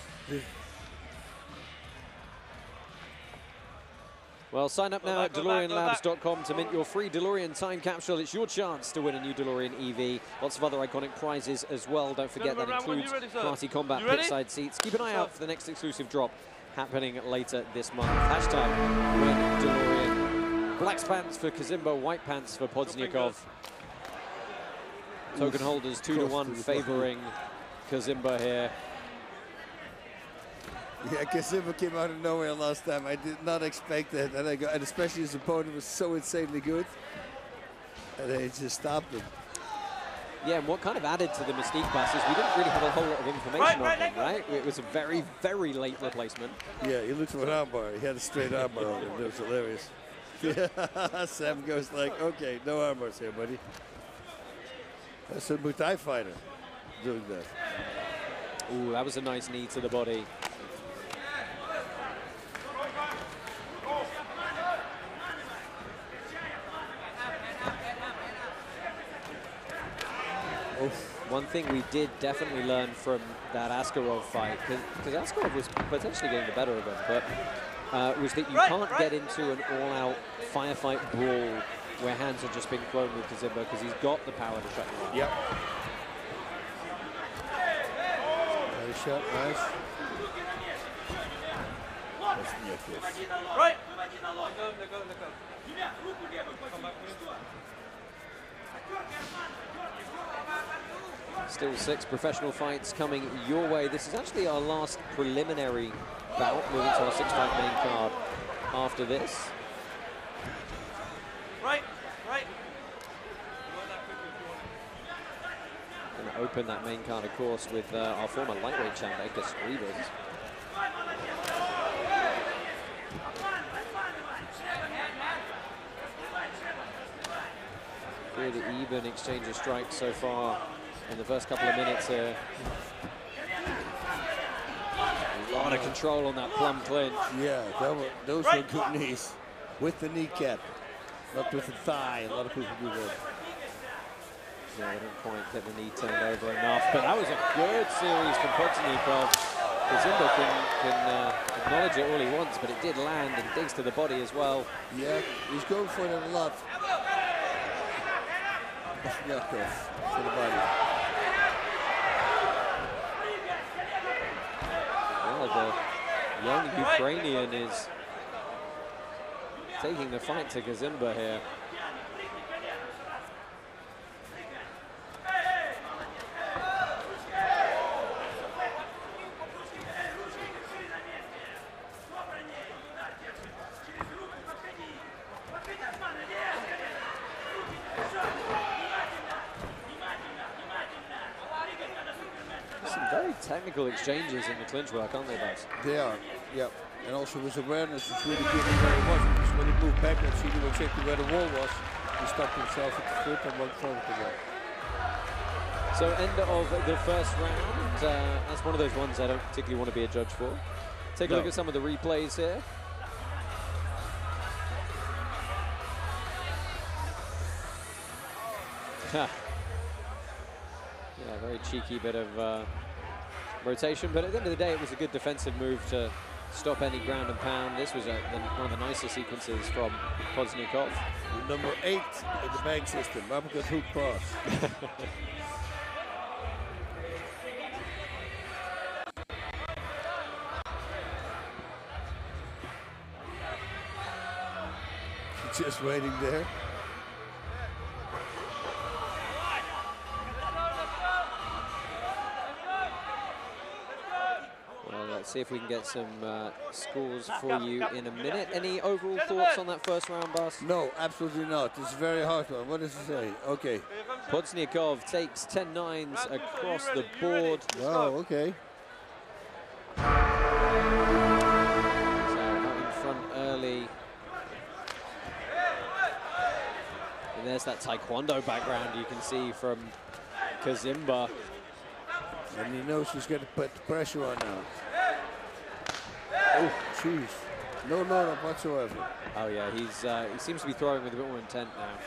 Well, sign up now at DeLoreanLabs.com to mint your free DeLorean time capsule. It's your chance to win a new DeLorean EV. Lots of other iconic prizes as well. Don't forget that includes Karate Combat pitside seats. Keep an eye out for the next exclusive drop happening later this month. Hashtag win DeLorean. Black pants for Kazimba, white pants for Pozdniakov. Token holders 2-1 favoring Kazimba here. Yeah, Kazimba came out of nowhere last time. I did not expect that, and especially his opponent was so insanely good, and they just stopped him. Yeah, and what kind of added to the mystique pass is we didn't really have a whole lot of information on him, right? It was a very, very late replacement. Yeah, he looked for an armbar. He had a straight armbar on him. That was hilarious. Yeah, Sam goes like, okay, no armbars here, buddy. That's a Muay Thai fighter doing that. Ooh, that was a nice knee to the body. One thing we did definitely learn from that Askarov fight, because Askarov was potentially getting the better of him, but was that you can't get into an all-out firefight brawl where hands are just being thrown with Kazimba, because he's got the power to shut you out. Yep. Nice shot, nice. Right. Still 6 professional fights coming your way. This is actually our last preliminary bout, moving to our 6-fight main card after this. Right. Going to open that main card, of course, with our former lightweight champ, Edgars. Good even exchange of strikes so far in the first couple of minutes here. A lot of control on that plum clinch. Yeah, those were good knees. With the kneecap, not with the thigh. A lot of people do that. Yeah, they didn't quite get the knee turned over enough, but that was a good series from Pozdniakov. Kazimba can acknowledge it all he wants, but it did land and digs to the body as well. Yeah, he's going for it a lot. Pozdniakov for the body. Well, the young Ukrainian is taking the fight to Kazimba here. Technical exchanges in the clinch work, aren't they, Baz? They are, yeah. And also his awareness is really good where he was. Because when he moved backwards, he knew exactly where the wall was. He stopped himself at the foot and went forward again. So end of the first round. That's one of those ones I don't particularly want to be a judge for. Take a look at some of the replays here. Yeah, very cheeky bit of rotation, but at the end of the day, it was a good defensive move to stop any ground and pound. This was one of the nicer sequences from Pozdniakov. Number 8 in the bank system, uppercut hook cross. Just waiting there. Let's see if we can get some scores for you in a minute. Any overall thoughts on that first round, Bas? No, absolutely not. It's a very hard one. What does it say? Okay. Pozdniakov takes 10 9s across the board. Wow, okay. So out in front early. And there's that taekwondo background you can see from Kazimba. And he knows he's got to put the pressure on now. Oh, jeez. No load-up whatsoever. Oh, yeah, he seems to be throwing with a bit more intent now.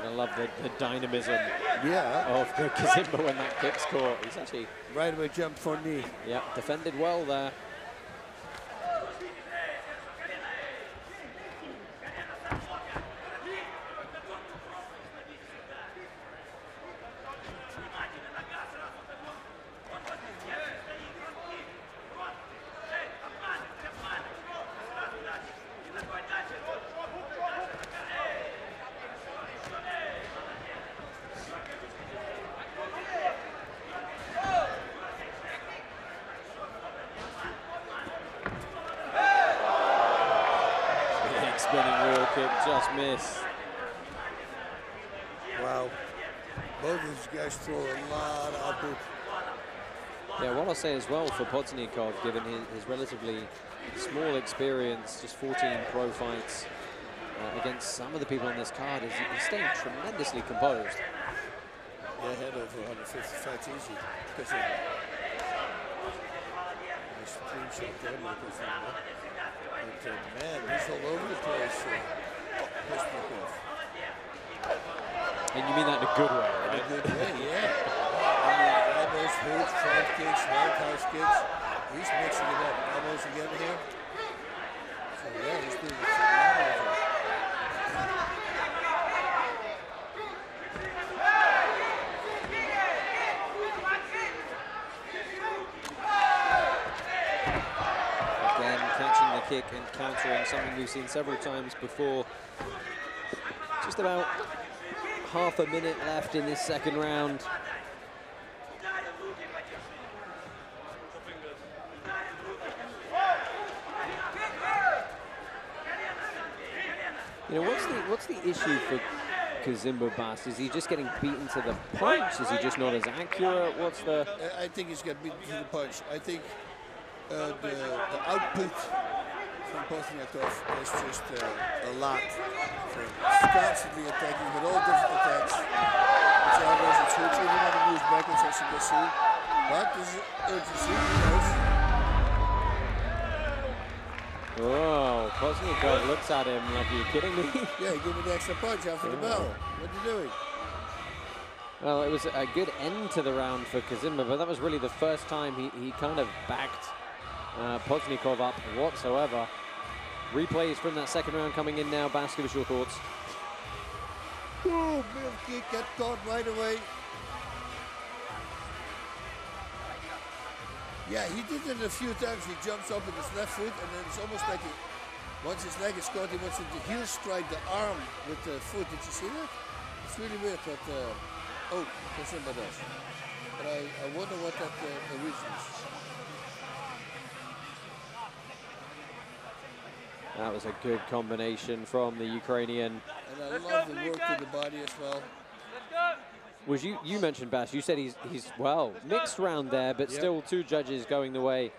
Gonna love the dynamism of the Kazimba when that kick's caught. He's actually right away jumped for a knee. Yeah, defended well there. Just miss. Wow. Both of these guys throw a lot of output. Yeah, what I'll say as well for Pozdniakov, given his relatively small experience, just 14 pro fights against some of the people on this card, is he's staying tremendously composed. Yeah, had over 150 fights easy. Because man, he's all over the place. And you mean that in a good way, right? In a good way, yeah. Elbows, hooks, front kicks, roundhouse kicks. He's mixing it up. Elbows again here. So yeah, he's doing phenomenal. Again, catching the kick and countering, something we've seen several times before. Just about half a minute left in this second round. You know, what's the issue for Kazimba Bass? Is he just getting beaten to the punch? Is he just not as accurate? What's the... I think he's getting beaten to the punch. I think the output from Pozdniakov is just a lot. He's constantly attacking with all different attacks. It's elbows, it's hooks, even when he moves backwards, as you can see. But this is urgency, he knows. Oh, Pozdniakov looks at him like, are you kidding me? Yeah, give me the extra punch after the bell. What are you doing? Well, it was a good end to the round for Kazimba, but that was really the first time he kind of backed Pozdniakov up whatsoever. Replays from that second round coming in now. Bas, give us your thoughts. Boom, middle kick, get caught right away. Yeah, he did it a few times. He jumps up with his left foot, and then it's almost like once his leg is caught, he wants to heel strike the arm with the foot. Did you see that? It's really weird what Kazimba does. But I wonder what that reason is. That was a good combination from the Ukrainian. And I love the work to the body as well. Was you mentioned Bas? You said he's well mixed round there, but still two judges going the way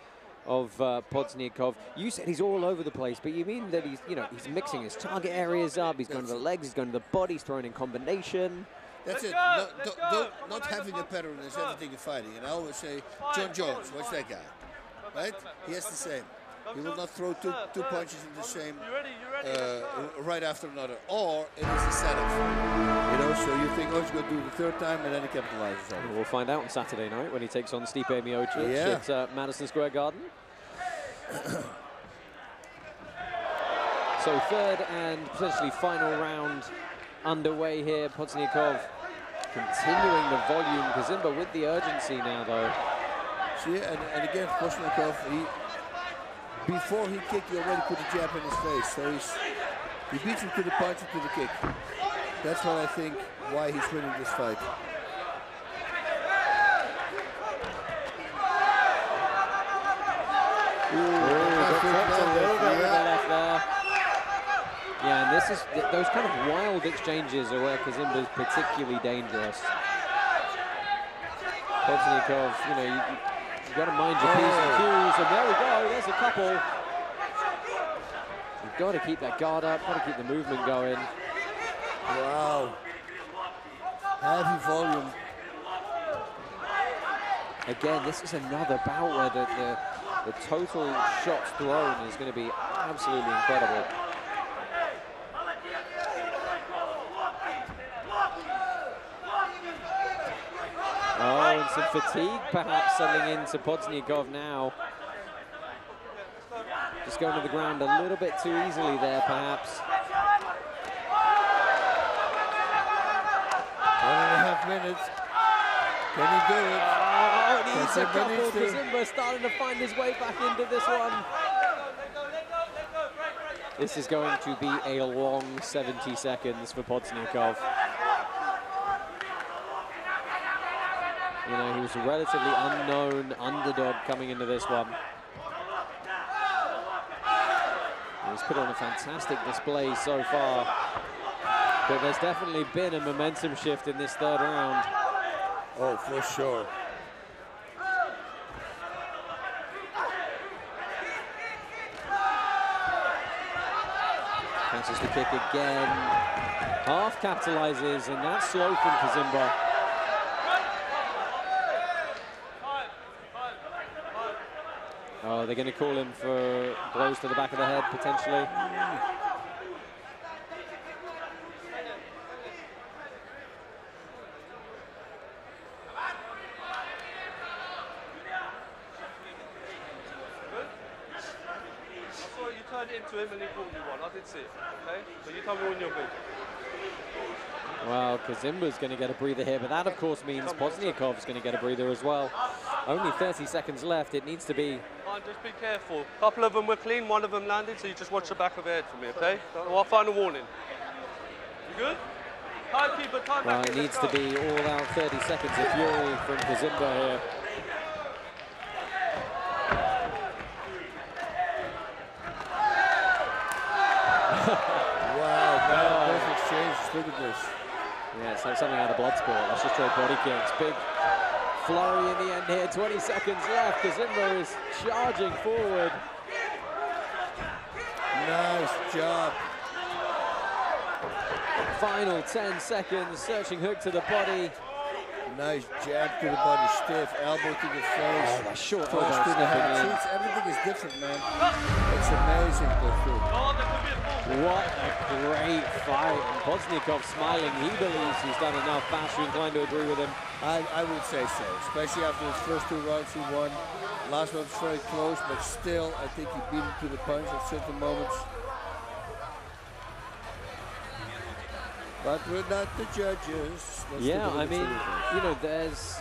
of Pozdniakov. You said he's all over the place, but you mean that he's he's mixing his target areas up. He's going to the legs, he's going to the body, he's throwing in combination. That's it. Not having a pattern is everything in fighting. And I always say, John Jones, watch that guy, right? He has the same. He will not throw two punches in the same right after another, or it is a setup. You know, so you think, oh, he's going to do it the third time, and then he capitalizes on it. We'll find out on Saturday night when he takes on Stipe Miocic at Madison Square Garden. So third and potentially final round underway here. Pozdniakov continuing the volume. Kazimba with the urgency now, though. See, and again, Pozdniakov, before he kicked, he already put a jab in his face. So he beats him to the punch and to the kick. That's what I think why he's winning this fight. Yeah, and this is those kind of wild exchanges are where Kazimba's particularly dangerous. Pozdniakov, you've got to mind your P's and Q's, and there we go, there's a couple. You've got to keep that guard up, got to keep the movement going. Wow. Heavy volume. Again, this is another bout where the total shots thrown is going to be absolutely incredible. Oh, and some fatigue perhaps settling into Pozdniakov now. Just going to the ground a little bit too easily there, perhaps. 1.5 minutes. Can he do it? Oh, needs a couple. Kazimba starting to find his way back into this one. This is going to be a long 70 seconds for Pozdniakov. He was a relatively unknown underdog coming into this one. He's put on a fantastic display so far. But there's definitely been a momentum shift in this third round. Oh, for sure. Catches the kick again. Half capitalizes, and that's slow from Kazimba. Oh, they're going to call him for blows to the back of the head, potentially. You turned it into him and he called you one. I did see it, okay? So you tell me when you're good. Well, Kazimba's going to get a breather here, but that, of course, means Pozdniakov's going to get a breather as well. Only 30 seconds left. It needs to be... Fine, just be careful. A couple of them were clean, one of them landed, so you just watch the back of the head for me, okay? I'll find a warning. You good? Timekeeper, time Well, back it in, needs let's to go. be all out 30 seconds of fury from Kazimba here. Wow, man, those exchanges, look at this. Yeah, it's like something out of Bloodsport. Let's just trade body kicks. Big flurry in the end here. 20 seconds left. Kazimba is charging forward. Nice job. Final 10 seconds. Searching hook to the body. Nice jab to the body, stiff, elbow to the face. Oh, that short Punch elbow to the head. snapping in. See, everything is different, man. It's amazing, What a great fight. And Pozdniakov smiling. He believes he's done enough. Bash, you inclined to agree with him? I would say so, especially after his first 2 rounds he won. Last one was very close, but still, I think he beat him to the punch at certain moments. But we're not the judges. Let's Yeah, take a I look mean, at you know, there's...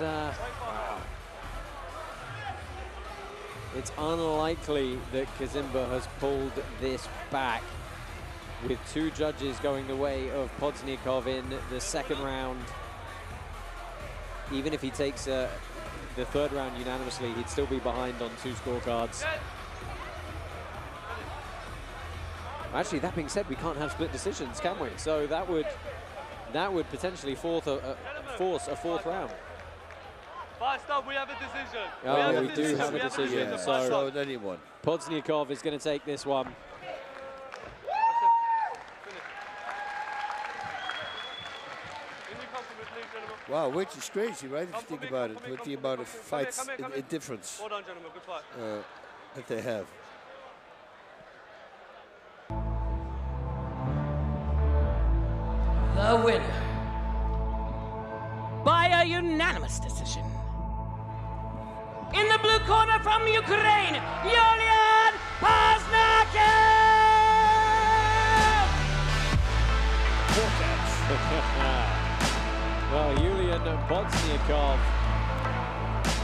it's unlikely that Kazimba has pulled this back with 2 judges going the way of Pozdniakov in the second round. Even if he takes the 3rd round unanimously, he'd still be behind on 2 scorecards. Actually, that being said, we can't have split decisions, can we? So that would potentially force a 4th round. Fine, stop, we have a decision. Oh, we do have a decision. So anyone. Pozdniakov is going to take this one. Wow, which is crazy, right? If you think about it, with the amount of fights in difference Well done, gentlemen, good fight. that they have. The winner, by a unanimous decision, in the blue corner from Ukraine, Yulian Pozdniakov! Well, Yulian Pozdniakov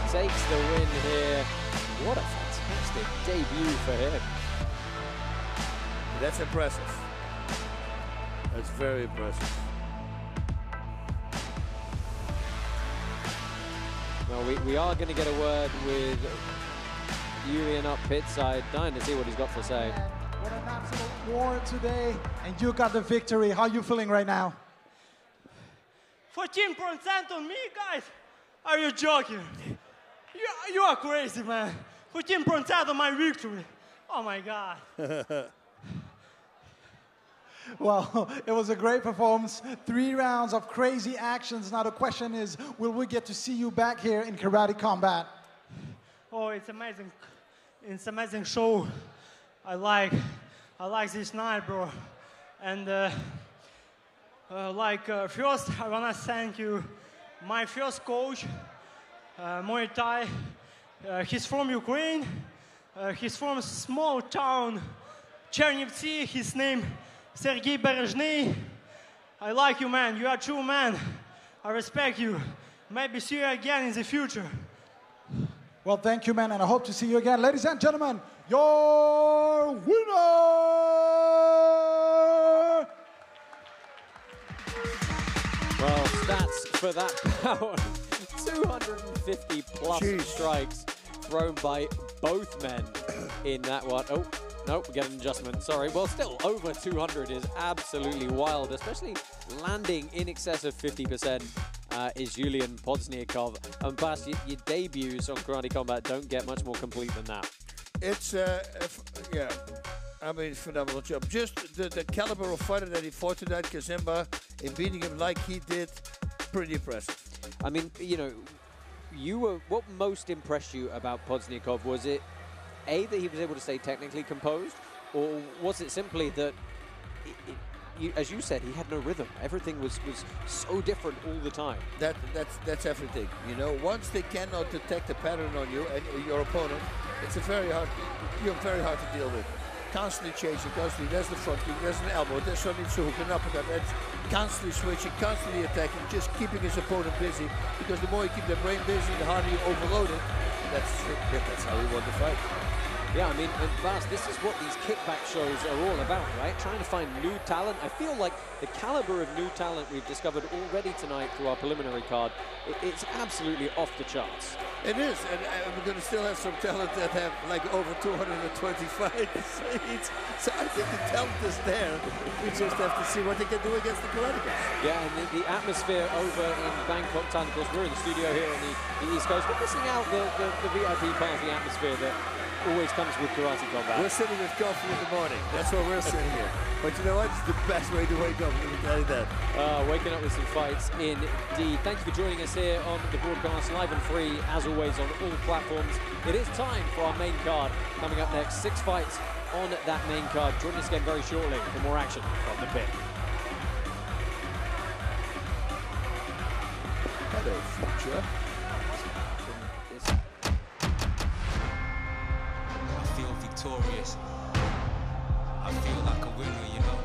takes the win here. What a fantastic debut for him. That's impressive. That's very impressive. Well, we are going to get a word with Yulian up pit side. Dying to see what he's got to say. What an absolute war today, and you got the victory. How are you feeling right now? 14% on me, guys? Are you joking? You are crazy, man. 14% on my victory. Oh my God. Well, it was a great performance. 3 rounds of crazy actions. Now the question is, will we get to see you back here in Karate Combat? Oh, it's amazing. It's amazing show. I like this night, bro. And first, I wanna thank you, my first coach, Muay Thai. He's from Ukraine. He's from a small town, Chernivtsi. His name Sergei Berezhny. I like you, man. You are a true man. I respect you. Maybe see you again in the future. Well, thank you, man, and I hope to see you again. Ladies and gentlemen, your winner! Well, stats for that bout. 250 plus strikes thrown by both men in that one. Oh, no, we get an adjustment. Sorry. Well, still, over 200 is absolutely wild, especially landing in excess of 50% is Yulian Pozdniakov. And Bas, your debuts on Karate Combat don't get much more complete than that. It's, yeah, I mean, phenomenal job. Just the caliber of fighter that he fought tonight, Kazimba, in beating him like he did, pretty impressive. I mean, you know, what most impressed you about Pozdniakov? Was it, A, that he was able to stay technically composed, or was it simply that, as you said, he had no rhythm? Everything was so different all the time. That's everything. You know, once they cannot detect a pattern on you and your opponent, you're very hard to deal with. constantly chasing, constantly. There's the front kick, there's an elbow, there's suddenly a hook, an uppercut. That's constantly switching, constantly attacking, just keeping his opponent busy. Because the more you keep their brain busy, the harder you overload it. That's how he won the fight. Yeah, I mean, Bas, this is what these kickback shows are all about, right? Trying to find new talent. I feel like the caliber of new talent we've discovered already tonight through our preliminary card, it's absolutely off the charts. It is, and we're going to still have some talent that have like over 220 fights. So I think the talent is there. We just have to see what they can do against the Karate Kids. Yeah, and the atmosphere over in Bangkok, of course, we're in the studio here on the East Coast. We're missing out the VIP party atmosphere that always comes with Karate Combat. We're sitting with coffee in the morning. That's why we're sitting here. But you know what? It's the best way to wake up. Let me tell you that. Waking up with some fights indeed. Thank you for joining us here on the broadcast, live and free, as always, on all platforms. It is time for our main card. Coming up next, 6 fights on that main card. Join us again very shortly for more action from the pit. Hello, future. Victorious. I feel like a winner, you know.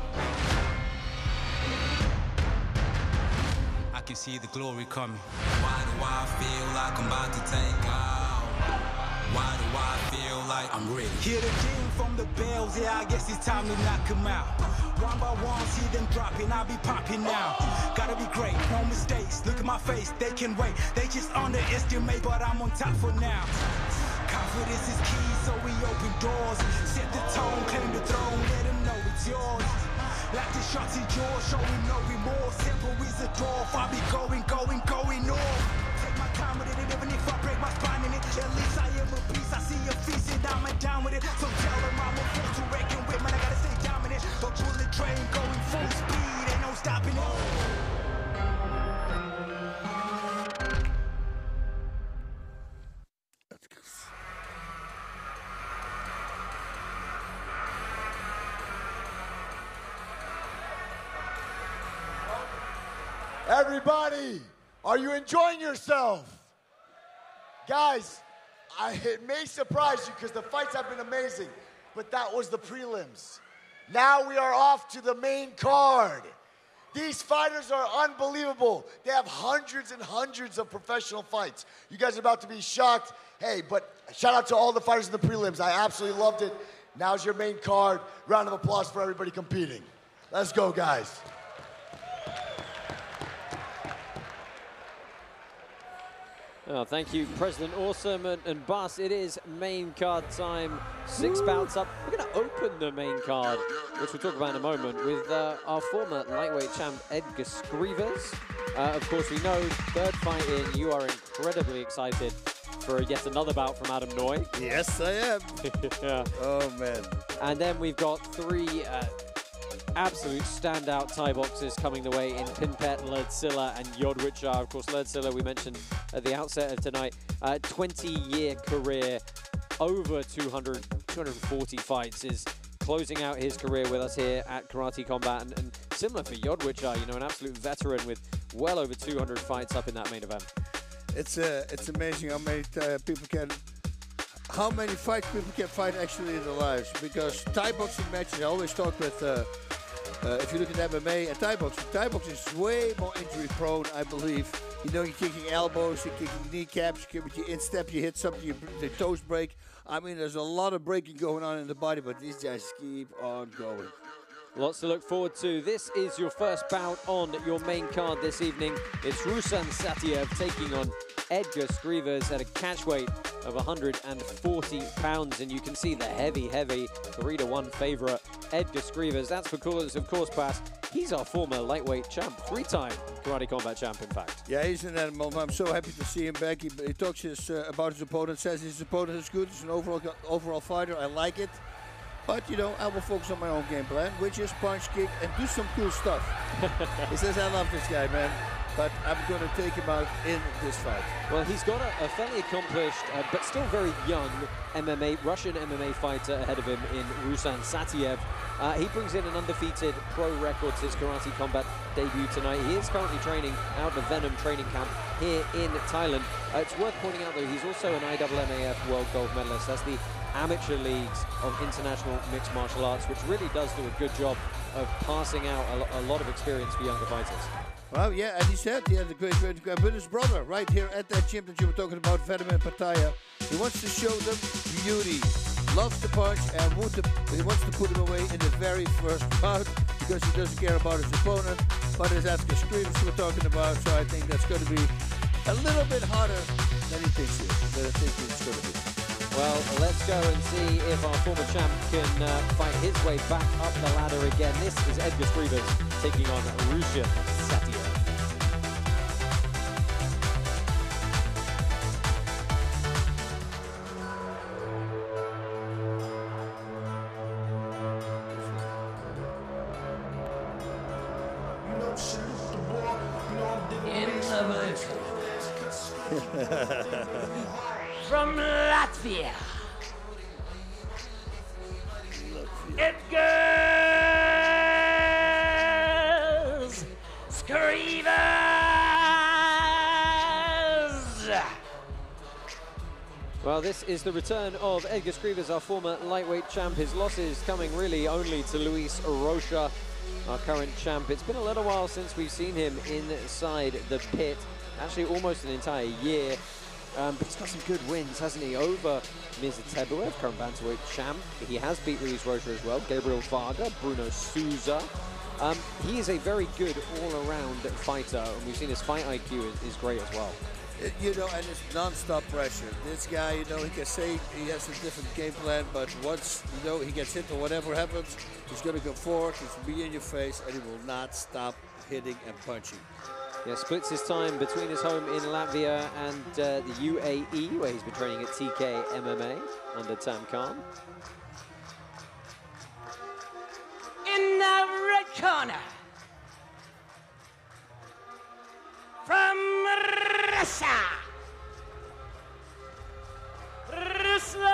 I can see the glory coming. Why do I feel like I'm about to take out? Why do I feel like I'm ready? Hear the king from the bells, yeah, I guess it's time to knock him out. One by one, see them dropping, I'll be popping now. Gotta be great, no mistakes, look at my face, they can wait. They just underestimate, but I'm on top for now. Confidence is key, so we open doors. Set the tone, claim the throne, let them know it's yours. Like the shots in yours, showing no remorse. Simple is a door, I be going off. Take my time with it, and even if I break my spine in it, at least I am a beast. I see your feast, and I'm down with it. So tell them I'm a force to reckon with, man, I gotta stay dominant. A bullet train going full speed, ain't no stopping it. Everybody, are you enjoying yourself? Guys, it may surprise you because the fights have been amazing, but that was the prelims. Now we are off to the main card. These fighters are unbelievable. They have hundreds and hundreds of professional fights. You guys are about to be shocked. Hey, but shout out to all the fighters in the prelims. I absolutely loved it. Now's your main card. Round of applause for everybody competing. Let's go, guys. Oh, thank you, President Awesome and Bas. It is main card time. 6 bouts up. We're going to open the main card, which we'll talk about in a moment, with our former lightweight champ, Edgars Skrivers. Of course, we know, 3rd fight in, you are incredibly excited for yet another bout from Adam Noy. Yes, I am. Yeah. Oh, man. And then we've got 3 absolute standout Thai boxers coming the way in Pinpetch, Lerdsila, and Yodwicha. Of course, Lerdsila, we mentioned at the outset of tonight, 20-year career, over 240 fights, is closing out his career with us here at Karate Combat. And similar for Yodwicha, you know, an absolute veteran with well over 200 fights up in that main event. It's amazing how many fights people can fight actually in their lives. Because Thai boxing matches, I always talk with, if you look at MMA and Thai boxing is way more injury prone, I believe. You know, you're kicking elbows, you're kicking kneecaps, with your instep, you hit something, the toes break. I mean, there's a lot of breaking going on in the body, but these guys keep on going. Lots to look forward to. This is your first bout on your main card this evening. It's Ruslan Satiev taking on Edgars Skrivers at a catch weight of 140 pounds. And you can see the heavy 3-1 favourite, Edgars Skrivers. That's because, of course, Bas, he's our former lightweight champ, 3-time Karate Combat champ, in fact. Yeah, he's an animal. I'm so happy to see him back. He talks about his opponent, says his opponent is good. He's an overall fighter. I like it. But, you know, I will focus on my own game plan, which is punch, kick, and do some cool stuff. He says, I love this guy, man. But I'm going to take him out in this fight. Well, he's got a fairly accomplished, but still very young Russian MMA fighter ahead of him in Ruslan Satiev. He brings in an undefeated pro record to his Karate Combat debut tonight. He is currently training out of Venom training camp here in Thailand. It's worth pointing out, though, he's also an IAAF World Gold Medalist. That's the amateur leagues of international mixed martial arts, which really does do a good job of passing out a lot of experience for younger fighters. Well, yeah, and he said he had a great with his brother right here at that gym that you were talking about, Venom and Pattaya. He wants to show them beauty. Loves to punch and he wants to put him away in the very first round because he doesn't care about his opponent. But it's Edgars Skrivers we're talking about, so I think that's going to be a little bit harder than he thinks it is. Than I think it's going to be. Well, let's go and see if our former champ can fight his way back up the ladder again. This is Edgars Skrivers taking on Ruslan Satiev. From Latvia, Edgars Skrivers. Well, this is the return of Edgars Skrivers, our former lightweight champ. His losses coming really only to Luis Rocha, our current champ. It's been a little while since we've seen him inside the pit, actually almost an entire year. But he's got some good wins, hasn't he, over Mirza Tebuev, current bantamweight champ. He has beat Luis Rocha as well, Gabriel Varga, Bruno Souza. He is a very good all-around fighter, and we've seen his fight IQ is great as well. You know, and it's non-stop pressure. This guy, you know, he can say he has a different game plan, but once, you know, he gets hit or whatever happens, he's going to go forward, he's going to be in your face, and he will not stop hitting and punching. Yeah, splits his time between his home in Latvia and the UAE, where he's been training at TK MMA under Tam Khan. In the red corner, from Reza, Ruslan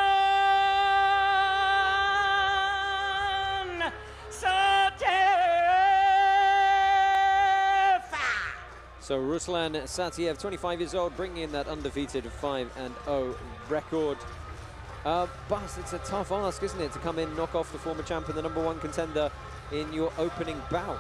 Satiev. So Ruslan Satiev, 25 years old, bringing in that undefeated 5-0 record. But it's a tough ask, isn't it, to come in, knock off the former champ and the #1 contender in your opening bout?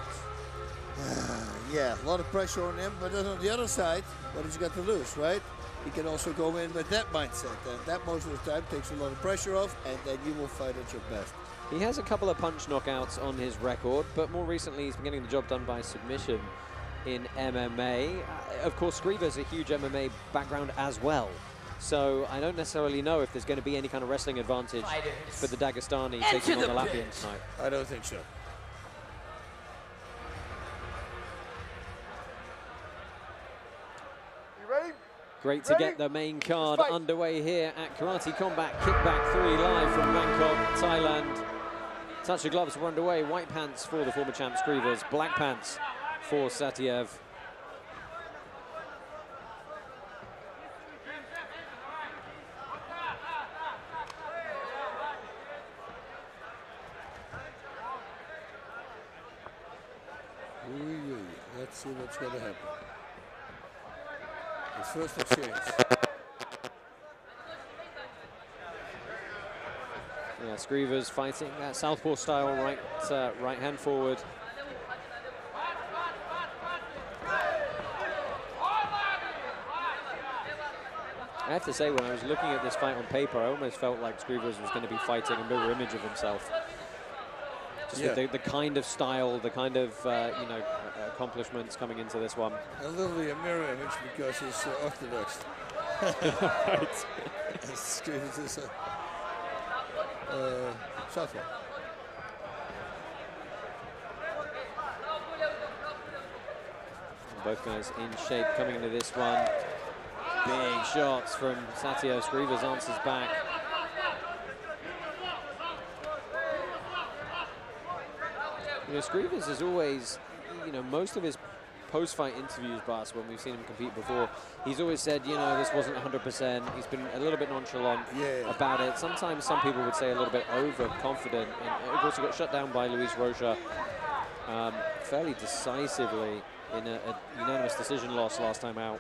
Yeah, a lot of pressure on him, but then on the other side, what has he got to lose, right? He can also go in with that mindset, and that most of the time takes a lot of pressure off, and then you will fight at your best. He has a couple of punch knockouts on his record, but more recently he's been getting the job done by submission in MMA. Of course, Skrivers has a huge MMA background as well. So I don't necessarily know if there's going to be any kind of wrestling advantage for the Dagestani taking on the Latvian tonight. I don't think so. You ready? Great to get the main card underway here at Karate Combat Kickback 3 live from Bangkok, Thailand. Touch of gloves were underway. White pants for the former champ Skrivers, black pants for Satiev. Let's see what's going to happen. The first exchange. Yeah, Skrivers fighting that southpaw style right hand forward. I have to say, when I was looking at this fight on paper, I almost felt like Skrivers was going to be fighting a mirror image of himself. Just with the kind of style, the kind of you know, accomplishments coming into this one. A little a mirror image because he's orthodox. Right. Skrivers is southpaw. Both guys in shape coming into this one. Big shots from Satiev. Skrivers answers back. You know, Skrivers is always, you know, most of his post-fight interviews, Bas, when we've seen him compete before, he's always said, you know, this wasn't 100%. He's been a little bit nonchalant about it. Sometimes some people would say a little bit overconfident. And of course, he got shut down by Luis Rocha fairly decisively in a unanimous decision loss last time out.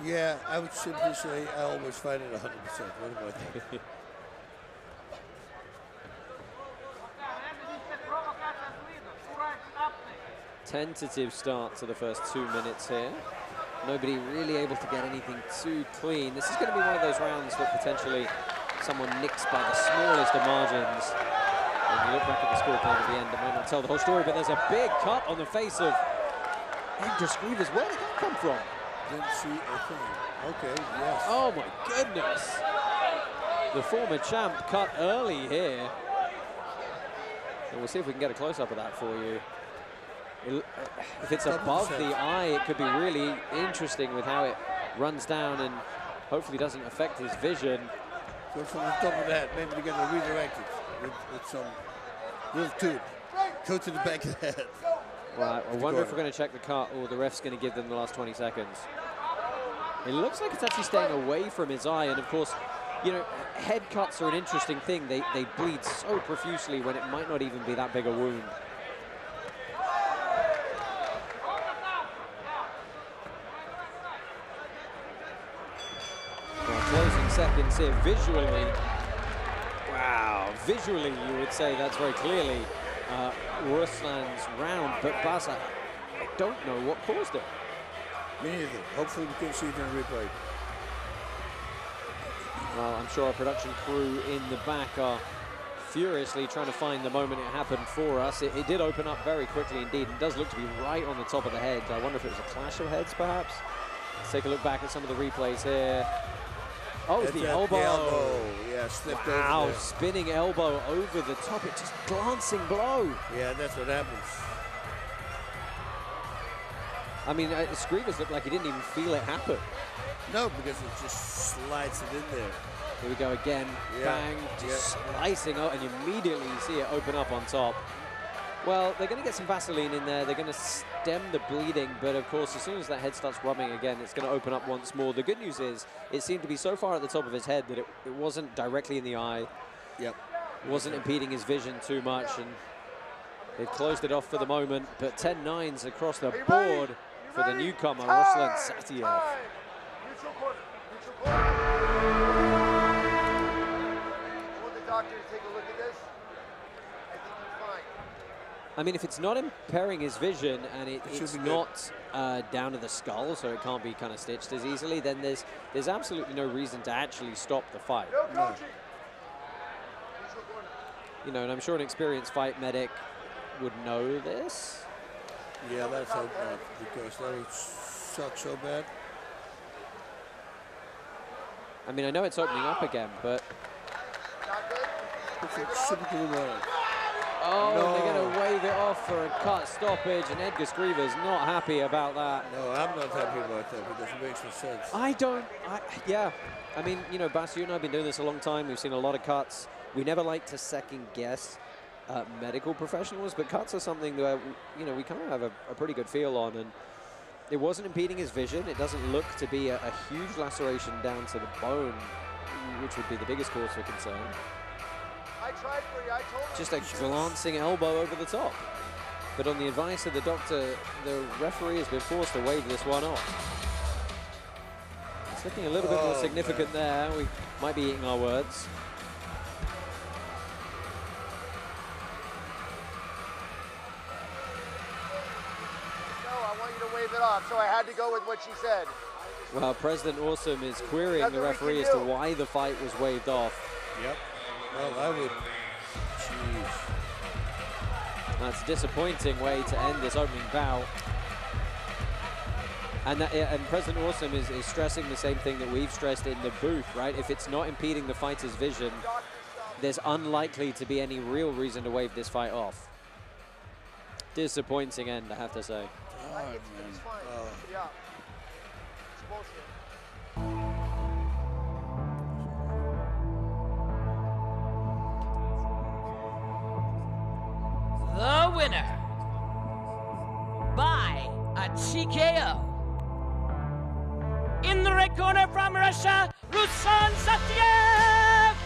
Yeah, I would simply say I always fight at 100%. What about that? Tentative start to the first 2 minutes here. Nobody really able to get anything too clean. This is going to be one of those rounds that potentially someone nicks by the smallest of margins. And you look back at the scorecard at the end, it might not tell the whole story, but there's a big cut on the face of Edgars. Where did that come from? Didn't see a thing. Okay, yes. Oh my goodness. The former champ cut early here. And we'll see if we can get a close-up of that for you. If it's above the eye, it could be really interesting with how it runs down and hopefully doesn't affect his vision. So from the top of that, maybe they're going to redirect it with some little tube. Go to the back of the head. Right, I wonder if we're going to check the cut or the ref's going to give them the last 20 seconds. It looks like it's actually staying away from his eye, and of course, you know, head cuts are an interesting thing. They bleed so profusely when it might not even be that big a wound. Closing seconds here visually. Wow, visually you would say that's very clearly Ruslan's round, but Baza, I don't know what caused it. Me neither. Hopefully we can see it in replay. Well, I'm sure our production crew in the back are furiously trying to find the moment it happened for us. It did open up very quickly indeed, and does look to be right on the top of the head. I wonder if it was a clash of heads, perhaps. Let's take a look back at some of the replays here. Oh, it's the elbow. Yeah, slipped wow, over there. Spinning elbow over the top. It's just glancing blow. Yeah, that's what happens. I mean, Skrivers looked like he didn't even feel it happen. No, because it just slides it in there. Here we go again. Yeah. Bang, just slicing out, and immediately you see it open up on top. Well, they're going to get some Vaseline in there. They're going to stem the bleeding, but of course, as soon as that head starts rubbing again, it's going to open up once more. The good news is, it seemed to be so far at the top of his head that it wasn't directly in the eye. Yep. It wasn't impeding his vision too much, and they've closed it off for the moment. But 10-9s across the board for the newcomer, Ruslan Satiev. Neutral corner. Neutral corner. I want the doctor to take a look at this. I think he's fine. I mean, if it's not impairing his vision and it's not down to the skull, so it can't be kind of stitched as easily, then there's absolutely no reason to actually stop the fight. No. You know, and I'm sure an experienced fight medic would know this. Yeah, let's hope not, because that would suck so bad. I mean, I know it's opening up again, but... Oh, no. They're going to wave it off for a cut stoppage, and Edgars Skrivers not happy about that. No, I'm not happy about that, because it makes no sense. Yeah. I mean, you know, Bas, you and I have been doing this a long time. We've seen a lot of cuts. We never like to second guess medical professionals, but cuts are something that, you know, we kind of have a pretty good feel on, and it wasn't impeding his vision. It doesn't look to be a huge laceration down to the bone, which would be the biggest cause for concern. I tried for you, I told you. Just a glancing elbow over the top. But on the advice of the doctor, the referee has been forced to wave this one off. It's looking a little bit more significant there. We might be eating our words. It off, so I had to go with what she said. Well, President Awesome is querying the referee as to why the fight was waved off. Yep. Well, I would. Jeez. That's a disappointing way to end this opening bout. And President Awesome is stressing the same thing that we've stressed in the booth, right? If it's not impeding the fighter's vision, there's unlikely to be any real reason to wave this fight off. Disappointing end, I have to say. It's fine. Yeah. It's bullshit. The winner by a TKO. In the red corner from Russia, Ruslan Satiev.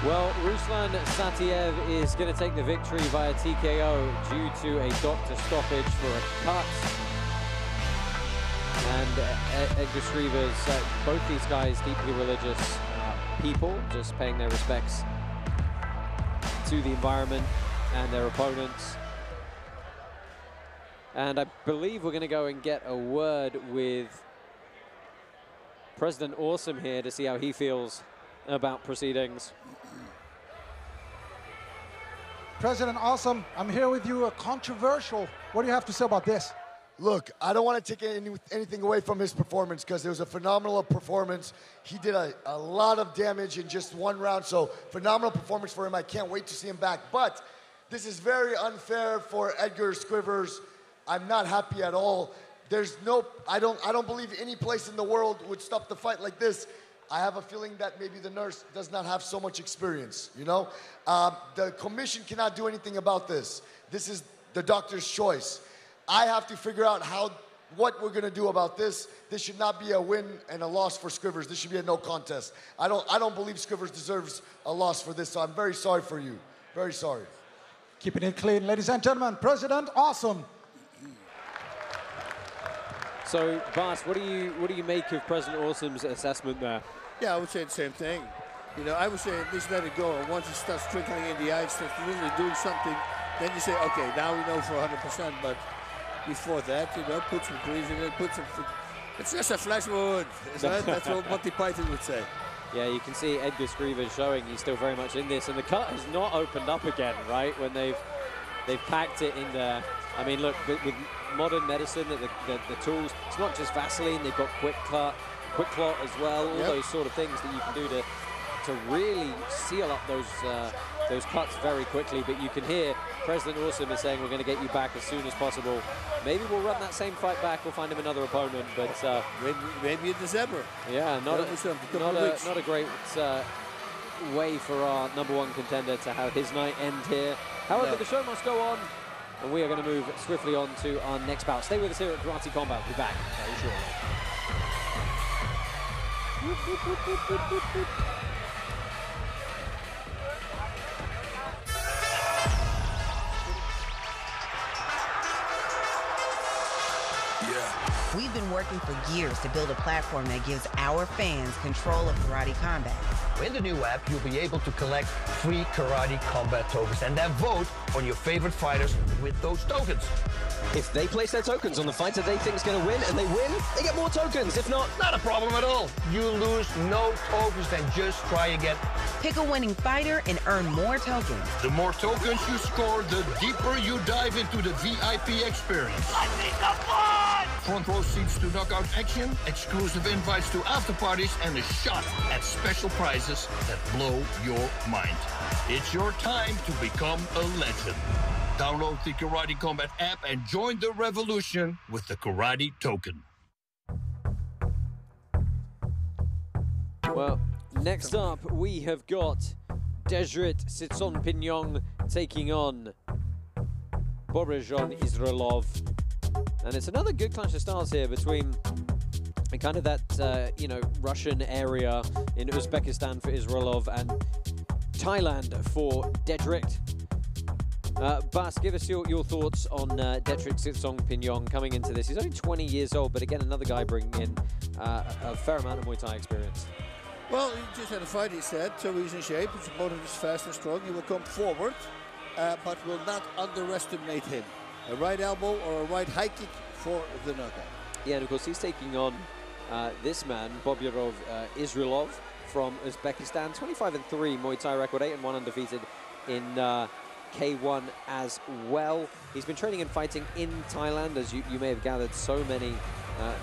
Well, Ruslan Satiev is going to take the victory via TKO due to a doctor stoppage for a cut. And Edgars Skrivers, both these guys deeply religious people, just paying their respects to the environment and their opponents. And I believe we're going to go and get a word with President Awesome here to see how he feels about proceedings. President Awesome, I'm here with you. A controversial. What do you have to say about this? Look, I don't want to take anything away from his performance because it was a phenomenal performance. He did a lot of damage in just one round, so phenomenal performance for him. I can't wait to see him back. But this is very unfair for Edgars Skrivers. I'm not happy at all. There's no, I don't believe any place in the world would stop the fight like this. I have a feeling that maybe the nurse does not have so much experience, you know? The commission cannot do anything about this. This is the doctor's choice. I have to figure out what we're gonna do about this. This should not be a win and a loss for Skrivers. This should be a no contest. I don't believe Skrivers deserves a loss for this, so I'm very sorry for you. Very sorry. Keeping it clean, ladies and gentlemen, President Awesome. So, Bas, what do you make of President Awesome's assessment there? Yeah, I would say the same thing. You know, I would say at least let it go. And once it starts trickling in the eye, it starts really doing something, then you say, okay, now we know for 100%. But before that, you know, put some grease in it, put some. It's just a flesh wound. That's what Monty Python would say. Yeah, you can see Edgars Skrivers showing he's still very much in this, and the cut has not opened up again, right? When they've packed it in there. I mean, look, with modern medicine, the tools, it's not just Vaseline, they've got quick clot as well, all those sort of things that you can do to really seal up those cuts very quickly. But you can hear President Awesome is saying, we're going to get you back as soon as possible. Maybe we'll run that same fight back, we'll find him another opponent, but maybe in December. Yeah, not a great way for our #1 contender to have his night end here. However, the show must go on, and we are going to move swiftly on to our next bout. Stay with us here at Karate Combat. We'll be back very shortly. We've been working for years to build a platform that gives our fans control of Karate Combat. In the new app, you'll be able to collect free Karate Combat tokens and then vote on your favorite fighters with those tokens. If they place their tokens on the fighter they think is going to win, and they win, they get more tokens. If not, not a problem at all. You lose no tokens, then just try again. Pick a winning fighter and earn more tokens. The more tokens you score, the deeper you dive into the VIP experience. I need the fun! Front row seats to knockout action, exclusive invites to after parties, and a shot at special prizes that blow your mind. It's your time to become a legend. Download the Karate Combat app and join the revolution with the Karate Token. Well, next up we have got Detchrit Sitsongpeenong taking on Bobirjon Isroilov. And it's another good clash of styles here between kind of that, you know, Russian area in Uzbekistan for Isroilov and Thailand for Detchrit. Bas, give us your thoughts on Detchrit Sitsongpeenong coming into this. He's only 20 years old, but again, another guy bringing in a fair amount of Muay Thai experience. Well, he just had a fight, he said, so he's in shape. His opponent is fast and strong. He will come forward, but will not underestimate him. A right elbow or a right high kick for the knockout. Yeah, and of course, he's taking on this man, Bobirjon Isroilov from Uzbekistan. 25-3 Muay Thai record, 8-1 undefeated in K1 as well. He's been training and fighting in Thailand, as you may have gathered. So many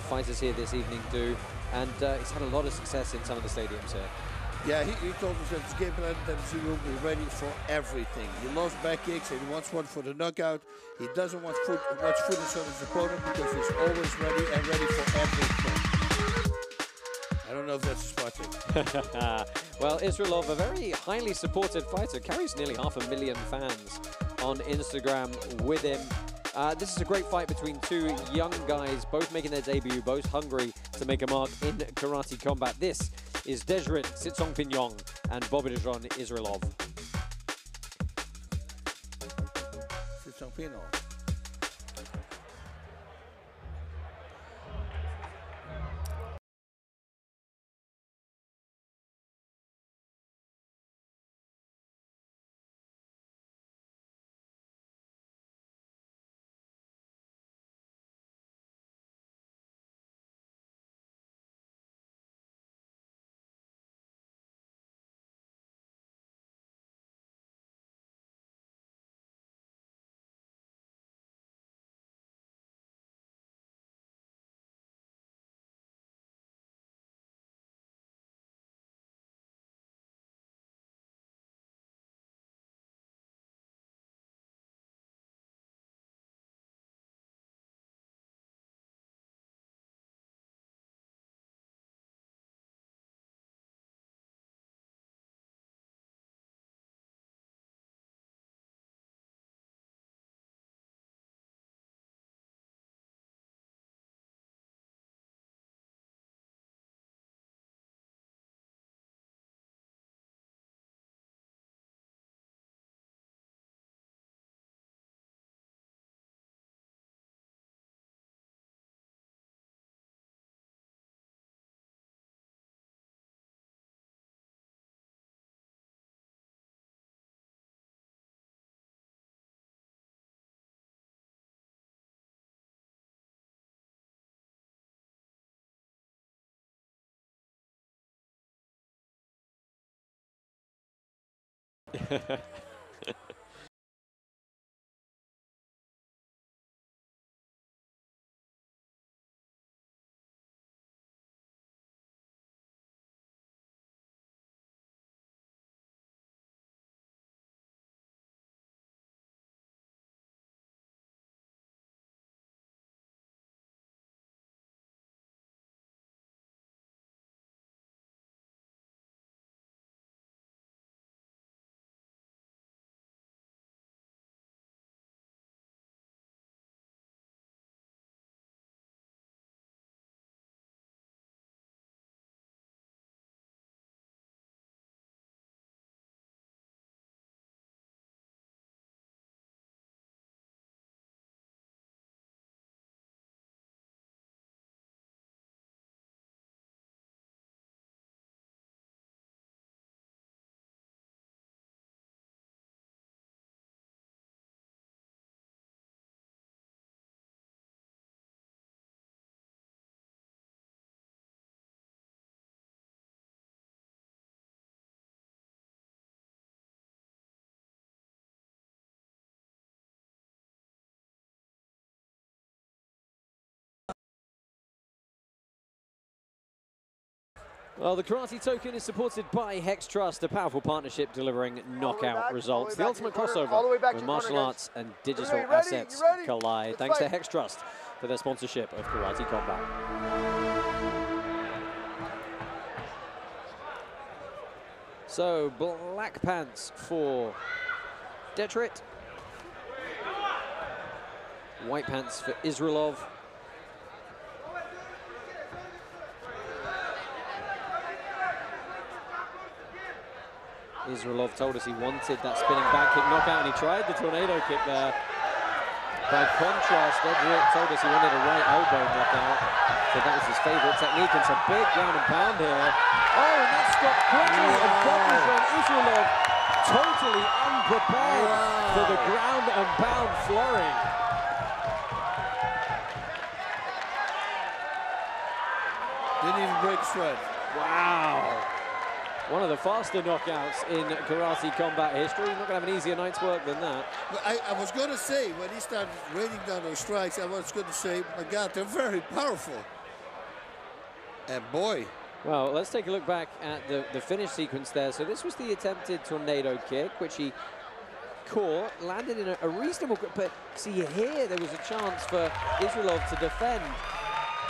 fighters here this evening do, and he's had a lot of success in some of the stadiums here. Yeah, he told us that his game plan that he will be ready for everything. He loves back kicks and he wants one for the knockout. He doesn't want much footage on his opponent because he's always ready and ready for everything. I don't know if that's a spot check. Well, Isroilov, a very highly supported fighter, carries nearly 500,000 fans on Instagram with him. This is a great fight between two young guys, both making their debut, both hungry to make a mark in Karate Combat. This is Detchrit Sitsongpeenong and Bobirjon Isroilov. Sitsongpeenong. Well, the Karate Token is supported by Hex Trust, a powerful partnership delivering knockout results. The ultimate crossover where martial arts and digital assets collide. Thanks to Hex Trust for their sponsorship of Karate Combat. So, black pants for Detchrit. White pants for Isroilov. Isroilov told us he wanted that spinning back kick knockout, and he tried the tornado kick there. By contrast, Edgars told us he wanted a right elbow knockout, so that was his favourite technique, and some big ground and pound here. Oh, and that stopped quickly, and Bobirjon Isroilov totally unprepared for the ground and pound flooring. Didn't even break a sweat. Wow. One of the faster knockouts in Karate Combat history. You're not going to have an easier night's work than that. But I was going to say, when he started raining down those strikes, I was going to say, my God, they're very powerful. And boy. Well, let's take a look back at the finish sequence there. So this was the attempted tornado kick, which he caught, landed in a reasonable grip. But see here, there was a chance for Isroilov to defend.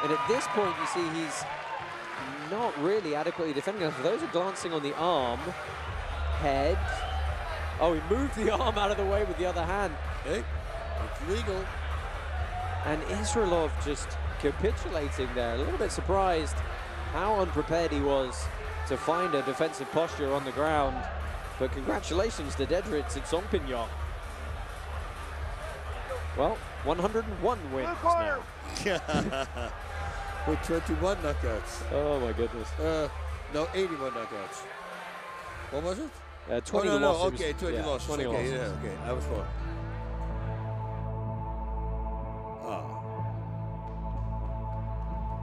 And at this point, you see he's not really adequately defending us. Those are glancing on the arm, head. Oh, he moved the arm out of the way with the other hand. Hey, it's legal. And Isroilov just capitulating there. A little bit surprised how unprepared he was to find a defensive posture on the ground. But congratulations to Detchrit Sitsongpeenong. Well, 101 wins now. With 21 knockouts. Oh my goodness. No, 81 knockouts. What was it? 20 no, losses. okay, 20 losses. 20 okay, losses. yeah, okay, I was wrong.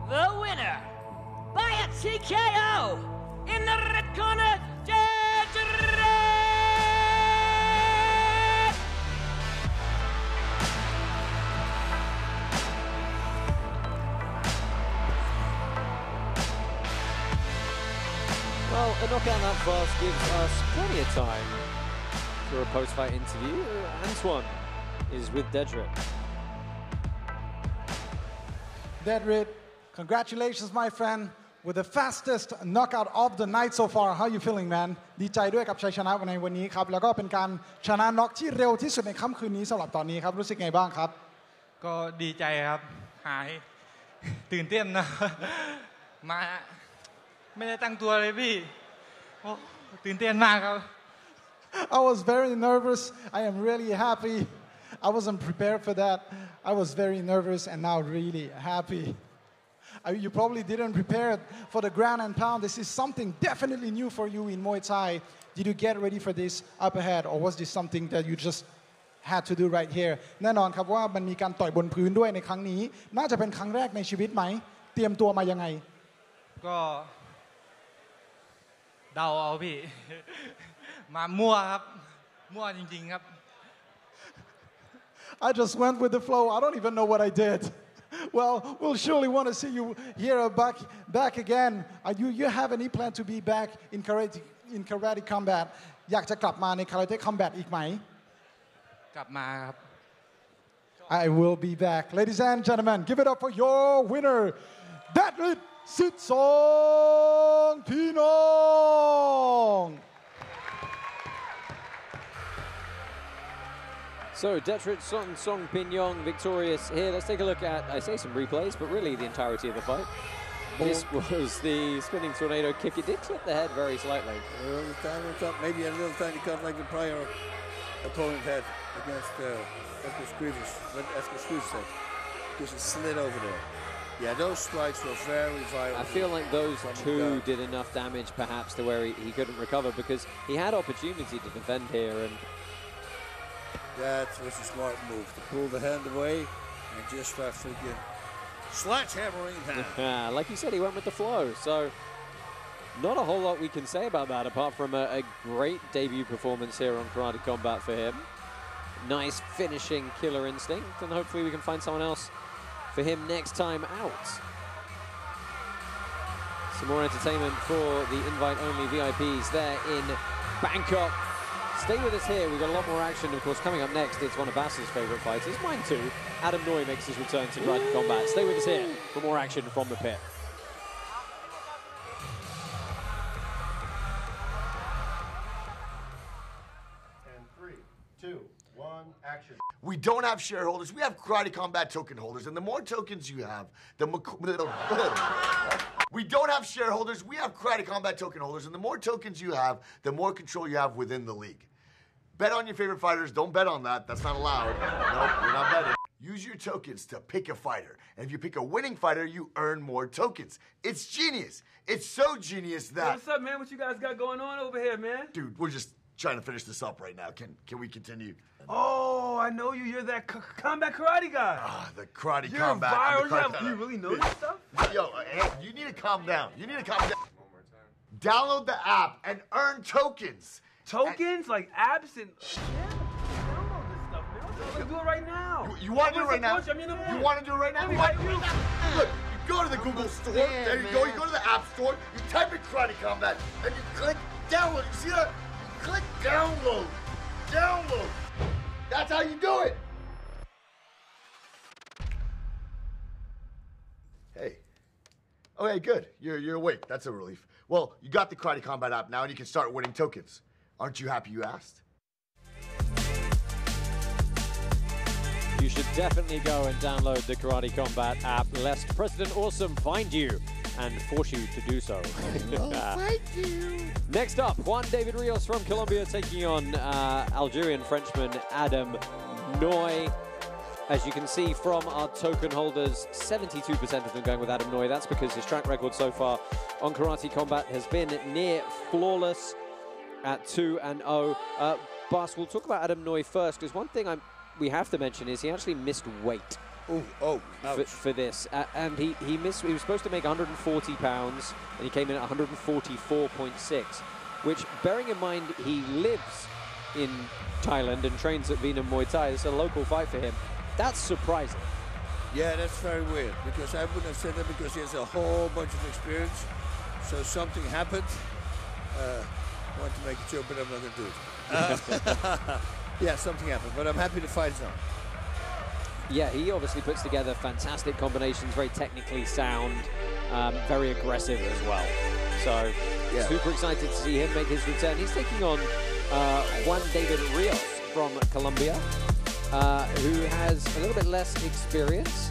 The winner by a TKO in the red corner, Detchrit! Well, a knockout that fast gives us plenty of time for a post-fight interview. Antoine is with Detchrit. Detchrit, congratulations, my friend, with the fastest knockout of the night so far. How are you feeling, man? ดีใจด้วยกับชัยชนะในวันนี้ครับแล้วก็เป็นการชนะน็อกที่เร็วที่สุดในค่ำคืนนี้สำหรับตอนนี้ครับรู้สึกไงบ้างครับก็ดีใจครับหายตื่นเต้นนะมาไม่ได้ตั้งตัวเลยพี่โอ้ตื่นเต้นมากครับ I was very nervous. I am really happy. I wasn't prepared for that. I was very nervous and now really happy. You probably didn't prepare for the ground and pound. This is something definitely new for you in Muay Thai. Did you get ready for this up ahead, or was this something that you just had to do right here? แน่นอนครับว่ามันมีการต่อยบนพื้นด้วยในครั้งนี้น่าจะเป็นครั้งแรกในชีวิตไหมเตรียมตัวมายังไงก็เดาเอาพี่มามั่วครับมั่วจริงๆครับ I just went with the flow. I don't even know what I did. Well, we'll surely want to see you here back again. You have any plan to be back in karate combat? อยากจะกลับมาใน karate combat อีกไหมกลับมาครับ I will be back. Ladies and gentlemen, give it up for your winner, Detchrit Sitsongpeenong. So Detchrit Sitsongpeenong victorious here. Let's take a look at, I say some replays, but really the entirety of the fight. This was the spinning tornado kick. It did clip the head very slightly. Maybe a little tiny cut like the prior opponent had against Skrivers. Because it slid over there. Yeah, those strikes were very violent. I feel like those two did enough damage perhaps to where he couldn't recover because he had opportunity to defend here and that was a smart move, to pull the hand away and just start freaking sledgehammering down. Like you said, he went with the flow. So not a whole lot we can say about that apart from a great debut performance here on Karate Combat for him. Nice finishing killer instinct, and hopefully we can find someone else for him next time out. Some more entertainment for the invite-only VIPs there in Bangkok. Stay with us here. We've got a lot more action. Of course, coming up next, it's one of Vass's favourite fighters, mine too. Adam Noy makes his return to Karate Combat. Stay with us here for more action from the pit. And 3, 2, 1, action. We don't have shareholders. We have Karate Combat token holders, and the more tokens you have, the more... We don't have shareholders. We have Karate Combat token holders, and the more tokens you have, the more control you have within the league. Bet on your favorite fighters. Don't bet on that. That's not allowed. Nope, you're not betting. Use your tokens to pick a fighter. And if you pick a winning fighter, you earn more tokens. It's genius. It's so genius that... Hey, what's up, man? What you guys got going on over here, man? Dude, we're just trying to finish this up right now. Can we continue? Oh, I know you. You're that combat karate guy. Ah, the Karate You're Combat. viral. You really know this stuff? Yo, you need to calm down. You need to calm down. Download the app and earn tokens. Tokens? Like apps and... Yeah, download this stuff, man. Let's do it right now. You want to do it right now? You want to do it right now? Look, you go to the Google store. There you go. You go to the App Store. You type in Karate Combat, and you click download. You see that? You click download. Download. That's how you do it. Hey. Okay, good. You're awake. That's a relief. Well, you got the Karate Combat app now, and you can start winning tokens. Aren't you happy you asked? You should definitely go and download the Karate Combat app, lest President Awesome find you and force you to do so. Thank you. Next up, Juan David Rios from Colombia taking on Algerian Frenchman Adam Noy. As you can see from our token holders, 72% of them going with Adam Noy. That's because his track record so far on Karate Combat has been near flawless at 2-0. Bas, we'll talk about Adam Noy first, because one thing we have to mention is he actually missed weight. For this, and he was supposed to make 140 pounds, and he came in at 144.6, which, bearing in mind he lives in Thailand and trains at Vietnam Muay Thai, it's a local fight for him. That's surprising. Yeah, that's very weird, because I wouldn't have said that, because he has a whole bunch of experience. So something happened. I wanted to make a joke, but I'm not going to do it. Yeah, something happened, but I'm happy the fight's on. Yeah, he obviously puts together fantastic combinations, very technically sound, very aggressive as well. So, yeah. Super excited to see him make his return. He's taking on Juan David Rios from Colombia, who has a little bit less experience,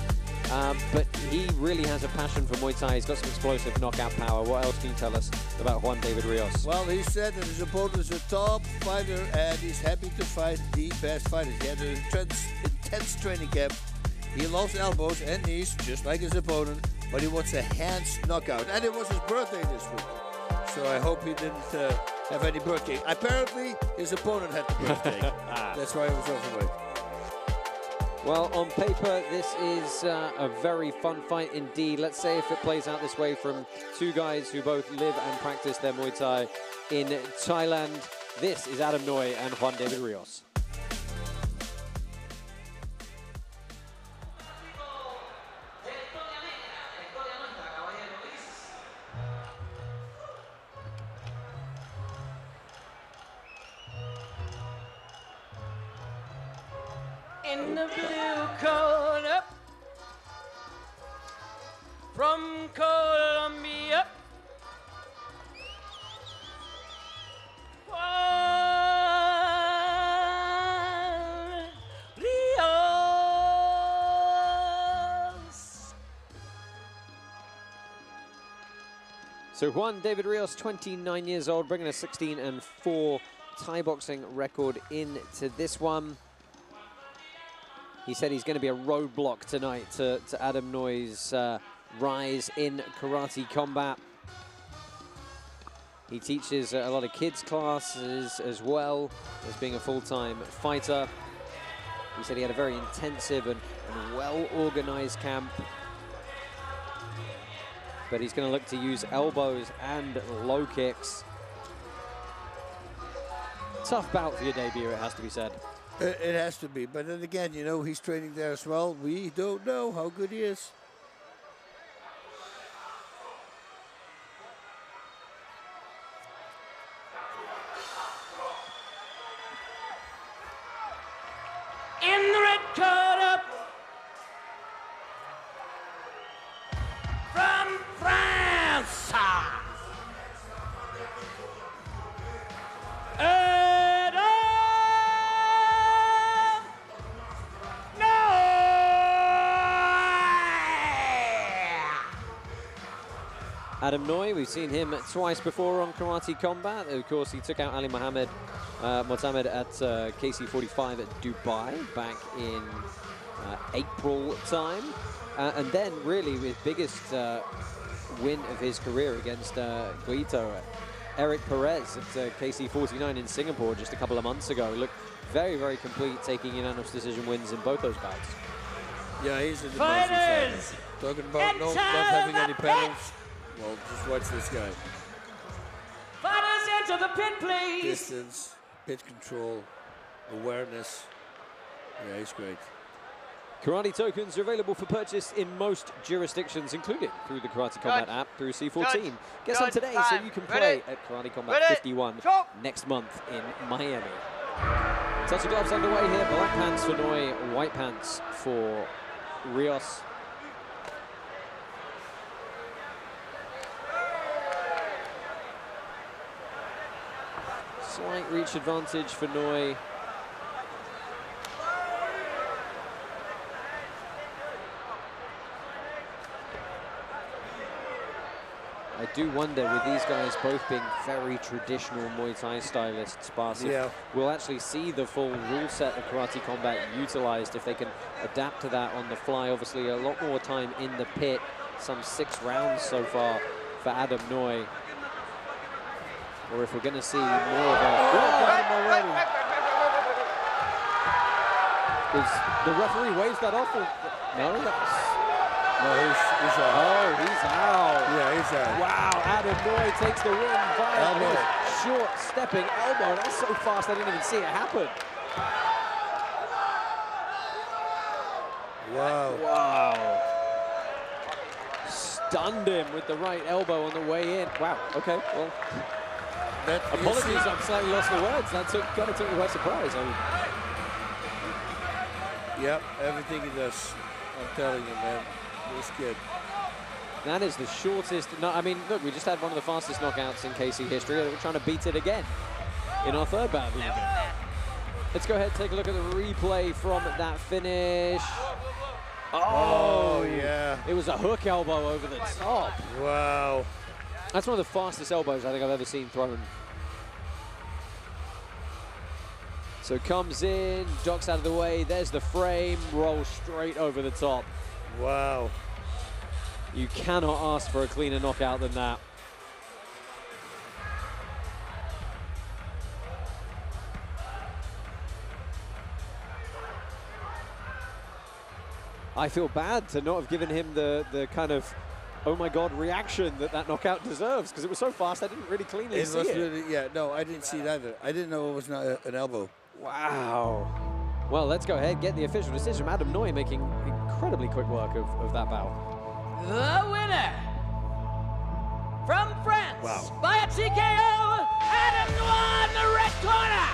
but he really has a passion for Muay Thai. He's got some explosive knockout power. What else can you tell us about Juan David Rios? Well, he said that his opponent is a top fighter, and he's happy to fight the best fighters. He had an intense training camp. He loves elbows and knees, just like his opponent, but he wants a hands knockout. And it was his birthday this week, so I hope he didn't have any birthday. Apparently, his opponent had the birthday. That's why he was overweight. Well, on paper, this is a very fun fight indeed. Let's say if it plays out this way from two guys who both live and practice their Muay Thai in Thailand. This is Adam Noy and Juan David Rios. In the blue corner from Colombia, Juan Rios. So Juan David Rios, 29 years old, bringing a 16-4 Thai boxing record into this one. He said he's going to be a roadblock tonight to Adam Noy's rise in karate combat. He teaches a lot of kids classes as well as being a full-time fighter. He said he had a very intensive and well-organized camp. But he's going to look to use elbows and low kicks. Tough bout for your debut, it has to be said. It has to be, but then again, you know, he's training there as well. We don't know how good he is. In the red corner from France, Adam Noy, we've seen him twice before on Karate Combat. Of course, he took out Ali Mohammed at KC45 at Dubai back in April time. And then, really, his biggest win of his career against Guito, Eric Perez at KC49 in Singapore just a couple of months ago. Looked very, very complete, taking unanimous decision wins in both those bouts. Yeah, he's in the fighters. Talking about not having any penalties. Well, just watch this guy. Fighters enter the pit, please. Distance, pit control, awareness. Yeah, he's great. Karate tokens are available for purchase in most jurisdictions, including through the Karate Combat app through C14. Get some today so you can play at Karate Combat 51 next month in Miami. Touch of gloves underway here. Black pants for Noy, white pants for Rios. Slight reach advantage for Noy. I do wonder, with these guys both being very traditional Muay Thai stylists, we'll actually see the full rule set of Karate Combat utilized if they can adapt to that on the fly. Obviously, a lot more time in the pit, some 6 rounds so far for Adam Noy. Or if we're going to see more of a... The referee waves that off? Or, no, he's out. Oh, he's out. Yeah, he's out. Wow, Adam Noy takes the win via a short stepping elbow. That's so fast I didn't even see it happen. Wow. Wow. Stunned him with the right elbow on the way in. Wow, okay, well. Apologies, I'm slightly lost for words. That kind of took me by surprise. Yep, everything he does. I'm telling you, man. This kid. That is the shortest. No, I mean, look, we just had one of the fastest knockouts in KC history. We're trying to beat it again in our 3rd bout. Let's go ahead and take a look at the replay from that finish. Oh, yeah. It was a hook elbow over the top. Wow. That's one of the fastest elbows I think I've ever seen thrown. So comes in, ducks out of the way, there's the frame, rolls straight over the top. Wow. You cannot ask for a cleaner knockout than that. I feel bad to not have given him the kind of, oh my God, reaction that knockout deserves, because it was so fast I didn't really cleanly see it. Really, yeah, no, I didn't see it either. I didn't know it was not an elbow. Wow. Well, let's go ahead, get the official decision. Adam Noy making incredibly quick work of that bout. The winner from France by a TKO, Adam Noy in the red corner.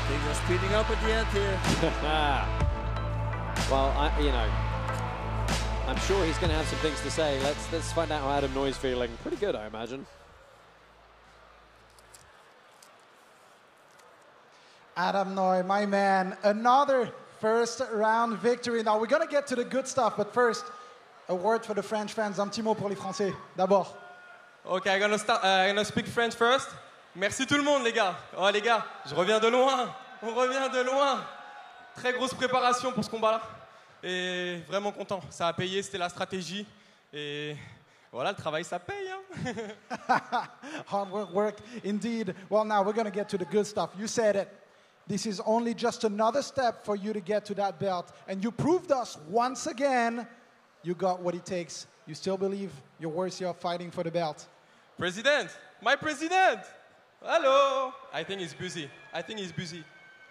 Things are speeding up at the end here. Well, I'm sure he's going to have some things to say. Let's find out how Adam Noy's feeling. Pretty good, I imagine. Adam Noy, my man, another 1st round victory. Now we're going to get to the good stuff, but first, a word for the French fans. Un petit mot pour les Français, d'abord. Okay, I'm gonna speak French first. Merci tout le monde, les gars. Oh, les gars, je reviens de loin. On revient de loin. Très grosse préparation pour ce combat-là. Et vraiment content. Ça a payé, c'était la stratégie. Et voilà, le travail, ça paye. Hein. Hard work, indeed. Well, now we're going to get to the good stuff. You said it. This is only just another step for you to get to that belt. And you proved us once again you got what it takes. You still believe you're worthy of fighting for the belt. President, my president. Hello. I think he's busy.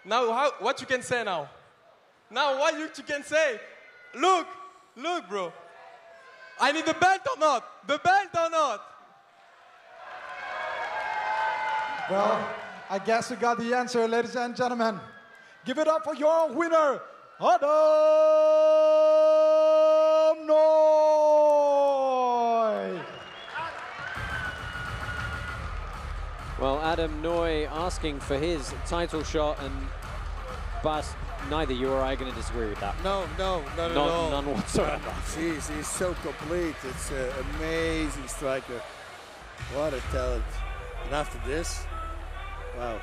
Now, what you can say now? Now, what you can say? Look, bro. I need the belt or not? The belt or not? Well, I guess we got the answer, ladies and gentlemen. Give it up for your winner, Adam Noy. Well, Adam Noy asking for his title shot, and Bas, neither you or I are going to disagree with that. No, not at all. None whatsoever. Jeez, he's so complete. It's an amazing striker. What a talent. And after this, wow.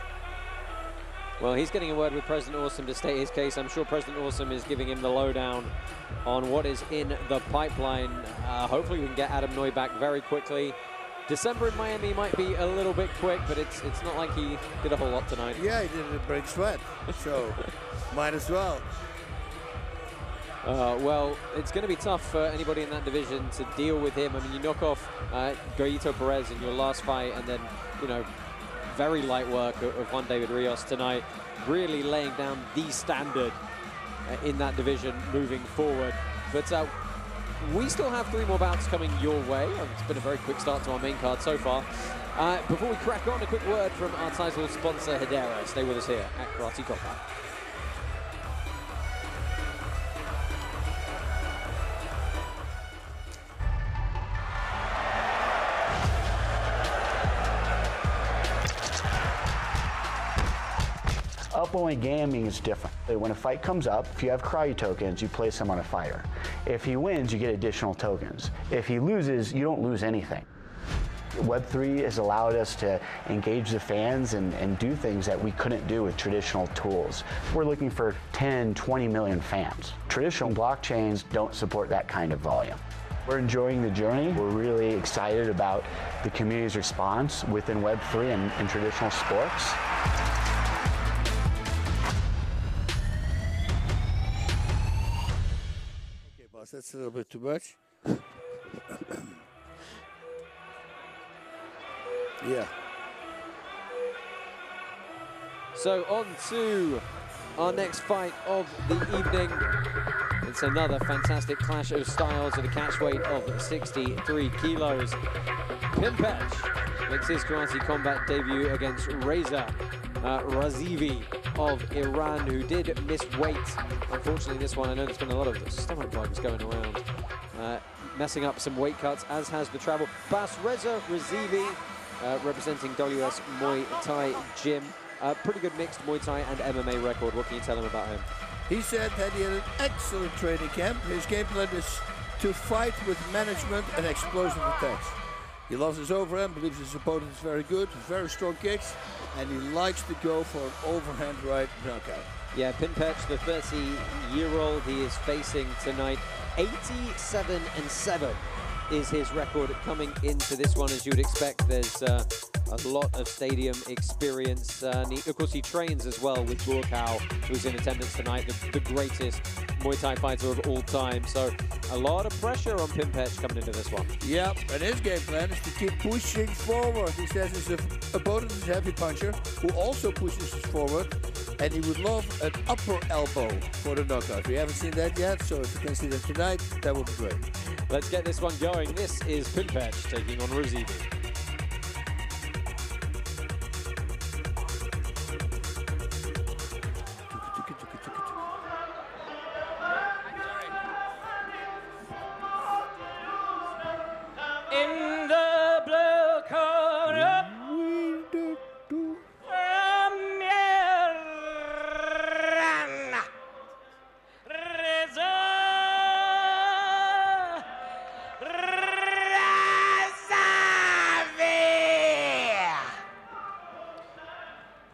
Well, he's getting a word with President Awesome to state his case. I'm sure President Awesome is giving him the lowdown on what is in the pipeline. Hopefully we can get Adam Noy back very quickly. December in Miami might be a little bit quick, but it's not like he did a whole lot tonight. Yeah, he didn't break sweat, so might as well. Well, it's going to be tough for anybody in that division to deal with him. I mean, you knock off Goyito Perez in your last fight, and then, very light work of Juan David Rios tonight, really laying down the standard in that division moving forward. But we still have 3 more bouts coming your way. It's been a very quick start to our main card so far. Before we crack on, a quick word from our title sponsor, Hedera. Stay with us here at Karate Combat. Uploading gaming is different. When a fight comes up, if you have cryo tokens, you place them on a fighter. If he wins, you get additional tokens. If he loses, you don't lose anything. Web3 has allowed us to engage the fans and do things that we couldn't do with traditional tools. We're looking for 10, 20 million fans. Traditional blockchains don't support that kind of volume. We're enjoying the journey. We're really excited about the community's response within Web3 and traditional sports. Okay, boss, that's a little bit too much. Yeah. So on to our next fight of the evening. It's another fantastic clash of styles at a catch weight of 63 kilos. Pinpetch makes his karate combat debut against Reza Razavi of Iran, who did miss weight. Unfortunately, this one, I know there's been a lot of stomach bugs going around, messing up some weight cuts, as has the travel. Bas Reza Razavi, representing WS Muay Thai Gym. Pretty good mixed Muay Thai and MMA record. What can you tell him about him? He said that he had an excellent training camp. His game plan is to fight with management and explosive attacks. He loves his overhand, believes his opponent is very good, very strong kicks, and he likes to go for an overhand right knockout. Yeah, Pinpetch, the 30-year-old he is facing tonight, 87-7 is his record coming into this one. As you would expect, there's a lot of stadium experience. Of course, he trains as well with Boonyok, who's in attendance tonight, the greatest Muay Thai fighter of all time. So a lot of pressure on Pinpetch coming into this one. Yep, and his game plan is to keep pushing forward. He says his opponent is a heavy puncher who also pushes forward, and he would love an upper elbow for the knockout. We haven't seen that yet, so if you can see that tonight, that would be great. Let's get this one going. This is Pinpetch taking on Razavi. In the blue corner, from Iran,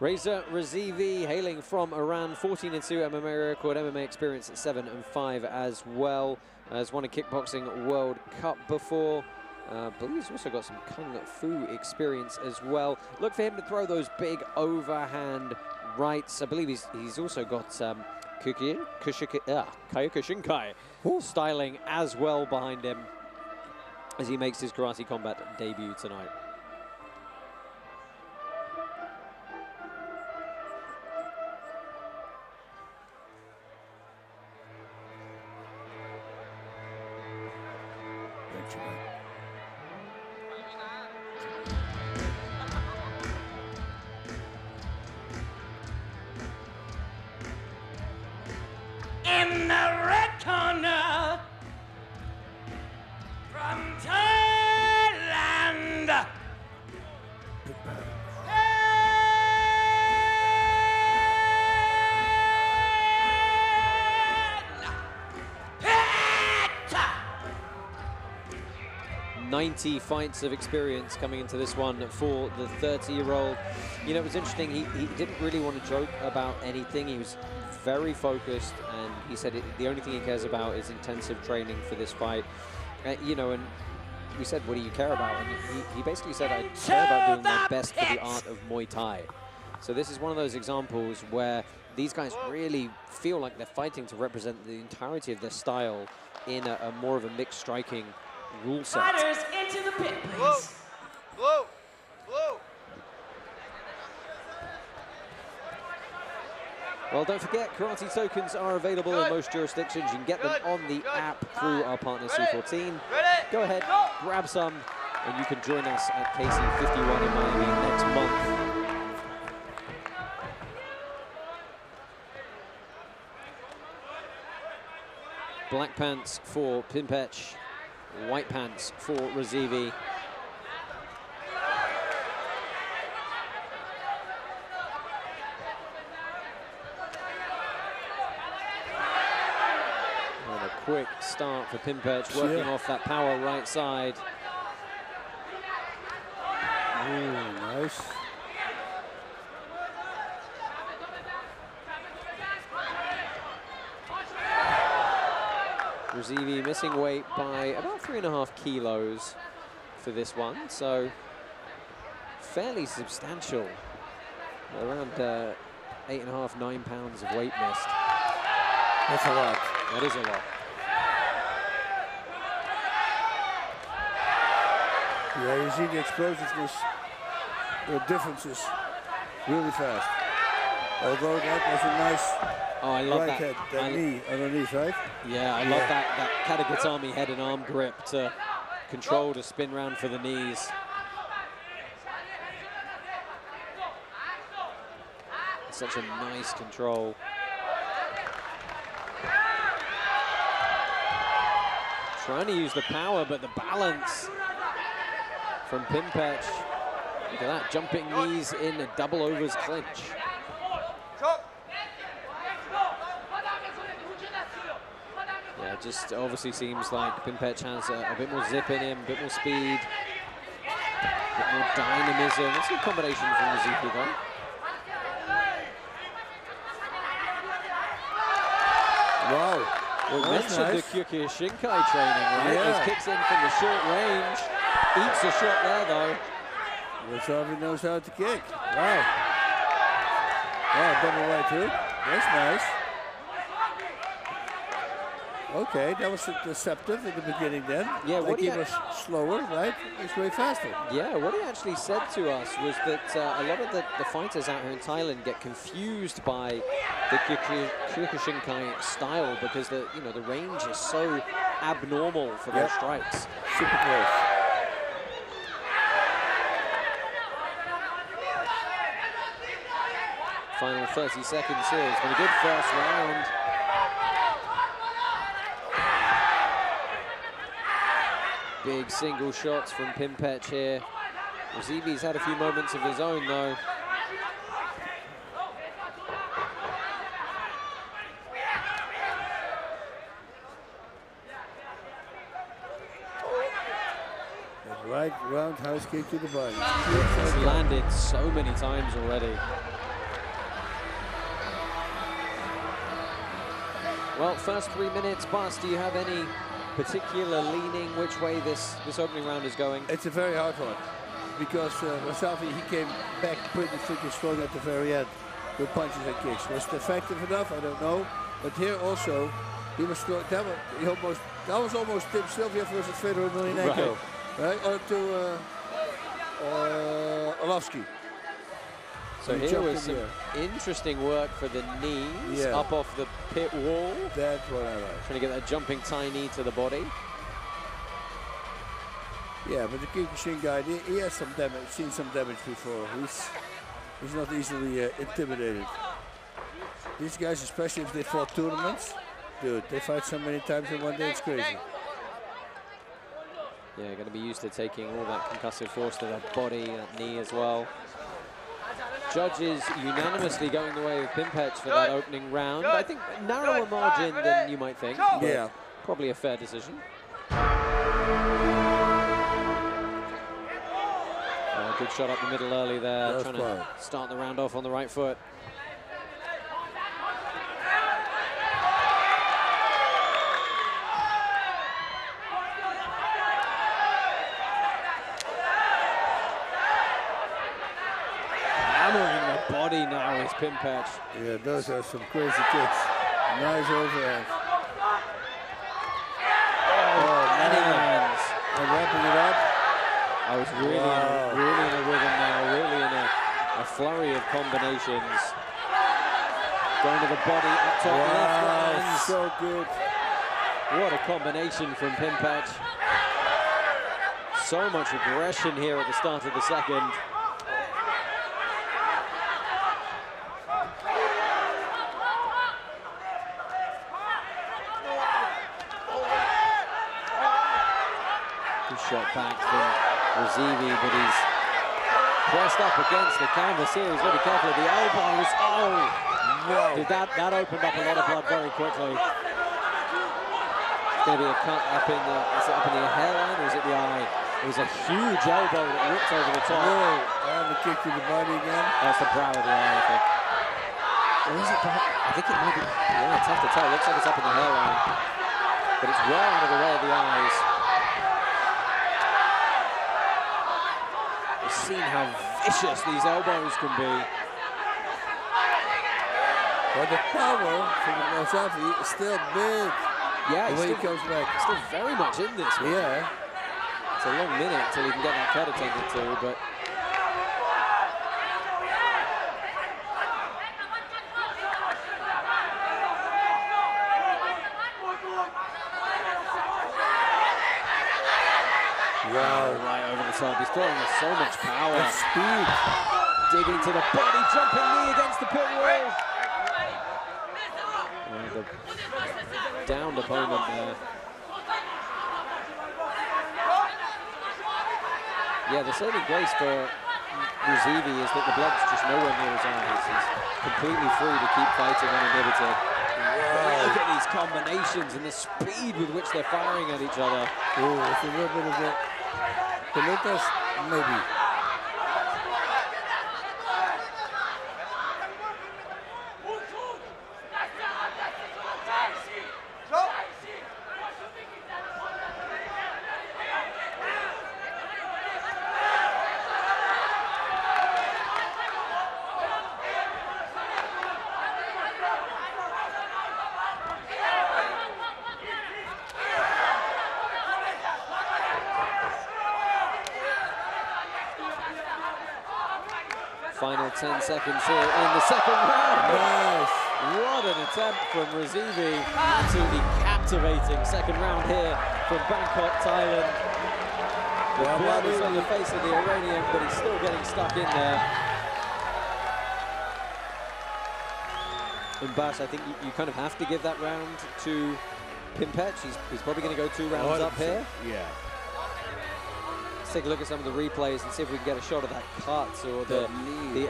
Reza Reza Razavi, hailing from Iran, 14-2 MMA record, MMA experience at 7-5 as well. Has won a kickboxing World Cup before. I believe he's also got some Kung Fu experience as well. Look for him to throw those big overhand rights. I believe he's also got Kyokushinkai styling as well behind him as he makes his karate combat debut tonight. In the red corner, from Thailand, .90 fights of experience coming into this one for the 30-year-old. You know, it was interesting, he didn't really want to joke about anything. He was very focused, and he said the only thing he cares about is intensive training for this fight. You know, and we said, what do you care about? And he basically said, I care about doing my best for the art of Muay Thai. So this is one of those examples where these guys really feel like they're fighting to represent the entirety of their style in a more of a mixed striking rule set. fighters into the pit, please. Blue, blue. Well, don't forget, karate tokens are available in most jurisdictions. You can get them on the app through our partner C14. Go ahead, grab some, and you can join us at KC51 in Miami next month. Black pants for Pinpetch, white pants for Razavi. quick start for Pinpetch, working off that power right side. Ooh, nice. Razavi missing weight by about 3.5 kilos for this one, so fairly substantial. Around 8.5, 9 pounds of weight missed. That's a lot. That is a lot. Yeah, you see the explosiveness, the differences really fast. Although that was a nice I love right head, that knee underneath, right? Yeah, I love that Katagatami head and arm grip to control the spin round for the knees. Such a nice control. Trying to use the power, but the balance from Pinpetch. Look at that, jumping knees in a double overs clinch. Yeah, it just obviously seems like Pinpetch has a bit more zip in him, a bit more speed, a bit more dynamism. That's a good combination from Razavi though. Wow. We mentioned nice. the Kyokushinkai training, right? Yeah. Those kicks in from the short range. Eats a shot there, though. Razavi knows how to kick. Wow. Wow, double right hook. That's nice. Okay, that was deceptive in the beginning then. Yeah, like he was slower, right? He's way faster. Yeah, what he actually said to us was that a lot of the fighters out here in Thailand get confused by the Kyokushinkai style because the range is so abnormal for those strikes. Super close. Final 30 seconds here. It's been a good first round. Big single shots from Pinpetch here. Razavi's had a few moments of his own, though. That right roundhouse kick to the body. He's landed so many times already. Well, first 3 minutes, Bas, do you have any particular leaning which way this opening round is going? It's a very hard one because Razavi, he came back pretty thick and strong at the very end with punches and kicks. Was it effective enough? I don't know. But here also, he was strong. That was almost Tim Sylvia versus Fedor Emelianenko, right? Or to Orlovsky. So here was some interesting work for the knees up off the pit wall. That's what I like. Trying to get that jumping tie knee to the body. Yeah, but the Kyokushin guy, he has some damage, seen some damage before. He's not easily intimidated. These guys, especially if they fought tournaments, dude, they fight so many times in one day, it's crazy. Yeah, going to be used to taking all that concussive force to the body, that knee as well. Judges unanimously going the way of Pinpetch for that opening round. I think narrower margin than you might think. Yeah. Probably a fair decision. Good shot up the middle early there, trying to start the round off on the right foot. Hammering the body now is Pinpetch. Yeah, those are some crazy kicks. Nice overhand. Many hands. And wrapping it up. I was really in a rhythm now, really in a flurry of combinations. Going to the body, up top, left hands. So good. What a combination from Pinpetch. So much aggression here at the start of the second. Good shot back from Razavi, but he's pressed up against the canvas here. He's very careful of the elbows. Oh! Whoa. That opened up a lot of blood very quickly. going to be a cut up in the, is it up in the hairline or is it the eye? It was a huge elbow that ripped over the top. And the kick to the body again. That's the brow of the eye, I think. Or is it brow? I think it might be. Yeah, it's tough to tell. It looks like it's up in the hairline. But it's well out of the way of the eyes. You've seen how vicious these elbows can be. But the power from Razavi is still big. Yeah, the way he comes back. Still very much in this one. Yeah. It's a long minute till he can get that cut attended to, but wow, right over the top. He's throwing with so much power. And speed. Digging to the body, jumping knee against the pit wall. The downed opponent there. Yeah, the saving grace for Razavi is that the blood's just nowhere near his eyes. He's completely free to keep fighting uninhibited. Wow. Look at these combinations and the speed with which they're firing at each other. Oh, it's a little bit of it. Pelotas, maybe. Final 10 seconds here in the second round. Nice. What an attempt from Razavi. Absolutely captivating second round here from Bangkok, Thailand. The blood is on the face of the Iranian, but he's still getting stuck in there. And Bash, I think you kind of have to give that round to Pinpetch. He's probably going to go 2 rounds up here. Yeah. Let's take a look at some of the replays and see if we can get a shot of that cut or the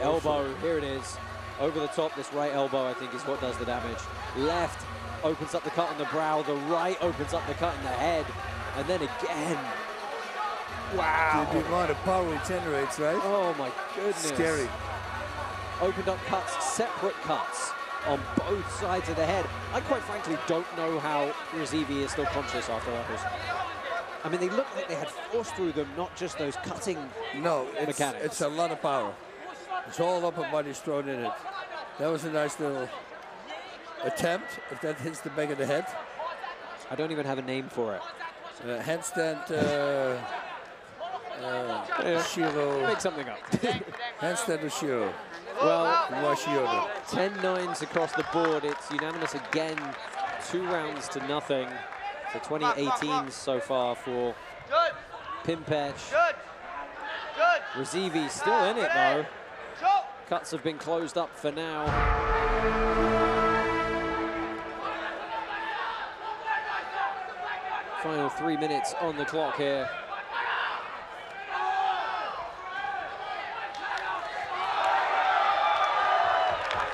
elbow. Here it is. Over the top, this right elbow, I think, is what does the damage. Left opens up the cut on the brow. The right opens up the cut in the head. And then again. Wow. The amount of power it generates, right? Oh, my goodness. Scary. Opened up cuts, separate cuts on both sides of the head. I quite frankly don't know how Razavi is still conscious after those. I mean, they look like they had force through them, not just those cutting mechanics. It's a lot of power. It's all upper body's thrown in it. That was a nice little attempt, if that hits the back of the head. I don't even have a name for it. Handstand, Shiro. Make something up. Handstand to Shiro. Well, 10-9s across the board. It's unanimous again, 2 rounds to nothing. So 2018 so far for Pinpetch. Razavi still in it though. Cuts have been closed up for now. Final 3 minutes on the clock here.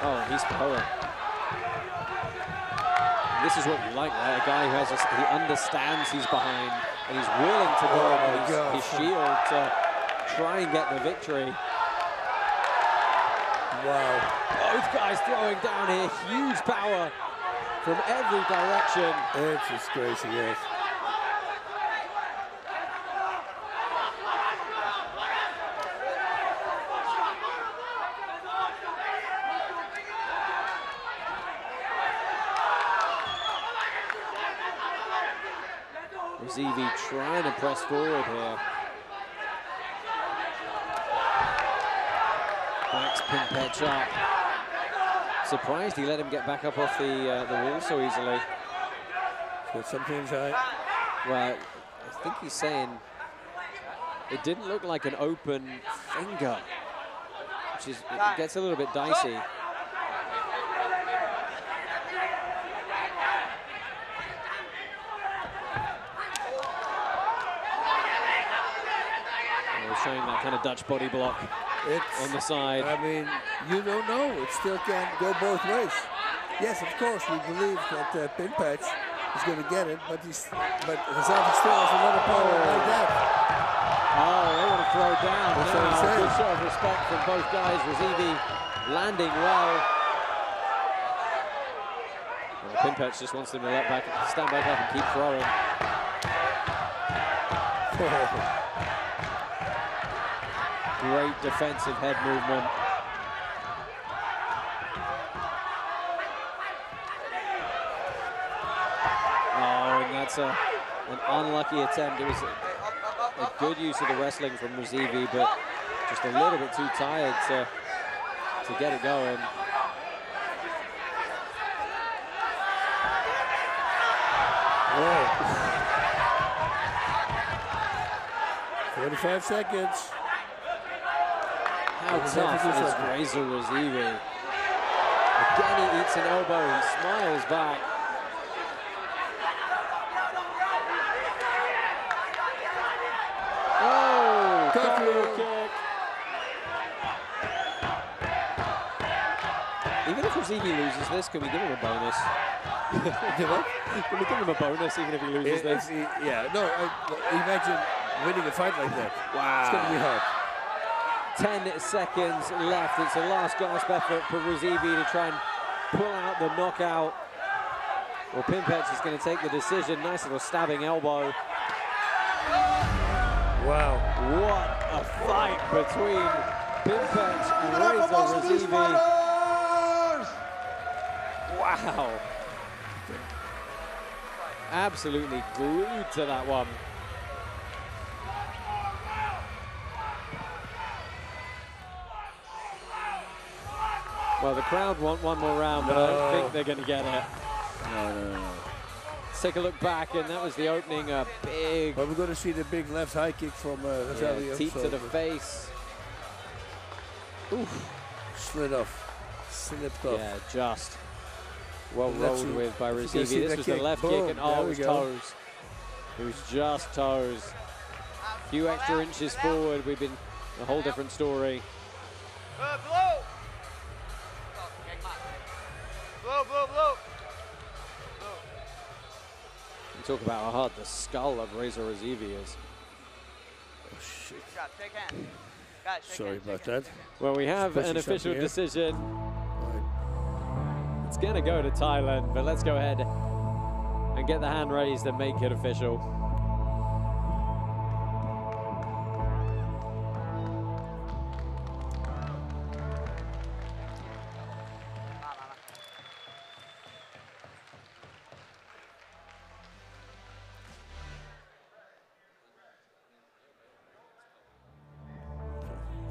Oh, he's power. This is what you like, right? A guy who has he understands he's behind and he's willing to go on his shield to try and get the victory. Wow. Both guys throwing down here, huge power from every direction. It's just crazy, yes. Razavi trying to press forward here. Backs Pinpetch up. Surprised he let him get back up off the wall so easily. So something's right. Well, I think he's saying it didn't look like an open finger, which is, it gets a little bit dicey. Showing that kind of Dutch body block on the side. I mean, you don't know. It still can go both ways. Yes, of course, we believe that Pinpetch He's going to get it, but Razavi still has another power like that. Oh, they want to throw down. That's what I'm saying. Good show of respect from both guys. Razavi landing well. Well, Pinpetch just wants him to stand back up and keep throwing. Great defensive head movement. Oh, and that's an unlucky attempt. It was a good use of the wrestling from Razavi, but just a little bit too tired to get it going. Whoa. 45 seconds. How tough is Reza Razavi? Again, he eats an elbow, he smiles back. Oh, cartwheel kick. Even if Razavi loses this, can we give him a bonus? Can we give him a bonus even if he loses this? Yeah, no, imagine winning a fight like that. Wow. It's going to be hard. 10 seconds left. It's a last gasp effort for Razavi to try and pull out the knockout. Well, Pinpetch is going to take the decision. Nice little stabbing elbow. Wow. What a fight between Pinpetch and Reza Razavi. Wow. Absolutely glued to that one. Well, the crowd want one more round, but I don't think they're going to get it. No. Let's take a look back, and that was the opening. A big... Well, we're going to see the big left high kick from Razavi. Yeah, teep to the face. Oof. Slid off. Slipped off. Yeah, just well rolled with by Razavi. This was the left kick, and oh, it was toes. It was just toes. A few extra inches forward, we've been a whole different story. Blow. Talk about how hard the skull of Reza Razavi is. Oh, shit. Sorry about that. Well, we have an official decision. It's going to go to Thailand, but let's go ahead and get the hand raised and make it official.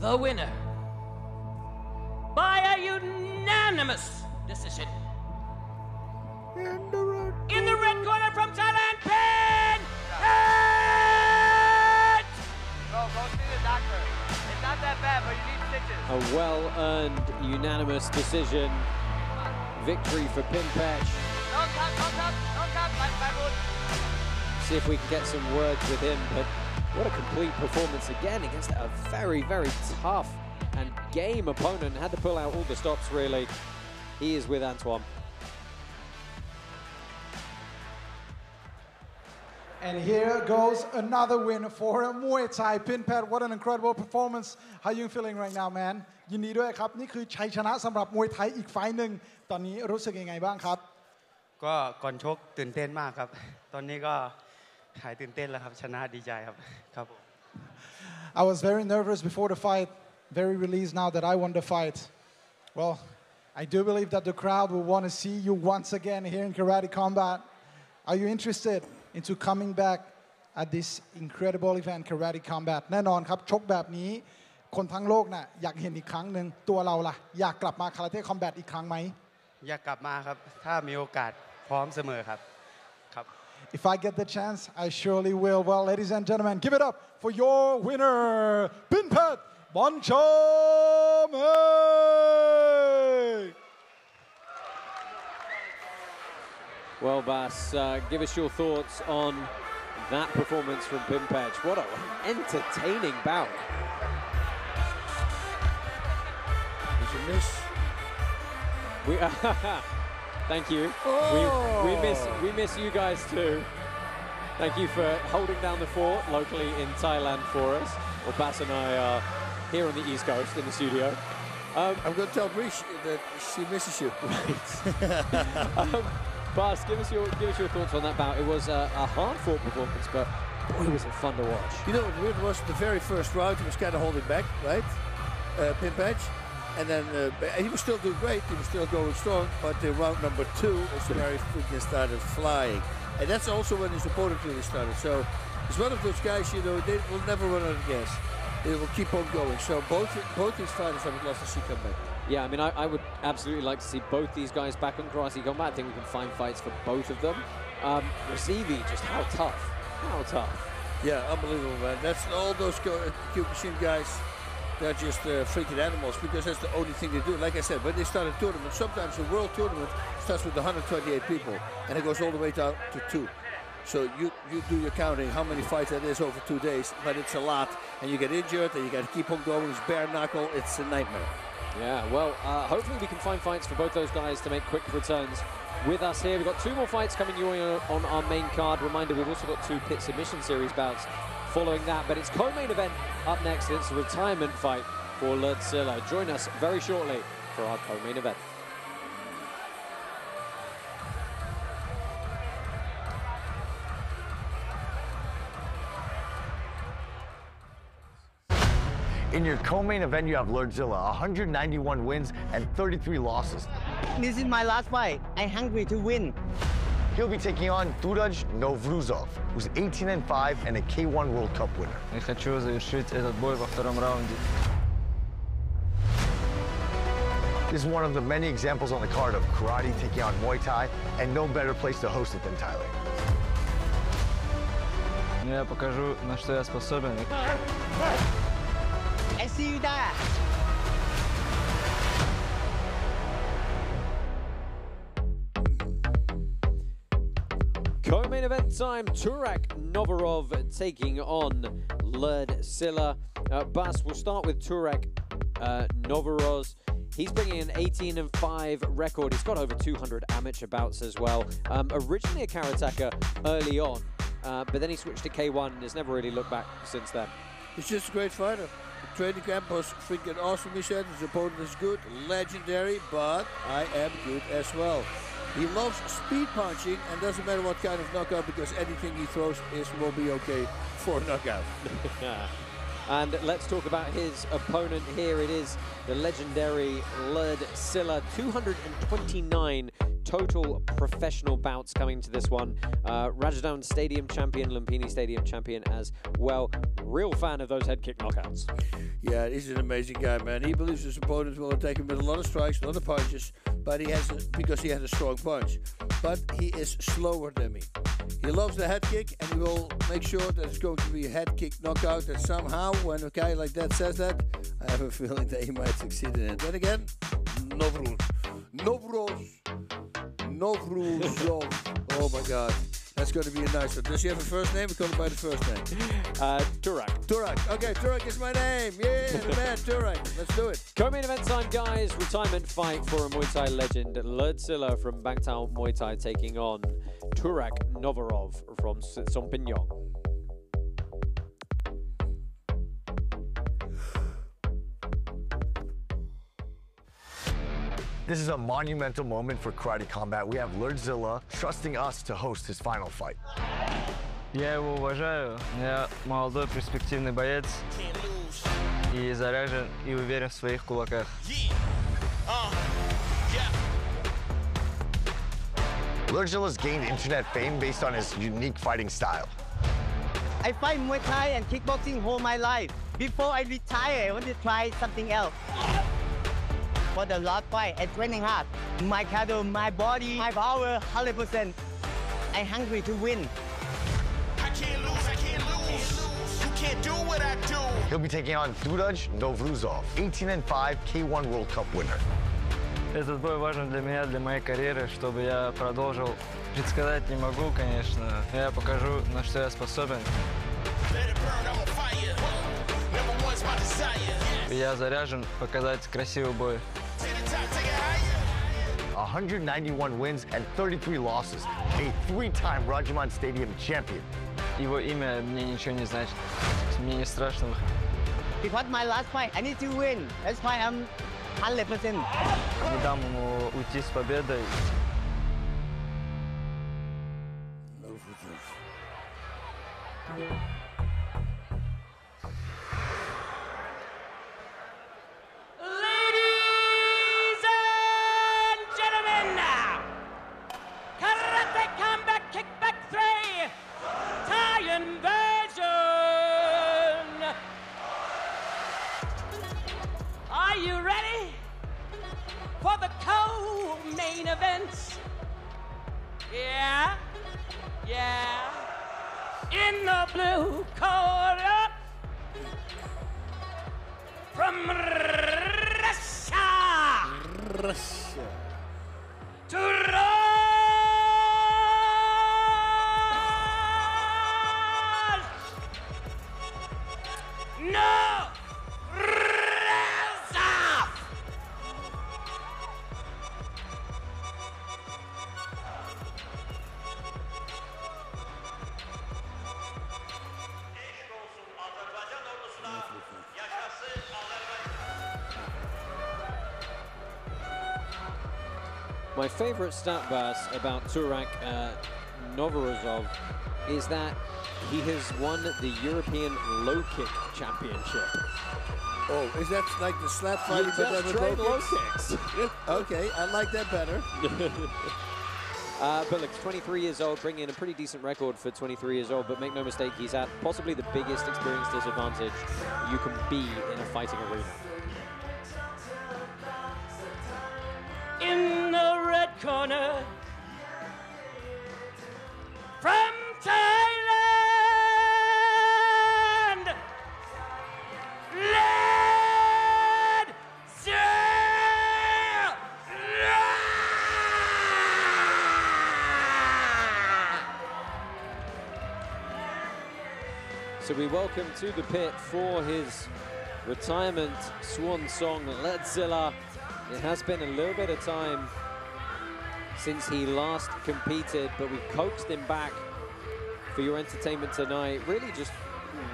The winner, by a unanimous decision, in the red corner from Thailand, Pinpetch! Go see the doctor. It's not that bad, but you need stitches. A well-earned unanimous decision victory for Pinpetch. Don't touch, my good. See if we can get some words with him, but what a complete performance again against a very, very tough and game opponent. Had to pull out all the stops, really. He is with Antoine. And here goes another win for Muay Thai. Pinpetch, what an incredible performance. How are you feeling right now, man? ยินดีด้วยครับ นี่คือชัยชนะสำหรับมวยไทยอีกไฟล์หนึ่ง ตอนนี้รู้สึกยังไงบ้างครับ ก็ก่อนชกตื่นเต้นมากครับ ตอนนี้ก็หายตื่นเต้นแล้วครับ ชนะดีใจครับ ครับ I was very nervous before the fight, very relieved now that I won the fight. Well, I do believe that the crowd will want to see you once again here in Karate Combat. Are you interested into coming back at this incredible event, Karate Combat? แน่นอนครับ ชกแบบนี้ คนทั้งโลกน่ะอยากเห็นอีกครั้งหนึ่ง ตัวเราล่ะ อยากกลับมา Karate Combat อีกครั้งไหม อยากกลับมาครับ ถ้ามีโอกาสพร้อมเสมอครับ ครับ If I get the chance, I surely will. Well, ladies and gentlemen, give it up for your winner, Pinpetch Bonchome! Well, Bas, give us your thoughts on that performance from Pinpetch. What an entertaining bout. Did you miss? Thank you. Oh. We miss you guys too. Thank you for holding down the fort locally in Thailand for us. Well, Bas and I are here on the East Coast in the studio. I'm going to tell Brish that she misses you. Right. Bas, give us your thoughts on that bout. It was a hard-fought performance, but boy, was it fun to watch. You know what weird was? The very first round, he was kind of holding back, right? Pinpetch. And then he was still doing great. He was still going strong. But the round number 2 is where he freaking started flying. And that's also when his opponent really started. So he's one of those guys, you know, they will never run out of gas. They will keep on going. So both these fighters I would love to see come back. Yeah, I mean, I would absolutely like to see both these guys back on Karate Combat. I think we can find fights for both of them. Razavi, just how tough. How tough. Yeah, unbelievable, man. That's all those Kyokushin guys. They're just freaking animals because that's the only thing they do. Like I said, when they start a tournament, sometimes the world tournament starts with 128 people and it goes all the way down to 2. So you do your counting how many fights that is over 2 days, but it's a lot. And you get injured and you got to keep on going. It's bare knuckle. It's a nightmare. Yeah, well, hopefully we can find fights for both those guys to make quick returns with us here. We've got 2 more fights coming on our main card. Reminder, we've also got 2 Pit Submission Series bouts following that, but it's co-main event up next. It's a retirement fight for Lerdsila. Join us very shortly for our co-main event. In your co-main event, you have Lerdsila, 191 wins and 33 losses. This is my last fight. I'm hungry to win. He'll be taking on Turach Novruzov, who's 18-5 and a K1 World Cup winner. Я хочу завершить этот бой во втором раунде. This is one of the many examples on the card of karate taking on Muay Thai, and no better place to host it than Thailand. Я покажу, на что я способен. I see you there. Co-main event time, Turach Novruzov taking on Lerdsila. Bas, we'll start with Turach Novruzov. He's bringing an 18-5 record. He's got over 200 amateur bouts as well. Originally a karateka early on, but then he switched to K1 and has never really looked back since then. He's just a great fighter. The training camp was freaking awesome, he said. His opponent is good, legendary, but I am good as well. He loves speed punching and doesn't matter what kind of knockout because anything he throws will be okay for a knockout. And let's talk about his opponent here. It is the legendary Lerdsila. 229 total professional bouts coming to this one. Rajdon Stadium champion, Lumpini Stadium champion as well. Real fan of those head kick knockouts. Yeah, he's an amazing guy, man. He believes his opponent will attack him with a lot of strikes, a lot of punches, but because he has a strong punch. But he is slower than me. He loves the head kick, and he will make sure that it's going to be a head kick knockout. And somehow, when a guy like that says that, I have a feeling that he might succeed in it. Then again, Novruzov. Oh my God. That's going to be a nice one. Does he have a first name? We call him by the first name. Turach. Turach. Okay, Turach is my name. Yeah, the man, Turach. Let's do it. Co-main event time, guys. Retirement fight for a Muay Thai legend. Lerdsila from Bangtao Muay Thai taking on Turach Novruzov from Sitsongpeenong. This is a monumental moment for Karate Combat. We have Lerdsila trusting us to host his final fight. Я его уважаю. Я молодой перспективный боец и заряжен и уверен в своих кулаках. Lerdzila's gained internet fame based on his unique fighting style. I fight Muay Thai and kickboxing all my life. Before I retire, I want to try something else. For the last fight, I'm training hard. My cardio, my body, my power, 100%. I'm hungry to win. I can't lose. You can't do what I do. He'll be taking on Turach Novruzov, 18-5 K1 World Cup winner. Этот бой важен для меня, для моей карьеры, чтобы я продолжил. Предсказать не могу, конечно, но я покажу, на что я способен. И я заряжен показать красивый бой. 191 wins and 33 losses, a 3-time Rajaman Stadium champion. Его имя мне ничего не значит. Мне не страшно. Because my last fight, I need to win. That's why I'm 100%. Не дам ему уйти с победой. Ladies and gentlemen, Karate Combat Kickback 3, Thai invasion. Are you ready for the co-main event? Yeah, yeah. In the blue corner, from Russia, Turach, Novruzov. My favorite stat bus about Turach Novruzov is that he has won the European low kick championship. Oh, is that like the slap fight? Just trade low kicks. Okay, I like that better. But look, 23 years old, bringing in a pretty decent record for 23 years old, but make no mistake, he's at possibly the biggest experience disadvantage you can be in a fighting arena. In the red corner, from Thailand, Lerdsila. So we welcome to the pit for his retirement swan song, Lerdsila. It has been a little bit of time since he last competed, but we've coaxed him back for your entertainment tonight. Really just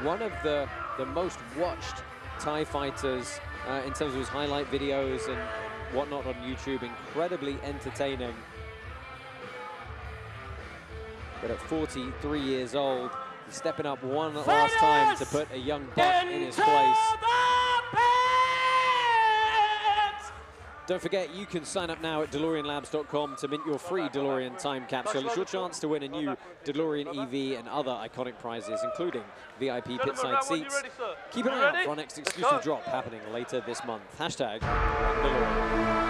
one of the most watched Thai fighters in terms of his highlight videos and whatnot on YouTube. Incredibly entertaining. But at 43 years old, he's stepping up one last time to put a young buck in his place. Don't forget, you can sign up now at DeLoreanLabs.com to mint your free DeLorean time capsule. It's your chance to win a new DeLorean EV and other iconic prizes, including VIP pitside seats. Keep an eye out for our next exclusive drop happening later this month. Hashtag DeLorean.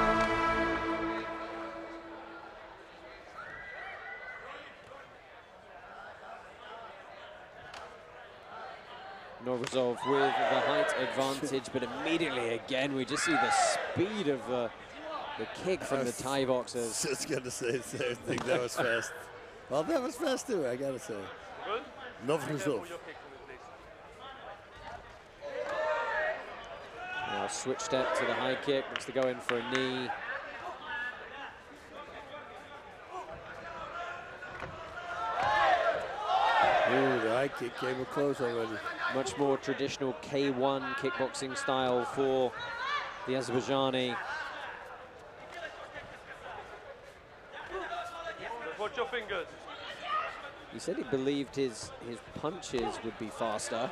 Novruzov with the height advantage, but immediately again we just see the speed of the kick from the Thai boxers. Just gonna say the same thing. That was fast. Well, that was fast too, I gotta say. Good. Novruzov. Now switch step to the high kick, looks to go in for a knee. Ooh, the high kick came close already. Much more traditional K1 kickboxing style for the Azerbaijani. Watch your fingers. He said he believed his punches would be faster.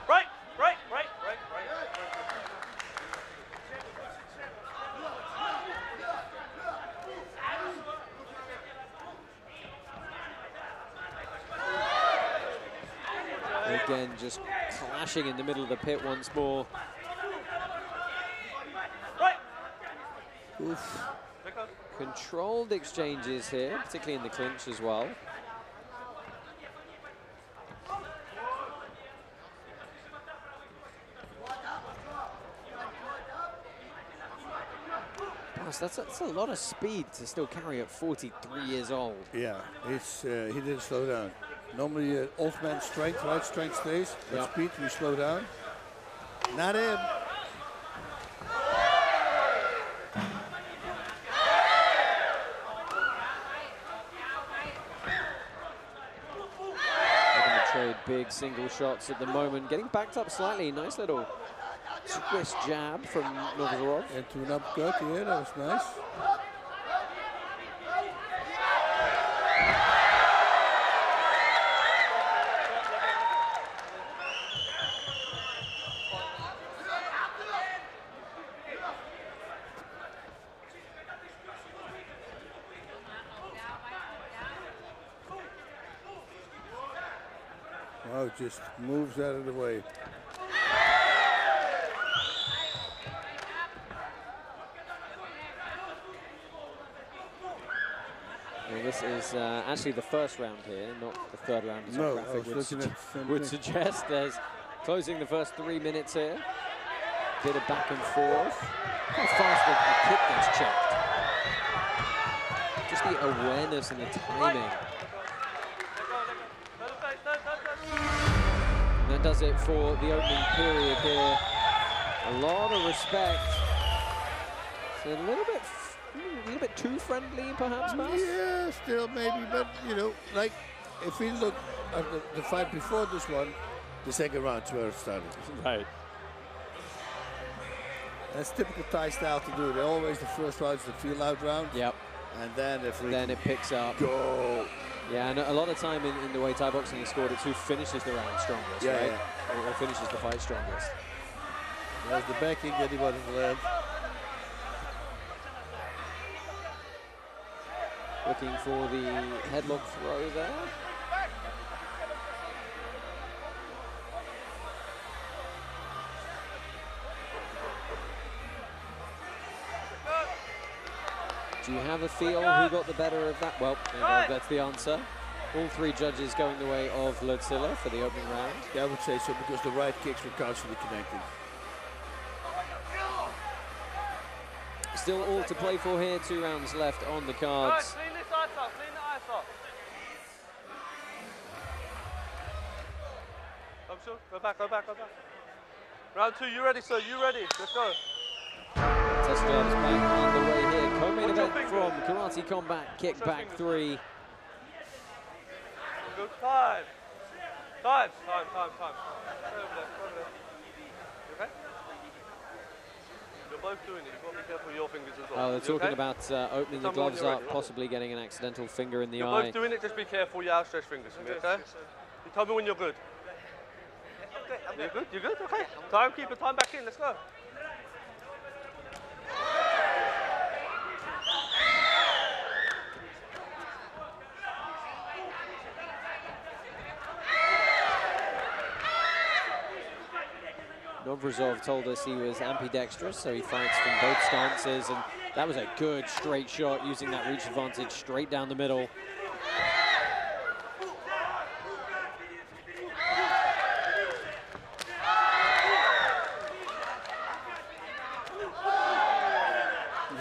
Right. Again, just clashing in the middle of the pit once more. Oof. Controlled exchanges here, particularly in the clinch as well. Gosh, that's a lot of speed to still carry at 43 years old. Yeah, it's he didn't slow down. Normally, off man strength, right? Strength stays. But speed, we slow down. Not him. Trade big single shots at the moment, getting backed up slightly. Nice little twist jab from Novruzov. Into an uppercut, yeah, that was nice. Oh, just moves out of the way. Well, this is actually the first round here, not the third round, as No, our graphic I was would suggest. There's closing the first 3 minutes here. Bit of back and forth. How fast the kick gets checked. Just the awareness and the timing. And that does it for the opening period here. A lot of respect. So a little bit too friendly, perhaps, Bas? Yeah, still maybe, but you know, like if we look at the fight before this one, the second round's where it started. Right. That's typical Thai style to do. They're always the first round's the feel-out round. Yep. And then if then it picks up. Go. Yeah, and a lot of time in the way Thai boxing is scored, it's who finishes the round strongest, Yeah, right? yeah. Or finishes the fight strongest. There's the backing that he wanted to land. Looking for the headlock throw there. Do you have a feel who got the better of that? Well, there you go, that's the answer. All three judges going the way of Lerdsila for the opening round. Yeah, I would say so, because the right kicks were constantly connecting. Still all to play for here, 2 rounds left on the cards. Clean this ice up, clean the ice up. Go back, go back, go back. Round 2, you ready, sir? You ready? Let's go. Test gloves back underway here. Co-main event from Karate Combat Kickback 3. Good time. Time. Stay over there, You okay? You're both doing it. You've got to be careful with your fingers as well. Oh, they're talking okay? about opening the gloves up, possibly getting an accidental finger in the eye. You're both doing it, just be careful with your outstretched fingers for me, okay? You tell me when you're good. You're good? You're good? Okay. Time, keep the time back in. Let's go. Novruzov told us he was ambidextrous, so he fights from both stances, and that was a good straight shot using that reach advantage straight down the middle.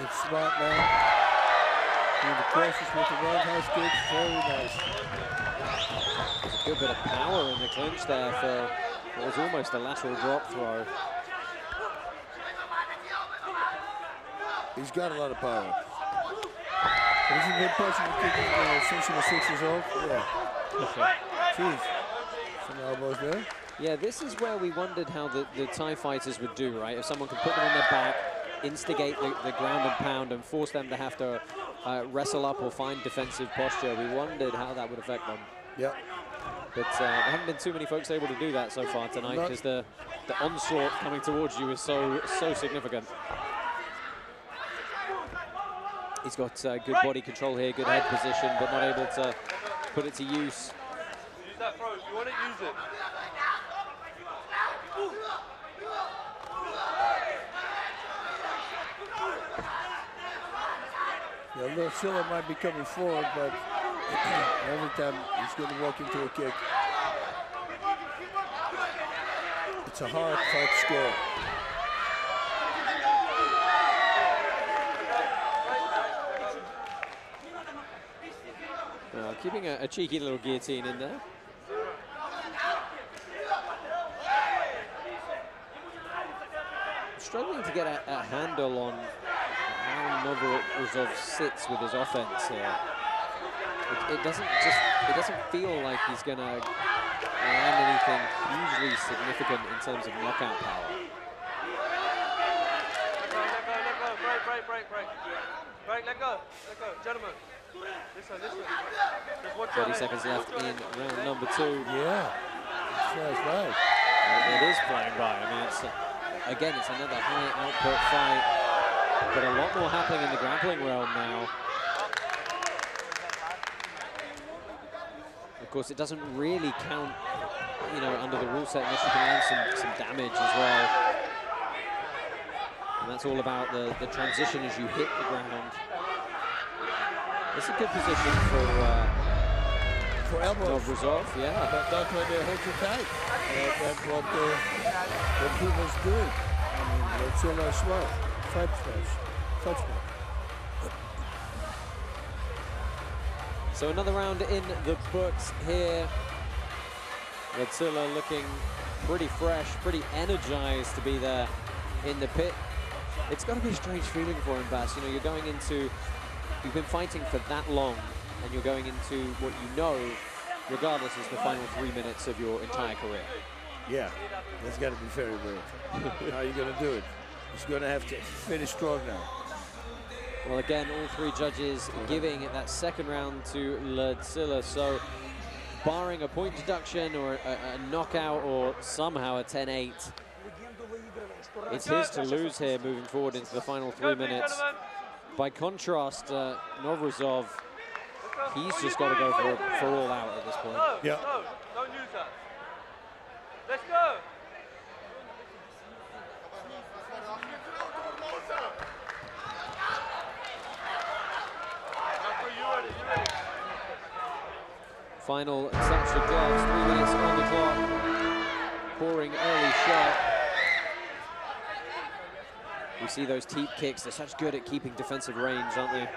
It's smart now. Doing the crosses with the roundhouse kicks, very nice. There's a good bit of power in the clinch there for what was almost a lateral drop throw. He's got a lot of power. Has he been punching the kick since he was 6 years old? Yeah. Jeez. Some elbows there. Yeah, this is where we wondered how the Thai fighters would do, right? If someone could put them on their back, instigate the ground and pound and force them to have to wrestle up or find defensive posture. We wondered how that would affect them. Yeah. But there haven't been too many folks able to do that so far tonight, because the onslaught coming towards you is so significant. He's got good body control here, good head position, but not able to put it to use. Use that throw. If you want it, use it. Yeah, Lerdsila might be coming forward, but every time he's going to walk into a kick. It's a hard fight to score. Keeping a cheeky little guillotine in there. struggling to get a handle on how Novruzov sits with his offense here. It doesn't feel like he's going to land anything hugely significant in terms of knockout power. Break, let go, gentlemen. Listen. Just watch 30 seconds left in round number 2. Yeah, that's right. It is flying by. I mean, again, it's another high output fight, but a lot more happening in the grappling realm now. Of course, it doesn't really count, you know, under the rule set unless you can land some damage as well. And that's all about the transition as you hit the ground. It's a good position for elbows. Novruzov, yeah. But that's why they hold you tight. That's what people's doing. I mean, it's still a smart. Fight smart. So another round in the books here. Lerdsila looking pretty fresh, pretty energized to be there in the pit. It's got to be a strange feeling for him, Bas. You know, you're going into, you've been fighting for that long, and you're going into what you know, regardless, is the final 3 minutes of your entire career. Yeah, that's got to be very weird. How are you going to do it? He's going to have to finish strong now. Well, again, all 3 judges giving that second round to Lerdsila. So, barring a point deduction or a knockout or somehow a 10-8, it's his to lose here moving forward into the final 3 minutes. By contrast, Novruzov, he's just got to go for all out at this point. Yeah. No, don't use that. Let's go. Final touch of gloves, 3 minutes on the clock. Pouring early shot. We see those teep kicks, they're such good at keeping defensive range, aren't they?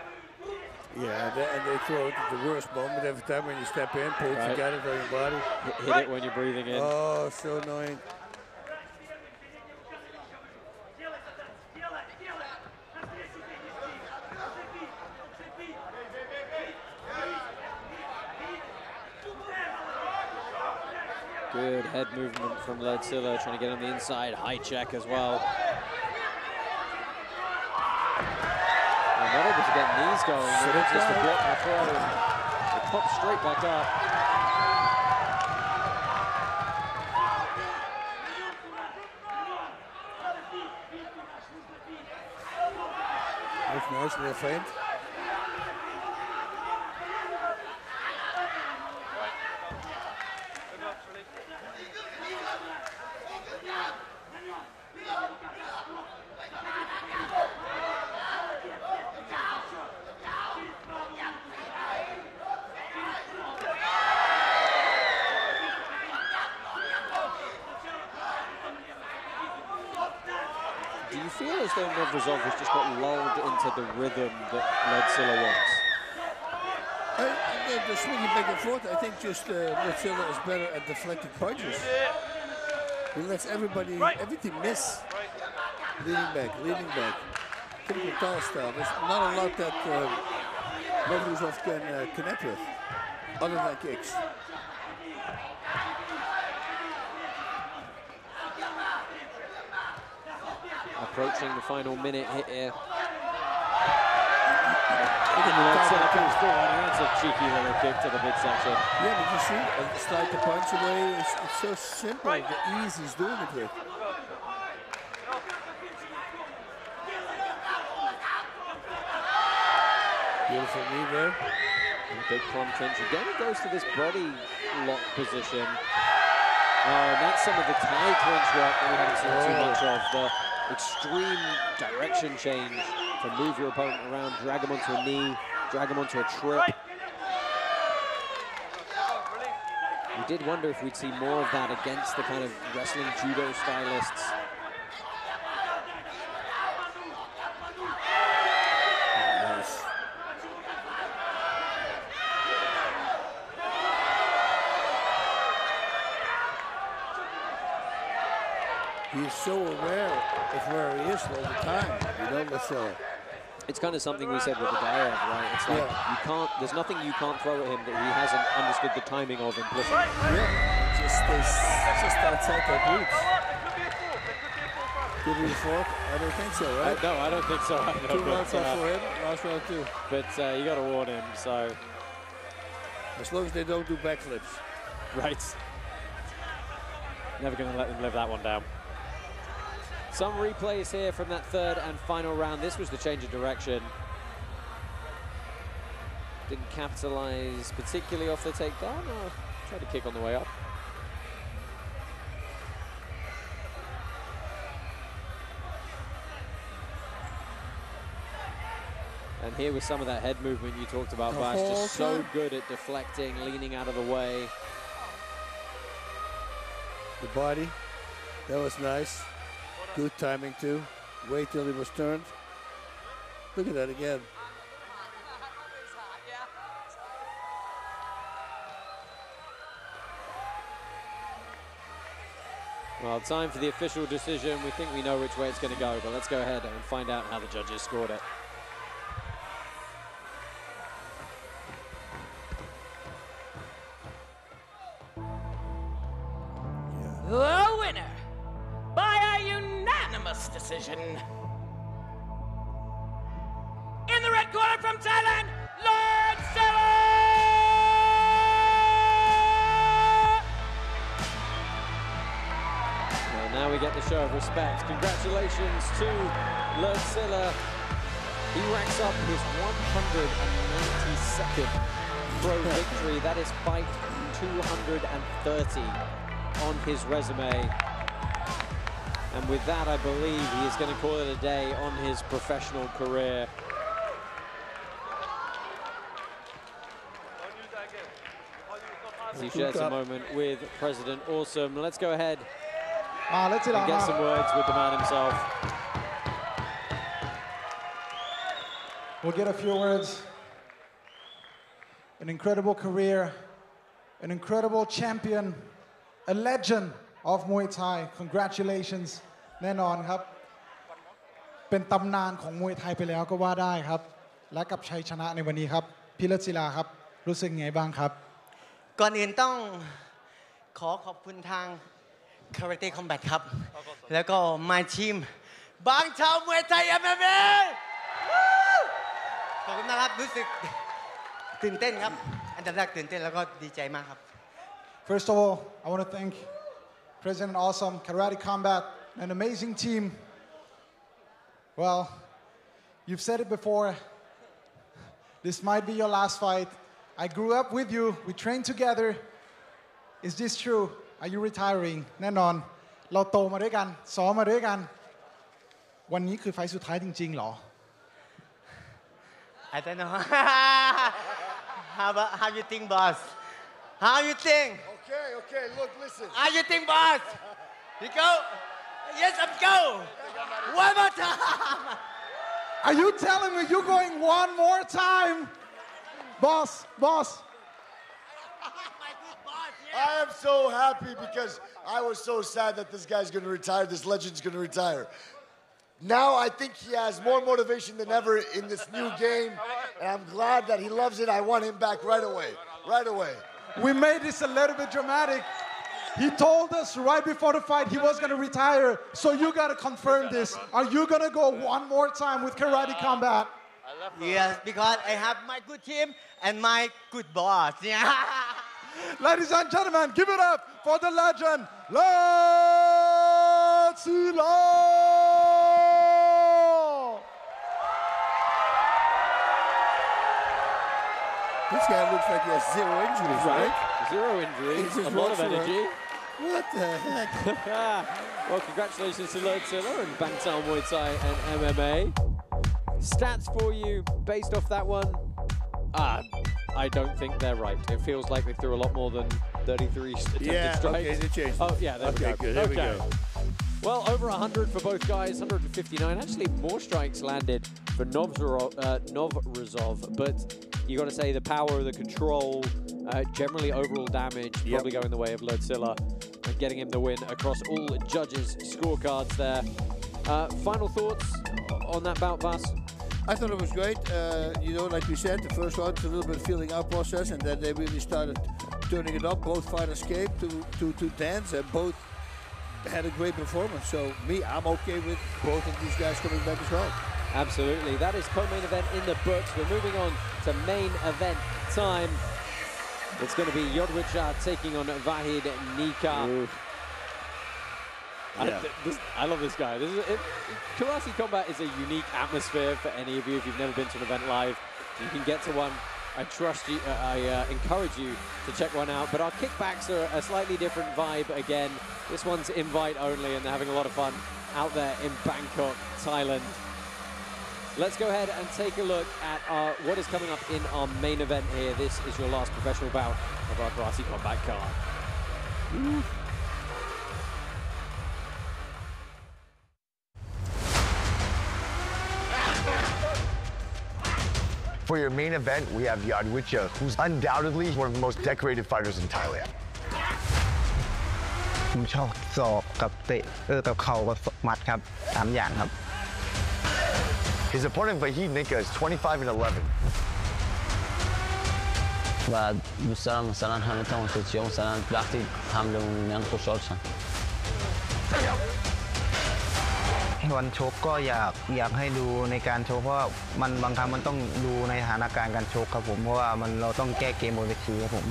Yeah, and they throw it at the worst moment every time when you step in, pull it together on your body. Hit it when you're breathing in. Oh, so annoying. Good head movement from Lerdsila, trying to get on the inside, high check as well. Not able to get knees going, just to block the throw. It pops straight back up. That's nice, little feint. Do you feel as though Novruzov has just got lulled into the rhythm that Lerdsila wants? The swinging back and forth, I think just Lerdsila is better at deflecting punches. He lets everything miss. Leaning back. Typical tall style. There's not a lot that Novruzov can connect with, other than kicks. Approaching the final minute here. Lerdsila comes through, and that's a cheeky little kick to the midsection. Yeah, but you see, slide the punch away. It's so simple, the ease he's doing it with. Beautiful knee there. And a big plum clinch. Again, it goes to this body lock position. And that's some of the Thai clinch work that we haven't seen too much of. The extreme direction change to move your opponent around, drag him onto a knee, drag him onto a trip. We did wonder if we'd see more of that against the kind of wrestling judo stylists. He's so aware of where he is all the time. You know, Lerdsila. It's kind of something we said with the Diev, right? It's like you can't. There's nothing you can't throw at him that he hasn't understood the timing of implicitly. Yeah, just outside their boots. Could be a fork? I don't think so, right? No, I don't think so. Two rounds up for him, last round too. But you got to warn him, so. As long as they don't do backflips. Right. Never going to let them live that one down. Some replays here from that third and final round. This was the change of direction. Didn't capitalize particularly off the takedown, or tried to kick on the way up. And here was some of that head movement you talked about, Vash. Just so good at deflecting, leaning out of the way. The body, that was nice. Good timing too. Wait till he was turned. Look at that again. Well, time for the official decision. We think we know which way it's going to go, but let's go ahead and find out how the judges scored it. The winner, by a unanimous decision, in the red corner from Thailand, Lerdsila! Well, now we get the show of respect. Congratulations to Lerdsila. He racks up his 192nd pro victory. That is fight 230. On his resume, and with that I believe he is going to call it a day on his professional career. As he shares a moment with President Awesome. Let's go ahead and get some words with the man himself. We'll get a few words. An incredible career, an incredible champion, a legend of Muay Thai. Congratulations แน่นอนครับเป็นตำนานของมวยไทยไปแล้วก็ว่าได้ครับและกับชัยชนะในวันนี้ครับพี่Lerdsilaครับรู้สึกไงบ้างครับก่อนอื่นต้องขอขอบคุณทาง Karate Combat ครับแล้วก็ my team บางชาวมวยไทย MMA ขอบคุณนะครับรู้สึกตื่นเต้นครับอันดับแรกตื่นเต้นแล้วก็ดีใจมากครับFirst of all, I want to thank President Awesome, Karate Combat, an amazing team. Well, you've said it before. This might be your last fight. I grew up with you. We trained together. Is this true? Are you retiring? แน่นอนเราโตมาด้วยกันซ้อมมาด้วยกันวันนี้คือไฟท์สุดท้ายจริงๆหรอ I don't know. How you think, boss? How you think? Okay, look, listen. How you think, boss? You go? Yes, I'm go. One more time. Are you telling me you're going one more time? Boss. I am so happy because I was so sad that this guy's going to retire, this legend's going to retire. Now I think he has more motivation than ever in this new game, and I'm glad that he loves it. I want him back right away. We made this a little bit dramatic. He told us right before the fight he was going to retire, so you got to confirm this. Are you going to go one more time with Karate Combat? Yes, because I have my good team and my good boss. Yeah. Ladies and gentlemen, give it up for the legend, Lerdsila! This guy looks like he has zero injuries, right? Zero injuries, a lot of energy. What the heck? Well, congratulations to Lerdsila and Bangtan Muay Thai and MMA. Stats for you based off that one. I don't think they're right. It feels like they threw a lot more than 33 attempted strikes. Okay, they changed. Oh, yeah, there we go. Good. Here we go. Well, over 100 for both guys, 159. Actually, more strikes landed for Novruzov, but you got to say the power, the control, generally overall damage probably going the way of Lerdsila and getting him the win across all judges' scorecards there. Final thoughts on that bout, Vas? I thought it was great. You know, like we said, the first round was a little bit feeling out process, and then they really started turning it up. Both fighters came to dance, and both had a great performance. So I'm okay with both of these guys coming back as well. Absolutely. That is co-main event in the books. We're moving on to main event time. It's going to be Yodwicha taking on Vahid Nikkah. I love this guy. Karate Combat is a unique atmosphere for any of you. If you've never been to an event live, you can get to one. I trust you. I encourage you to check one out. But our kickbacks are a slightly different vibe again. This one's invite only, and they're having a lot of fun out there in Bangkok, Thailand. Let's go ahead and take a look at what is coming up in our main event here. This is your last professional bout of our Karate Combat card. For your main event, we have Yodwicha, who's undoubtedly one of the most decorated fighters in Thailand. ผมชอบศอกกับเตะกับเข่ากับหมัดครับ3 อย่างครับ His opponent Vahid Nikkah is 25-11. و دوست دارم مثلا همه تماشاگرها مثلا وقتی حملمون میان خوشحال شن. วันชกก็อยากให้ดูในการชกเพราะว่ามันบางครั้งมันต้องดูในสถานการณ์การชกครับผมเพราะว่าเราต้องแก้เกมบนเวทีครับผม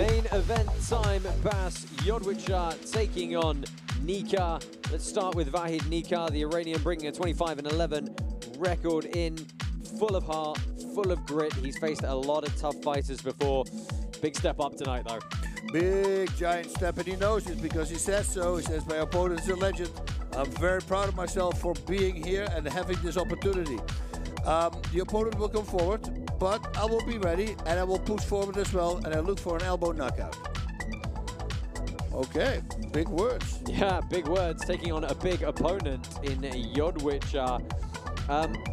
Main event time, Bas Yodwicha taking on Nikkah. Let's start with Vahid Nikkah, the Iranian, bringing a 25-11 record in, full of heart, full of grit. He's faced a lot of tough fighters before. Big step up tonight, though. Big giant step, and he knows it because he says so. He says, my opponent is a legend. I'm very proud of myself for being here and having this opportunity. The opponent will come forward, but I will be ready, and I will push forward as well, and I look for an elbow knockout. Okay, big words. Yeah, big words, taking on a big opponent in Yodwicha.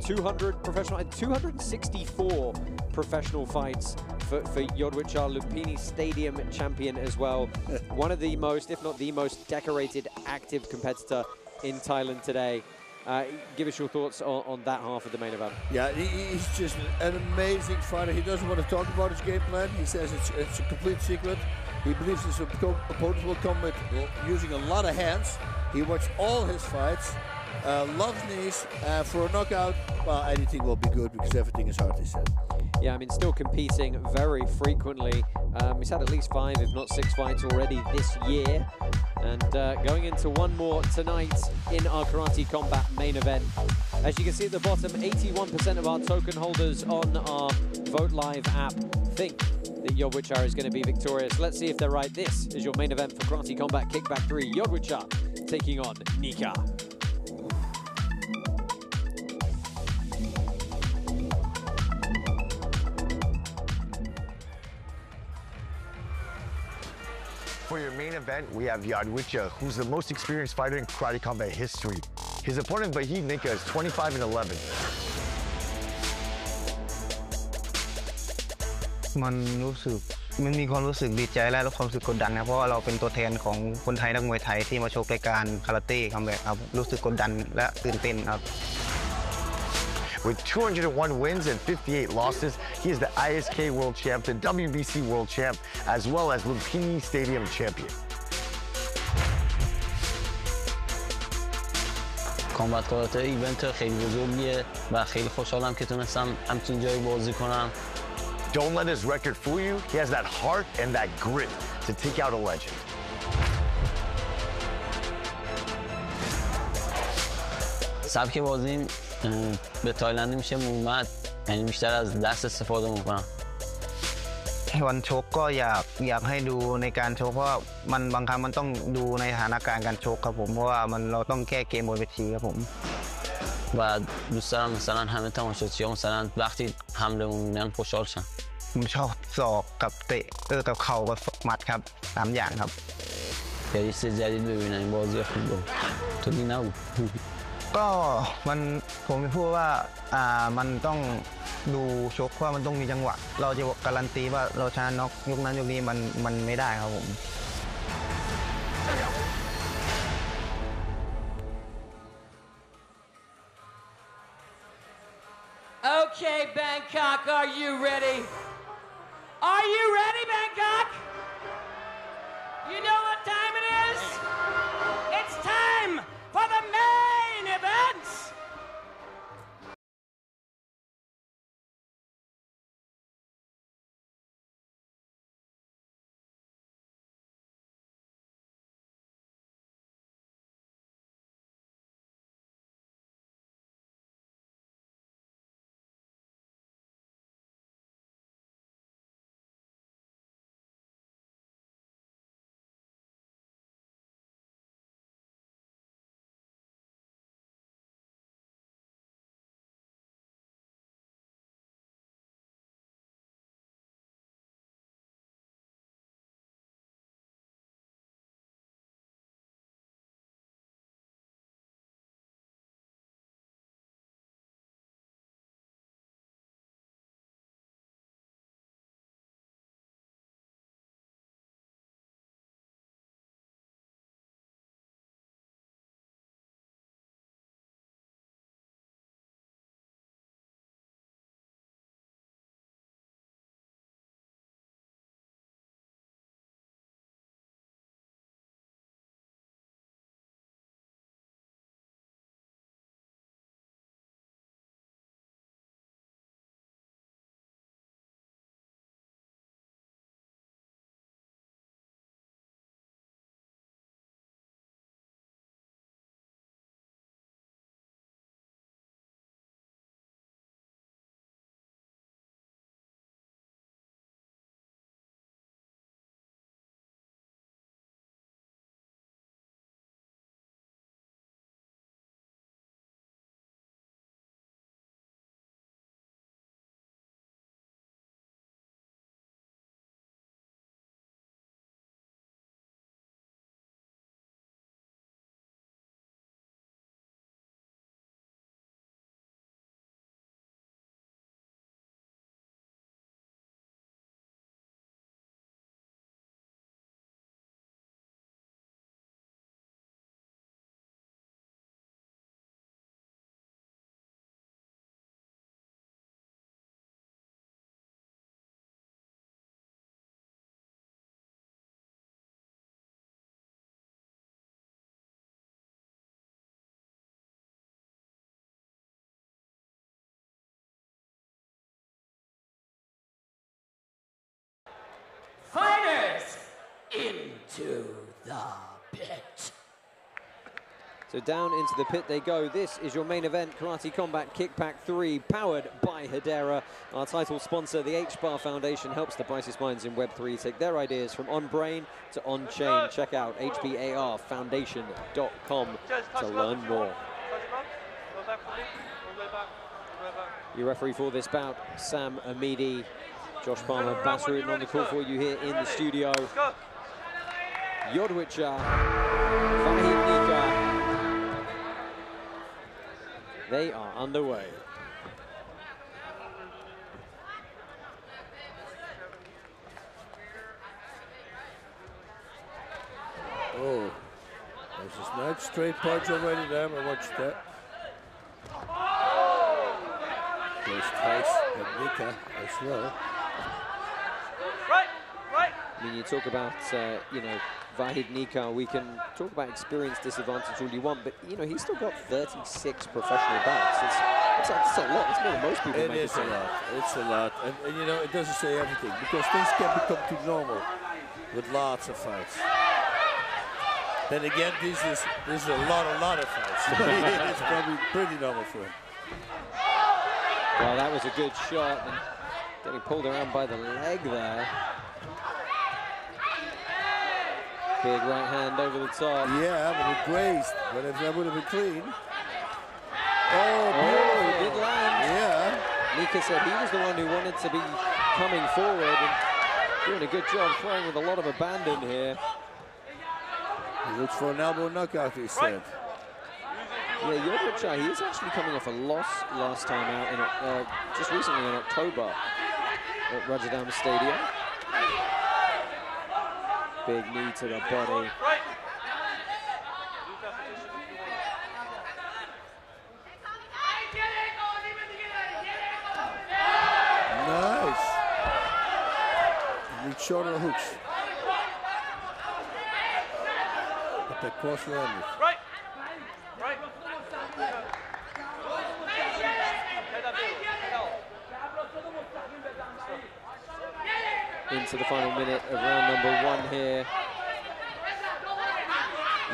264 professional fights for Yodwicha, Lumpini Stadium champion as well. One of the most, if not the most decorated active competitor in Thailand today. Give us your thoughts on that half of the main event. Yeah, he's just an amazing fighter. He doesn't want to talk about his game plan. He says it's a complete secret. He believes his opponents will come with using a lot of hands. He watched all his fights. Loves knees. For a knockout, well, anything will be good because everything is hard, he said. Yeah, I mean, still competing very frequently. He's had at least 5, if not 6 fights already this year. And going into one more tonight in our Karate Combat main event. As you can see at the bottom, 81% of our token holders on our Vote Live app think that Yodwicha is going to be victorious. Let's see if they're right. This is your main event for Karate Combat Kickback 3. Yodwicha taking on Nikkah. For your main event, we have Yodwicha, who's the most experienced fighter in Karate Combat history. His opponent Vahid Nikkah is 25-11. มันมีความรู้สึกดีใจและความรู้สึกกดดันนะเพราะว่าเราเป็นตัวแทนของคนไทยนักมวยไทยที่มาชกรายการคาราเต้คัมแบ็กครับรู้สึกกดดันและตื่นเต้นครับ With 201 wins and 58 losses, he is the ISK World Champ, the WBC World Champ, as well as Lumpini Stadium Champion. کامبت کاراته ایونت خیلی بزرگیه و خیلی خوشحالم که تونستم همچین جایی بازی کنم. Don't let his record fool you. He has that heart and that grit to take out a legend. سبک بازیم به تایلندی میشه مومد، یعنی بیشتر از دست استفاده میکنم. วันชกก็อยากให้ดูในการชกเพราะมันบางครั้งมันต้องดูในสถานการณ์การชกครับผมเพราะว่าเราต้องแก้เกมบนเวทีครับผม و دوست دارم مثلا همه تماشاگرها مثلا وقتی حملمون میان خوشحال شن. ผมชอบศอกกับเตะกับเข่ากับหมัดครับ3 อย่างครับ Jadi sejadi dulu yang bozor itu, tu ni nau. ก็ผมจะพูดว่ามันต้องดูชกว่ามันต้องมีจังหวะเราจะการันตีว่าเราชนะน็อกยกนั้นยกนี้มันไม่ได้ครับผม Okay, Bangkok, are you ready? Are you ready, Bangkok? You know what time it is? It's time for the main event! Fighters, into the pit. So down into the pit they go. This is your main event, Karate Combat Kickback 3, powered by Hedera. Our title sponsor, the H-Bar Foundation, helps the brightest minds in Web3 take their ideas from on-brain to on-chain. Check out hbarfoundation.com to learn more. Your referee for this bout, Sam Amidi. Josh Palmer, Basrudin on the call for you here in the studio. Yodwicha, Vahid Nikkah. They are underway. Oh, there's this nice straight punch already there, but watch that. There's Tice and Nikkah as well. I mean, you talk about, you know, Vahid Nikkah, we can talk about experience disadvantage all you want, but, you know, he's still got 36 professional bouts. It's a lot. It's more than most people make it. It is a lot. It's a lot. And, you know, it doesn't say everything, because things can become too normal with lots of fights. Then again, this is a lot of fights. It's probably pretty normal for him. Well, that was a good shot, and getting pulled around by the leg there. Big right hand over the top. Yeah, but it grazed. But if that would have been clean. Oh, he did land. Yeah. Nikkah said he was the one who wanted to be coming forward and doing a good job throwing with a lot of abandon here. He looks for an elbow knockout, he said. Yeah, Yodwicha, he is actually coming off a loss last time out, in, just recently in October at Razavi Stadium. Big knee to the body. Nice. Need shorter hooks. But that cross landed. Into the final minute of round number 1 here.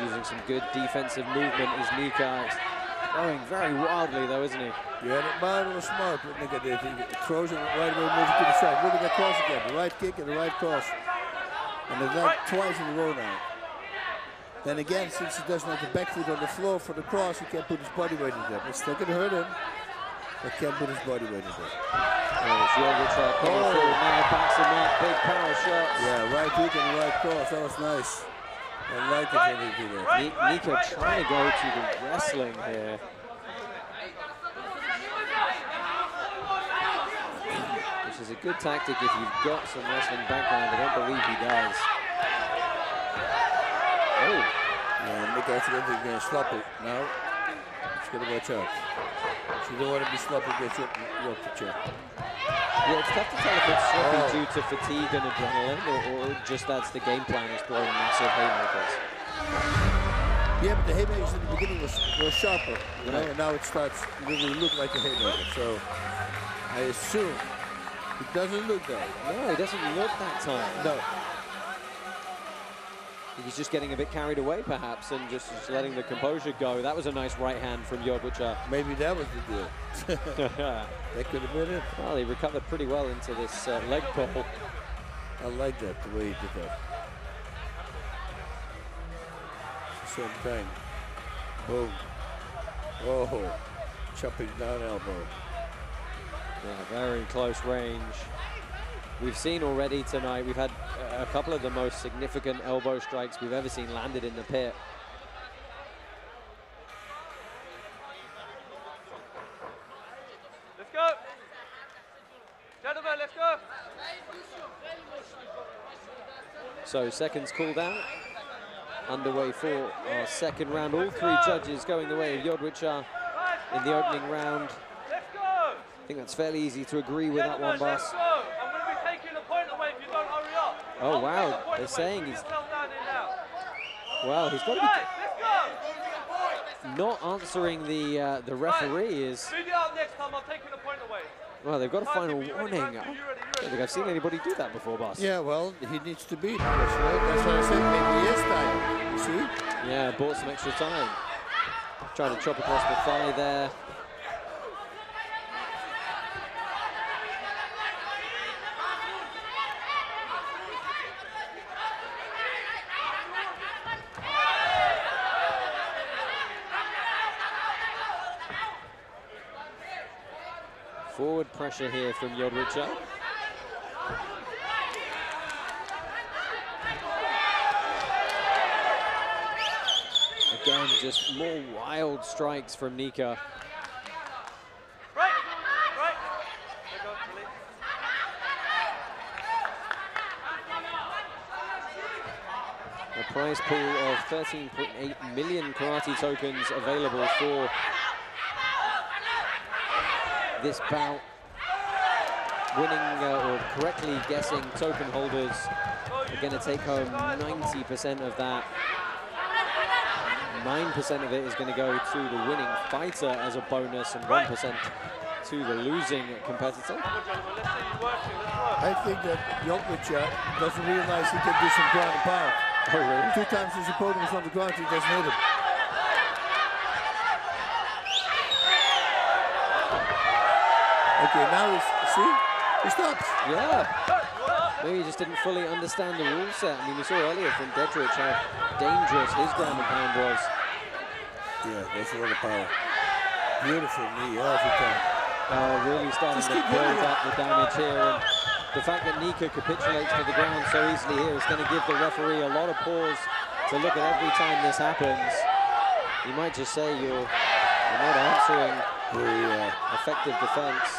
Using some good defensive movement is Nikkah. Throwing very wildly though, isn't he? Yeah, that man was smart what Nikkah did. He throws it right away, moves it to the side. Look at that cross again. The right kick and the right cross. And it landed twice in a row now. Then again, since he doesn't have the back foot on the floor for the cross, he can't put his body weight into it. It's still going to hurt him, but can't put his body weight into it. Oh, it's Yodwicha coming forward now, backs him up, big power shots. Yeah, right hook and right cross, that was nice. I like it when he did that. Nikkah trying to go to the wrestling here. Which is a good tactic if you've got some wrestling background. I don't believe he does. Oh. Yeah, Nikkah has to get again sloppy now. He's got to watch out. So you don't want to be sloppy against Yodwicha. Yeah, it's tough to tell if it's sloppy due to fatigue and adrenaline, or just that's the game plan is throwing massive haymakers. Yeah, but the haymakers in the beginning were sharper, you know, and now it starts to really look like a haymaker. So I assume it doesn't look that. No, it doesn't look that time. No. He's just getting a bit carried away, perhaps, and just letting the composure go. That was a nice right hand from Yodwicha. Maybe that was the deal. That could have been it. Well, he recovered pretty well into this leg pull. I like that, the way he did that. Same thing. Boom. Oh, chopping down elbow. Yeah, very close range. We've seen already tonight, we've had a couple of the most significant elbow strikes we've ever seen landed in the pit. Let's go. Gentlemen, let's go. So seconds called out. Underway for our second round. All 3 judges going the way of Yodwicha in the opening round. Let's go. I think that's fairly easy to agree with that one, boss. Oh wow, they're saying he's... Well, he's got to be... Not answering the referee is... Well, they've got a final warning. I don't think I've seen anybody do that before, boss. Yeah, well, he needs to beat, right? That's what I said, maybe he is tired, you see? Yeah, bought some extra time. Trying to chop across the thigh there. Forward pressure here from Yodwicha. Again, just more wild strikes from Nikkah. A prize pool of 13.8 million karate tokens available for this bout. Winning or correctly guessing token holders are going to take home 90% of that. 9% of it is going to go to the winning fighter as a bonus, and 1% to the losing competitor. I think that Yodwicha doesn't realize he can do some ground and pound. Oh, really? 2 times his opponent was on the ground, he doesn't hit him. Okay, now he stops. Yeah. Maybe he just didn't fully understand the rule set. I mean, we saw earlier from Detchrit how dangerous his ground and pound was. Yeah, that's a lot of power. Beautiful knee every time. Really starting to build up the damage here. And the fact that Nikkah capitulates to the ground so easily here is going to give the referee a lot of pause to look at every time this happens. You might just say you're not answering the effective defense.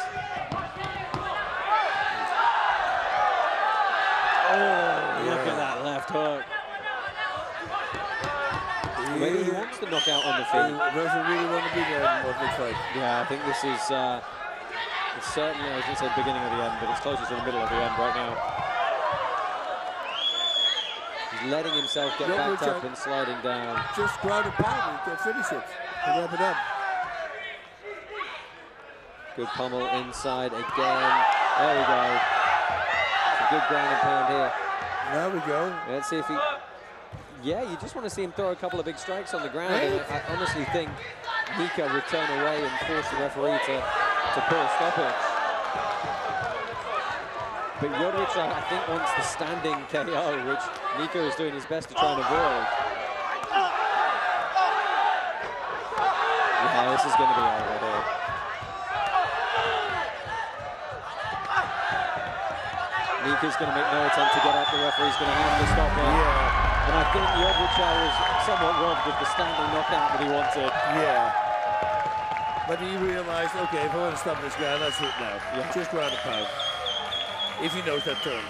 Oh, look at that left hook. Maybe he wants the knockout on the feet. Doesn't really want to be there anymore, it looks like. Yeah, I think this is it's certainly, I was going to say the beginning of the end, but it's closer to the middle of the end right now. He's letting himself get backed up and sliding down. Just ground and pound and finish it and wrap it up. Good pummel inside again. There we go. It's a good ground and pound here. There we go. Let's see if he... Yeah, you just want to see him throw a couple of big strikes on the ground. And I honestly think Nikkah would turn away and force the referee to pull a stoppage. But Yodwicha, I think, wants the standing KO, which Nikkah is doing his best to try and avoid. Yeah, this is going to be over here. Nikkah's going to make no attempt to get up. The referee's going to have to stop him. Yeah. And I think Yodwicha was somewhat robbed of the standing knockout that he wanted. Yeah. But he realized, okay, if I want to stop this guy, that's it now. Yeah. Just ground and pound. If he knows that term.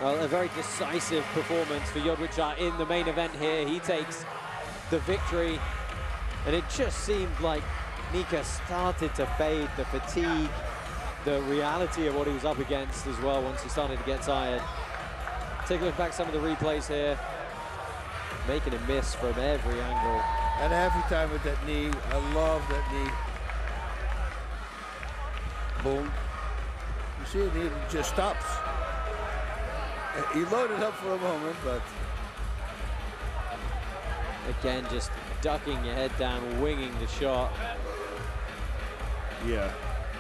Well, a very decisive performance for Yodwicha in the main event here. He takes the victory. And it just seemed like Nikkah started to fade, the fatigue, the reality of what he was up against as well once he started to get tired. Take a look back at some of the replays here. Making a miss from every angle. And every time with that knee, I love that knee. Boom. You see it, he just stops. He loaded up for a moment, but... Again, just ducking your head down, winging the shot. Yeah.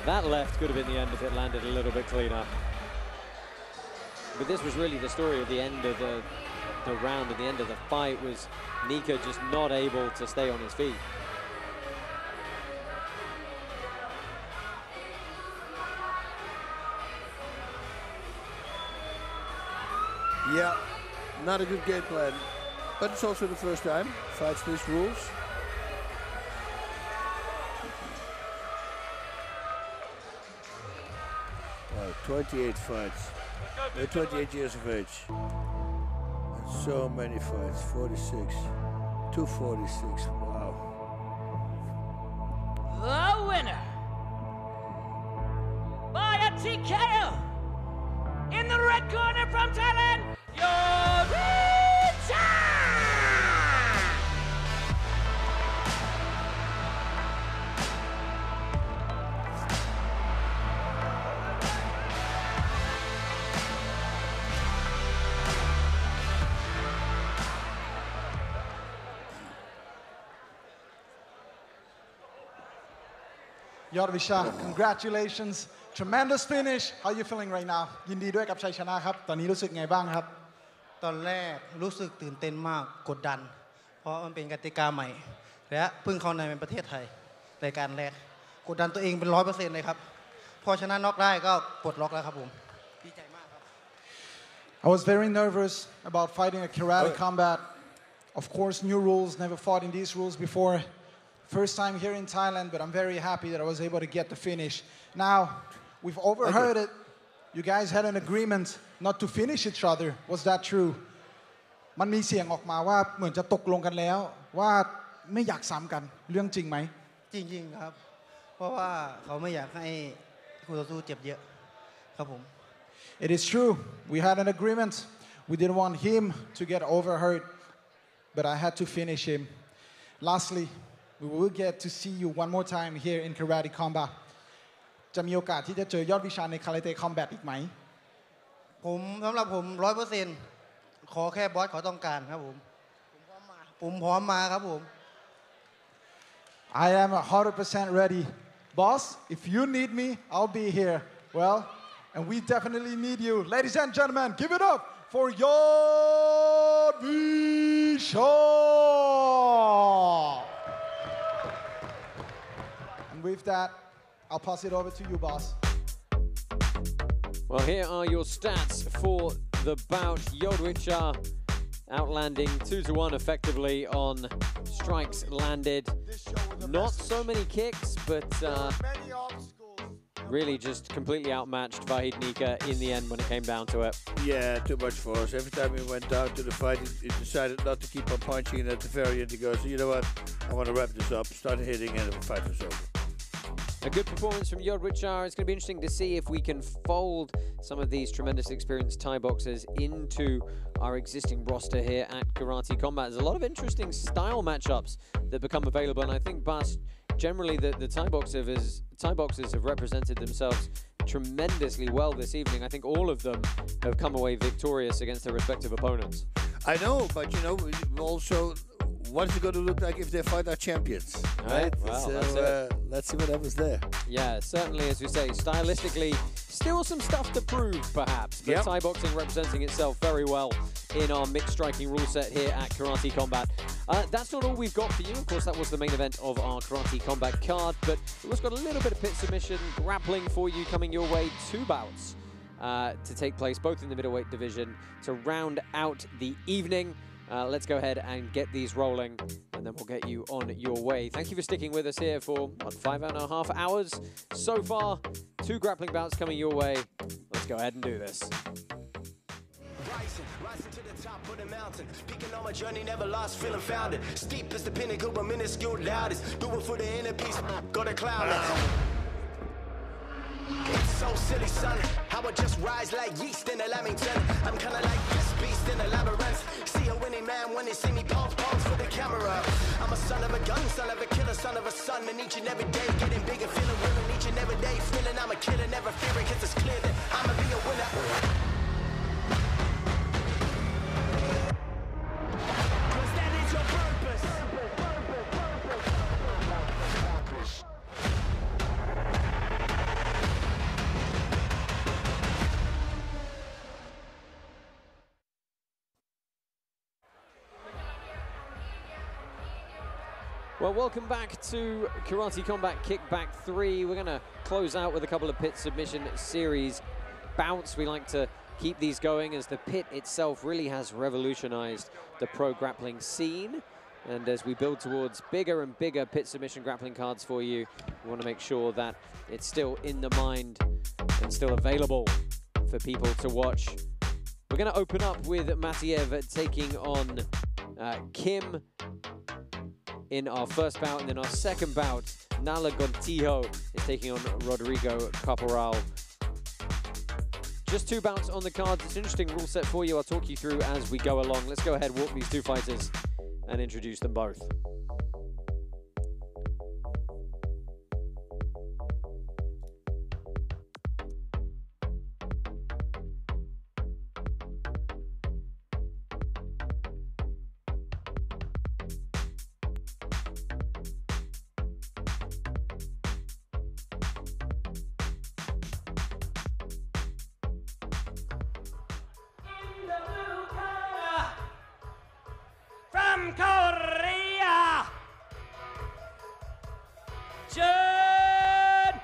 That left could have been the end if it landed a little bit cleaner. But this was really the story of the end of the round, at the end of the fight, was Nikkah just not able to stay on his feet. Yeah, not a good game plan. But it's also the first time. Fights these rules. Wow, 28 fights. 28 years of age. And so many fights. 46. 246. Wow. The winner by a TKO in the red corner from Thailand, Yodwicha! Yodwicha, congratulations. Tremendous finish. How are you feeling right now? ยินดีด้วยกับชัยชนะครับ ตอนนี้รู้สึกไงบ้างครับ ตอนแรกรู้สึกตื่นเต้นมากกดดันเพราะมันเป็นกติกาใหม่และเพิ่งเข้าในประเทศไทยรายการแรกกดดันตัวเองเป็น 100% เลยครับพอชนะน็อกได้ก็ปลดล็อกแล้วครับผมดีใจมากครับ I was very nervous about fighting a karate combat. Of course, new rules, never fought in these rules before. First time here in Thailand, but I'm very happy that I was able to get the finish. Now, we've overheard it. You guys had an agreement not to finish each other. Was that true? มันมีเสียงออกมาว่าเหมือนจะตกลงกันแล้วว่าไม่อยากซ้ำกันเรื่องจริงไหม จริงๆครับเพราะว่าเขาไม่อยากให้คู่ต่อสู้เจ็บเยอะครับผม It is true. We had an agreement. We didn't want him to get overhurt, but I had to finish him. Lastly, we will get to see you one more time here in Karate Combat. จะมีโอกาสที่จะเจอยอดวิชาใน Karate Combat อีกไหม ผมสำหรับผม 100% ขอแค่บอสเขาต้องการครับผมผมพร้อมมาครับผม I am 100% ready. Boss, if you need me, I'll be here. Well, and we definitely need you. Ladies and gentlemen, give it up for Yodwicha. And with that, I'll pass it over to you, boss. Well, here are your stats for the bout. Yodwicha outlanding 2-1 effectively on strikes landed. Not so many kicks, but really just completely outmatched Vahid Nikkah in the end when it came down to it. Yeah, too much force. Every time he went down to the fight, he decided not to keep on punching, and at the very end he goes, you know what, I want to wrap this up, start hitting, and the fight was over. A good performance from Yodwicha. It's going to be interesting to see if we can fold some of these tremendously experienced Thai boxers into our existing roster here at Karate Combat. There's a lot of interesting style matchups that become available, and I think, Bas, generally the Thai boxers have represented themselves tremendously well this evening. I think all of them have come away victorious against their respective opponents. I know, but you know, also, what is it going to look like if they fight our champions? Right? Well, so let's see what happens there. Yeah, certainly, as we say, stylistically, still some stuff to prove, perhaps. But Thai boxing representing itself very well in our mixed striking rule set here at Karate Combat. That's not all we've got for you. Of course, that was the main event of our Karate Combat card, but we've also got a little bit of pit submission grappling for you coming your way. 2 bouts to take place, both in the middleweight division, to round out the evening. Let's go ahead and get these rolling, and then we'll get you on your way. Thank you for sticking with us here for, what, 5.5 hours so far. 2 grappling bouts coming your way. Let's go ahead and do this. Rising to the top of the mountain, peaking on my journey, never lost, feeling founded. Steep as the pinnacle, but minuscule loudest. Do it for the inner peace, go to cloud. It's so silly, son, how I just rise like yeast in a Lamington. I'm kinda like this beast in a labyrinth. See a winning man when they see me pose for the camera. I'm a son of a gun, son of a killer, son of a son. And each and every day getting bigger, feeling willing. Each and every day feeling I'm a killer, never fearing, cause it's clear that I'ma be a winner. Well, welcome back to Karate Combat Kickback 3. We're going to close out with a couple of pit submission series bouts. We like to keep these going as the pit itself really has revolutionized the pro grappling scene. And as we build towards bigger and bigger pit submission grappling cards for you, we want to make sure that it's still in the mind and still available for people to watch. We're going to open up with Matiev taking on Kim in our first bout, and then our second bout, Nala Gontijo is taking on Rodrigo Caporal. Just 2 bouts on the cards. It's an interesting rule set for you. I'll talk you through as we go along. Let's go ahead, walk these 2 fighters and introduce them both. From Korea, Jeerawat.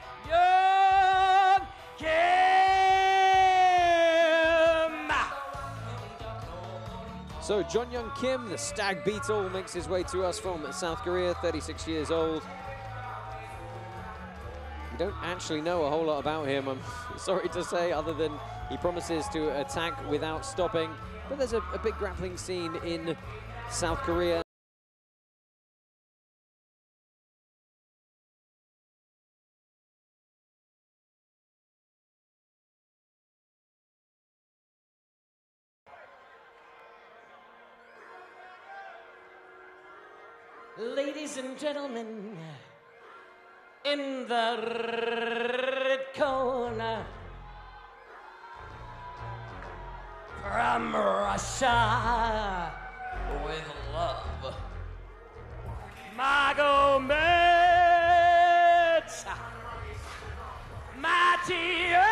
So John Young Kim, the Stag Beetle, makes his way to us from South Korea, 36 years old. We don't actually know a whole lot about him, I'm sorry to say, other than he promises to attack without stopping. But there's a big grappling scene in South Korea. Ladies and gentlemen, in the red corner, from Russia, with love, Magomed Matiev.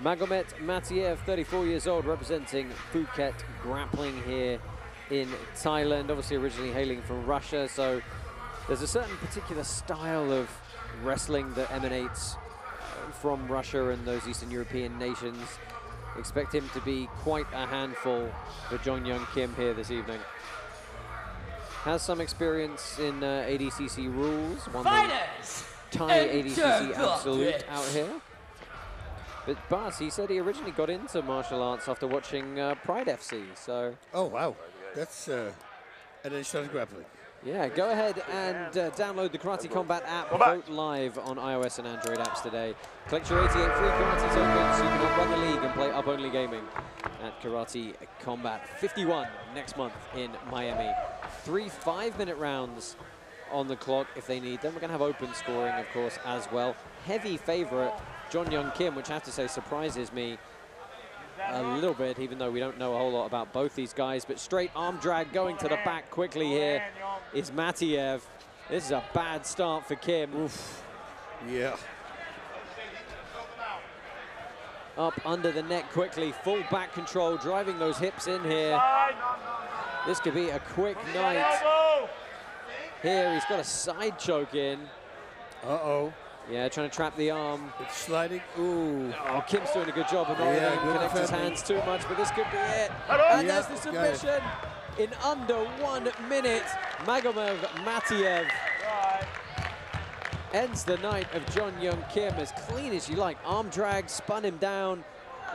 Magomed Matiev, 34 years old, representing Phuket Grappling here in Thailand, obviously originally hailing from Russia, so there's a certain particular style of wrestling that emanates from Russia and those Eastern European nations. Expect him to be quite a handful for Jong Young Kim here this evening. Has some experience in ADCC rules. Won the Thai ADCC Absolute out here. But he said he originally got into martial arts after watching Pride FC, so... Oh, wow. That's... and then he started grappling. Yeah, go ahead and download the Karate Combat app. Vote live on iOS and Android apps today. Collect your 88 free Karate tokens so you can help run the league and play up-only gaming at Karate Combat 51 next month in Miami. 3 5-minute rounds on the clock if they need them. We're going to have open scoring, of course, as well. Heavy favorite, Jong Young Kim, which I have to say surprises me a little bit, even though we don't know a whole lot about both these guys. But straight arm drag going to the back quickly here is Matiev. This is a bad start for Kim. Oof. Yeah. Up under the neck quickly, full back control, driving those hips in here. This could be a quick night. Here, he's got a side choke in. Uh-oh. Yeah, trying to trap the arm. It's sliding. Ooh. Oh, Kim's doing a good job of not letting him connect his hands too much, but this could be it. And there's the submission in under 1 minute. Magomed Matiev ends the night of Jong Young Kim as clean as you like. Arm drag, spun him down,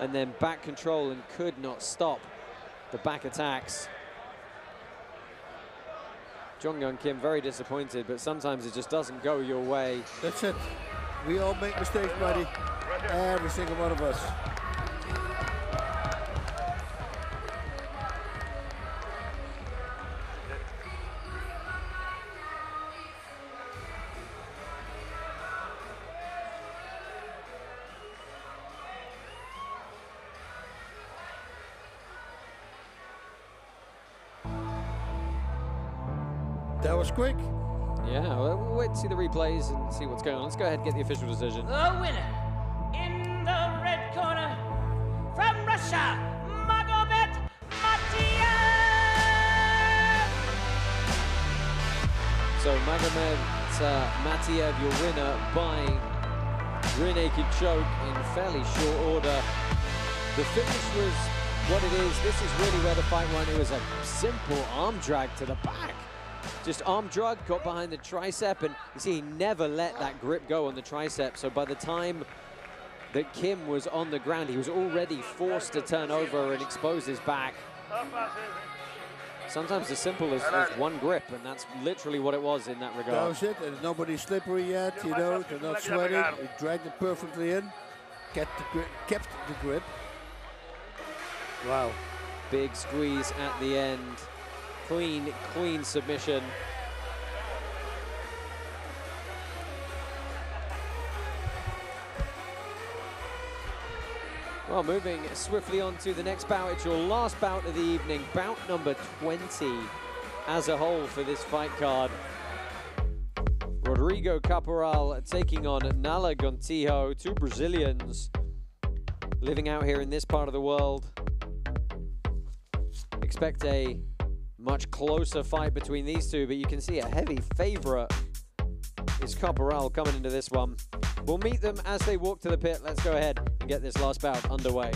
and then back control and could not stop the back attacks. Jong Young Kim very disappointed, but sometimes it just doesn't go your way. That's it. We all make mistakes, buddy. Every single one of us. That was quick. Yeah, well, we'll wait to see the replays and see what's going on. Let's go ahead and get the official decision. The winner in the red corner from Russia, Magomed Matiev. So Magomed Matiev, your winner by rear naked choke in fairly short order. The finish was what it is. This is really where the fight went. It was a simple arm drag to the back. Just arm drag, got behind the tricep, and you see he never let that grip go on the tricep. So by the time that Kim was on the ground, he was already forced to turn over and expose his back. Sometimes as simple as one grip, and that's literally what it was in that regard. That was it, and nobody's slippery yet, you know, they're not sweating. He dragged it perfectly in, kept the grip. Wow. Big squeeze at the end. Clean submission. Well, moving swiftly on to the next bout. It's your last bout of the evening, bout number 20 as a whole for this fight card. Rodrigo Caporal taking on Nala Gontijo, 2 Brazilians living out here in this part of the world. Expect a much closer fight between these two, but you can see a heavy favorite is Caporal coming into this one. We'll meet them as they walk to the pit. Let's go ahead and get this last bout underway.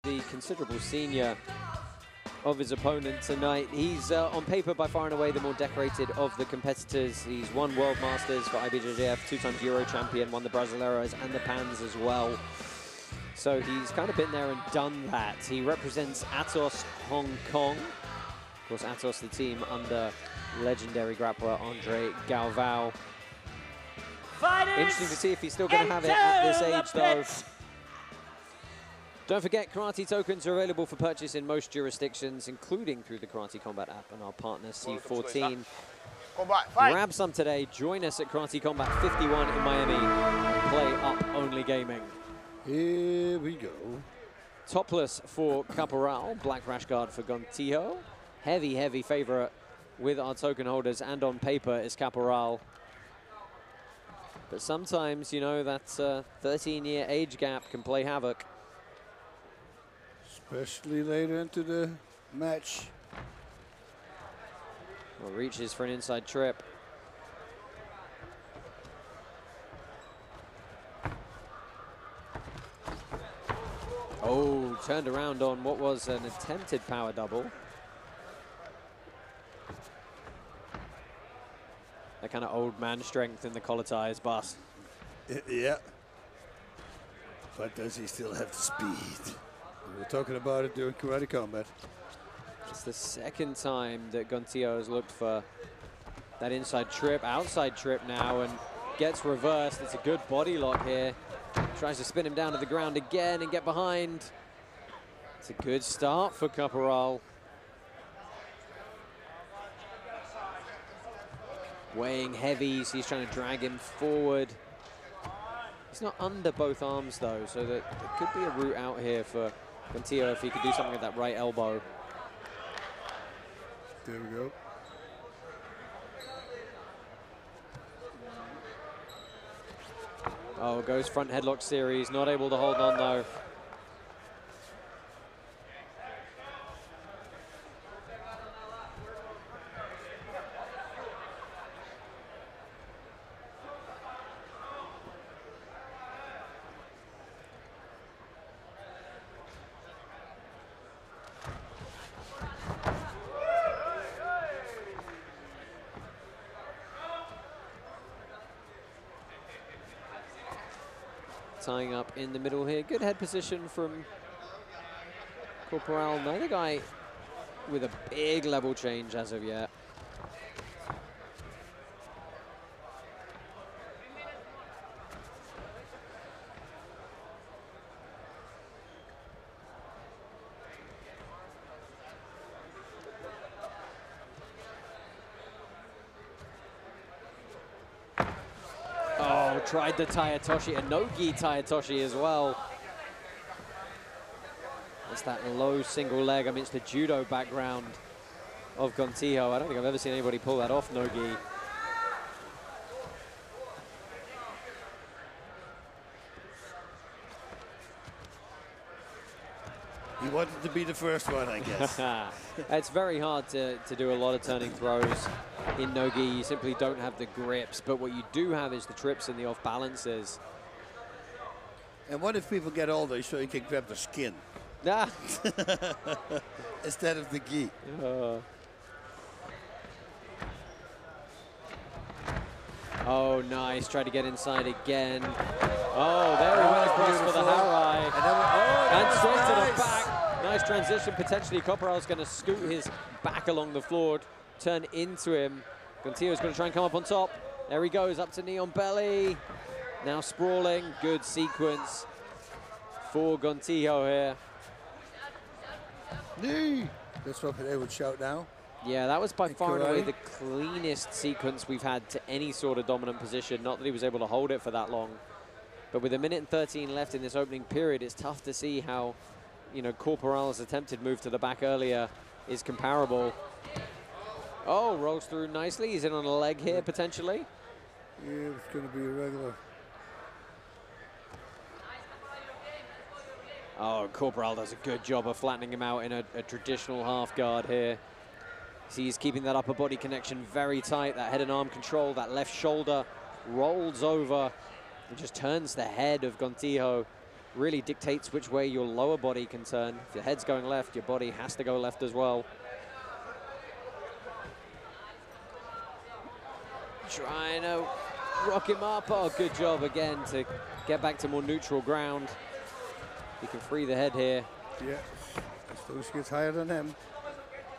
The considerable senior of his opponent tonight. He's on paper by far and away the more decorated of the competitors. He's won World Masters for IBJJF, 2-time Euro champion, won the Brasileiros and the Pans as well. So he's kind of been there and done that. He represents Atos Hong Kong. Of course, Atos, the team under legendary grappler Andre Galvao. Interesting to see if he's still going to have it at this age, though. Don't forget, karate tokens are available for purchase in most jurisdictions, including through the Karate Combat app and our partner C14. Grab some today. Join us at Karate Combat 51 in Miami and play up-only gaming. Here we go. Topless for Caporal, black rash guard for Gontijo. Heavy, heavy favorite with our token holders, and on paper is Caporal. But sometimes, you know, that 13-year age gap can play havoc. Especially later into the match. Well, reaches for an inside trip. Oh, turned around on what was an attempted power double. That kind of old man strength in the collar ties, boss. Yeah. But does he still have the speed? We were talking about it during Karate Combat. It's the second time that Gontijo has looked for that inside trip, outside trip now, and gets reversed. It's a good body lock here. Tries to spin him down to the ground again and get behind. It's a good start for Caporal. Weighing heavy, so he's trying to drag him forward. He's not under both arms, though, so that there could be a route out here for Gontijo if he could do something with that right elbow. There we go. Oh, goes front headlock series, not able to hold on, though. Tying up in the middle here. Good head position from Corporal. Neither guy with a big level change as of yet. Tried the Tayatoshi, a no-gi Tayatoshi as well. It's that low single leg. I mean, it's the judo background of Gontijo. I don't think I've ever seen anybody pull that off no-gi. He wanted to be the first one, I guess. It's very hard to do a lot of turning throws in no-gi. You simply don't have the grips, but what you do have is the trips and the off-balances. And what if people get older so you can grab the skin? Ah. Instead of the gi. Oh, nice. Tried to get inside again. Oh, there he went across for the Harai. And straight to the back. Nice transition. Potentially, Corporal's going to scoot his back along the floor, turn into him. Gontijo's going to try and come up on top. There he goes, up to knee on belly. Now sprawling. Good sequence for Gontijo here. Knee. That's what they would shout now. Yeah, that was by far and away the cleanest sequence we've had to any sort of dominant position. Not that he was able to hold it for that long. But with 1:13 left in this opening period, it's tough to see how, you know, Corporal's attempted move to the back earlier is comparable. Oh, rolls through nicely. He's in on a leg here, potentially. Yeah, it's going to be a regular. Oh, Corporal does a good job of flattening him out in a traditional half guard here. See, he's keeping that upper body connection very tight, that head and arm control, that left shoulder rolls over and just turns the head of Gontijo really dictates which way your lower body can turn. If your head's going left, your body has to go left as well. Trying to rock him up. Oh, good job again to get back to more neutral ground. He can free the head here. Yeah, Stos gets higher than him.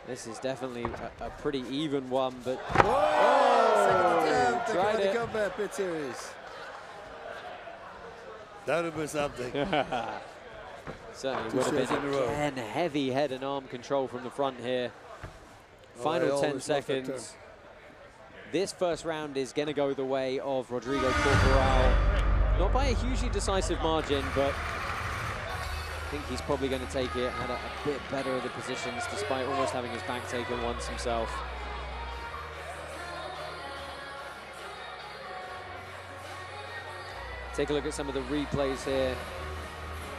This is definitely a pretty even one, but... Oh, tried it. Comeback Pit Series. That would be something. Certainly Two would have shots been, in a row. again, heavy head and arm control from the front here. Final 10 seconds. This first round is going to go the way of Rodrigo Corporal. Not by a hugely decisive margin, but I think he's probably going to take it. Had a bit better of the positions, despite almost having his back taken once himself. Take a look at some of the replays here.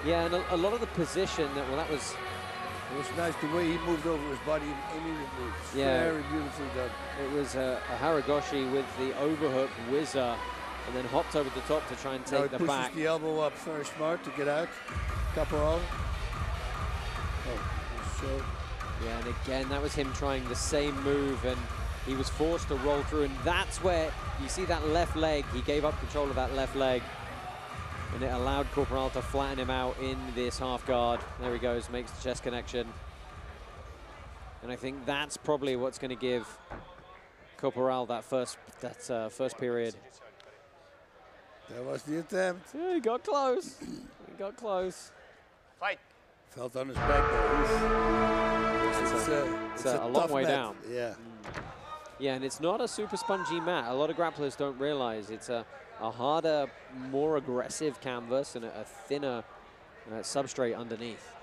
Yeah, and a lot of the position that, well, that was... It was nice the way he moved over his body immediately. Yeah. Very beautifully done. It was a Haragoshi with the overhook whizzer, and then hopped over the top to try and Now take he the pushes back. the elbow up very smart to get out. Caporal. Oh, so. Yeah, and again, that was him trying the same move, and he was forced to roll through, and that's where you see that left leg. He gave up control of that left leg, and it allowed Corporal to flatten him out in this half guard. There he goes, makes the chest connection. And I think that's probably what's going to give Corporal that first period. That was the attempt. Yeah, he got close. He got close. Fight. Felt on his back though. It's a long way down. Yeah. Yeah, and it's not a super spongy mat. A lot of grapplers don't realize it's a harder, more aggressive canvas and a thinner substrate underneath.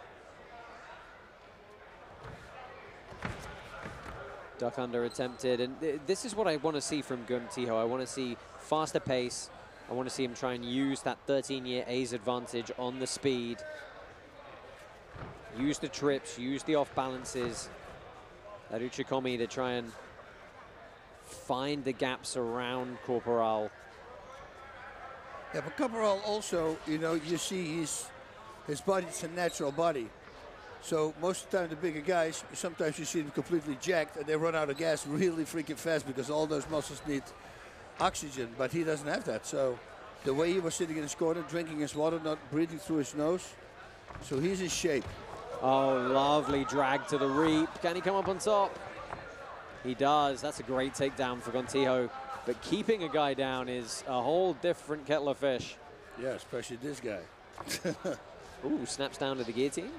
Duck under attempted, and this is what I want to see from Gumtiho. I want to see faster pace. I want to see him try and use that 13-year A's advantage on the speed. Use the trips, use the off balances. That Uchikomi to try and find the gaps around Corporal. Yeah, but Corporal also, you know, you see his body's a natural body. So most of the time the bigger guys, sometimes you see them completely jacked and they run out of gas really freaking fast because all those muscles need oxygen, but he doesn't have that. So the way he was sitting in his corner, drinking his water, not breathing through his nose, so he's in shape. Oh, lovely drag to the reap. Can he come up on top? He does. That's a great takedown for Gontijo. But keeping a guy down is a whole different kettle of fish. Yeah, especially this guy. Ooh, snaps down to the guillotine.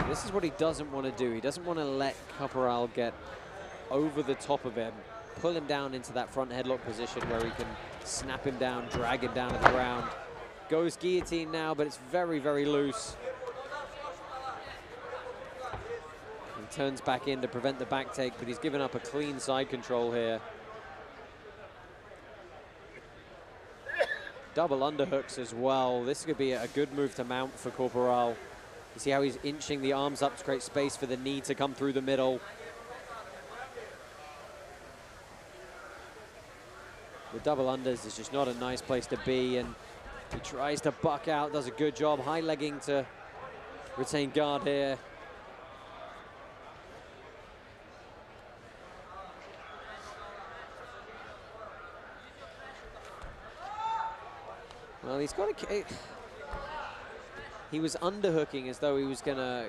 This is what he doesn't want to do. He doesn't want to let Corporal get over the top of him, pull him down into that front headlock position where he can snap him down, drag him down to the ground. Goes guillotine now, but it's very, very loose. He turns back in to prevent the back take, but he's given up a clean side control here. Double underhooks as well. This could be a good move to mount for Corporal. You see how he's inching the arms up to create space for the knee to come through the middle. The double unders is just not a nice place to be, and he tries to buck out, does a good job, high legging to retain guard here. Well, he's got a... He was underhooking as though he was going to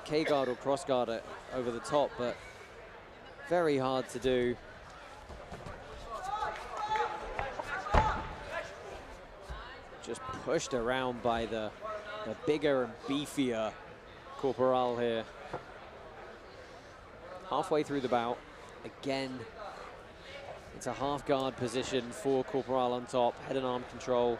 K-guard or cross-guard it over the top, but very hard to do. Just pushed around by the bigger and beefier Corporal here. Halfway through the bout, again, it's a half-guard position for Corporal on top, head and arm control.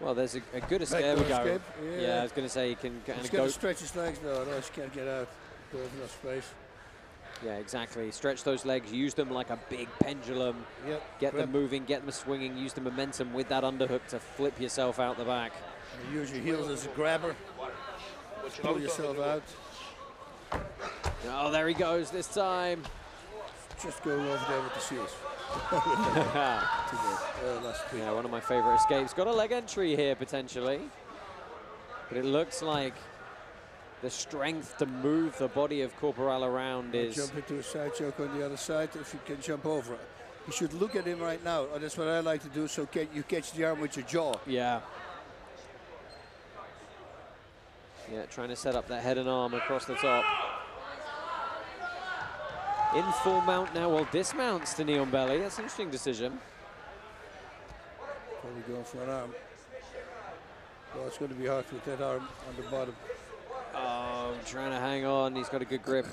Well, there's a good escape. There we go. Yeah, I was going to say he can kind He's of got go. to stretch his legs though, otherwise he can't get out. Don't have enough space. Yeah, exactly. Stretch those legs, use them like a big pendulum. Yep. Get them moving, get them swinging, use the momentum with that underhook to flip yourself out the back. And use your heels as a grabber. Pull yourself out. Oh, there he goes this time. Just go over there with the seals. Yeah, one of my favorite escapes. Got a leg entry here, potentially. But it looks like the strength to move the body of Corporal around is... Jump into a side choke on the other side if you can jump over it. You should look at him right now. Oh, that's what I like to do, so you catch the arm with your jaw. Yeah. Yeah, trying to set up that head and arm across the top. In full mount now, well, dismounts to knee on belly. That's an interesting decision. Probably going for an arm. Well, it's going to be hard with that arm on the bottom. Oh, trying to hang on. He's got a good grip.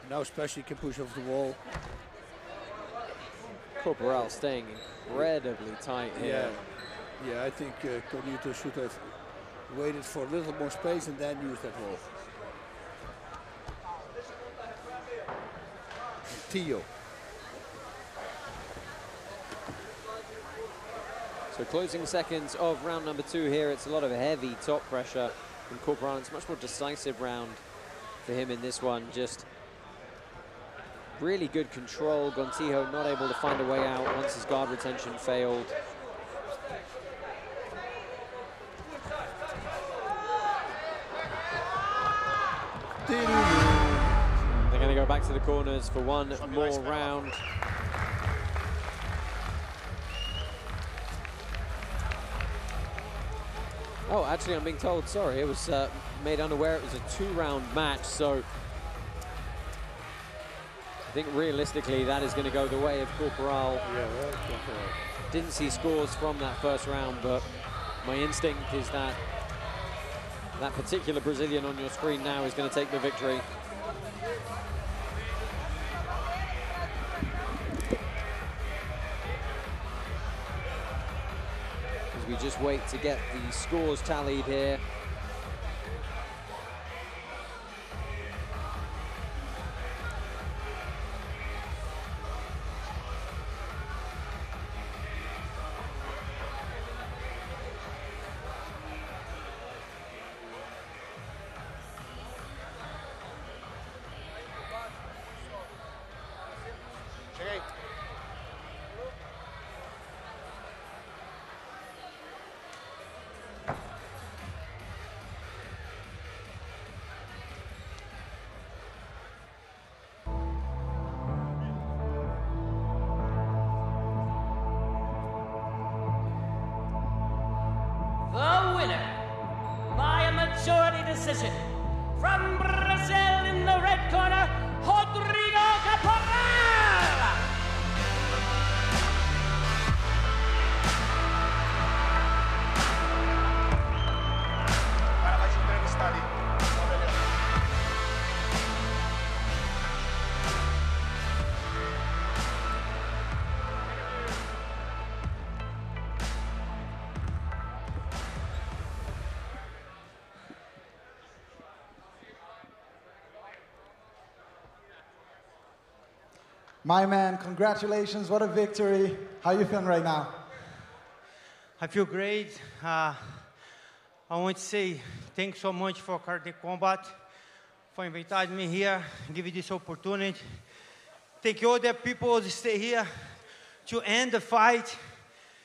Now especially he can push off the wall. Corporal staying incredibly tight here. Yeah, I think Cognito should have waited for a little more space and then used that wall. Tio. So closing seconds of round number 2 here. It's a lot of heavy top pressure from Corporal. It's a much more decisive round for him in this one. Just really good control. Gontijo not able to find a way out once his guard retention failed. They're going to go back to the corners for one more round. Oh, actually, I'm being told, sorry, it was made unaware it was a 2-round match, so I think realistically that is going to go the way of Corporal. Yeah, well, didn't see scores from that first round, but my instinct is that that particular Brazilian on your screen now is going to take the victory. As we just wait to get the scores tallied here. The winner, by a majority decision, from Brazil in the red corner, Rodrigo Caporal! My man, congratulations, what a victory. How are you feeling right now? I feel great. I want to say thanks so much for Karate Combat for inviting me here, give me this opportunity. Thank you all the people who stay here to end the fight.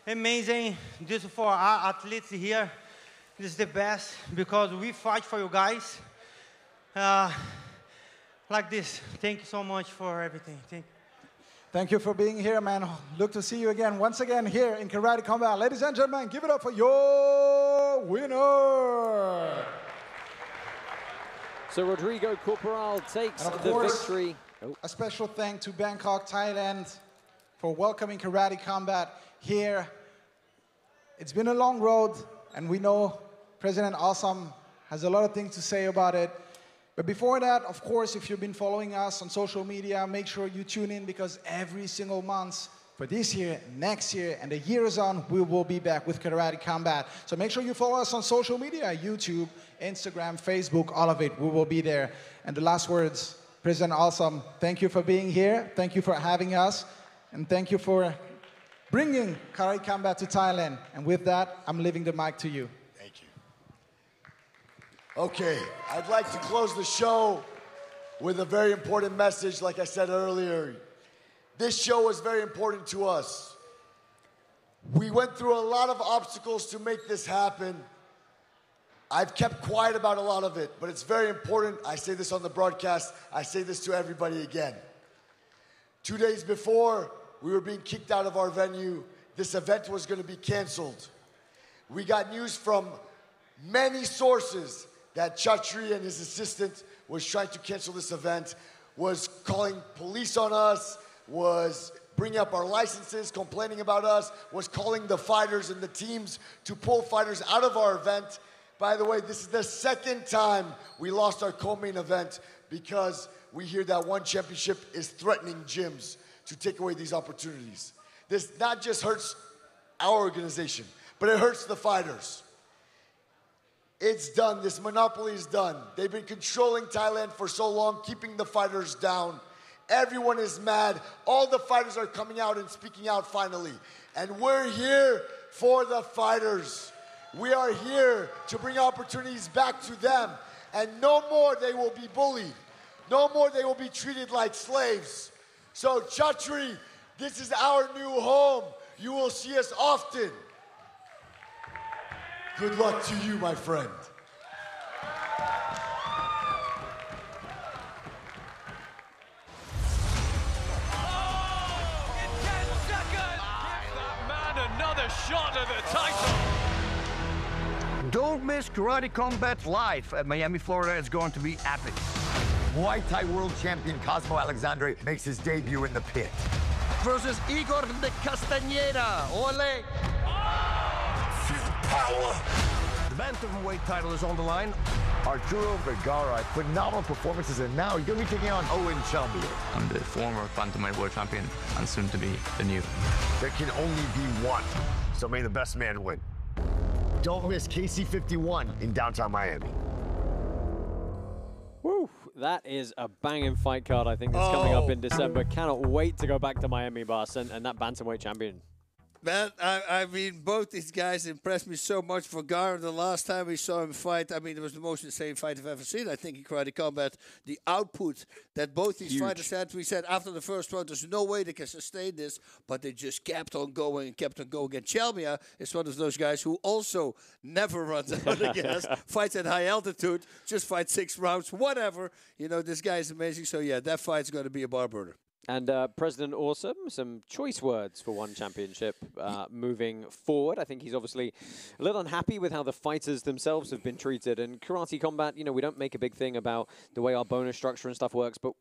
Amazing. This is for our athletes here. This is the best because we fight for you guys. Like this. Thank you so much for everything. Thank you for being here, man. Look to see you again, once again, here in Karate Combat. Ladies and gentlemen, give it up for your winner. So Rodrigo Corporal takes and of the course, victory. A special thank to Bangkok, Thailand, for welcoming Karate Combat here. It's been a long road, and we know President Awesome has a lot of things to say about it. But before that, of course, if you've been following us on social media, make sure you tune in because every single month for this year, next year, and the years on, we will be back with Karate Combat. So make sure you follow us on social media, YouTube, Instagram, Facebook, all of it. We will be there. And the last words, President Awesome, thank you for being here. Thank you for having us. And thank you for bringing Karate Combat to Thailand. And with that, I'm leaving the mic to you. Thank you. Okay, I'd like to close the show with a very important message. Like I said earlier, this show was very important to us. We went through a lot of obstacles to make this happen. I've kept quiet about a lot of it, but it's very important. I say this on the broadcast. I say this to everybody again. 2 days before we were being kicked out of our venue, this event was going to be canceled. We got news from many sources that Chatri and his assistant was trying to cancel this event, was calling police on us, was bringing up our licenses, complaining about us, was calling the fighters and the teams to pull fighters out of our event. By the way, this is the second time we lost our co-main event because we hear that one championship is threatening gyms to take away these opportunities. This not just hurts our organization, but it hurts the fighters. It's done. This monopoly is done. They've been controlling Thailand for so long, keeping the fighters down. Everyone is mad. All the fighters are coming out and speaking out finally. And we're here for the fighters. We are here to bring opportunities back to them. And no more they will be bullied. No more they will be treated like slaves. So Chatri, this is our new home. You will see us often. Good luck to you, my friend. Another shot at the title. Don't miss Karate Combat live at Miami, Florida. It's going to be epic. Muay Thai World Champion Cosmo Alexandre makes his debut in the pit. Versus Igor de Castañeda. Ole. Feel the power. The bantamweight title is on the line. Arturo Vergara, phenomenal performances, and now you're going to be taking on Owen Chumby. I'm the former bantamweight world champion and soon to be the new. There can only be one, so may the best man win. Don't miss KC51 in downtown Miami. Woo! That is a banging fight card, I think, that's coming up in December. Cannot wait to go back to Miami, Bas, and that bantamweight champion. Man, I mean, both these guys impressed me so much. Vergara, the last time we saw him fight, I mean, it was the most insane fight I've ever seen, I think, in Karate Combat. The output that both these fighters had, we said after the first round, there's no way they can sustain this, but they just kept on going and kept on going. And Chalmia is one of those guys who also never runs out of gas, fights at high altitude, just fights 6 rounds, whatever. You know, this guy is amazing. So, yeah, that fight's going to be a bar burner. And President Awesome, some choice words for one championship moving forward. I think he's obviously a little unhappy with how the fighters themselves have been treated. And Karate Combat, you know, we don't make a big thing about the way our bonus structure and stuff works, but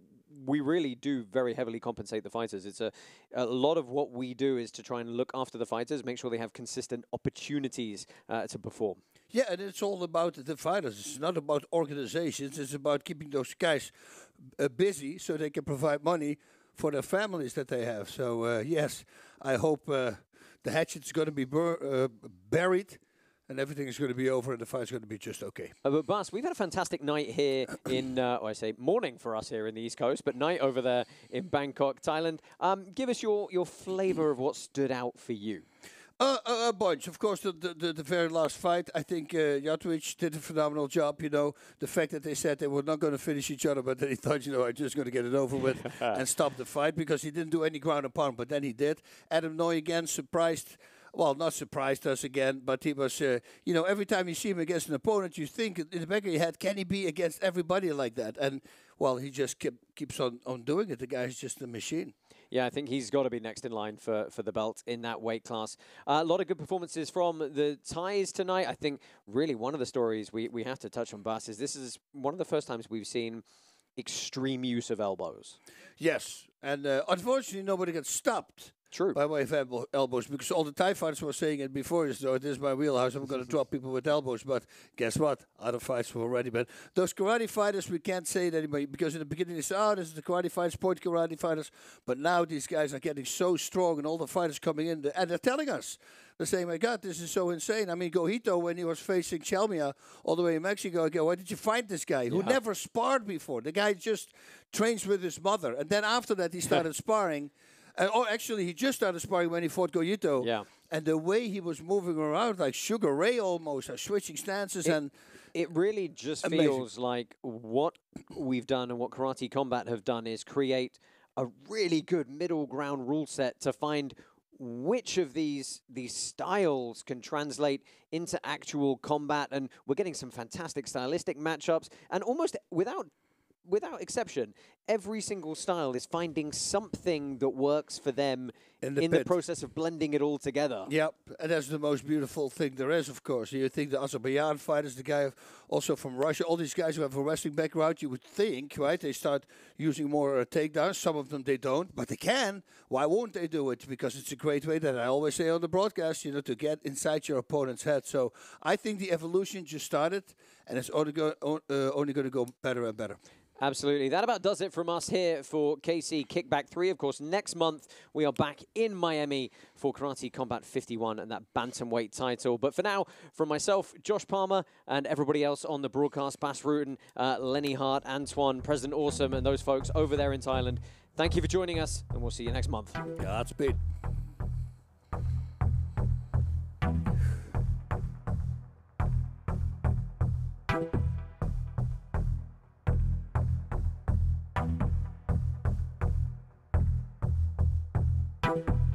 we really do very heavily compensate the fighters. It's a lot of what we do is to try and look after the fighters, make sure they have consistent opportunities to perform. Yeah, and it's all about the fighters. It's not about organizations. It's about keeping those guys busy so they can provide money for the families that they have. So, yes, I hope the hatchet's going to be buried and everything is going to be over and the fight's going to be just okay. But Bas, we've had a fantastic night here in, I say morning for us here in the East Coast, but night over there in Bangkok, Thailand. Give us your flavor of what stood out for you. A bunch. Of course, the very last fight, I think Yodwicha did a phenomenal job, you know. The fact that they said they were not going to finish each other, but then he thought, you know, I'm just going to get it over with and stop the fight because he didn't do any ground and pound, but then he did. Adam Noy again surprised, well, not surprised us again, but he was, you know, every time you see him against an opponent, you think in the back of your head, can he be against everybody like that? And, well, he just keeps on doing it. The guy's just a machine. Yeah, I think he's got to be next in line for the belt in that weight class. A lot of good performances from the Thais tonight. I think really one of the stories we have to touch on, Bas, is this is one of the first times we've seen extreme use of elbows. Yes, and unfortunately nobody got stopped True. By way of elbows, because all the Thai fighters were saying it before, so it is my wheelhouse. I'm going to drop people with elbows, but guess what? Other fights were already bad. Those karate fighters, we can't say it anymore, because in the beginning they said, oh, this is the karate fighters, sport karate fighters, but now these guys are getting so strong, and all the fighters coming in, and they're telling us, they're saying, my God, this is so insane. I mean, Gojito, when he was facing Chaleamlap all the way in Mexico, I go, why did you find this guy who never sparred before? The guy just trains with his mother, and then after that he started sparring. Actually, he just started sparring when he fought Gojito. Yeah. And the way he was moving around, like Sugar Ray almost, switching stances. It really just feels like what we've done and what Karate Combat have done is create a really good middle ground rule set to find which of these styles can translate into actual combat. And we're getting some fantastic stylistic matchups. And almost without exception, every single style is finding something that works for them in the process of blending it all together. Yep, and that's the most beautiful thing there is, of course. You think the Azerbaijan fighters, the guy also from Russia, all these guys who have a wrestling background, you would think, right, they start using more takedowns. Some of them they don't, but they can. Why won't they do it? Because it's a great way, that I always say on the broadcast, you know, to get inside your opponent's head. So I think the evolution just started, and it's only going to go better and better. Absolutely. That about does it from us here for KC Kickback 3. Of course, next month we are back in Miami for Karate Combat 51 and that bantamweight title. But for now, from myself, Josh Palmer, and everybody else on the broadcast, Bas Rutten, Lenny Hart, Antoine, President Awesome, and those folks over there in Thailand, thank you for joining us, and we'll see you next month. Godspeed. Thank you.